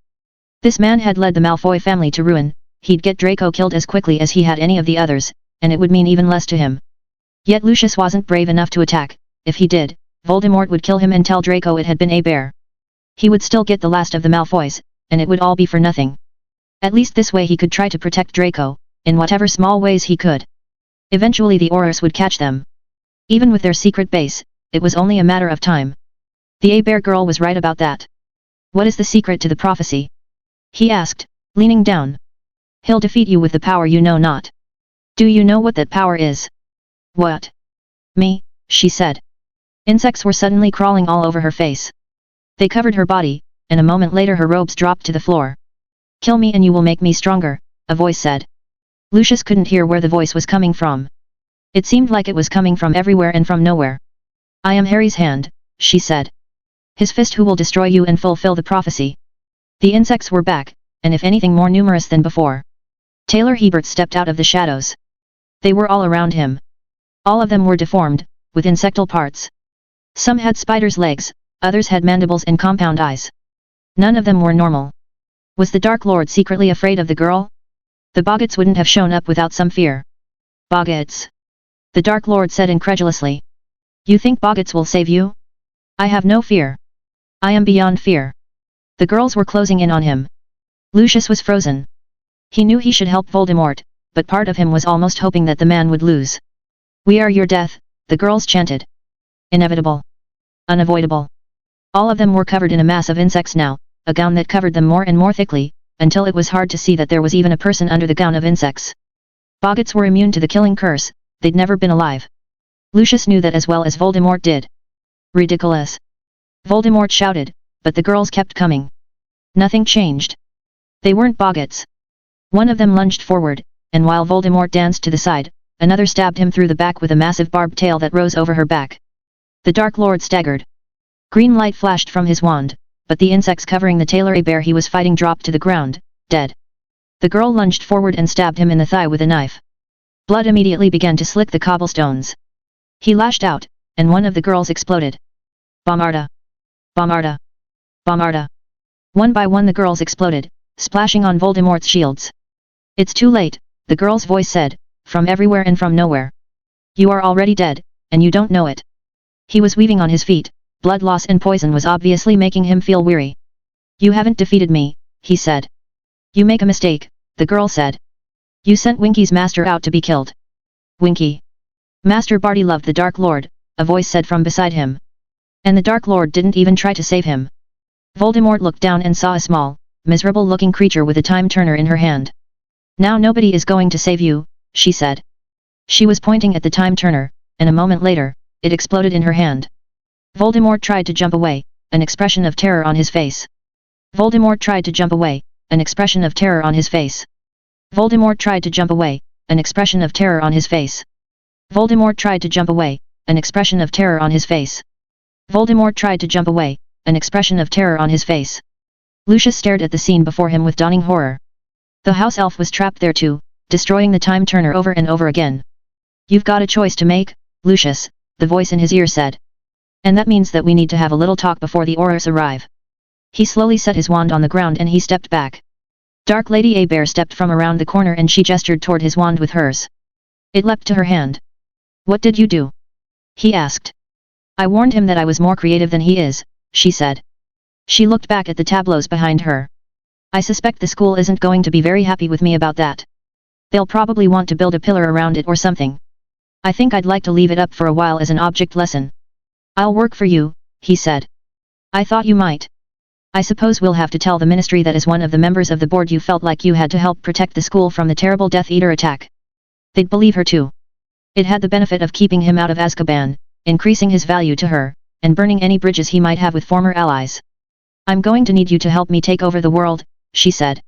A: This man had led the Malfoy family to ruin. He'd get Draco killed as quickly as he had any of the others, and it would mean even less to him. Yet Lucius wasn't brave enough to attack. If he did, Voldemort would kill him and tell Draco it had been a bear. He would still get the last of the Malfoys, and it would all be for nothing. At least this way he could try to protect Draco, in whatever small ways he could. Eventually the Aurors would catch them. Even with their secret base, it was only a matter of time. The A-Bear girl was right about that. What is the secret to the prophecy? He asked, leaning down. He'll defeat you with the power you know not. Do you know what that power is? What? Me, she said. Insects were suddenly crawling all over her face. They covered her body, and a moment later her robes dropped to the floor. Kill me and you will make me stronger, a voice said. Lucius couldn't hear where the voice was coming from. It seemed like it was coming from everywhere and from nowhere. I am Harry's hand, she said. His fist who will destroy you and fulfill the prophecy. The insects were back, and if anything more numerous than before. Taylor Hebert stepped out of the shadows. They were all around him. All of them were deformed, with insectal parts. Some had spiders' legs, others had mandibles and compound eyes. None of them were normal. Was the Dark Lord secretly afraid of the girl? The Boggarts wouldn't have shown up without some fear. Boggarts. The Dark Lord said incredulously. You think Boggarts will save you? I have no fear. I am beyond fear. The girls were closing in on him. Lucius was frozen. He knew he should help Voldemort, but part of him was almost hoping that the man would lose. We are your death, the girls chanted. Inevitable. Unavoidable. All of them were covered in a mass of insects now, a gown that covered them more and more thickly, until it was hard to see that there was even a person under the gown of insects. Boggarts were immune to the killing curse, they'd never been alive. Lucius knew that as well as Voldemort did. Ridiculous. Voldemort shouted, but the girls kept coming. Nothing changed. They weren't Boggarts. One of them lunged forward, and while Voldemort danced to the side, another stabbed him through the back with a massive barbed tail that rose over her back. The Dark Lord staggered. Green light flashed from his wand, but the insects covering the Taylor A-Bear he was fighting dropped to the ground, dead. The girl lunged forward and stabbed him in the thigh with a knife. Blood immediately began to slick the cobblestones. He lashed out, and one of the girls exploded. Bombarda! Bombarda! Bombarda! One by one the girls exploded, splashing on Voldemort's shields. It's too late, the girl's voice said, from everywhere and from nowhere. You are already dead, and you don't know it. He was weaving on his feet, blood loss and poison was obviously making him feel weary. You haven't defeated me, he said. You make a mistake, the girl said. You sent Winky's master out to be killed. Winky. Master Barty loved the Dark Lord, a voice said from beside him. And the Dark Lord didn't even try to save him. Voldemort looked down and saw a small, miserable-looking creature with a time-turner in her hand. Now nobody is going to save you, she said. She was pointing at the time-turner, and a moment later, it exploded in her hand. Voldemort tried to jump away, an expression of terror on his face. Voldemort tried to jump away, an expression of terror on his face. Voldemort tried to jump away, an expression of terror on his face. Voldemort tried to jump away, an expression of terror on his face. Voldemort tried to jump away, an expression of terror on his face. Lucius stared at the scene before him with dawning horror. The house elf was trapped there too, destroying the time-turner over and over again. You've got a choice to make, Lucius, the voice in his ear said. And that means that we need to have a little talk before the Aurors arrive. He slowly set his wand on the ground and he stepped back. Dark Lady A-Bear stepped from around the corner and she gestured toward his wand with hers. It leapt to her hand. What did you do? He asked. I warned him that I was more creative than he is, she said. She looked back at the tableaus behind her. I suspect the school isn't going to be very happy with me about that. They'll probably want to build a pillar around it or something. I think I'd like to leave it up for a while as an object lesson. I'll work for you, he said. I thought you might. I suppose we'll have to tell the ministry that as one of the members of the board you felt like you had to help protect the school from the terrible Death Eater attack. They'd believe her too. It had the benefit of keeping him out of Azkaban, increasing his value to her, and burning any bridges he might have with former allies. I'm going to need you to help me take over the world, she said.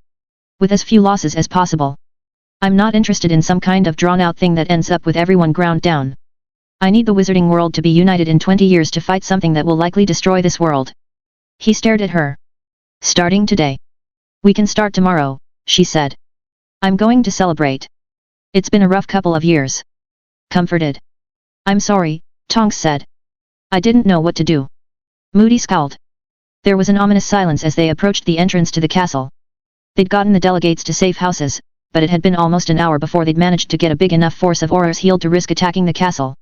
A: With as few losses as possible. I'm not interested in some kind of drawn-out thing that ends up with everyone ground down. I need the wizarding world to be united in 20 years to fight something that will likely destroy this world. He stared at her. Starting today. We can start tomorrow, she said. I'm going to celebrate. It's been a rough couple of years. Comforted. I'm sorry, Tonks said. I didn't know what to do. Moody scowled. There was an ominous silence as they approached the entrance to the castle. They'd gotten the delegates to safe houses, but it had been almost an hour before they'd managed to get a big enough force of Aurors healed to risk attacking the castle.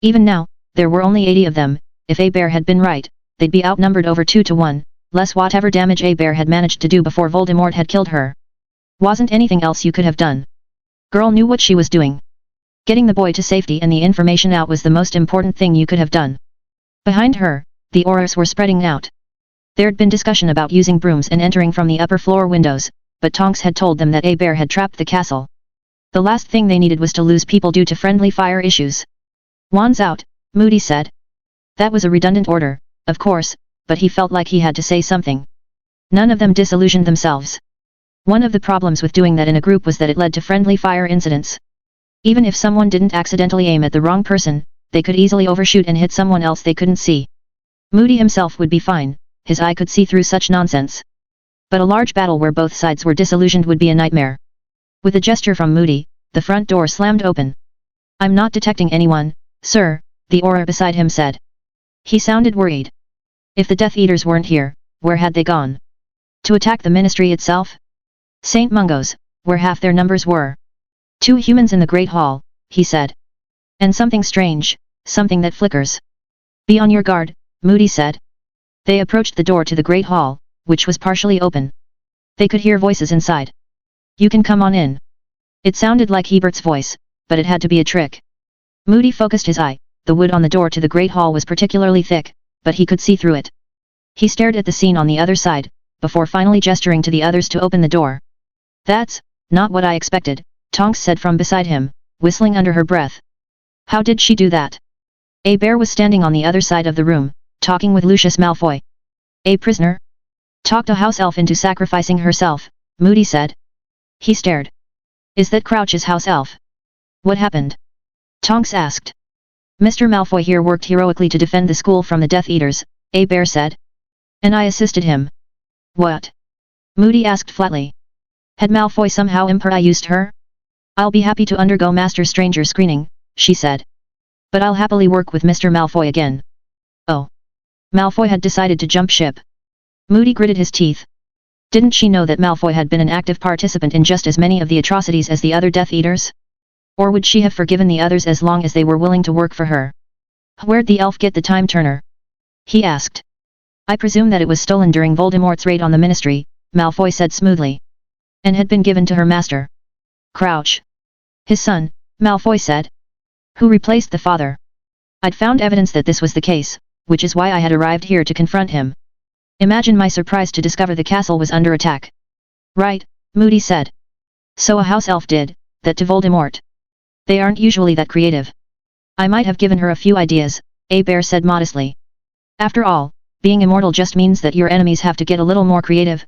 A: Even now, there were only 80 of them. If Bear had been right, they'd be outnumbered over 2 to 1, less whatever damage Bear had managed to do before Voldemort had killed her. Wasn't anything else you could have done. Girl knew what she was doing. Getting the boy to safety and the information out was the most important thing you could have done. Behind her, the Aurors were spreading out. There'd been discussion about using brooms and entering from the upper floor windows, but Tonks had told them that Bear had trapped the castle. The last thing they needed was to lose people due to friendly fire issues. Wands out, Moody said. That was a redundant order, of course, but he felt like he had to say something. None of them disillusioned themselves. One of the problems with doing that in a group was that it led to friendly fire incidents. Even if someone didn't accidentally aim at the wrong person, they could easily overshoot and hit someone else they couldn't see. Moody himself would be fine, his eye could see through such nonsense. But a large battle where both sides were disillusioned would be a nightmare. With a gesture from Moody, the front door slammed open. I'm not detecting anyone, sir, the Auror beside him said. He sounded worried. If the Death Eaters weren't here, where had they gone? To attack the ministry itself? St. Mungo's, where half their numbers were. 2 humans in the Great Hall, he said. And something strange, something that flickers. Be on your guard, Moody said. They approached the door to the Great Hall, which was partially open. They could hear voices inside. You can come on in. It sounded like Hebert's voice, but it had to be a trick. Moody focused his eye. The wood on the door to the Great Hall was particularly thick, but he could see through it. He stared at the scene on the other side, before finally gesturing to the others to open the door. That's not what I expected, Tonks said from beside him, whistling under her breath. How did she do that? Bear was standing on the other side of the room, talking with Lucius Malfoy. A prisoner? Talked a house elf into sacrificing herself, Moody said. He stared. Is that Crouch's house elf? What happened? Tonks asked. Mr. Malfoy here worked heroically to defend the school from the Death Eaters, Bear said. And I assisted him. What? Moody asked flatly. Had Malfoy somehow used her? I'll be happy to undergo Master Stranger screening, she said. But I'll happily work with Mr. Malfoy again. Oh. Malfoy had decided to jump ship. Moody gritted his teeth. Didn't she know that Malfoy had been an active participant in just as many of the atrocities as the other Death Eaters? Or would she have forgiven the others as long as they were willing to work for her? Where'd the elf get the time turner? He asked. I presume that it was stolen during Voldemort's raid on the ministry, Malfoy said smoothly. And had been given to her master. Crouch. His son, Malfoy said. Who replaced the father? I'd found evidence that this was the case, which is why I had arrived here to confront him. Imagine my surprise to discover the castle was under attack. Right, Moody said. So a house elf did that to Voldemort. They aren't usually that creative. I might have given her a few ideas, Bear said modestly. After all, being immortal just means that your enemies have to get a little more creative.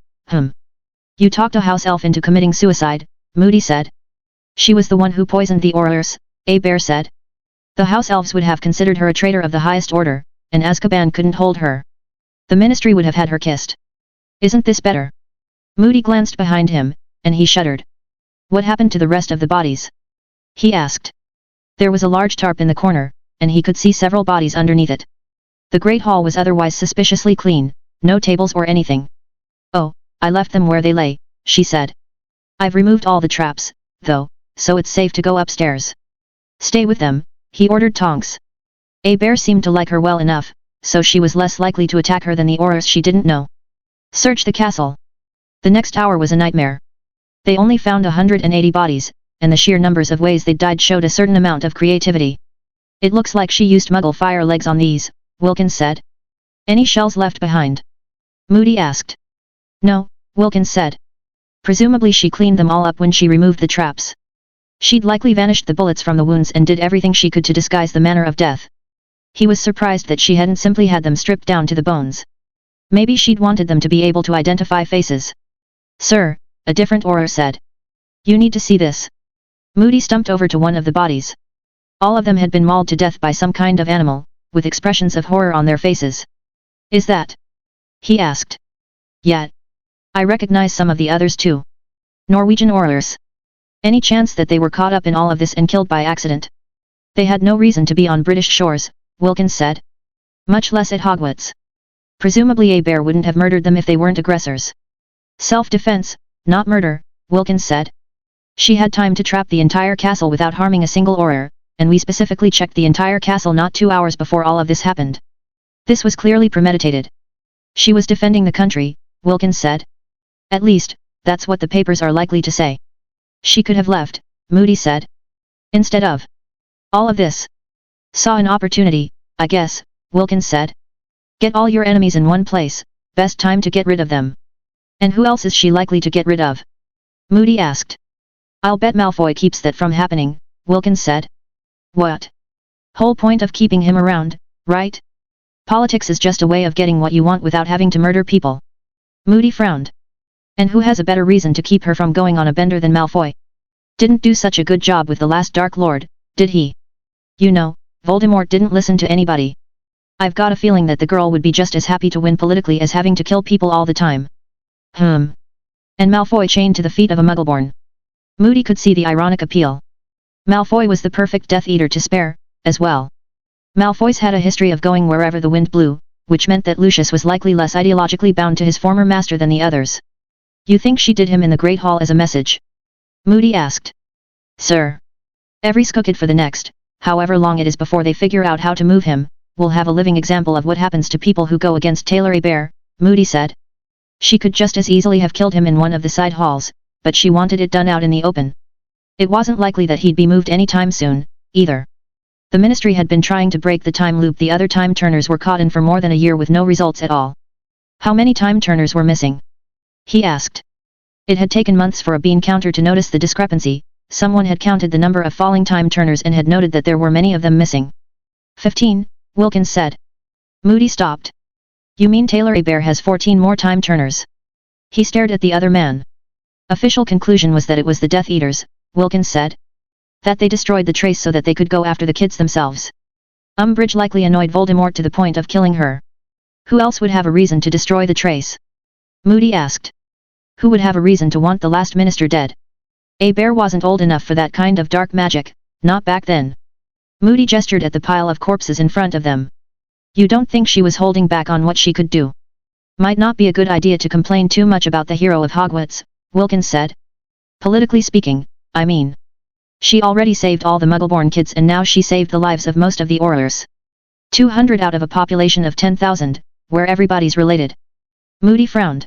A: You talked a house elf into committing suicide, Moody said. She was the one who poisoned the Aurors, Bear said. The house elves would have considered her a traitor of the highest order, and Azkaban couldn't hold her. The ministry would have had her kissed. Isn't this better? Moody glanced behind him, and he shuddered. What happened to the rest of the bodies? He asked. There was a large tarp in the corner, and he could see several bodies underneath it. The Great Hall was otherwise suspiciously clean, no tables or anything. Oh, I left them where they lay, she said. I've removed all the traps, though, so it's safe to go upstairs. Stay with them, he ordered Tonks. Bear seemed to like her well enough, so she was less likely to attack her than the Aurors she didn't know. Search the castle. The next hour was a nightmare. They only found 180 bodies, and the sheer numbers of ways they died showed a certain amount of creativity. It looks like she used Muggle fire legs on these, Wilkins said. Any shells left behind? Moody asked. No, Wilkins said. Presumably she cleaned them all up when she removed the traps. She'd likely vanished the bullets from the wounds and did everything she could to disguise the manner of death. He was surprised that she hadn't simply had them stripped down to the bones. Maybe she'd wanted them to be able to identify faces. Sir, a different Auror said. You need to see this. Moody stumped over to one of the bodies. All of them had been mauled to death by some kind of animal, with expressions of horror on their faces. Is that? He asked. Yeah. I recognize some of the others too. Norwegian Aurors. Any chance that they were caught up in all of this and killed by accident? They had no reason to be on British shores, Wilkins said. Much less at Hogwarts. Presumably a bear wouldn't have murdered them if they weren't aggressors. Self-defense, not murder, Wilkins said. She had time to trap the entire castle without harming a single Auror, and we specifically checked the entire castle not 2 hours before all of this happened. This was clearly premeditated. She was defending the country, Wilkins said. At least, that's what the papers are likely to say. She could have left, Moody said. Instead of all of this. Saw an opportunity, I guess, Wilkins said. Get all your enemies in one place, best time to get rid of them. And who else is she likely to get rid of? Moody asked. I'll bet Malfoy keeps that from happening, Wilkins said. What? Whole point of keeping him around, right? Politics is just a way of getting what you want without having to murder people. Moody frowned. And who has a better reason to keep her from going on a bender than Malfoy? Didn't do such a good job with the last Dark Lord, did he? You know, Voldemort didn't listen to anybody. I've got a feeling that the girl would be just as happy to win politically as having to kill people all the time. And Malfoy chained to the feet of a Muggleborn. Moody could see the ironic appeal. Malfoy was the perfect Death Eater to spare, as well. Malfoy's had a history of going wherever the wind blew, which meant that Lucius was likely less ideologically bound to his former master than the others. You think she did him in the Great Hall as a message? Moody asked. Sir. Every skookid for the next, however long it is before they figure out how to move him, will have a living example of what happens to people who go against Taylor a Bear, Moody said. She could just as easily have killed him in one of the side halls, but she wanted it done out in the open. It wasn't likely that he'd be moved anytime soon, either. The Ministry had been trying to break the time loop the other time turners were caught in for more than a year with no results at all. How many time turners were missing? He asked. It had taken months for a bean counter to notice the discrepancy. Someone had counted the number of falling time turners and had noted that there were many of them missing. 15, Wilkins said. Moody stopped. You mean Taylor a Bear has 14 more time turners? He stared at the other man. Official conclusion was that it was the Death Eaters, Wilkins said. That they destroyed the trace so that they could go after the kids themselves. Umbridge likely annoyed Voldemort to the point of killing her. Who else would have a reason to destroy the trace? Moody asked. Who would have a reason to want the last minister dead? A Bear wasn't old enough for that kind of dark magic, not back then. Moody gestured at the pile of corpses in front of them. You don't think she was holding back on what she could do? Might not be a good idea to complain too much about the hero of Hogwarts, Wilkins said. Politically speaking, I mean. She already saved all the Muggleborn kids and now she saved the lives of most of the Aurors. 200 out of a population of 10,000, where everybody's related. Moody frowned.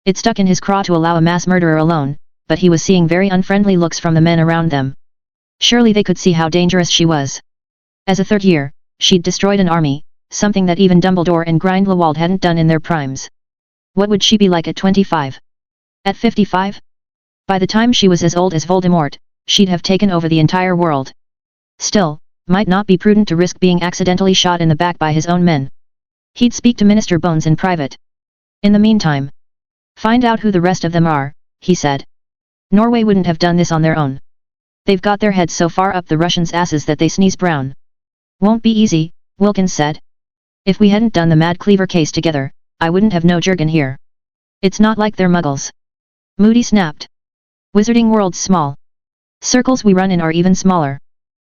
A: It stuck in his craw to allow a mass murderer alone, but he was seeing very unfriendly looks from the men around them. Surely they could see how dangerous she was. As a third year, she'd destroyed an army, something that even Dumbledore and Grindelwald hadn't done in their primes. What would she be like at 25? At 55? By the time she was as old as Voldemort, she'd have taken over the entire world. Still, might not be prudent to risk being accidentally shot in the back by his own men. He'd speak to Minister Bones in private. In the meantime, find out who the rest of them are, he said. Norway wouldn't have done this on their own. They've got their heads so far up the Russians' asses that they sneeze brown. Won't be easy, Wilkins said. If we hadn't done the Mad Cleaver case together, I wouldn't have no Jurgen here. It's not like they're muggles. Moody snapped. Wizarding world's small. Circles we run in are even smaller.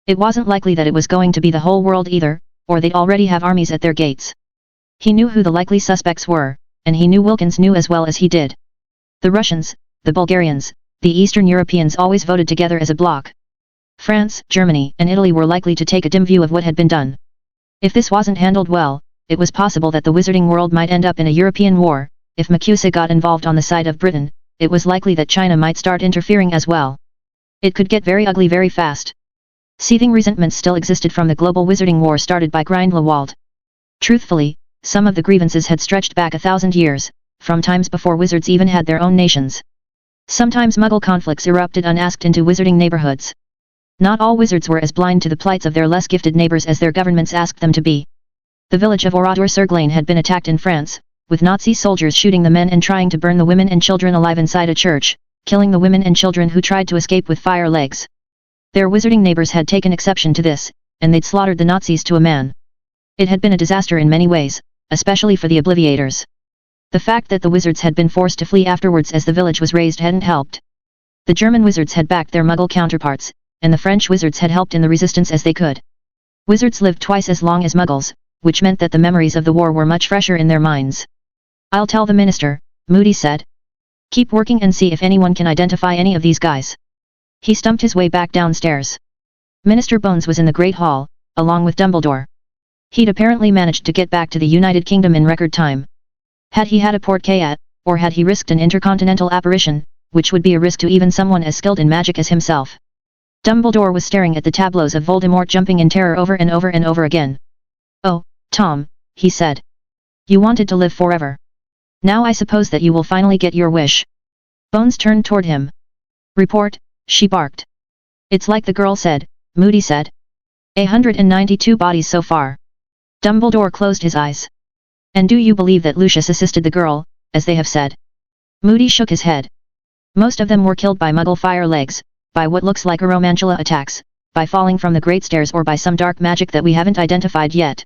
A: It wasn't likely that it was going to be the whole world either, or they'd already have armies at their gates. He knew who the likely suspects were, and he knew Wilkins knew as well as he did. The Russians, the Bulgarians, the Eastern Europeans always voted together as a bloc. France, Germany, and Italy were likely to take a dim view of what had been done. If this wasn't handled well, it was possible that the wizarding world might end up in a European war, if Macusa got involved on the side of Britain, it was likely that China might start interfering as well. It could get very ugly very fast. Seething resentments still existed from the global wizarding war started by Grindelwald. Truthfully, some of the grievances had stretched back 1,000 years, from times before wizards even had their own nations. Sometimes Muggle conflicts erupted unasked into wizarding neighborhoods. Not all wizards were as blind to the plights of their less gifted neighbors as their governments asked them to be. The village of Oradour-sur-Glane had been attacked in France, with Nazi soldiers shooting the men and trying to burn the women and children alive inside a church, killing the women and children who tried to escape with fire legs. Their wizarding neighbors had taken exception to this, and they'd slaughtered the Nazis to a man. It had been a disaster in many ways, especially for the Obliviators. The fact that the wizards had been forced to flee afterwards as the village was razed hadn't helped. The German wizards had backed their Muggle counterparts, and the French wizards had helped in the resistance as they could. Wizards lived twice as long as Muggles, which meant that the memories of the war were much fresher in their minds. "I'll tell the minister," Moody said. "Keep working and see if anyone can identify any of these guys." He stumped his way back downstairs. Minister Bones was in the Great Hall, along with Dumbledore. He'd apparently managed to get back to the United Kingdom in record time. Had he had a portkey, or had he risked an intercontinental apparition, which would be a risk to even someone as skilled in magic as himself? Dumbledore was staring at the tableaus of Voldemort jumping in terror over and over and over again. "Oh, Tom," he said. "You wanted to live forever. Now I suppose that you will finally get your wish." Bones turned toward him. "Report," she barked. "It's like the girl said," Moody said. 192 bodies so far." Dumbledore closed his eyes. "And do you believe that Lucius assisted the girl, as they have said?" Moody shook his head. "Most of them were killed by Muggle fire legs, by what looks like Aromantula attacks, by falling from the Great Stairs or by some dark magic that we haven't identified yet.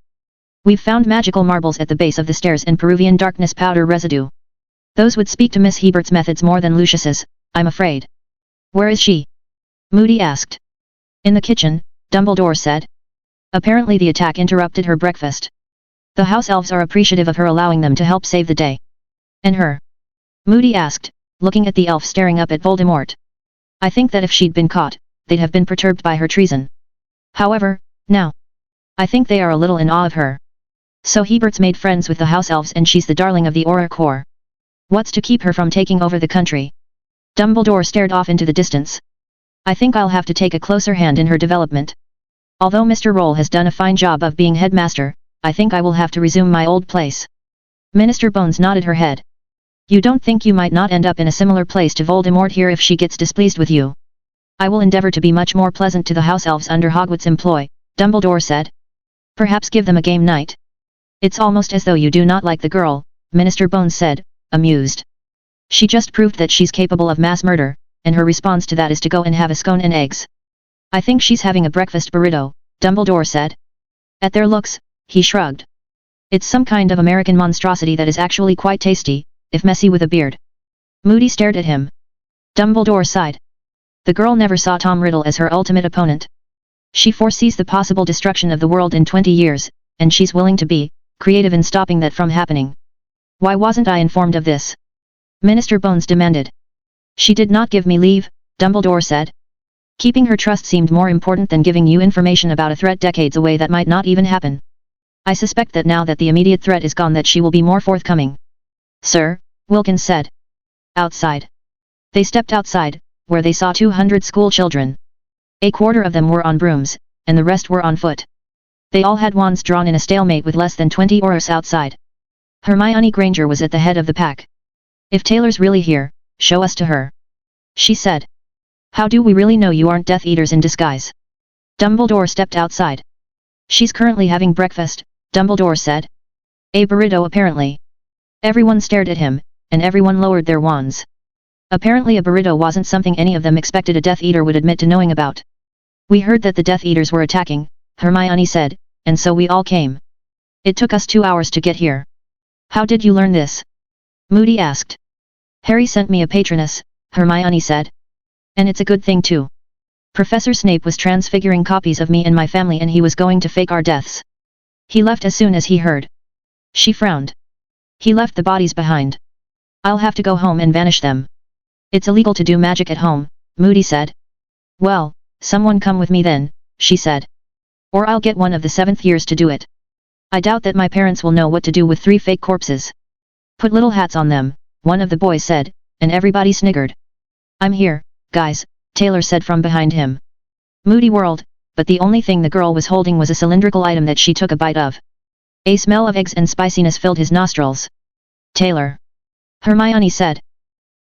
A: We've found magical marbles at the base of the stairs and Peruvian darkness powder residue. Those would speak to Miss Hebert's methods more than Lucius's, I'm afraid." "Where is she?" Moody asked. "In the kitchen," Dumbledore said. "Apparently the attack interrupted her breakfast. The house elves are appreciative of her allowing them to help save the day." "And her?" Moody asked, looking at the elf staring up at Voldemort. "I think that if she'd been caught, they'd have been perturbed by her treason. However, now, I think they are a little in awe of her. So Hebert's made friends with the house elves and she's the darling of the Auror Corps. What's to keep her from taking over the country?" Dumbledore stared off into the distance. "I think I'll have to take a closer hand in her development. Although Mr. Roll has done a fine job of being headmaster, I think I will have to resume my old place." Minister Bones nodded her head. "You don't think you might not end up in a similar place to Voldemort here if she gets displeased with you?" "I will endeavor to be much more pleasant to the house elves under Hogwarts' employ," Dumbledore said. "Perhaps give them a game night." "It's almost as though you do not like the girl," Minister Bones said, amused. "She just proved that she's capable of mass murder, and her response to that is to go and have a scone and eggs." "I think she's having a breakfast burrito," Dumbledore said. At their looks, he shrugged. "It's some kind of American monstrosity that is actually quite tasty, if messy with a beard." Moody stared at him. Dumbledore sighed. The girl never saw Tom Riddle as her ultimate opponent. She foresees the possible destruction of the world in 20 years, and she's willing to be creative in stopping that from happening. "Why wasn't I informed of this?" Minister Bones demanded. "She did not give me leave," Dumbledore said. "Keeping her trust seemed more important than giving you information about a threat decades away that might not even happen. I suspect that now that the immediate threat is gone that she will be more forthcoming." "Sir," Wilkins said. "Outside." They stepped outside, where they saw 200 school children. A quarter of them were on brooms, and the rest were on foot. They all had wands drawn in a stalemate with less than 20 Aurors outside. Hermione Granger was at the head of the pack. "If Taylor's really here, show us to her," she said. "How do we really know you aren't Death Eaters in disguise?" Dumbledore stepped outside. "She's currently having breakfast," Dumbledore said. "A burrito apparently." Everyone stared at him, and everyone lowered their wands. Apparently a burrito wasn't something any of them expected a Death Eater would admit to knowing about. "We heard that the Death Eaters were attacking," Hermione said, "and so we all came. It took us 2 hours to get here." "How did you learn this?" Moody asked. "Harry sent me a patroness," Hermione said. "And it's a good thing too. Professor Snape was transfiguring copies of me and my family and he was going to fake our deaths. He left as soon as he heard." She frowned. "He left the bodies behind. I'll have to go home and vanish them." "It's illegal to do magic at home," Moody said. "Well, someone come with me then," she said. "Or I'll get one of the 7th years to do it. I doubt that my parents will know what to do with 3 fake corpses." Put little hats on them, one of the boys said, and everybody sniggered. I'm here, guys, Taylor said from behind him. Moody whirled, but the only thing the girl was holding was a cylindrical item that she took a bite of. A smell of eggs and spiciness filled his nostrils. Taylor. Hermione said.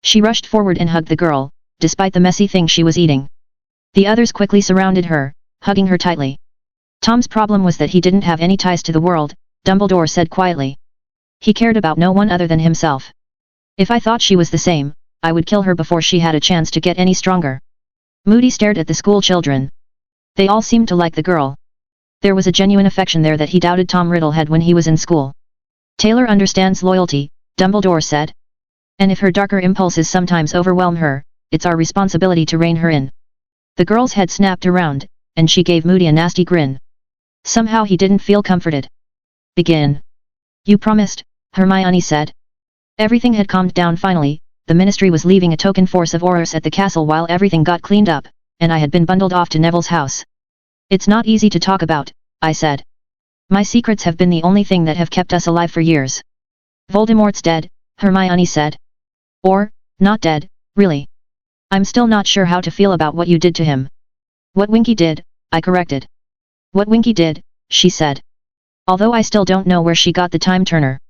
A: She rushed forward and hugged the girl, despite the messy thing she was eating. The others quickly surrounded her, hugging her tightly. Tom's problem was that he didn't have any ties to the world, Dumbledore said quietly. He cared about no one other than himself. If I thought she was the same, I would kill her before she had a chance to get any stronger. Moody stared at the school children. They all seemed to like the girl. There was a genuine affection there that he doubted Tom Riddle had when he was in school. Taylor understands loyalty, Dumbledore said. And if her darker impulses sometimes overwhelm her, it's our responsibility to rein her in. The girl's head snapped around, and she gave Moody a nasty grin. Somehow he didn't feel comforted. Begin. You promised, Hermione said. Everything had calmed down finally, the Ministry was leaving a token force of Aurors at the castle while everything got cleaned up, and I had been bundled off to Neville's house. It's not easy to talk about, I said. My secrets have been the only thing that have kept us alive for years. Voldemort's dead, Hermione said. Or, not dead, really. I'm still not sure how to feel about what you did to him. What Winky did, I corrected. What Winky did, she said. Although I still don't know where she got the time turner.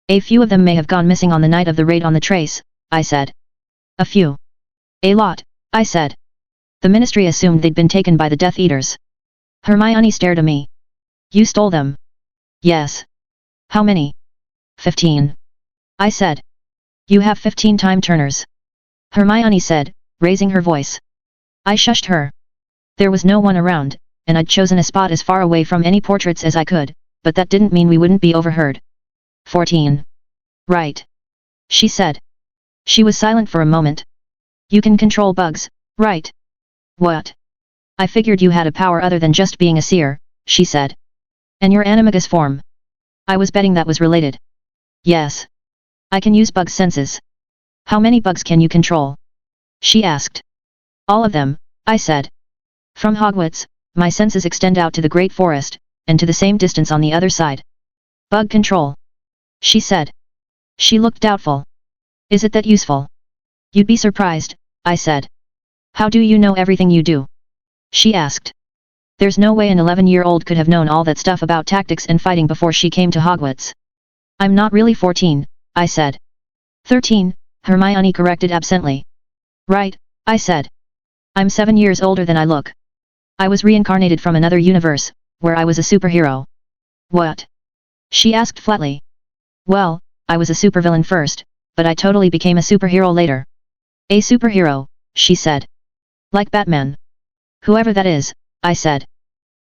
A: A few of them may have gone missing on the night of the raid on the Trace, I said. A few. A lot, I said. The Ministry assumed they'd been taken by the Death Eaters. Hermione stared at me. You stole them. Yes. How many? 15. I said. You have 15 time turners. Hermione said, raising her voice. I shushed her. There was no one around, and I'd chosen a spot as far away from any portraits as I could, but that didn't mean we wouldn't be overheard. 14. Right. She said. She was silent for a moment. You can control bugs, right? What? I figured you had a power other than just being a seer, she said. And your animagus form. I was betting that was related. Yes. I can use bug senses. How many bugs can you control? She asked. All of them, I said. From Hogwarts, my senses extend out to the Great Forest, and to the same distance on the other side. Bug control. She said. She looked doubtful. Is it that useful? You'd be surprised, I said. How do you know everything you do? She asked. There's no way an 11-year-old could have known all that stuff about tactics and fighting before she came to Hogwarts. I'm not really 14, I said. 13, Hermione corrected absently. Right, I said. I'm 7 years older than I look. I was reincarnated from another universe, where I was a superhero. What? She asked flatly. Well, I was a supervillain first, but I totally became a superhero later. A superhero, she said. Like Batman. Whoever that is, I said.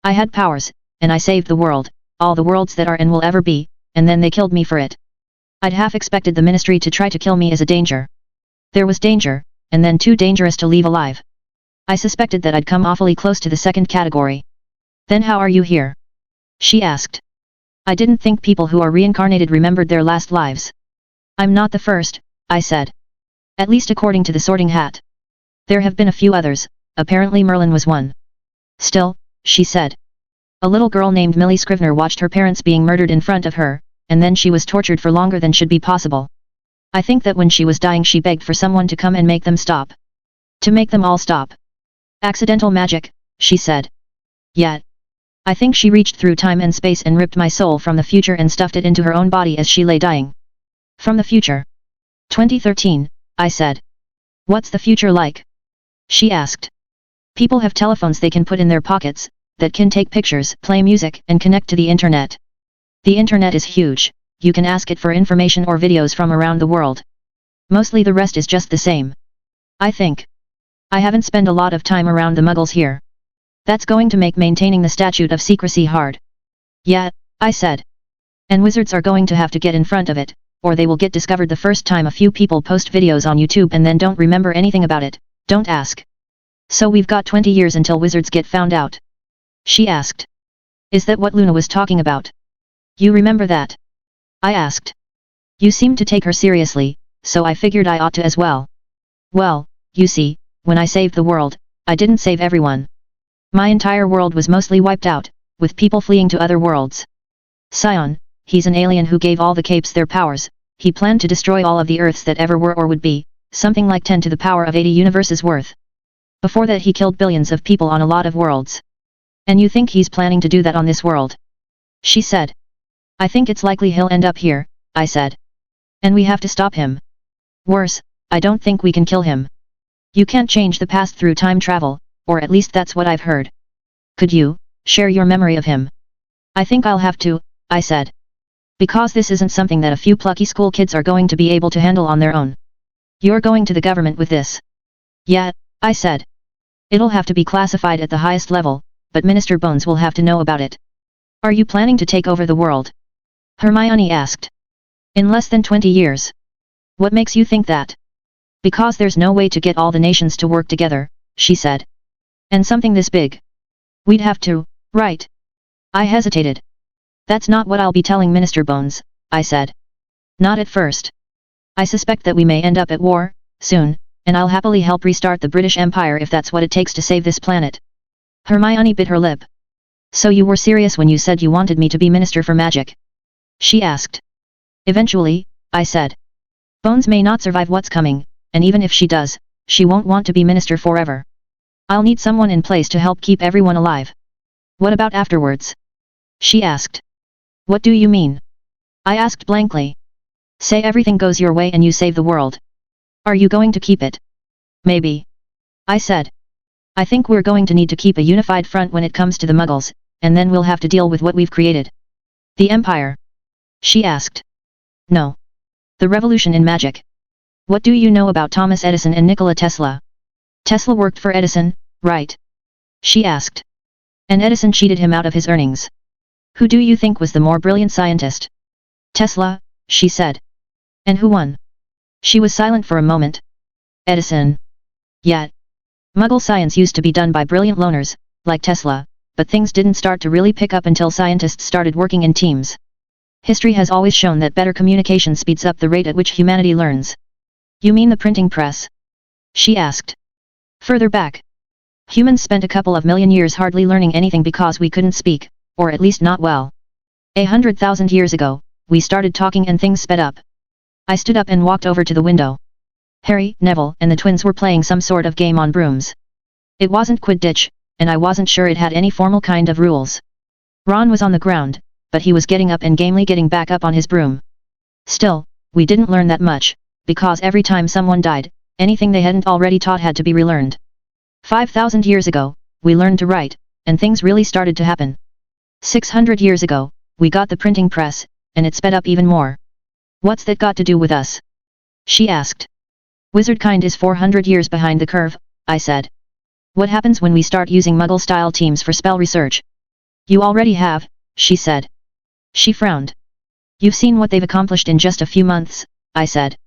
A: I had powers, and I saved the world, all the worlds that are and will ever be, and then they killed me for it. I'd half expected the Ministry to try to kill me as a danger. There was danger, and then too dangerous to leave alive. I suspected that I'd come awfully close to the second category. Then how are you here? She asked. I didn't think people who are reincarnated remembered their last lives. I'm not the first, I said. At least according to the Sorting Hat. There have been a few others, apparently Merlin was one. Still, she said. A little girl named Millie Scrivener watched her parents being murdered in front of her, and then she was tortured for longer than should be possible. I think that when she was dying she begged for someone to come and make them stop. To make them all stop. Accidental magic, she said. Yet. I think she reached through time and space and ripped my soul from the future and stuffed it into her own body as she lay dying. From the future. 2013, I said. What's the future like? She asked. People have telephones they can put in their pockets, that can take pictures, play music, and connect to the internet. The internet is huge, you can ask it for information or videos from around the world. Mostly the rest is just the same. I think. I haven't spent a lot of time around the Muggles here. That's going to make maintaining the statute of secrecy hard. Yeah, I said. And wizards are going to have to get in front of it, or they will get discovered the first time a few people post videos on YouTube and then don't remember anything about it, don't ask. So we've got 20 years until wizards get found out. She asked. Is that what Luna was talking about? You remember that? I asked. You seem to take her seriously, so I figured I ought to as well. Well, you see, when I saved the world, I didn't save everyone. My entire world was mostly wiped out, with people fleeing to other worlds. Scion, he's an alien who gave all the capes their powers, he planned to destroy all of the Earths that ever were or would be, something like 10 to the power of 80 universes worth. Before that he killed billions of people on a lot of worlds. And you think he's planning to do that on this world? She said. I think it's likely he'll end up here, I said. And we have to stop him. Worse, I don't think we can kill him. You can't change the past through time travel, or at least that's what I've heard. Could you share your memory of him? I think I'll have to, I said. Because this isn't something that a few plucky school kids are going to be able to handle on their own. You're going to the government with this. Yeah, I said. It'll have to be classified at the highest level, but Minister Bones will have to know about it. Are you planning to take over the world? Hermione asked. In less than 20 years. What makes you think that? Because there's no way to get all the nations to work together, she said. And something this big. We'd have to, right? I hesitated. That's not what I'll be telling Minister Bones, I said. Not at first. I suspect that we may end up at war, soon, and I'll happily help restart the British Empire if that's what it takes to save this planet. Hermione bit her lip. So you were serious when you said you wanted me to be Minister for Magic? She asked. Eventually, I said. Bones may not survive what's coming, and even if she does, she won't want to be Minister forever. I'll need someone in place to help keep everyone alive. What about afterwards? She asked. What do you mean? I asked blankly. Say everything goes your way and you save the world. Are you going to keep it? Maybe. I said. I think we're going to need to keep a unified front when it comes to the Muggles, and then we'll have to deal with what we've created. The Empire? She asked. No. The revolution in magic. What do you know about Thomas Edison and Nikola Tesla? Tesla worked for Edison, right? She asked. And Edison cheated him out of his earnings. Who do you think was the more brilliant scientist? Tesla, she said. And who won? She was silent for a moment. Edison. Yet. Muggle science used to be done by brilliant loners, like Tesla, but things didn't start to really pick up until scientists started working in teams. History has always shown that better communication speeds up the rate at which humanity learns. You mean the printing press? She asked. Further back. Humans spent a couple of million years hardly learning anything because we couldn't speak, or at least not well. 100,000 years ago, we started talking and things sped up. I stood up and walked over to the window. Harry, Neville, and the twins were playing some sort of game on brooms. It wasn't Quidditch, and I wasn't sure it had any formal kind of rules. Ron was on the ground, but he was getting up and gamely getting back up on his broom. Still, we didn't learn that much, because every time someone died, anything they hadn't already taught had to be relearned. 5,000 years ago, we learned to write, and things really started to happen. 600 years ago, we got the printing press, and it sped up even more. What's that got to do with us? She asked. Wizardkind is 400 years behind the curve, I said. What happens when we start using Muggle-style teams for spell research? You already have, she said. She frowned. You've seen what they've accomplished in just a few months, I said.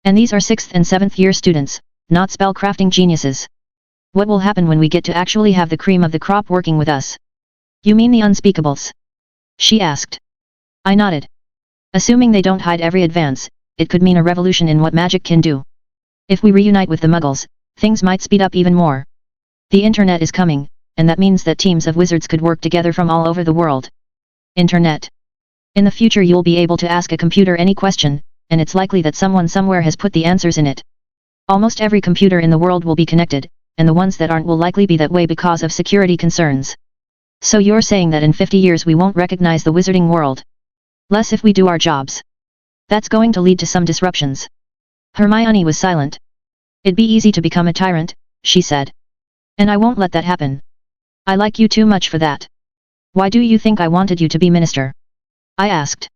A: And these are 6th and 7th year students, not spell-crafting geniuses. What will happen when we get to actually have the cream of the crop working with us? You mean the unspeakables? She asked. I nodded. Assuming they don't hide every advance, it could mean a revolution in what magic can do. If we reunite with the Muggles, things might speed up even more. The internet is coming, and that means that teams of wizards could work together from all over the world. Internet. In the future you'll be able to ask a computer any question, and it's likely that someone somewhere has put the answers in it. Almost every computer in the world will be connected, and the ones that aren't will likely be that way because of security concerns. So you're saying that in 50 years we won't recognize the wizarding world? Less if we do our jobs. That's going to lead to some disruptions. Hermione was silent. It'd be easy to become a tyrant, she said. And I won't let that happen. I like you too much for that. Why do you think I wanted you to be minister? I asked.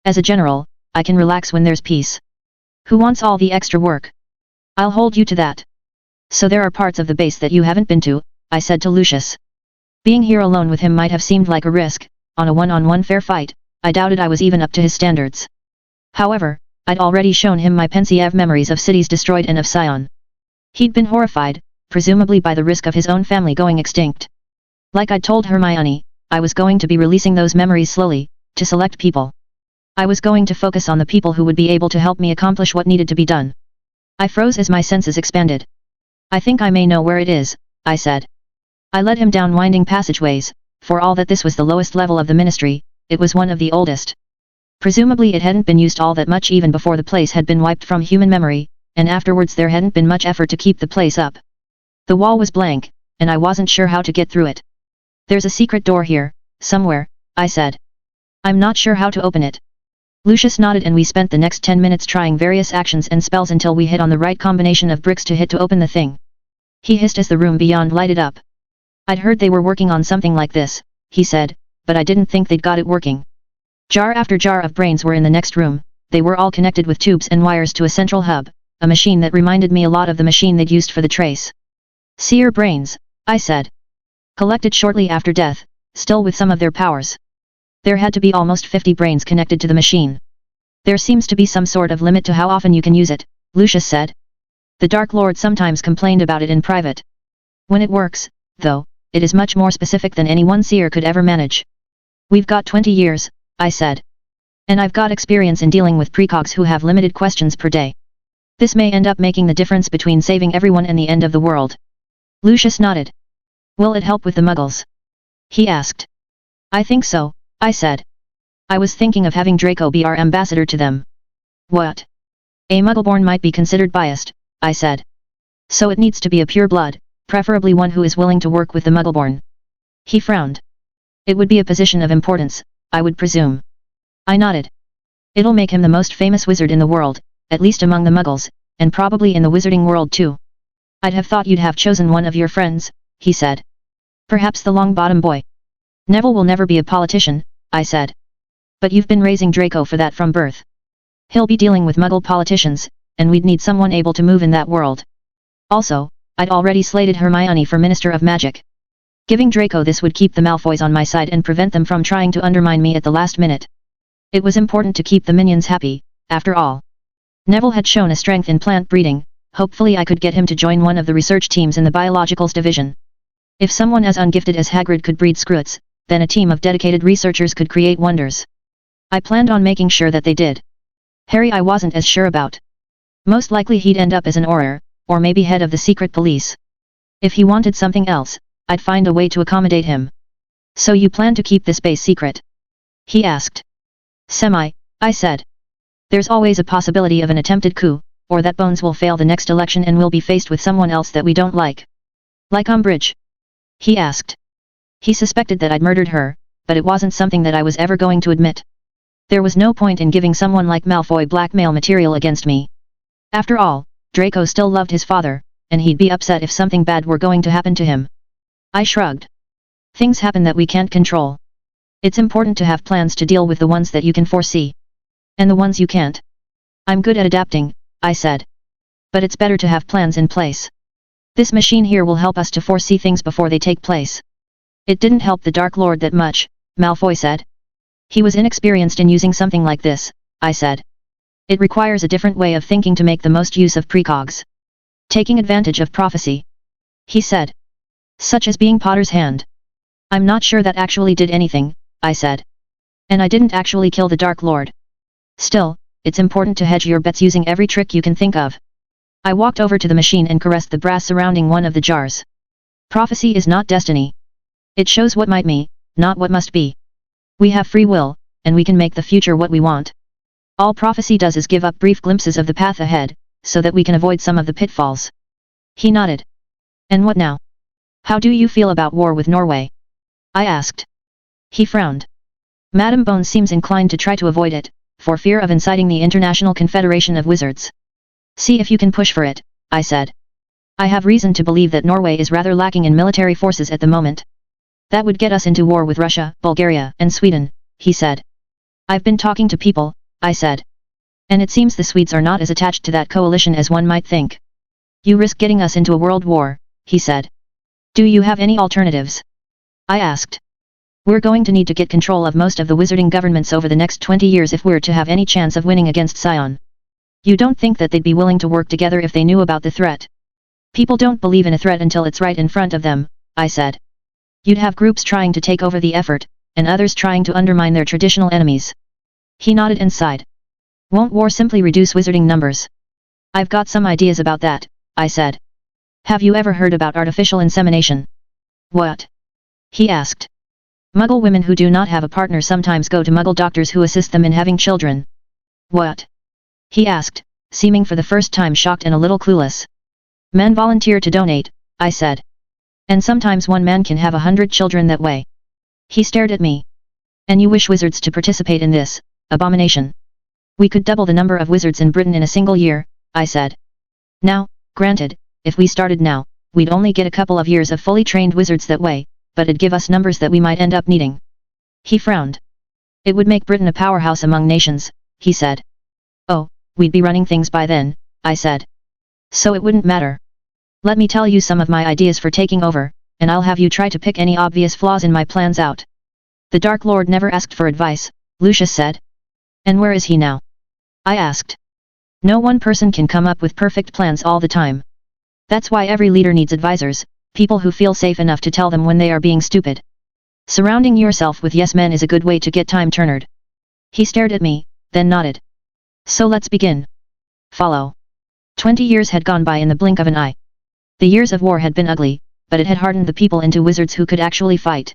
A: As a general, I can relax when there's peace. Who wants all the extra work? I'll hold you to that. So there are parts of the base that you haven't been to, I said to Lucius. Being here alone with him might have seemed like a risk. On a one-on-one fair fight, I doubted I was even up to his standards. However, I'd already shown him my Pensieve memories of cities destroyed and of Sion. He'd been horrified, presumably by the risk of his own family going extinct. Like I'd told Hermione, I was going to be releasing those memories slowly, to select people. I was going to focus on the people who would be able to help me accomplish what needed to be done. I froze as my senses expanded. I think I may know where it is, I said. I led him down winding passageways. For all that this was the lowest level of the ministry, it was one of the oldest. Presumably it hadn't been used all that much even before the place had been wiped from human memory, and afterwards there hadn't been much effort to keep the place up. The wall was blank, and I wasn't sure how to get through it. There's a secret door here, somewhere, I said. I'm not sure how to open it. Lucius nodded and we spent the next 10 minutes trying various actions and spells until we hit on the right combination of bricks to hit to open the thing. He hissed as the room beyond lighted up. I'd heard they were working on something like this, he said, but I didn't think they'd got it working. Jar after jar of brains were in the next room, they were all connected with tubes and wires to a central hub, a machine that reminded me a lot of the machine they'd used for the trace. Seer brains, I said. Collected shortly after death, still with some of their powers. There had to be almost 50 brains connected to the machine. There seems to be some sort of limit to how often you can use it, Lucius said. The Dark Lord sometimes complained about it in private. When it works, though, it is much more specific than any one seer could ever manage. We've got 20 years, I said. And I've got experience in dealing with precogs who have limited questions per day. This may end up making the difference between saving everyone and the end of the world. Lucius nodded. Will it help with the Muggles? He asked. I think so, I said. I was thinking of having Draco be our ambassador to them. What? A Muggleborn might be considered biased, I said. So it needs to be a pure blood, preferably one who is willing to work with the Muggleborn. He frowned. It would be a position of importance, I would presume. I nodded. It'll make him the most famous wizard in the world, at least among the Muggles, and probably in the wizarding world too. I'd have thought you'd have chosen one of your friends, he said. Perhaps the Longbottom boy. Neville will never be a politician, I said. But you've been raising Draco for that from birth. He'll be dealing with Muggle politicians, and we'd need someone able to move in that world. Also, I'd already slated Hermione for Minister of Magic. Giving Draco this would keep the Malfoys on my side and prevent them from trying to undermine me at the last minute. It was important to keep the minions happy, after all. Neville had shown a strength in plant breeding, hopefully I could get him to join one of the research teams in the biologicals division. If someone as ungifted as Hagrid could breed Skrewts, then a team of dedicated researchers could create wonders. I planned on making sure that they did. Harry I wasn't as sure about. Most likely he'd end up as an Auror, or maybe head of the secret police. If he wanted something else, I'd find a way to accommodate him. So you plan to keep this base secret? He asked. Semi, I said. There's always a possibility of an attempted coup, or that Bones will fail the next election and we'll be faced with someone else that we don't like. Like Umbridge? He asked. He suspected that I'd murdered her, but it wasn't something that I was ever going to admit. There was no point in giving someone like Malfoy blackmail material against me. After all, Draco still loved his father, and he'd be upset if something bad were going to happen to him. I shrugged. Things happen that we can't control. It's important to have plans to deal with the ones that you can foresee. And the ones you can't. I'm good at adapting, I said. But it's better to have plans in place. This machine here will help us to foresee things before they take place. It didn't help the Dark Lord that much, Malfoy said. He was inexperienced in using something like this, I said. It requires a different way of thinking to make the most use of precogs. Taking advantage of prophecy. He said. Such as being Potter's hand. I'm not sure that actually did anything, I said. And I didn't actually kill the Dark Lord. Still, it's important to hedge your bets using every trick you can think of. I walked over to the machine and caressed the brass surrounding one of the jars. Prophecy is not destiny. It shows what might be, not what must be. We have free will, and we can make the future what we want. All prophecy does is give up brief glimpses of the path ahead, so that we can avoid some of the pitfalls. He nodded. And what now? How do you feel about war with Norway? I asked. He frowned. Madame Bones seems inclined to try to avoid it, for fear of inciting the International Confederation of Wizards. See if you can push for it, I said. I have reason to believe that Norway is rather lacking in military forces at the moment. That would get us into war with Russia, Bulgaria, and Sweden, he said. I've been talking to people, I said. And it seems the Swedes are not as attached to that coalition as one might think. You risk getting us into a world war, he said. Do you have any alternatives? I asked. We're going to need to get control of most of the wizarding governments over the next 20 years if we're to have any chance of winning against Scion. You don't think that they'd be willing to work together if they knew about the threat? People don't believe in a threat until it's right in front of them, I said. You'd have groups trying to take over the effort, and others trying to undermine their traditional enemies. He nodded and sighed. Won't war simply reduce wizarding numbers? I've got some ideas about that, I said. Have you ever heard about artificial insemination? What? He asked. Muggle women who do not have a partner sometimes go to Muggle doctors who assist them in having children. What? He asked, seeming for the first time shocked and a little clueless. Men volunteer to donate, I said. And sometimes one man can have 100 children that way. He stared at me. And you wish wizards to participate in this abomination? We could double the number of wizards in Britain in a single year, I said. Now, granted, if we started now, we'd only get a couple of years of fully trained wizards that way, but it'd give us numbers that we might end up needing. He frowned. It would make Britain a powerhouse among nations, he said. Oh, we'd be running things by then, I said. So it wouldn't matter. Let me tell you some of my ideas for taking over, and I'll have you try to pick any obvious flaws in my plans out. The Dark Lord never asked for advice, Lucius said. And where is he now? I asked. No one person can come up with perfect plans all the time. That's why every leader needs advisors, people who feel safe enough to tell them when they are being stupid. Surrounding yourself with yes men is a good way to get time-turned. He stared at me, then nodded. So let's begin. Follow. 20 years had gone by in the blink of an eye. The years of war had been ugly, but it had hardened the people into wizards who could actually fight.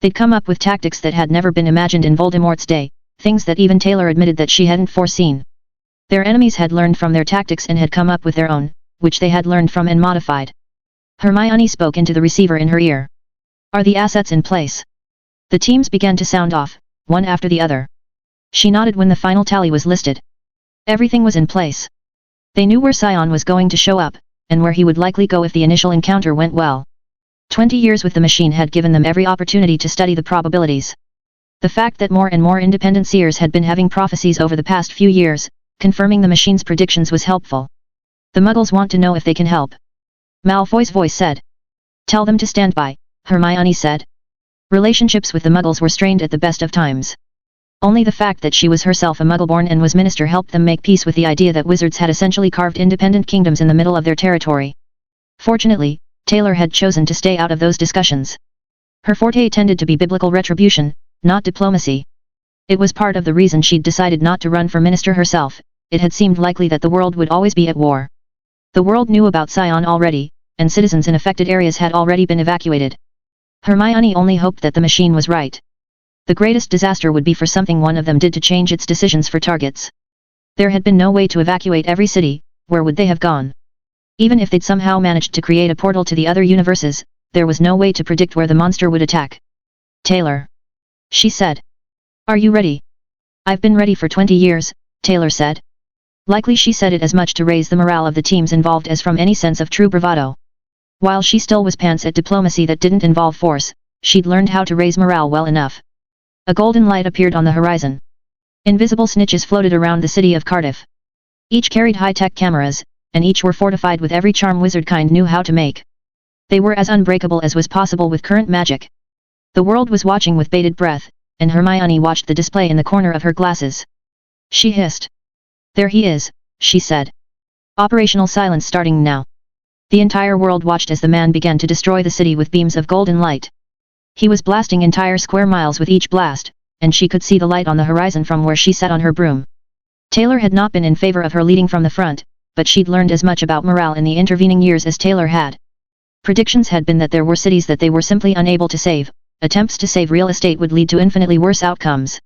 A: They'd come up with tactics that had never been imagined in Voldemort's day, things that even Taylor admitted that she hadn't foreseen. Their enemies had learned from their tactics and had come up with their own, which they had learned from and modified. Hermione spoke into the receiver in her ear. Are the assets in place? The teams began to sound off, one after the other. She nodded when the final tally was listed. Everything was in place. They knew where Scion was going to show up, and where he would likely go if the initial encounter went well. 20 years with the machine had given them every opportunity to study the probabilities. The fact that more and more independent seers had been having prophecies over the past few years, confirming the machine's predictions was helpful. The Muggles want to know if they can help. Malfoy's voice said. Tell them to stand by, Hermione said. Relationships with the Muggles were strained at the best of times. Only the fact that she was herself a Muggleborn and was minister helped them make peace with the idea that wizards had essentially carved independent kingdoms in the middle of their territory. Fortunately, Taylor had chosen to stay out of those discussions. Her forte tended to be biblical retribution, not diplomacy. It was part of the reason she'd decided not to run for minister herself. It had seemed likely that the world would always be at war. The world knew about Scion already, and citizens in affected areas had already been evacuated. Hermione only hoped that the machine was right. The greatest disaster would be for something one of them did to change its decisions for targets. There had been no way to evacuate every city. Where would they have gone? Even if they'd somehow managed to create a portal to the other universes, there was no way to predict where the monster would attack. Taylor. She said. Are you ready? I've been ready for 20 years, Taylor said. Likely she said it as much to raise the morale of the teams involved as from any sense of true bravado. While she still was pants at diplomacy that didn't involve force, she'd learned how to raise morale well enough. A golden light appeared on the horizon. Invisible snitches floated around the city of Cardiff. Each carried high-tech cameras, and each were fortified with every charm wizard kind knew how to make. They were as unbreakable as was possible with current magic. The world was watching with bated breath, and Hermione watched the display in the corner of her glasses. She hissed. There he is, she said. Operational silence starting now. The entire world watched as the man began to destroy the city with beams of golden light. He was blasting entire square miles with each blast, and she could see the light on the horizon from where she sat on her broom. Taylor had not been in favor of her leading from the front, but she'd learned as much about morale in the intervening years as Taylor had. Predictions had been that there were cities that they were simply unable to save. Attempts to save real estate would lead to infinitely worse outcomes.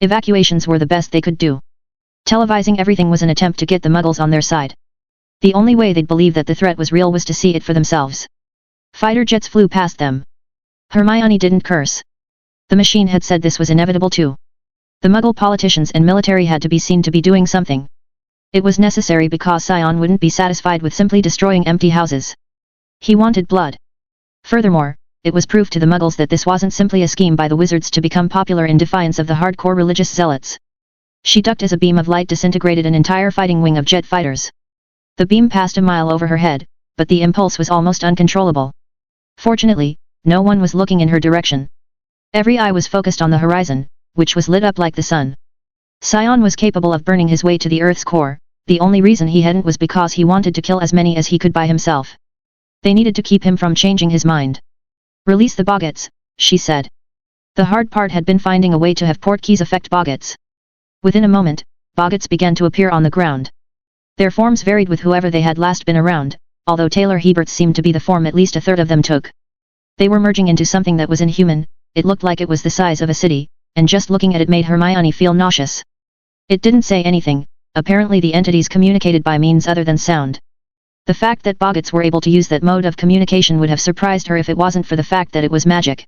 A: Evacuations were the best they could do. Televising everything was an attempt to get the Muggles on their side. The only way they'd believe that the threat was real was to see it for themselves. Fighter jets flew past them. Hermione didn't curse. The machine had said this was inevitable too. The Muggle politicians and military had to be seen to be doing something. It was necessary because Scion wouldn't be satisfied with simply destroying empty houses. He wanted blood. Furthermore, it was proof to the Muggles that this wasn't simply a scheme by the wizards to become popular in defiance of the hardcore religious zealots. She ducked as a beam of light disintegrated an entire fighting wing of jet fighters. The beam passed a mile over her head, but the impulse was almost uncontrollable. Fortunately, no one was looking in her direction. Every eye was focused on the horizon, which was lit up like the sun. Scion was capable of burning his way to the Earth's core. The only reason he hadn't was because he wanted to kill as many as he could by himself. They needed to keep him from changing his mind. Release the Boggarts, she said. The hard part had been finding a way to have portkeys affect Boggarts. Within a moment, Boggarts began to appear on the ground. Their forms varied with whoever they had last been around, although Taylor Hebert's seemed to be the form at least a third of them took. They were merging into something that was inhuman, it looked like it was the size of a city, and just looking at it made Hermione feel nauseous. It didn't say anything, apparently the entities communicated by means other than sound. The fact that Boggarts were able to use that mode of communication would have surprised her if it wasn't for the fact that it was magic.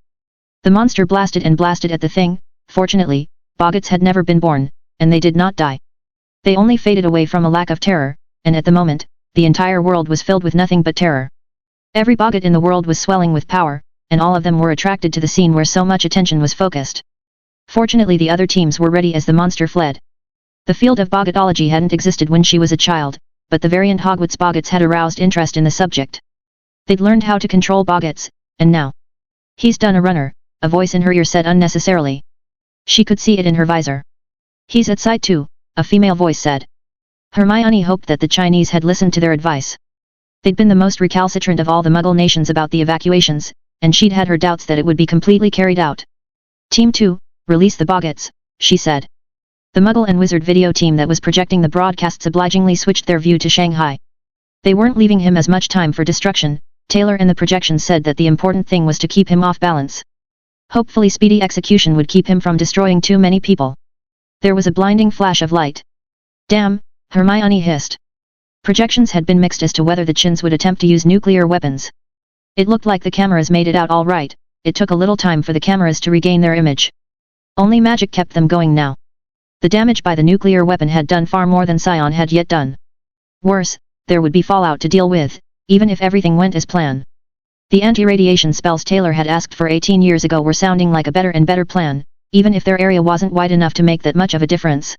A: The monster blasted and blasted at the thing. Fortunately, Boggarts had never been born, and they did not die. They only faded away from a lack of terror, and at the moment, the entire world was filled with nothing but terror. Every Boggart in the world was swelling with power, and all of them were attracted to the scene where so much attention was focused. Fortunately the other teams were ready as the monster fled. The field of Boggartology hadn't existed when she was a child, but the variant Hogwarts Boggarts had aroused interest in the subject. They'd learned how to control Boggarts, and now. "He's done a runner," a voice in her ear said unnecessarily. She could see it in her visor. "He's at site 2, a female voice said. Hermione hoped that the Chinese had listened to their advice. They'd been the most recalcitrant of all the Muggle nations about the evacuations, and she'd had her doubts that it would be completely carried out. "Team 2, release the Boggarts," she said. The Muggle and Wizard video team that was projecting the broadcasts obligingly switched their view to Shanghai. They weren't leaving him as much time for destruction. Taylor and the projections said that the important thing was to keep him off balance. Hopefully speedy execution would keep him from destroying too many people. There was a blinding flash of light. "Damn," Hermione hissed. Projections had been mixed as to whether the Chins would attempt to use nuclear weapons. It looked like the cameras made it out all right. It took a little time for the cameras to regain their image. Only magic kept them going now. The damage by the nuclear weapon had done far more than Scion had yet done. Worse, there would be fallout to deal with, even if everything went as planned. The anti-radiation spells Taylor had asked for 18 years ago were sounding like a better and better plan, even if their area wasn't wide enough to make that much of a difference.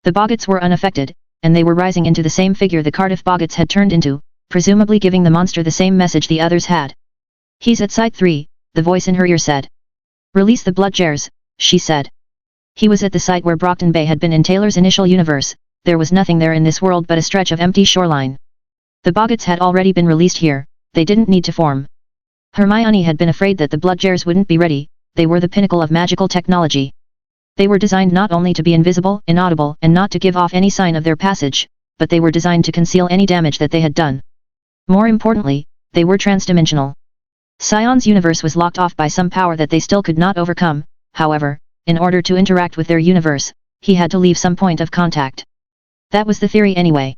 A: The Boggarts were unaffected, and they were rising into the same figure the Cardiff Boggarts had turned into, presumably giving the monster the same message the others had. "He's at site 3, the voice in her ear said. "Release the Bloodjars," she said. He was at the site where Brockton Bay had been in Taylor's initial universe. There was nothing there in this world but a stretch of empty shoreline. The Boggarts had already been released here, they didn't need to form. Hermione had been afraid that the Bloodjars wouldn't be ready. They were the pinnacle of magical technology. They were designed not only to be invisible, inaudible, and not to give off any sign of their passage, but they were designed to conceal any damage that they had done. More importantly, they were transdimensional. Scion's universe was locked off by some power that they still could not overcome. However, in order to interact with their universe, he had to leave some point of contact. That was the theory anyway.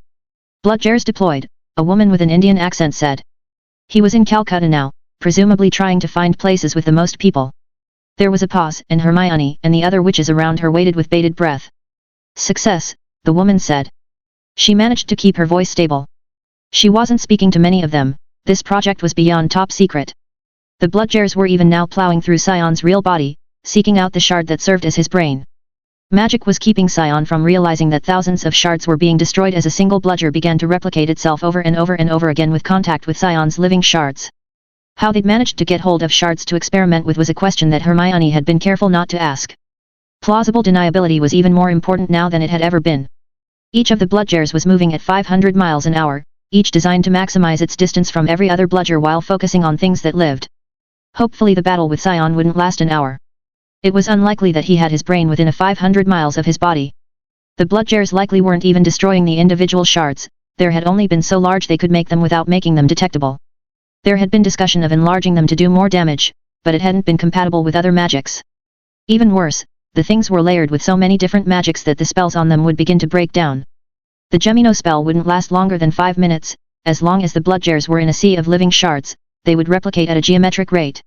A: "Bloodjars deployed," a woman with an Indian accent said. He was in Calcutta now, presumably trying to find places with the most people. There was a pause, and Hermione and the other witches around her waited with bated breath. "Success," the woman said. She managed to keep her voice stable. She wasn't speaking to many of them. This project was beyond top secret. The Bloodjars were even now plowing through Scion's real body, seeking out the shard that served as his brain. Magic was keeping Scion from realizing that thousands of shards were being destroyed as a single Bludger began to replicate itself over and over and over again with contact with Scion's living shards. How they'd managed to get hold of shards to experiment with was a question that Hermione had been careful not to ask. Plausible deniability was even more important now than it had ever been. Each of the Bloodjars was moving at 500 miles an hour, each designed to maximize its distance from every other Bludger while focusing on things that lived. Hopefully the battle with Scion wouldn't last an hour. It was unlikely that he had his brain within a 500 miles of his body. The Bloodjars likely weren't even destroying the individual shards. There had only been so large they could make them without making them detectable. There had been discussion of enlarging them to do more damage, but it hadn't been compatible with other magics. Even worse, the things were layered with so many different magics that the spells on them would begin to break down. The Gemino spell wouldn't last longer than 5 minutes. As long as the Bloodjars were in a sea of living shards, they would replicate at a geometric rate.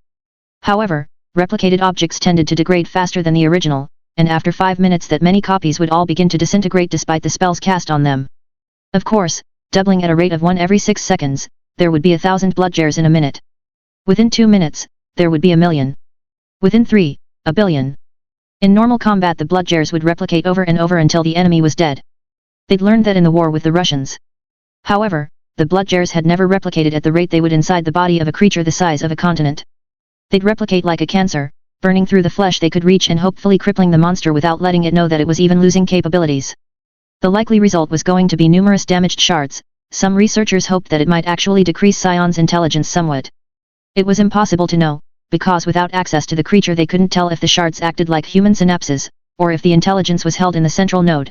A: However, replicated objects tended to degrade faster than the original, and after 5 minutes that many copies would all begin to disintegrate despite the spells cast on them. Of course, doubling at a rate of 1 every 6 seconds, there would be 1,000 Bloodjars in a minute. Within 2 minutes, there would be 1,000,000. Within 3, 1,000,000,000. In normal combat the Bloodjars would replicate over and over until the enemy was dead. They'd learned that in the war with the Russians. However, the Bloodjars had never replicated at the rate they would inside the body of a creature the size of a continent. They'd replicate like a cancer, burning through the flesh they could reach and hopefully crippling the monster without letting it know that it was even losing capabilities. The likely result was going to be numerous damaged shards. Some researchers hoped that it might actually decrease Scion's intelligence somewhat. It was impossible to know, because without access to the creature they couldn't tell if the shards acted like human synapses, or if the intelligence was held in the central node.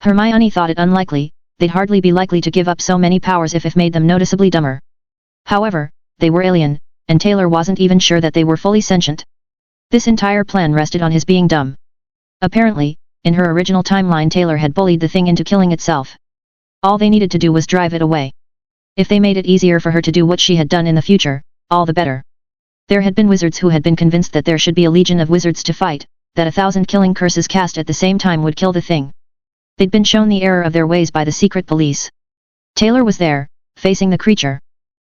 A: Hermione thought it unlikely. They'd hardly be likely to give up so many powers if made them noticeably dumber. However, they were alien, and Taylor wasn't even sure that they were fully sentient. This entire plan rested on his being dumb. Apparently, in her original timeline Taylor had bullied the thing into killing itself. All they needed to do was drive it away. If they made it easier for her to do what she had done in the future, all the better. There had been wizards who had been convinced that there should be a legion of wizards to fight, that 1,000 killing curses cast at the same time would kill the thing. They'd been shown the error of their ways by the secret police. Taylor was there, facing the creature.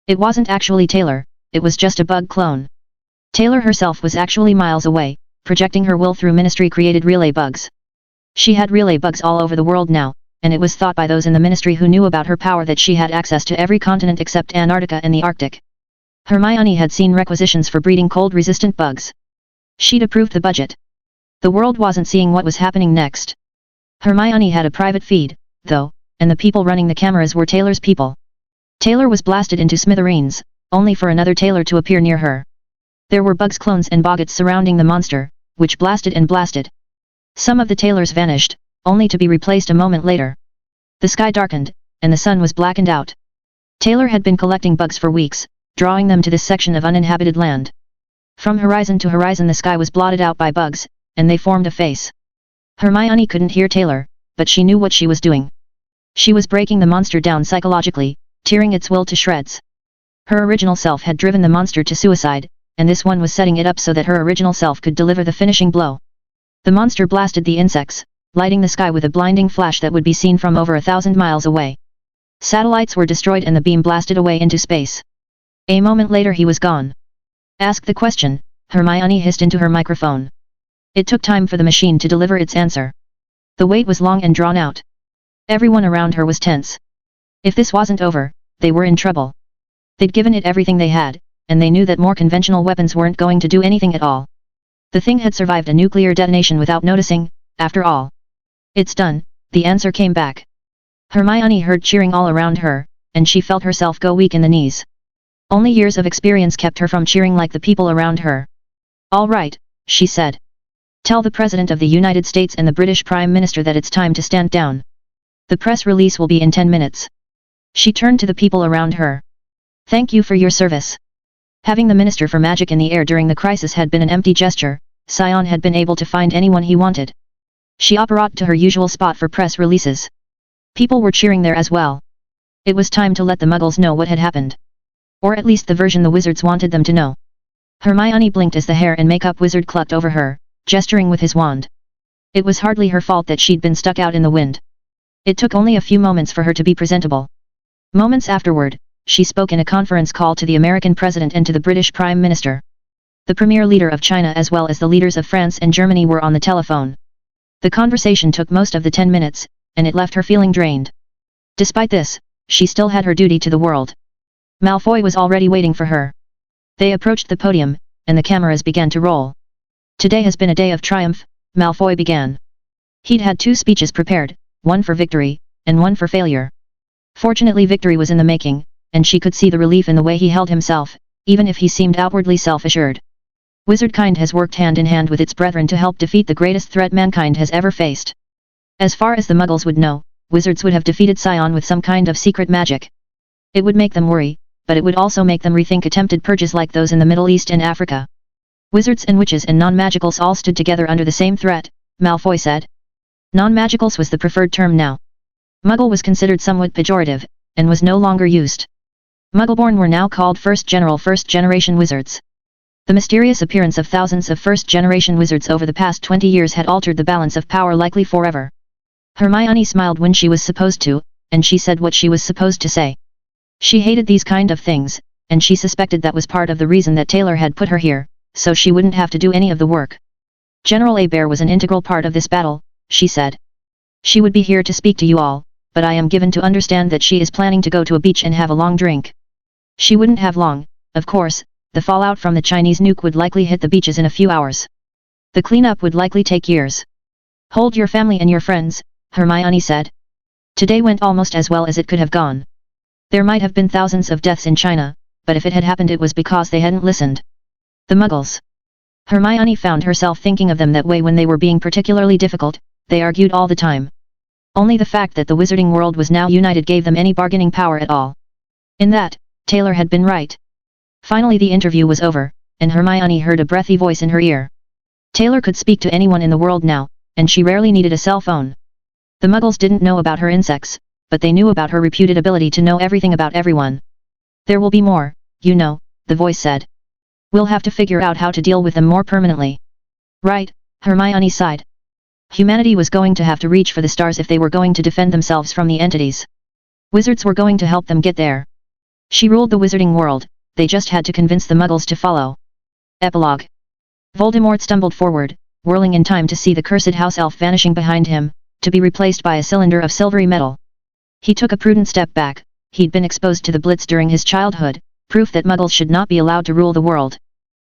A: It wasn't actually Taylor, it was just a bug clone. Taylor herself was actually miles away, projecting her will through ministry-created relay bugs. She had relay bugs all over the world now, and it was thought by those in the ministry who knew about her power that she had access to every continent except Antarctica and the Arctic. Hermione had seen requisitions for breeding cold-resistant bugs. She'd approved the budget. The world wasn't seeing what was happening next. Hermione had a private feed, though, and the people running the cameras were Taylor's people. Taylor was blasted into smithereens, only for another Taylor to appear near her. There were bugs, clones and boggots surrounding the monster, which blasted and blasted. Some of the Taylors vanished, only to be replaced a moment later. The sky darkened, and the sun was blackened out. Taylor had been collecting bugs for weeks, drawing them to this section of uninhabited land. From horizon to horizon the sky was blotted out by bugs, and they formed a face. Hermione couldn't hear Taylor, but she knew what she was doing. She was breaking the monster down psychologically, tearing its will to shreds. Her original self had driven the monster to suicide, and this one was setting it up so that her original self could deliver the finishing blow. The monster blasted the insects, lighting the sky with a blinding flash that would be seen from over 1,000 miles away. Satellites were destroyed and the beam blasted away into space. A moment later he was gone. Ask the question, Hermione hissed into her microphone. It took time for the machine to deliver its answer. The wait was long and drawn out. Everyone around her was tense. If this wasn't over, they were in trouble. They'd given it everything they had, and they knew that more conventional weapons weren't going to do anything at all. The thing had survived a nuclear detonation without noticing, after all. It's done, the answer came back. Hermione heard cheering all around her, and she felt herself go weak in the knees. Only years of experience kept her from cheering like the people around her. All right, she said. Tell the President of the United States and the British Prime Minister that it's time to stand down. The press release will be in 10 minutes. She turned to the people around her. Thank you for your service. Having the Minister for Magic in the air during the crisis had been an empty gesture. Scion had been able to find anyone he wanted. She operated to her usual spot for press releases. People were cheering there as well. It was time to let the Muggles know what had happened. Or at least the version the wizards wanted them to know. Hermione blinked as the hair and makeup wizard clucked over her, gesturing with his wand. It was hardly her fault that she'd been stuck out in the wind. It took only a few moments for her to be presentable. Moments afterward, she spoke in a conference call to the American President and to the British Prime Minister. The premier leader of China as well as the leaders of France and Germany were on the telephone. The conversation took most of the 10 minutes, and it left her feeling drained. Despite this, she still had her duty to the world. Malfoy was already waiting for her. They approached the podium, and the cameras began to roll. Today has been a day of triumph, Malfoy began. He'd had 2 speeches prepared, one for victory, and one for failure. Fortunately victory was in the making, and she could see the relief in the way he held himself, even if he seemed outwardly self-assured. Wizardkind has worked hand in hand with its brethren to help defeat the greatest threat mankind has ever faced. As far as the Muggles would know, wizards would have defeated Scion with some kind of secret magic. It would make them worry, but it would also make them rethink attempted purges like those in the Middle East and Africa. Wizards and witches and non-magicals all stood together under the same threat, Malfoy said. Non-magicals was the preferred term now. Muggle was considered somewhat pejorative, and was no longer used. Muggleborn were now called first-generation wizards. The mysterious appearance of thousands of first-generation wizards over the past 20 years had altered the balance of power likely forever. Hermione smiled when she was supposed to, and she said what she was supposed to say. She hated these kind of things, and she suspected that was part of the reason that Taylor had put her here, so she wouldn't have to do any of the work. General Abear was an integral part of this battle, she said. She would be here to speak to you all, but I am given to understand that she is planning to go to a beach and have a long drink. She wouldn't have long, of course, the fallout from the Chinese nuke would likely hit the beaches in a few hours. The cleanup would likely take years. Hold your family and your friends, Hermione said. Today went almost as well as it could have gone. There might have been thousands of deaths in China, but if it had happened it was because they hadn't listened. The Muggles. Hermione found herself thinking of them that way when they were being particularly difficult. They argued all the time. Only the fact that the wizarding world was now united gave them any bargaining power at all. In that, Taylor had been right. Finally the interview was over, and Hermione heard a breathy voice in her ear. Taylor could speak to anyone in the world now, and she rarely needed a cell phone. The Muggles didn't know about her insects, but they knew about her reputed ability to know everything about everyone. There will be more, you know, the voice said. We'll have to figure out how to deal with them more permanently. Right, Hermione sighed. Humanity was going to have to reach for the stars if they were going to defend themselves from the entities. Wizards were going to help them get there. She ruled the wizarding world, they just had to convince the Muggles to follow. Epilogue. Voldemort stumbled forward, whirling in time to see the cursed house elf vanishing behind him, to be replaced by a cylinder of silvery metal. He took a prudent step back. He'd been exposed to the Blitz during his childhood, proof that Muggles should not be allowed to rule the world.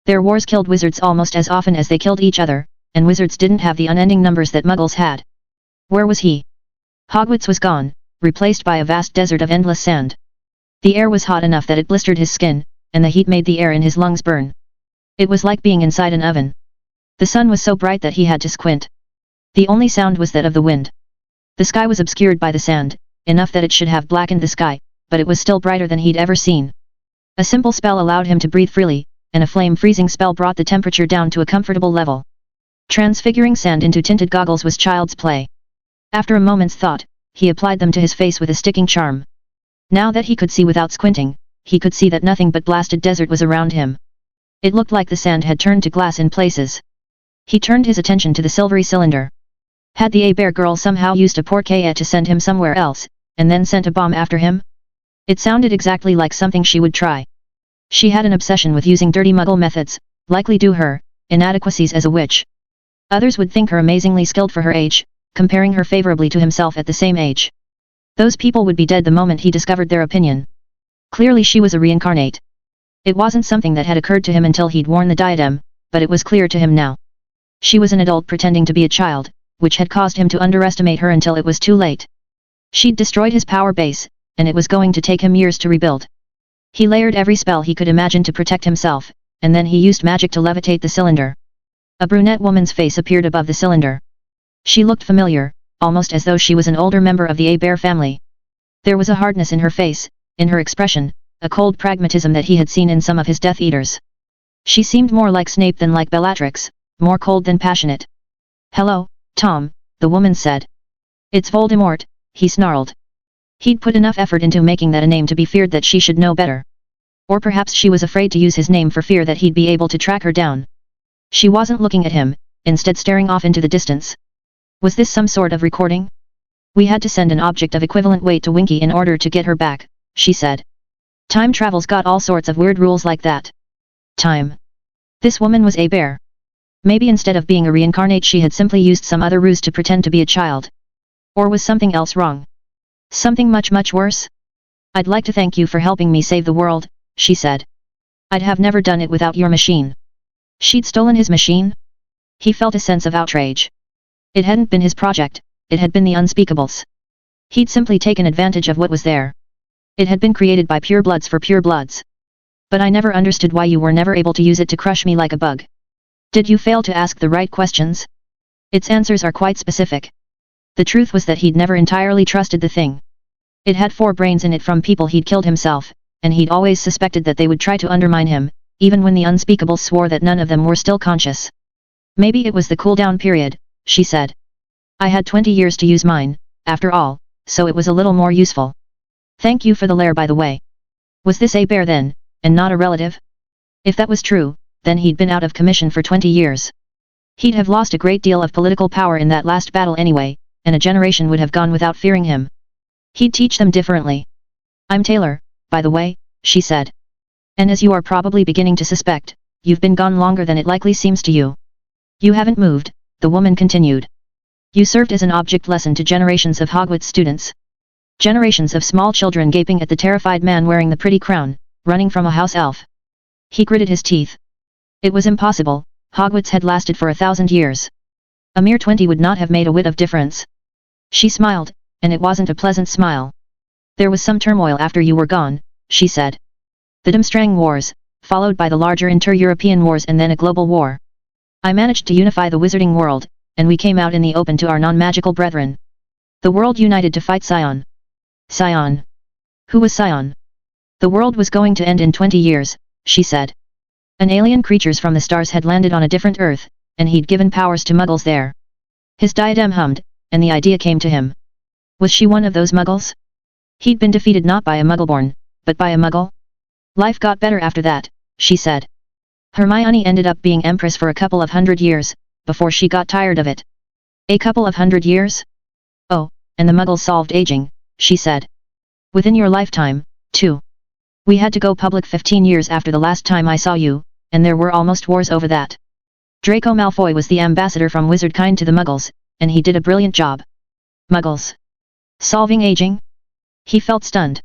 A: Their wars killed wizards almost as often as they killed each other, and wizards didn't have the unending numbers that Muggles had. Where was he? Hogwarts was gone, replaced by a vast desert of endless sand. The air was hot enough that it blistered his skin, and the heat made the air in his lungs burn. It was like being inside an oven. The sun was so bright that he had to squint. The only sound was that of the wind. The sky was obscured by the sand, enough that it should have blackened the sky, but it was still brighter than he'd ever seen. A simple spell allowed him to breathe freely, and a flame-freezing spell brought the temperature down to a comfortable level. Transfiguring sand into tinted goggles was child's play. After a moment's thought, he applied them to his face with a sticking charm. Now that he could see without squinting, he could see that nothing but blasted desert was around him. It looked like the sand had turned to glass in places. He turned his attention to the silvery cylinder. Had the A-Bear girl somehow used a portkey to send him somewhere else, and then sent a bomb after him? It sounded exactly like something she would try. She had an obsession with using dirty Muggle methods, likely due her inadequacies as a witch. Others would think her amazingly skilled for her age, comparing her favorably to himself at the same age. Those people would be dead the moment he discovered their opinion. Clearly she was a reincarnate. It wasn't something that had occurred to him until he'd worn the diadem, but it was clear to him now. She was an adult pretending to be a child, which had caused him to underestimate her until it was too late. She'd destroyed his power base, and it was going to take him years to rebuild. He layered every spell he could imagine to protect himself, and then he used magic to levitate the cylinder. A brunette woman's face appeared above the cylinder. She looked familiar, almost as though she was an older member of the A-Bear family. There was a hardness in her face, in her expression, a cold pragmatism that he had seen in some of his Death Eaters. She seemed more like Snape than like Bellatrix, more cold than passionate. "Hello, Tom," the woman said. "It's Voldemort," he snarled. He'd put enough effort into making that a name to be feared that she should know better. Or perhaps she was afraid to use his name for fear that he'd be able to track her down. She wasn't looking at him, instead staring off into the distance. Was this some sort of recording? "We had to send an object of equivalent weight to Winky in order to get her back," she said. "Time travel's got all sorts of weird rules like that." Time. This woman was A-Bear. Maybe instead of being a reincarnate she had simply used some other ruse to pretend to be a child. Or was something else wrong? Something much worse? "I'd like to thank you for helping me save the world," she said. "I'd have never done it without your machine." She'd stolen his machine? He felt a sense of outrage. It hadn't been his project, it had been the unspeakable's. He'd simply taken advantage of what was there. It had been created by purebloods for purebloods. "But I never understood why you were never able to use it to crush me like a bug. Did you fail to ask the right questions?" Its answers are quite specific. The truth was that he'd never entirely trusted the thing. It had 4 brains in it from people he'd killed himself, and he'd always suspected that they would try to undermine him, even when the unspeakables swore that none of them were still conscious. "Maybe it was the cooldown period," she said. "I had 20 years to use mine, after all, so it was a little more useful. Thank you for the lair by the way." Was this A-Bear then, and not a relative? If that was true, then he'd been out of commission for 20 years. He'd have lost a great deal of political power in that last battle anyway, and a generation would have gone without fearing him. He'd teach them differently. "I'm Taylor, by the way," she said. "And as you are probably beginning to suspect, you've been gone longer than it likely seems to you. You haven't moved," the woman continued. "You served as an object lesson to generations of Hogwarts students. Generations of small children gaping at the terrified man wearing the pretty crown, running from a house elf." He gritted his teeth. It was impossible, Hogwarts had lasted for 1,000 years. A mere 20 would not have made a whit of difference. She smiled, and it wasn't a pleasant smile. "There was some turmoil after you were gone," she said. "The Durmstrang Wars, followed by the larger inter-European wars and then a global war. I managed to unify the wizarding world, and we came out in the open to our non-magical brethren. The world united to fight Scion." Scion? Who was Scion? "The world was going to end in 20 years, she said. An alien creatures from the stars had landed on a different Earth, and he'd given powers to muggles there. His diadem hummed, and the idea came to him. Was she one of those muggles? He'd been defeated not by a muggleborn, but by a muggle? Life got better after that, she said. Hermione ended up being empress for a couple of 100 years, before she got tired of it. A couple of 100 years? Oh, and the muggles solved aging, she said. Within your lifetime, too. We had to go public 15 years after the last time I saw you, and there were almost wars over that. Draco Malfoy was the ambassador from wizardkind to the muggles, and he did a brilliant job. Muggles. Solving aging? He felt stunned.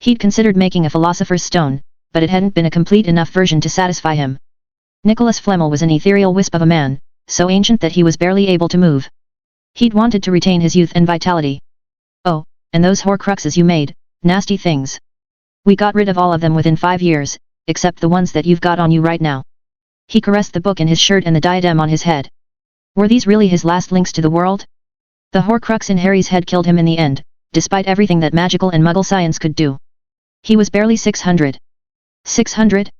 A: He'd considered making a philosopher's stone, but it hadn't been a complete enough version to satisfy him. Nicholas Flamel was an ethereal wisp of a man, so ancient that he was barely able to move. He'd wanted to retain his youth and vitality. Oh, and those Horcruxes you made, nasty things. We got rid of all of them within 5 years, except the ones that you've got on you right now. He caressed the book in his shirt and the diadem on his head. Were these really his last links to the world? The Horcrux in Harry's head killed him in the end, despite everything that magical and muggle science could do. He was barely 600. 600?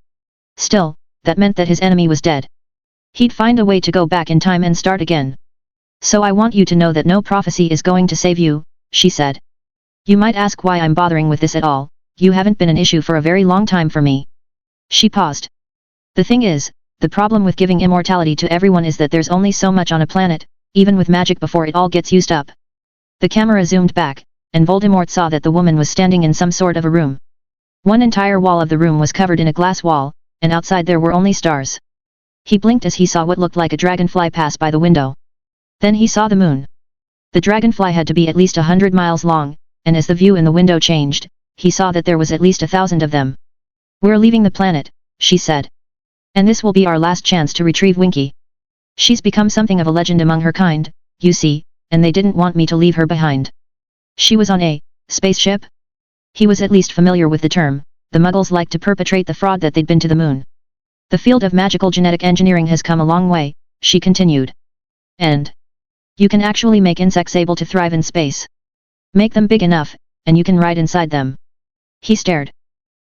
A: Still, that meant that his enemy was dead. He'd find a way to go back in time and start again. So I want you to know that no prophecy is going to save you, she said. You might ask why I'm bothering with this at all. You haven't been an issue for a very long time for me. She paused. The thing is, the problem with giving immortality to everyone is that there's only so much on a planet, even with magic before it all gets used up. The camera zoomed back, and Voldemort saw that the woman was standing in some sort of a room. One entire wall of the room was covered in a glass wall, and outside there were only stars. He blinked as he saw what looked like a dragonfly pass by the window. Then he saw the moon. The dragonfly had to be at least 100 miles long, and as the view in the window changed, he saw that there was at least 1,000 of them. We're leaving the planet, she said. And this will be our last chance to retrieve Winky. She's become something of a legend among her kind, you see, and they didn't want me to leave her behind. She was on a spaceship? He was at least familiar with the term. The Muggles liked to perpetrate the fraud that they'd been to the moon. The field of magical genetic engineering has come a long way, she continued. And you can actually make insects able to thrive in space. Make them big enough, and you can ride inside them. He stared.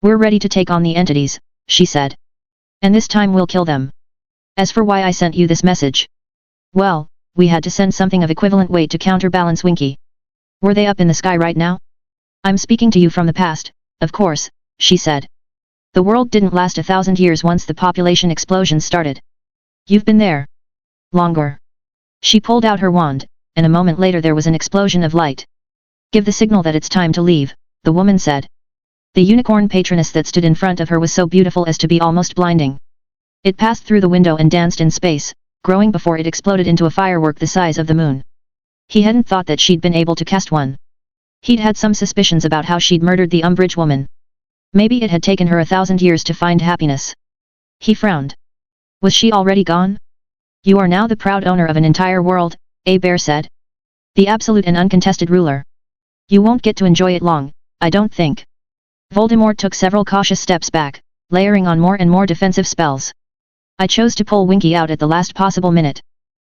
A: We're ready to take on the entities, she said. And this time we'll kill them. As for why I sent you this message. Well, we had to send something of equivalent weight to counterbalance Winky. Were they up in the sky right now? I'm speaking to you from the past, of course, she said. The world didn't last 1,000 years once the population explosion started. You've been there. Longer. She pulled out her wand, and a moment later there was an explosion of light. Give the signal that it's time to leave, the woman said. The unicorn patroness that stood in front of her was so beautiful as to be almost blinding. It passed through the window and danced in space, growing before it exploded into a firework the size of the moon. He hadn't thought that she'd been able to cast one. He'd had some suspicions about how she'd murdered the Umbridge woman. Maybe it had taken her 1,000 years to find happiness. He frowned. Was she already gone? You are now the proud owner of an entire world, a bear said. The absolute and uncontested ruler. You won't get to enjoy it long, I don't think. Voldemort took several cautious steps back, layering on more and more defensive spells. I chose to pull Winky out at the last possible minute.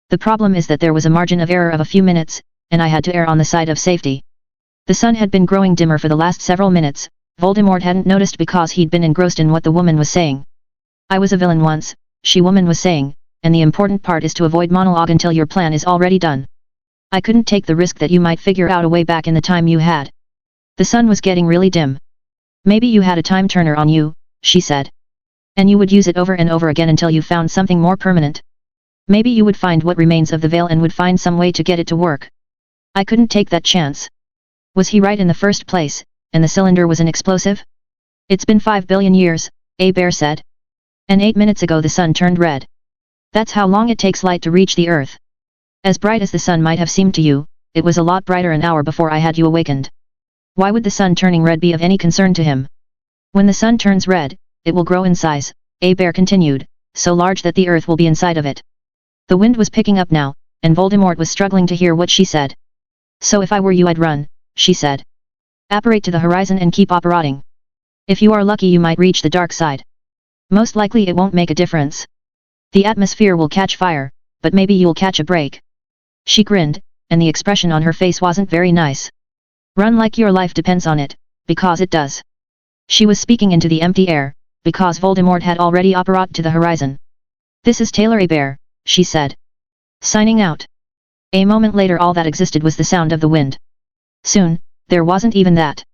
A: The problem is that there was a margin of error of a few minutes, and I had to err on the side of safety. The sun had been growing dimmer for the last several minutes. Voldemort hadn't noticed because he'd been engrossed in what the woman was saying. I was a villain once, she woman was saying, and the important part is to avoid monologue until your plan is already done. I couldn't take the risk that you might figure out a way back in the time you had. The sun was getting really dim. Maybe you had a time turner on you, she said. And you would use it over and over again until you found something more permanent. Maybe you would find what remains of the veil and would find some way to get it to work. I couldn't take that chance. Was he right in the first place, and the cylinder was an explosive? It's been 5 billion years, a bear said. And 8 minutes ago the sun turned red. That's how long it takes light to reach the earth. As bright as the sun might have seemed to you, it was a lot brighter an hour before I had you awakened. Why would the sun turning red be of any concern to him? When the sun turns red, it will grow in size, a bear continued, so large that the earth will be inside of it. The wind was picking up now, and Voldemort was struggling to hear what she said. So if I were you I'd run, she said. Apparate to the horizon and keep apparating. If you are lucky you might reach the dark side. Most likely it won't make a difference. The atmosphere will catch fire, but maybe you'll catch a break. She grinned, and the expression on her face wasn't very nice. Run like your life depends on it, because it does. She was speaking into the empty air, because Voldemort had already apparated to the horizon. This is Taylor a bear, she said. Signing out. A moment later all that existed was the sound of the wind. Soon, there wasn't even that.